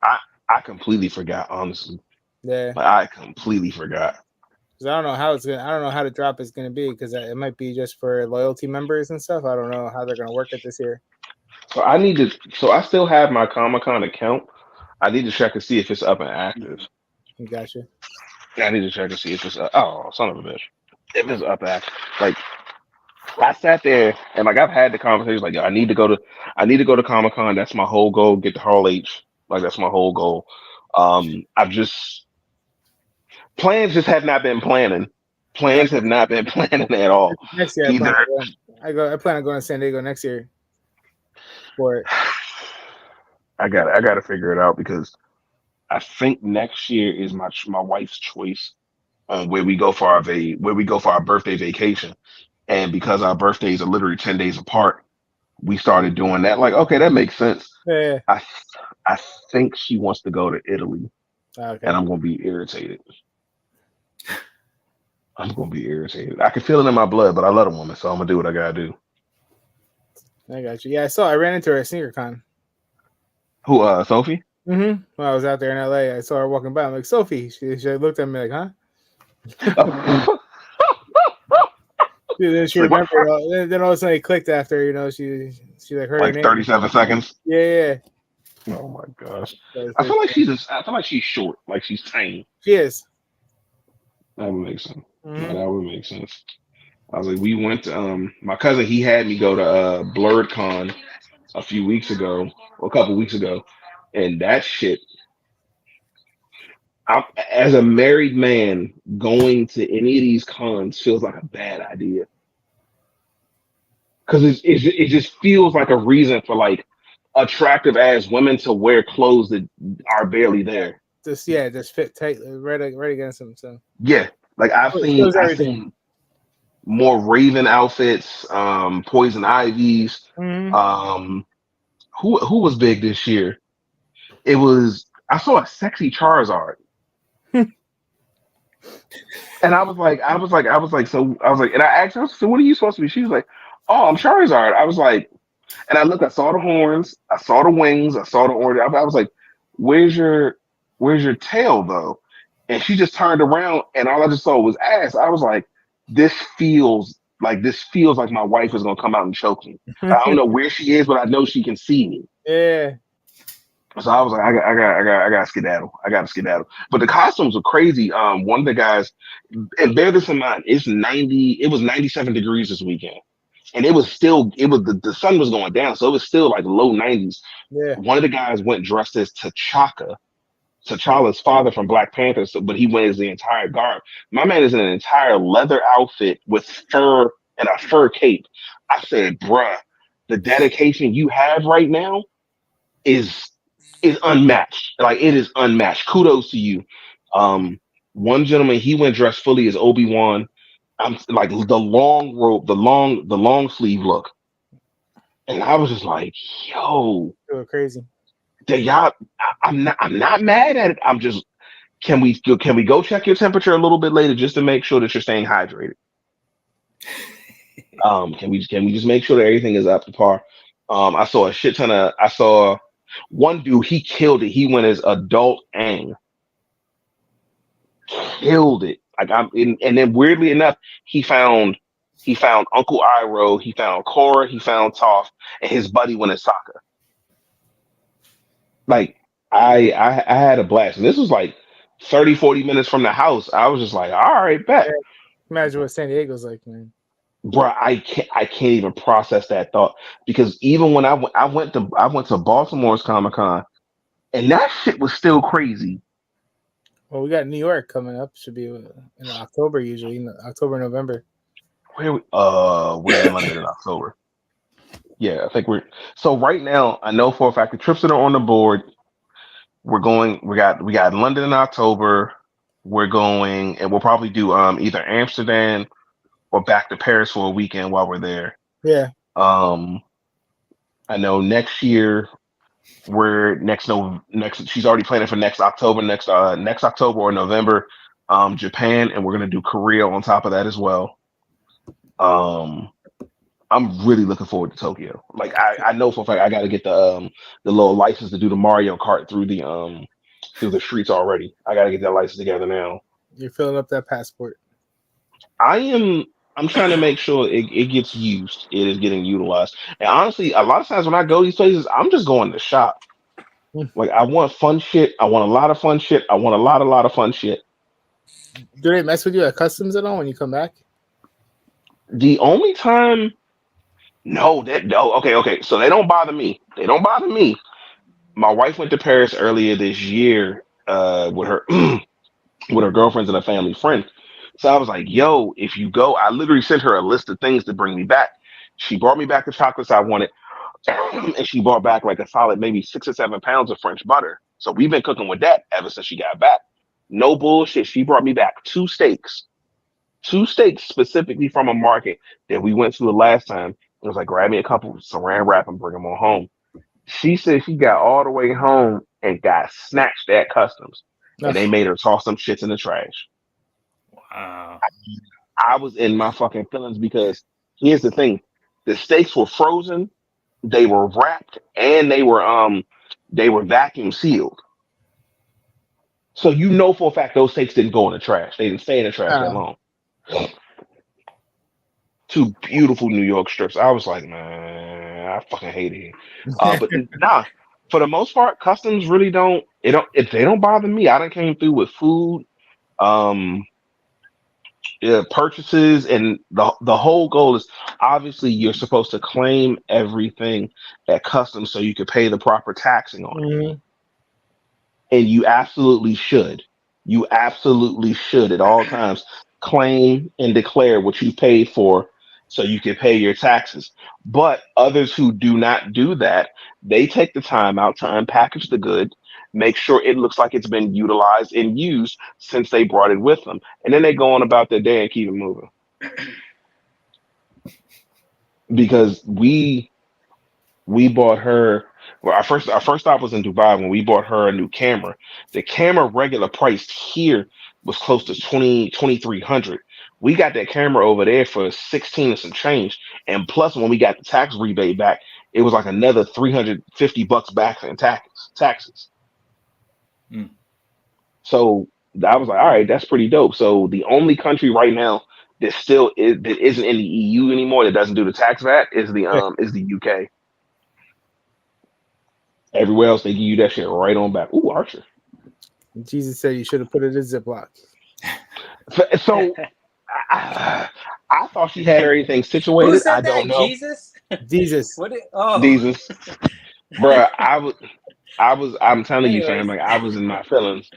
I completely forgot, honestly. Yeah. Like, I completely forgot. Because I don't know how the drop is gonna be, because it might be just for loyalty members and stuff. I don't know how they're gonna work it this year. So I still have my Comic-Con account. I need to check to see if it's up and active. Gotcha. I need to check to see if it's oh, son of a bitch. If it's up and active. Like, I sat there and like I've had the conversation like, I need to go to Comic-Con. That's my whole goal. Get the Hall H. Like, that's my whole goal. Plans just have not been planning. Plans have not been planning at all. Next year, I plan on going to San Diego next year for it. I gotta figure it out, because I think next year is my wife's choice on where we go for our birthday vacation. And because our birthdays are literally 10 days apart, we started doing that. Like, okay, that makes sense. Yeah. I think she wants to go to Italy. Okay. And I'm gonna be irritated. I can feel it in my blood, but I love a woman, so I'm gonna do what I gotta do. I got you. Yeah, I ran into her at SneakerCon. Who, Sophie? Mm-hmm. When I was out there in LA, I saw her walking by. I'm like, Sophie. She looked at me like, huh? Then she remembered. Then all of a sudden it clicked after, she like heard her name. 37 seconds. Yeah. Oh my gosh. I feel like she's short, like she's tiny. She is. That would make sense. Mm-hmm. That would make sense. I was like, we went to my cousin, he had me go to BlurredCon a couple weeks ago, and that shit, as a married man, going to any of these cons feels like a bad idea, because it just feels like a reason for like attractive ass women to wear clothes that are barely there. Just fit tight, right against them. So yeah, like I've seen more Raven outfits, Poison Ivies. Mm-hmm. Who was big this year? I saw a sexy Charizard. And I was like, and I asked her, so what are you supposed to be? She was like, oh, I'm Charizard. I was like, and I looked, I saw the horns, I saw the wings, I saw the orange. I was like, where's your tail though? And she just turned around and all I just saw was ass. I was like, this feels like my wife is gonna come out and choke me. I don't know where she is, but I know she can see me. Yeah. So I was like, I got skedaddle. I got to skedaddle. But the costumes were crazy. One of the guys, and bear this in mind, it was 97 degrees this weekend. And the sun was going down, so it was still like low 90s. Yeah. One of the guys went dressed as T'Challa's father from Black Panther, but he went as the entire garb. My man is in an entire leather outfit with fur and a fur cape. I said, bruh, the dedication you have right now is unmatched. Like, it is unmatched. Kudos to you. One gentleman, he went dressed fully as Obi-Wan. I'm like the long robe, the long sleeve look. And I was just like, yo, they were crazy. I'm not mad at it. I'm just, can we go check your temperature a little bit later just to make sure that you're staying hydrated? Can we just make sure that everything is up to par? I saw one dude, he killed it. He went as adult Aang. Killed it. And then weirdly enough, he found Uncle Iroh, he found Korra, he found Toph, and his buddy went as Sokka. Like, I had a blast. And this was like 30, 40 minutes from the house. I was just like, all right, bet. Yeah. Imagine what San Diego's like, man. Bro, I can't even process that thought, because even when I went to Baltimore's Comic-Con, and that shit was still crazy. Well, we got New York coming up. Should be in October usually, in October, November. We're in London in October. Yeah, I think we're so right now. I know for a fact the trips that are on the board. We're going. We got London in October. We're going, and we'll probably do either Amsterdam or back to Paris for a weekend while we're there. Yeah. I know next year we're next. No, next. She's already planning for next October. Next October or November, Japan, and we're gonna do Korea on top of that as well. I'm really looking forward to Tokyo. Like I know for a fact I got to get the little license to do the Mario Kart through the streets already. I got to get that license together now. You're filling up that passport. I'm trying to make sure it gets used. It is getting utilized. And honestly, a lot of times when I go to these places, I'm just going to shop. Like I want fun shit. I want a lot of fun shit. I want a lot of fun shit. Do they mess with you at customs at all when you come back? The only time, no. Okay. So they don't bother me. They don't bother me. My wife went to Paris earlier this year with her with her girlfriends and a family friend. So I was like, yo, if you go, I literally sent her a list of things to bring me back. She brought me back the chocolates I wanted, and she brought back like a solid maybe 6 or 7 pounds of French butter. So we've been cooking with that ever since she got back. No bullshit. She brought me back two steaks specifically from a market that we went to the last time. It was like, grab me a couple saran wrap and bring them on home. She said she got all the way home and got snatched at customs, and they made her toss some shits in the trash. Wow. I was in my fucking feelings because here's the thing: the steaks were frozen, they were wrapped, and they were vacuum sealed. So you know for a fact those steaks didn't go in the trash. They didn't stay in the trash that long. Two beautiful New York strips. I was like, man, I fucking hate it here. But nah, for the most part, customs really don't. If they don't bother me. I done came through with food, um, purchases, and the whole goal is obviously you're supposed to claim everything at customs so you can pay the proper taxing on it. And you absolutely should. You absolutely should at all times claim and declare what you paid for so you can pay your taxes. But others who do not do that, they take the time out to unpackage the good, make sure it looks like it's been utilized and used since they brought it with them. And then they go on about their day and keep it moving. Because we bought her, well, our first stop was in Dubai when we bought her a new camera. The camera regular price here was close to 2,300. We got that camera over there for 16 and some change. And plus when we got the tax rebate back, it was like another $350 back in taxes. So I was like, all right, that's pretty dope. So the only country right now that isn't in the EU anymore that doesn't do the tax VAT is the UK. Everywhere else, they give you that shit right on back. Ooh, Archer. Jesus said you should have put it in Ziploc. So I thought she had everything situated. Who said I don't that? know. Jesus? Jesus. Jesus. Bruh, I'm telling you, fam, like I was in my feelings.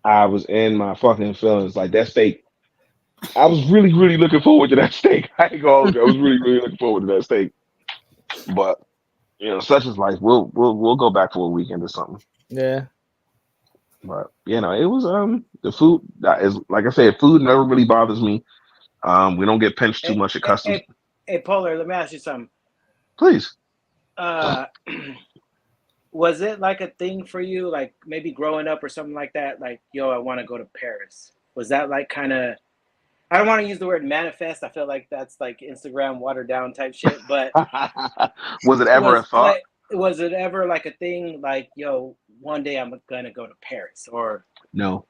I was in my fucking feelings. Like that steak. I was really, really looking forward to that steak. I ain't gonna hold you. I was really, really looking forward to that steak. But such is life. We'll go back for a weekend or something. Yeah. But it was the food is, like I said, food never really bothers me. We don't get pinched too much at customs. Hey, Polar, let me ask you something. Please. Was it like a thing for you, like maybe growing up or something like that? Like, yo, I want to go to Paris. Was that like kind of? I don't want to use the word manifest. I feel like that's like Instagram watered down type shit. But was it ever a thought? Was it ever like a thing? Like, yo, one day I'm gonna go to Paris, or no?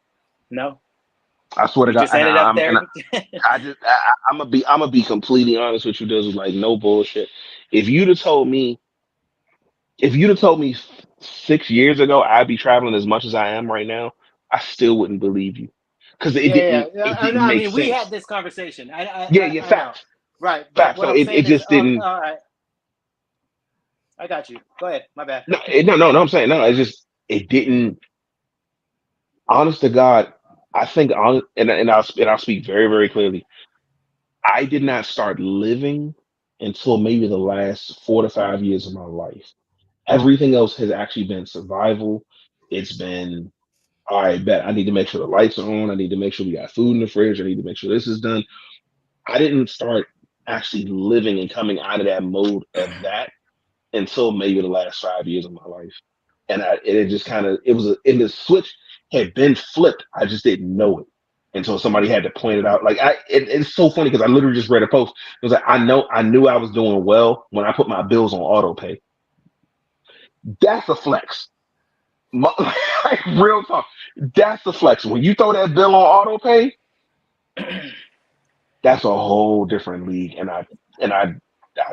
I swear to God, just ended up there. I'm gonna be completely honest with you. This was like no bullshit. If you'd have told me 6 years ago I'd be traveling as much as I am right now, I still wouldn't believe you. Because it didn't make sense. We had this conversation. Facts. Right. Facts. So it just didn't. All right. I got you. Go ahead. My bad. No. I'm saying no. It's just it didn't. Honest to God, I think and I'll speak very very clearly. I did not start living until maybe the last 4 to 5 years of my life. Everything else has actually been survival. It's been all right, bet I need to make sure the lights are on. I need to make sure we got food in the fridge. I need to make sure this is done. I didn't start actually living and coming out of that mode of that until maybe the last 5 years of my life. And it just kind of, and the switch had been flipped. I just didn't know it until somebody had to point it out. Like it's so funny because I literally just read a post. It was like, I knew I was doing well when I put my bills on auto pay. That's a flex. Like, real talk. That's the flex. When you throw that bill on auto pay, that's a whole different league. And I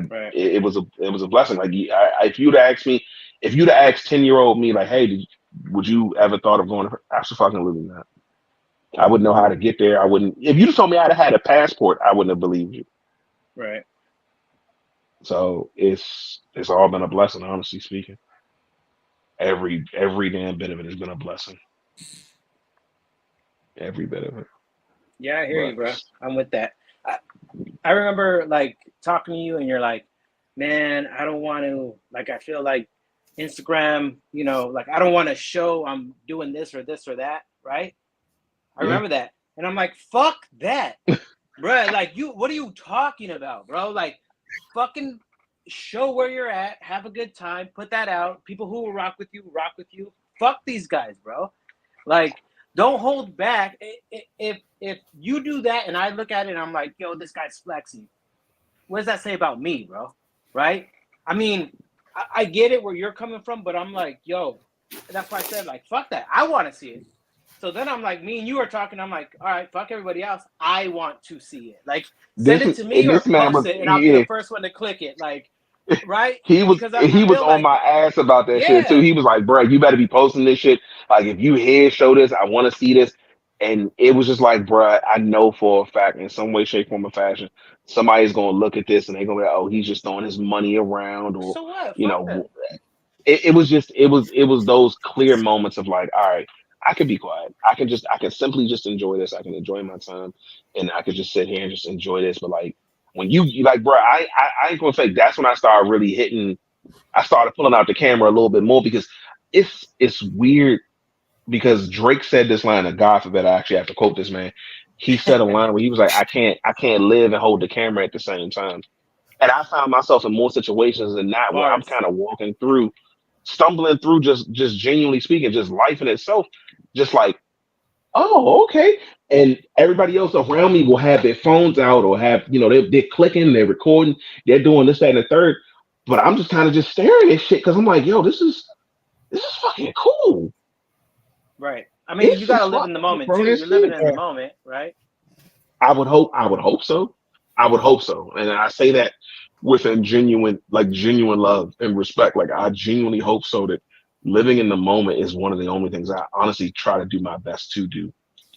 Right. it was a blessing. Like if you'd asked me, if you'd asked 10-year-old me, like, hey, would you ever thought of going to absolutely not? I wouldn't know how to get there. I wouldn't. If you told me I'd have had a passport, I wouldn't have believed you. Right. So it's all been a blessing, honestly speaking. Every damn bit of it has been a blessing. Every bit of it. Yeah, I hear But you, bro. I'm with that. I remember like talking to you, and you're like, man, I don't want to. Like, I feel like Instagram, like I don't want to show I'm doing this or that, right? I yeah, remember that, and I'm like, fuck that, bro. Like, what are you talking about, bro? Like, fucking show where you're at, have a good time, put that out. People who will rock with you, rock with you. Fuck these guys, bro. Like, don't hold back. If you do that and I look at it and I'm like, yo, this guy's flexing, what does that say about me, bro? Right? I mean, I get it where you're coming from, but I'm like, yo, that's why I said, like, fuck that. I want to see it. So then I'm like, me and you are talking. I'm like, all right, fuck everybody else. I want to see it. Like, send it to me or this man post was it, and I'll be the first one to click it. Like, right? Because I he was feel on like, my ass about that shit too. yeah. He was like, bro, you better be posting this shit. Like if you here, show this. I want to see this. And it was just like, bro, I know for a fact in some way, shape, form, or fashion, somebody's gonna look at this and they're gonna be like, oh, he's just throwing his money around, or So what? you Fuck that. know, it was those clear moments of like, all right, I could be quiet. I can simply just enjoy this. I can enjoy my time, and I could just sit here and just enjoy this. But like when you like, bro, I ain't gonna say that's when I started really hitting. I started pulling out the camera a little bit more because it's weird because Drake said this line, and God forbid I actually have to quote this man. He said a line where he was like, I can't live and hold the camera at the same time. And I found myself in more situations than not where I'm Bars. kind of walking through, stumbling through, just genuinely speaking, just life in itself, just like, oh, okay. And everybody else around me will have their phones out or have, they're clicking, they're recording, they're doing this, that, and the third. But I'm just kind of just staring at shit because I'm like, yo, this is fucking cool. Right. I mean, you This got to is live in fucking the cool, moment bro. too. This You're living shit. in the moment, right? I would hope so. I would hope so. And I say that within genuine love and respect. Like I genuinely hope so that living in the moment is one of the only things I honestly try to do my best to do.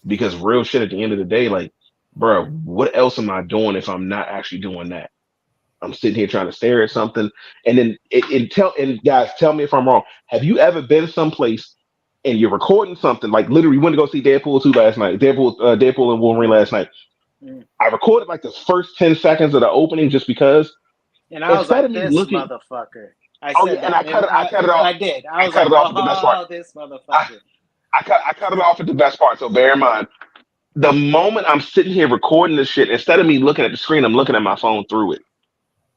Because real shit at the end of the day, like, bro, what else am I doing if I'm not actually doing that? I'm sitting here trying to stare at something. And then and guys, tell me if I'm wrong. Have you ever been someplace and you're recording something like literally you went to go see Deadpool 2 last night, Deadpool and Wolverine last night. Mm. I recorded like the first 10 seconds of the opening just because And I was instead like, of me this looking, motherfucker. I oh yeah, said and that. And I cut it off. I did. I I was cut like, it off at the best part. oh, this I, motherfucker. I cut it off at the best part. So bear in mind, the moment I'm sitting here recording this shit, instead of me looking at the screen, I'm looking at my phone through it.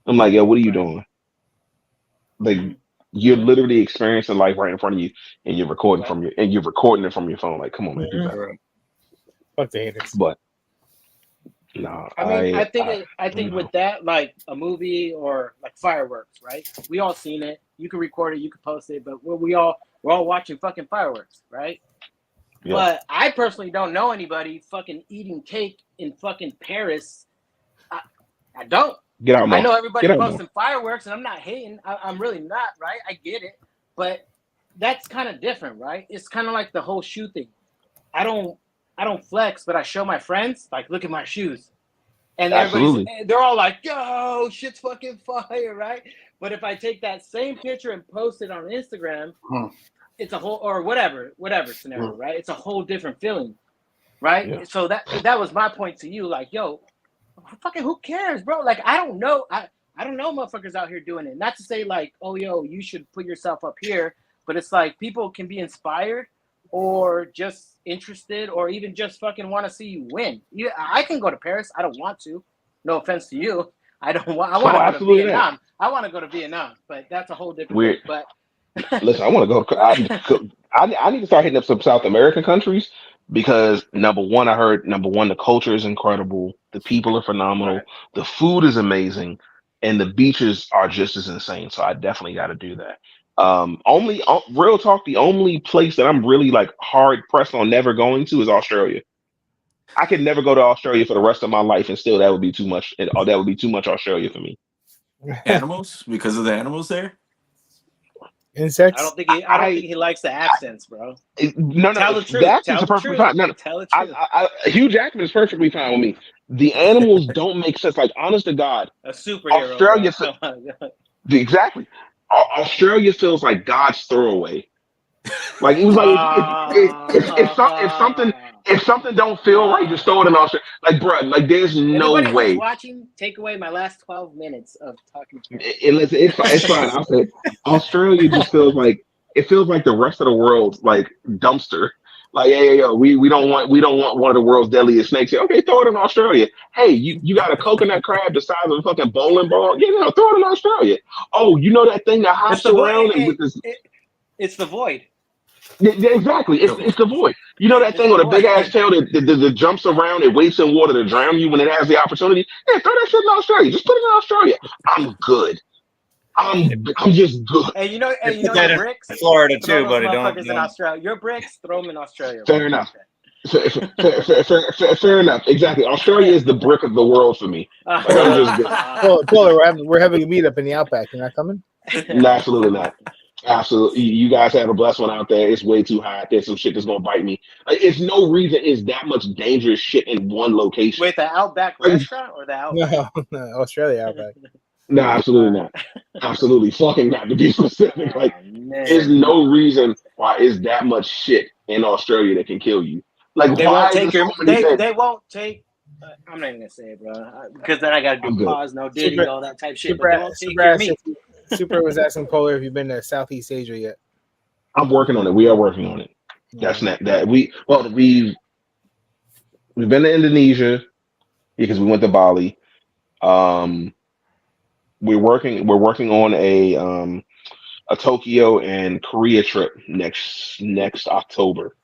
I'm like, yo, what are you Right. doing? Like Mm-hmm. you're literally experiencing life right in front of you and you're recording Right. you're recording it from your phone. Like, come on, man, do better. Mhm. Fuck the haters. But no, I mean, I you think know, with that, like a movie or like fireworks, right? We all seen it. You can record it, you can post it, but we're all watching fucking fireworks, right? yeah, But I personally don't know anybody fucking eating cake in fucking Paris. I don't. get out I more. know Get everybody out more. posting fireworks, and I'm not hating. I'm really not, right? I get it, but that's kind of different, right? It's kind of like the whole shoe thing. I don't flex, but I show my friends, like, look at my shoes, and Absolutely. they're all like, yo, shit's fucking fire, right? But if I take that same picture and post it on Instagram, Huh. it's a whole or whatever scenario, right? It's a whole different feeling, right? Yeah. So that was my point to you, like, yo, fucking who cares, bro? Like, I don't know motherfuckers out here doing it. Not to say like, oh, yo, you should put yourself up here, but it's like people can be inspired or just interested or even just fucking want to see you win. Yeah, I can go to Paris. I don't want to. No offense to you. I want to go to Vietnam. I want to go to Vietnam, but that's a whole different thing. But listen, I want to go. I need to start hitting up some South American countries because number one, the culture is incredible, the people are phenomenal, Right. the food is amazing, and the beaches are just as insane. So I definitely got to do that. Real talk, the only place that I'm really like hard pressed on never going to is Australia. I could never go to Australia for the rest of my life, and still that would be too much. That would be too much Australia for me. Animals, because of the animals there. Insects. I don't think he likes the accents, bro. No, Tell the truth. The accents Tell are the perfectly truth. fine. No, Tell the truth. Hugh Jackman is perfectly fine with me. The animals don't make sense. Like, honest to God, A superhero. Australia. Bro. Oh my God. Exactly. Australia feels like God's throwaway. Like it was like if something don't feel right, just throw it in Australia. Like, bro, like there's no Anybody way. who's watching, take away my last 12 minutes of talking. It's fine. I'll say Australia just feels like the rest of the world's like dumpster. Like, yeah, we don't want one of the world's deadliest snakes. Okay, throw it in Australia. Hey, you got a coconut crab the size of a fucking bowling ball? Yeah, no, throw it in Australia. Oh, you know that thing that hops around and with this. It's the void. Yeah, exactly. It's the void. You know that thing with a big ass tail that jumps around and waits in water to drown you when it has the opportunity? Yeah, throw that shit in Australia. Just put it in Australia. I'm good. I'm just good. And you know your bricks in Florida too, buddy. Don't. In Australia. Your bricks, throw them in Australia. Fair enough. Fair enough. Exactly. Australia is the brick of the world for me. Like, I'm just good. Paul, we're having a meetup in the Outback. You're not coming? No, absolutely not. Absolutely. You guys have a blessed one out there. It's way too hot. There's some shit that's gonna bite me. Like, it's no reason it's that much dangerous shit in one location. Wait, the Outback restaurant or the Outback? No, Australia Outback. No, absolutely not. Absolutely fucking not, to be specific. Like, there's no reason why it's that much shit in Australia that can kill you. Like, they why won't take your. they won't take. I'm not even gonna say it, bro, because then I gotta do pause, no Diddy, all that type shit. But they won't take your meat. Super was asking Polar if you've been to Southeast Asia yet. I'm working on it. We are working on it. That's not that we've been to Indonesia because we went to Bali. We're working on a Tokyo and Korea trip next October.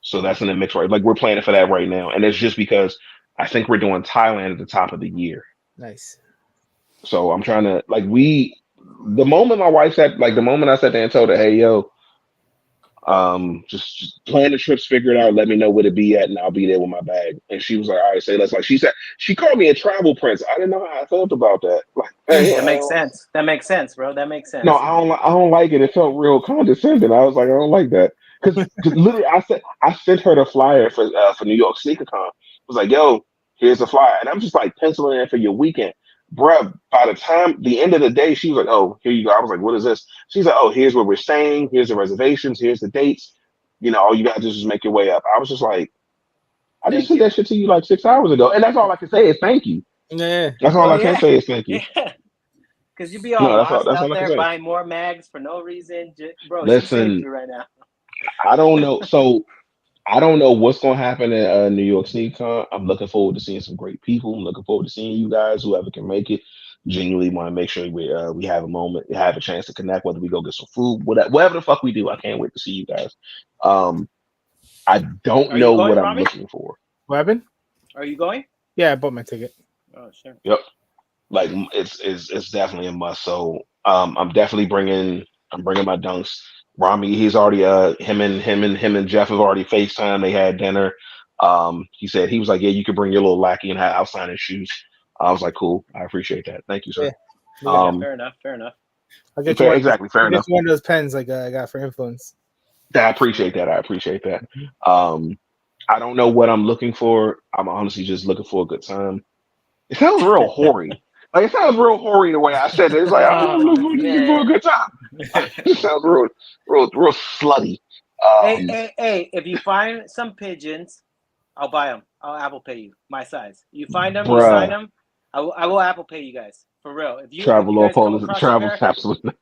So that's in the mix, right? Like, we're planning for that right now, and it's just because I think we're doing Thailand at the top of the year. Nice. So I'm trying to the moment I sat there and told her, hey, yo, just plan the trips, figure it out, let me know where to be at, and I'll be there with my bag. And she was like, all right, say less. Like, she said, she called me a travel prince. I didn't know how I felt about that. Like, hey, that makes sense. That makes sense, bro. That makes sense. No, I don't like it. It felt real condescending. I was like, I don't like that. Because literally, I sent her the flyer for New York Sneakercon. I was like, yo, here's the flyer. And I'm just like penciling in for your weekend. Bruh, by the time the end of the day, she was like, oh, here you go. I was like, what is this? She's like, oh, here's where we're staying. Here's the reservations. Here's the dates. You know, all you got to do is just make your way up. I was just like, I just sent that shit to you like 6 hours ago. And that's all I can say is thank you. Yeah. That's all I can say is thank you. Yeah. Because you'd be all lost out there buying more mags for no reason. Bro, listen, right now. I don't know. So I don't know what's going to happen at New York SneakCon. I'm looking forward to seeing some great people. I'm looking forward to seeing you guys, whoever can make it. Genuinely want to make sure we have a moment, have a chance to connect, whether we go get some food, whatever the fuck we do. I can't wait to see you guys. I don't know what I'm looking for. What happened? Are you going? Yeah, I bought my ticket. Oh, sure. Yep. Like, it's definitely a must. So I'm definitely bringing my dunks. Rami, he's already him and Jeff have already FaceTime. They had dinner. He was like, yeah, you could bring your little lackey and I'll sign his shoes. I was like, cool. I appreciate that. Thank you, sir. Yeah, fair enough. I'll get you fair I'll enough. get you one of those pens like I got for Influence. I appreciate that. I don't know what I'm looking for. I'm honestly just looking for a good time. It sounds real hoary. Like, it sounds real hoary the way I said it. It's like, I'm looking for a good time. You sound real slutty. Hey, if you find some pigeons, I'll buy them. I'll Apple Pay you my size. You find them, you sign Bruh, them. I will Apple Pay you guys for real. If you travel guys come policy, across a travel pair, absolutely.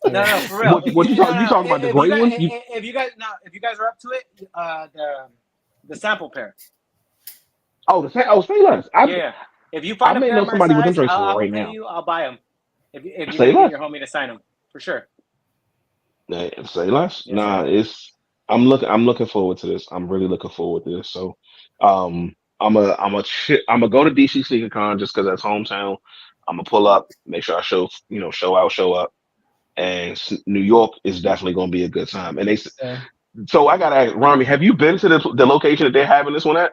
no, for real. What you talking? You talking about the If you gray guys, ones? if you guys are up to it, the sample pair. Say less. Yeah. If you I find a may pair know of my somebody with them size, drinks I'll Apple right Pay now. you. I'll buy them. If you're Say gonna get less. your homie to sign them, for sure. Say less. Yes, Nah, sir. I'm looking forward to this. I'm really looking forward to this. So, I'm gonna go to DC SneakerCon just because that's hometown. I'm gonna pull up, make sure I show up, and New York is definitely gonna be a good time. And Yeah. so I gotta ask Rami, have you been to the location that they're having this one at?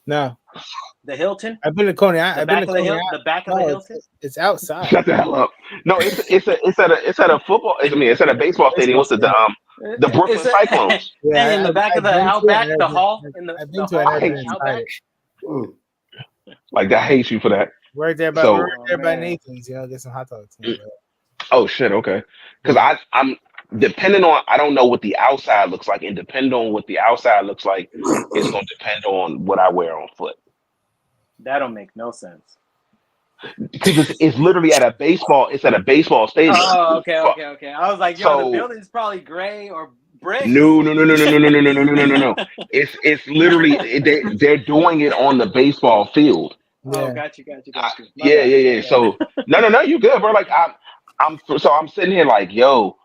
No, The Hilton, I've been to Coney. the I've been back to of the Coney. hill, the back of the No, Hilton. it's outside. Shut the hell up. No, it's at a football. It's at a baseball stadium. Baseball What's it? stadium. The Brooklyn It's a, Cyclones. Yeah, hey, in the back of I've the been to it. outback, the hall in I've the been to it. I've hall never in been the inside outback. it. Like I hate you for that. We're So, right there by man. Nathan's. Get some hot dogs. oh shit, okay. Because I'm depending on, I don't know what the outside looks like, and depending on what the outside looks like, it's gonna depend on what I wear on foot. That don't make no sense. Because it's literally at a baseball. It's at a baseball stadium. Oh, okay. I was like, yo, the So building's probably gray or bricks. no. It's literally they're doing it on the baseball field. Oh, Yeah. got you. Yeah. So no, you good, bro. Like I'm sitting here like, yo,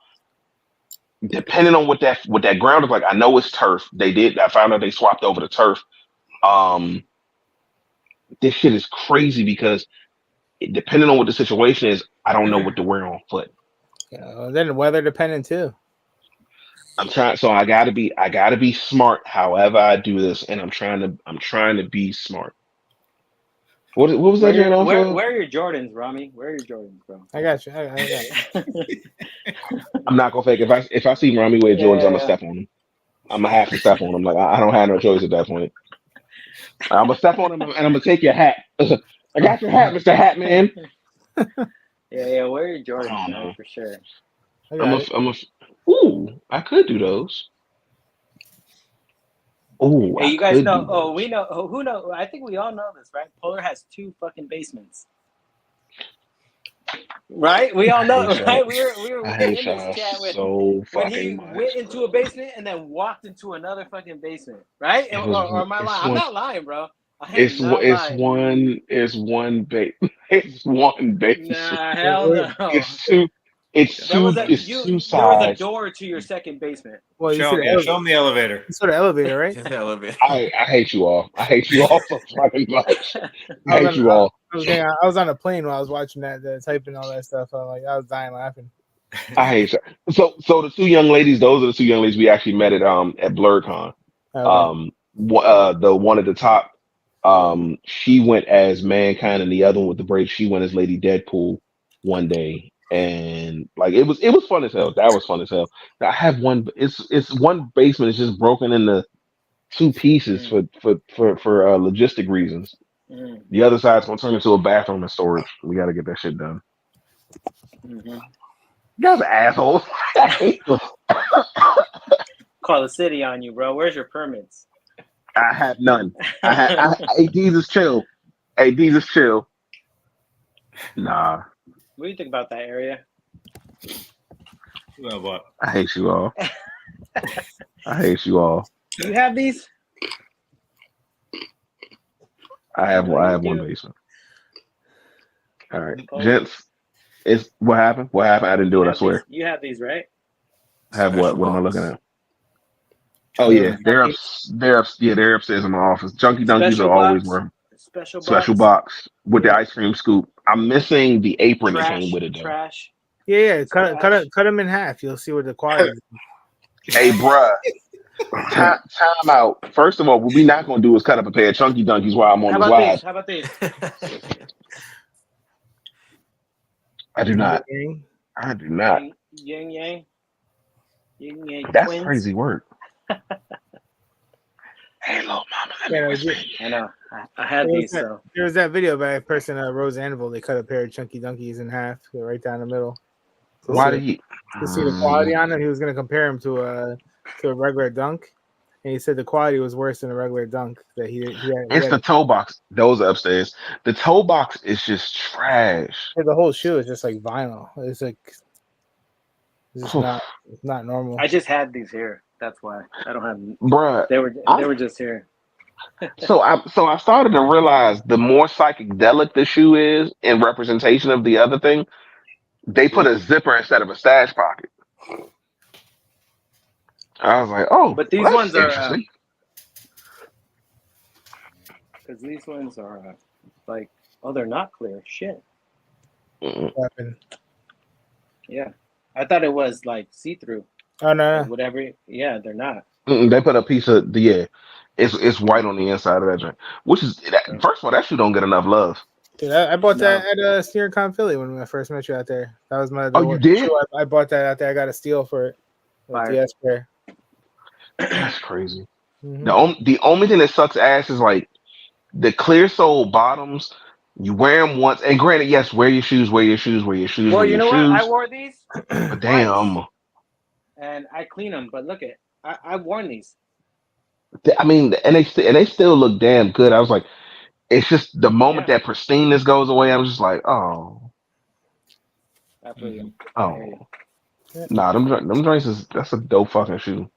depending on what that ground is like, I know it's turf. I found out they swapped over to turf. This shit is crazy because depending on what the situation is, I don't know what to wear on foot. Then weather dependent too. I'm trying, so I gotta be smart. However, I do this, and I'm trying to be smart. What was that Where, on for? where are your Jordans, Rami? Where are your Jordans, bro? I got you. I got you. I'm not gonna fake. If I see Rami wear Jordans, I'm gonna step on him. I'm gonna have to step on him. Like I don't have no choice at that point. I'm gonna step on him and I'm gonna take your hat. I got your hat, Mr. Hat Man. Yeah. Where are your Jordans, man? For sure. I could do those. Oh, hey, you guys know? Oh, we know. Oh, who know? I think we all know this, right? Polar has 2 fucking basements. Right? We all know, right? We were in this chat when he went into a basement and then walked into another fucking basement, right? Or am I lying? I'm not lying, bro. It's one base. Nah, hell no. It's two sides. There was a door to your second basement. Well, show him the elevator. You saw the elevator, right? The elevator. I hate you all. I hate you all so fucking much. I hate you all. I was on a plane while I was watching that, typing all that stuff. I was dying laughing. I hate you. So the 2 young ladies, those are the 2 young ladies we actually met at BlurCon. Okay. The one at the top, she went as Mankind, and the other one with the braids, she went as Lady Deadpool one day. And like it was fun as hell. That was fun as hell. I have one. It's one basement. It's just broken into 2 pieces for logistic reasons. The other side's gonna turn into a bathroom and storage. We got to get that shit done. You guys are assholes. Call the city on you, bro. Where's your permits? I have none. Hey, Jesus, chill. Hey, Jesus, chill. Nah. What do you think about that area? Well, what? I hate you all. I hate you all. Do you have these? I have one basement. All right, gents. It's what happened. What happened? I didn't do it. I swear. You have these, right? I have what? What am I looking at? Oh yeah, they're upstairs in my office. Junkie Donkeys are always worth. Special box with the ice cream scoop. I'm missing the apron that came with it though. Trash. Yeah. Cut them in half. You'll see what the quality is. Hey, bruh. Time out. First of all, what we're not gonna do is cut up a pair of Chunky Donkeys while I'm on this live. How about these? I do not. Yin yang. That's twins. crazy work. Hey, little mama. I know. I had these. So there was that video by a person, Rose Anvil. They cut a pair of Chunky Donkeys in half, right down the middle. Why did he? To see the quality on it, he was gonna compare him to a regular dunk, and he said the quality was worse than a regular dunk. That It's the toe box. Those are upstairs. The toe box is just trash. the whole shoe is just like vinyl. It's like it's just not normal. I just had these here. That's why I don't have. Bruh. They were just here. So I started to realize the more psychedelic the shoe is in representation of the other thing, they put a zipper instead of a stash pocket. I was like, oh, But these well, ones that's are interesting. because these ones are like, oh, they're not clear. Shit. Weapon. Yeah, I thought it was like see through. Oh no, Like whatever. Yeah, they're not. They put a piece of it's white on the inside of that joint, which is first of all that shoe don't get enough love. dude, I bought that at Sneakertalk when I first met you out there. That was Oh, you did? shoe I bought that out there. I got a steal for it. The S pair. That's crazy. Mm-hmm. The only thing that sucks ass is like the clear sole bottoms. You wear them once, and granted, yes, wear your shoes, wear your shoes, wear your shoes, Well, wear you your know what? I shoes. wore these But damn, and I clean them. But look at, I've worn these. I mean, and they still look damn good. I was like, it's just the moment that pristineness goes away. I'm just like, oh, oh, nah, them joints that's a dope fucking shoe.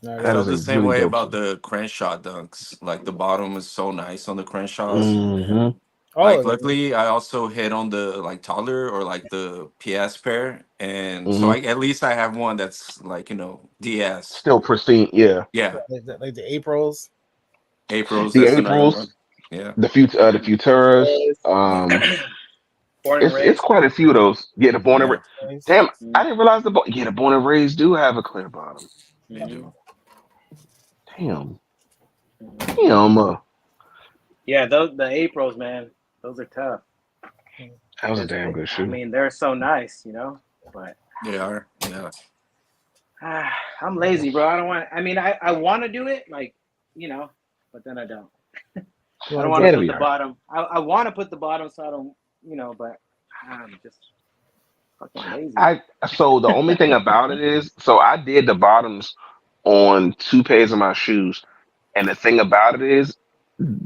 I That felt is a the same really way dope about shoe. the Crenshaw dunks. Like the bottom is so nice on the Crenshaws. Mm-hmm. Like luckily, I also hit on the like taller or like the PS pair, and so Mm-hmm. at least I have one that's like DS. Still pristine, yeah. Yeah, like the Aprils. April's. The That's another Aprils, one. Yeah. the Futuras. Born and It's raised. quite a few of those. Yeah, the born and Yeah, damn, I didn't realize the born and raised do have a clear bottom. they do. Damn, damn. Yeah, those the Aprils, man. Those are tough. That was a damn good shoe. I mean, they're so nice, you know. But They are. Yeah. I'm lazy, bro. I don't want. I mean, I want to do it, like, you know, but then I don't. I don't want to put the bottom. I want to put the bottom, so I don't, you know. But I'm just fucking lazy. So the only thing about it is, so I did the bottoms on two pairs of my shoes, and the thing about it is,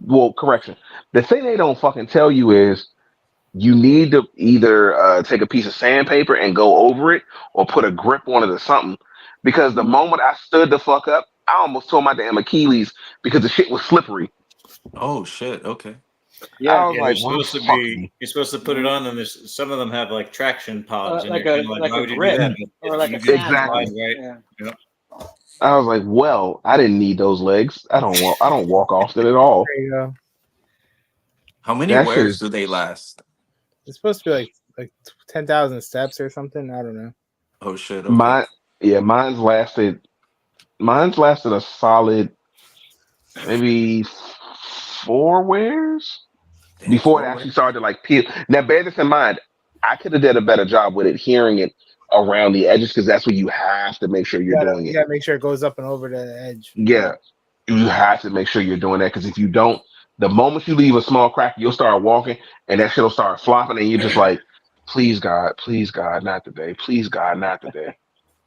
well, correction. The thing they don't fucking tell you is you need to either take a piece of sandpaper and go over it, or put a grip on it or something. Because the moment I stood the fuck up, I almost tore my damn Achilles because the shit was slippery. Oh shit. Okay. Yeah, I was Yeah, like, you're supposed to be. You're supposed to put it on, and there's some of them have like traction pods, and like you're a kind of like, why like a would you do grip that? or like a You sand Exactly. one. right? Yeah. I was like, well, I didn't need those legs. I don't walk often at all. There you go. How many That shit wears is do they last? It's supposed to be like 10,000 steps or something. I don't know. Oh shit. Okay. mine's lasted a solid maybe 4 wears Damn, before it 4 actually wears. started to like peel. Now bear this in mind, I could have did a better job with adhering it around the edges because that's where you have to make sure you're doing You it. gotta make sure it goes up and over the edge. Yeah, you have to make sure you're doing that because if you don't, the moment you leave a small crack, you'll start walking and that shit'll start flopping, and you're just like, please God, not today. Please God, not today.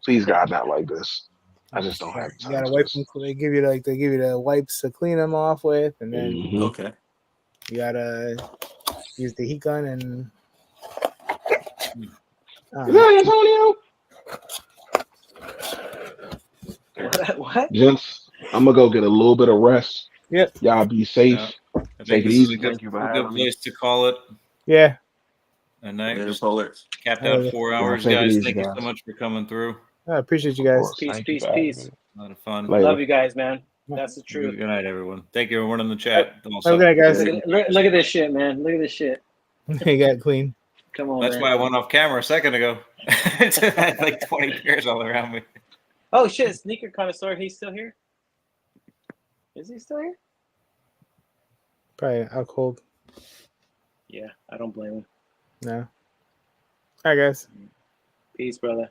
Please God, not like this. I just don't have the You time gotta for wipe this. them. They give you the wipes to clean them off with, and then Mhm. Okay. you gotta use the heat gun and. Is that Antonio? What? Gents, I'm gonna go get a little bit of rest. Yep. Y'all be safe. I Take think it this is easy. a good, Thank you for a good having me. place to call it Yeah. a night. Later, Just Polar. capped out 4 Yeah, hours, take it guys. easy, Thank you guys. so much for coming through. I appreciate you Of guys. course. Peace, Thank you peace, for having peace. me. A lot of fun. Later. Love you guys, man. That's the truth. Good night, everyone. Thank you, everyone in the chat. Also. Have a good night, guys. Look at this shit, man. Look at this shit. You got clean. Come on, That's man. why I went off camera a second ago. I had like 20 pairs all around me. Oh shit, sneaker connoisseur. He's still here. Is he still here? Probably out cold. Yeah, I don't blame him. No. All right, guys. Peace, brother.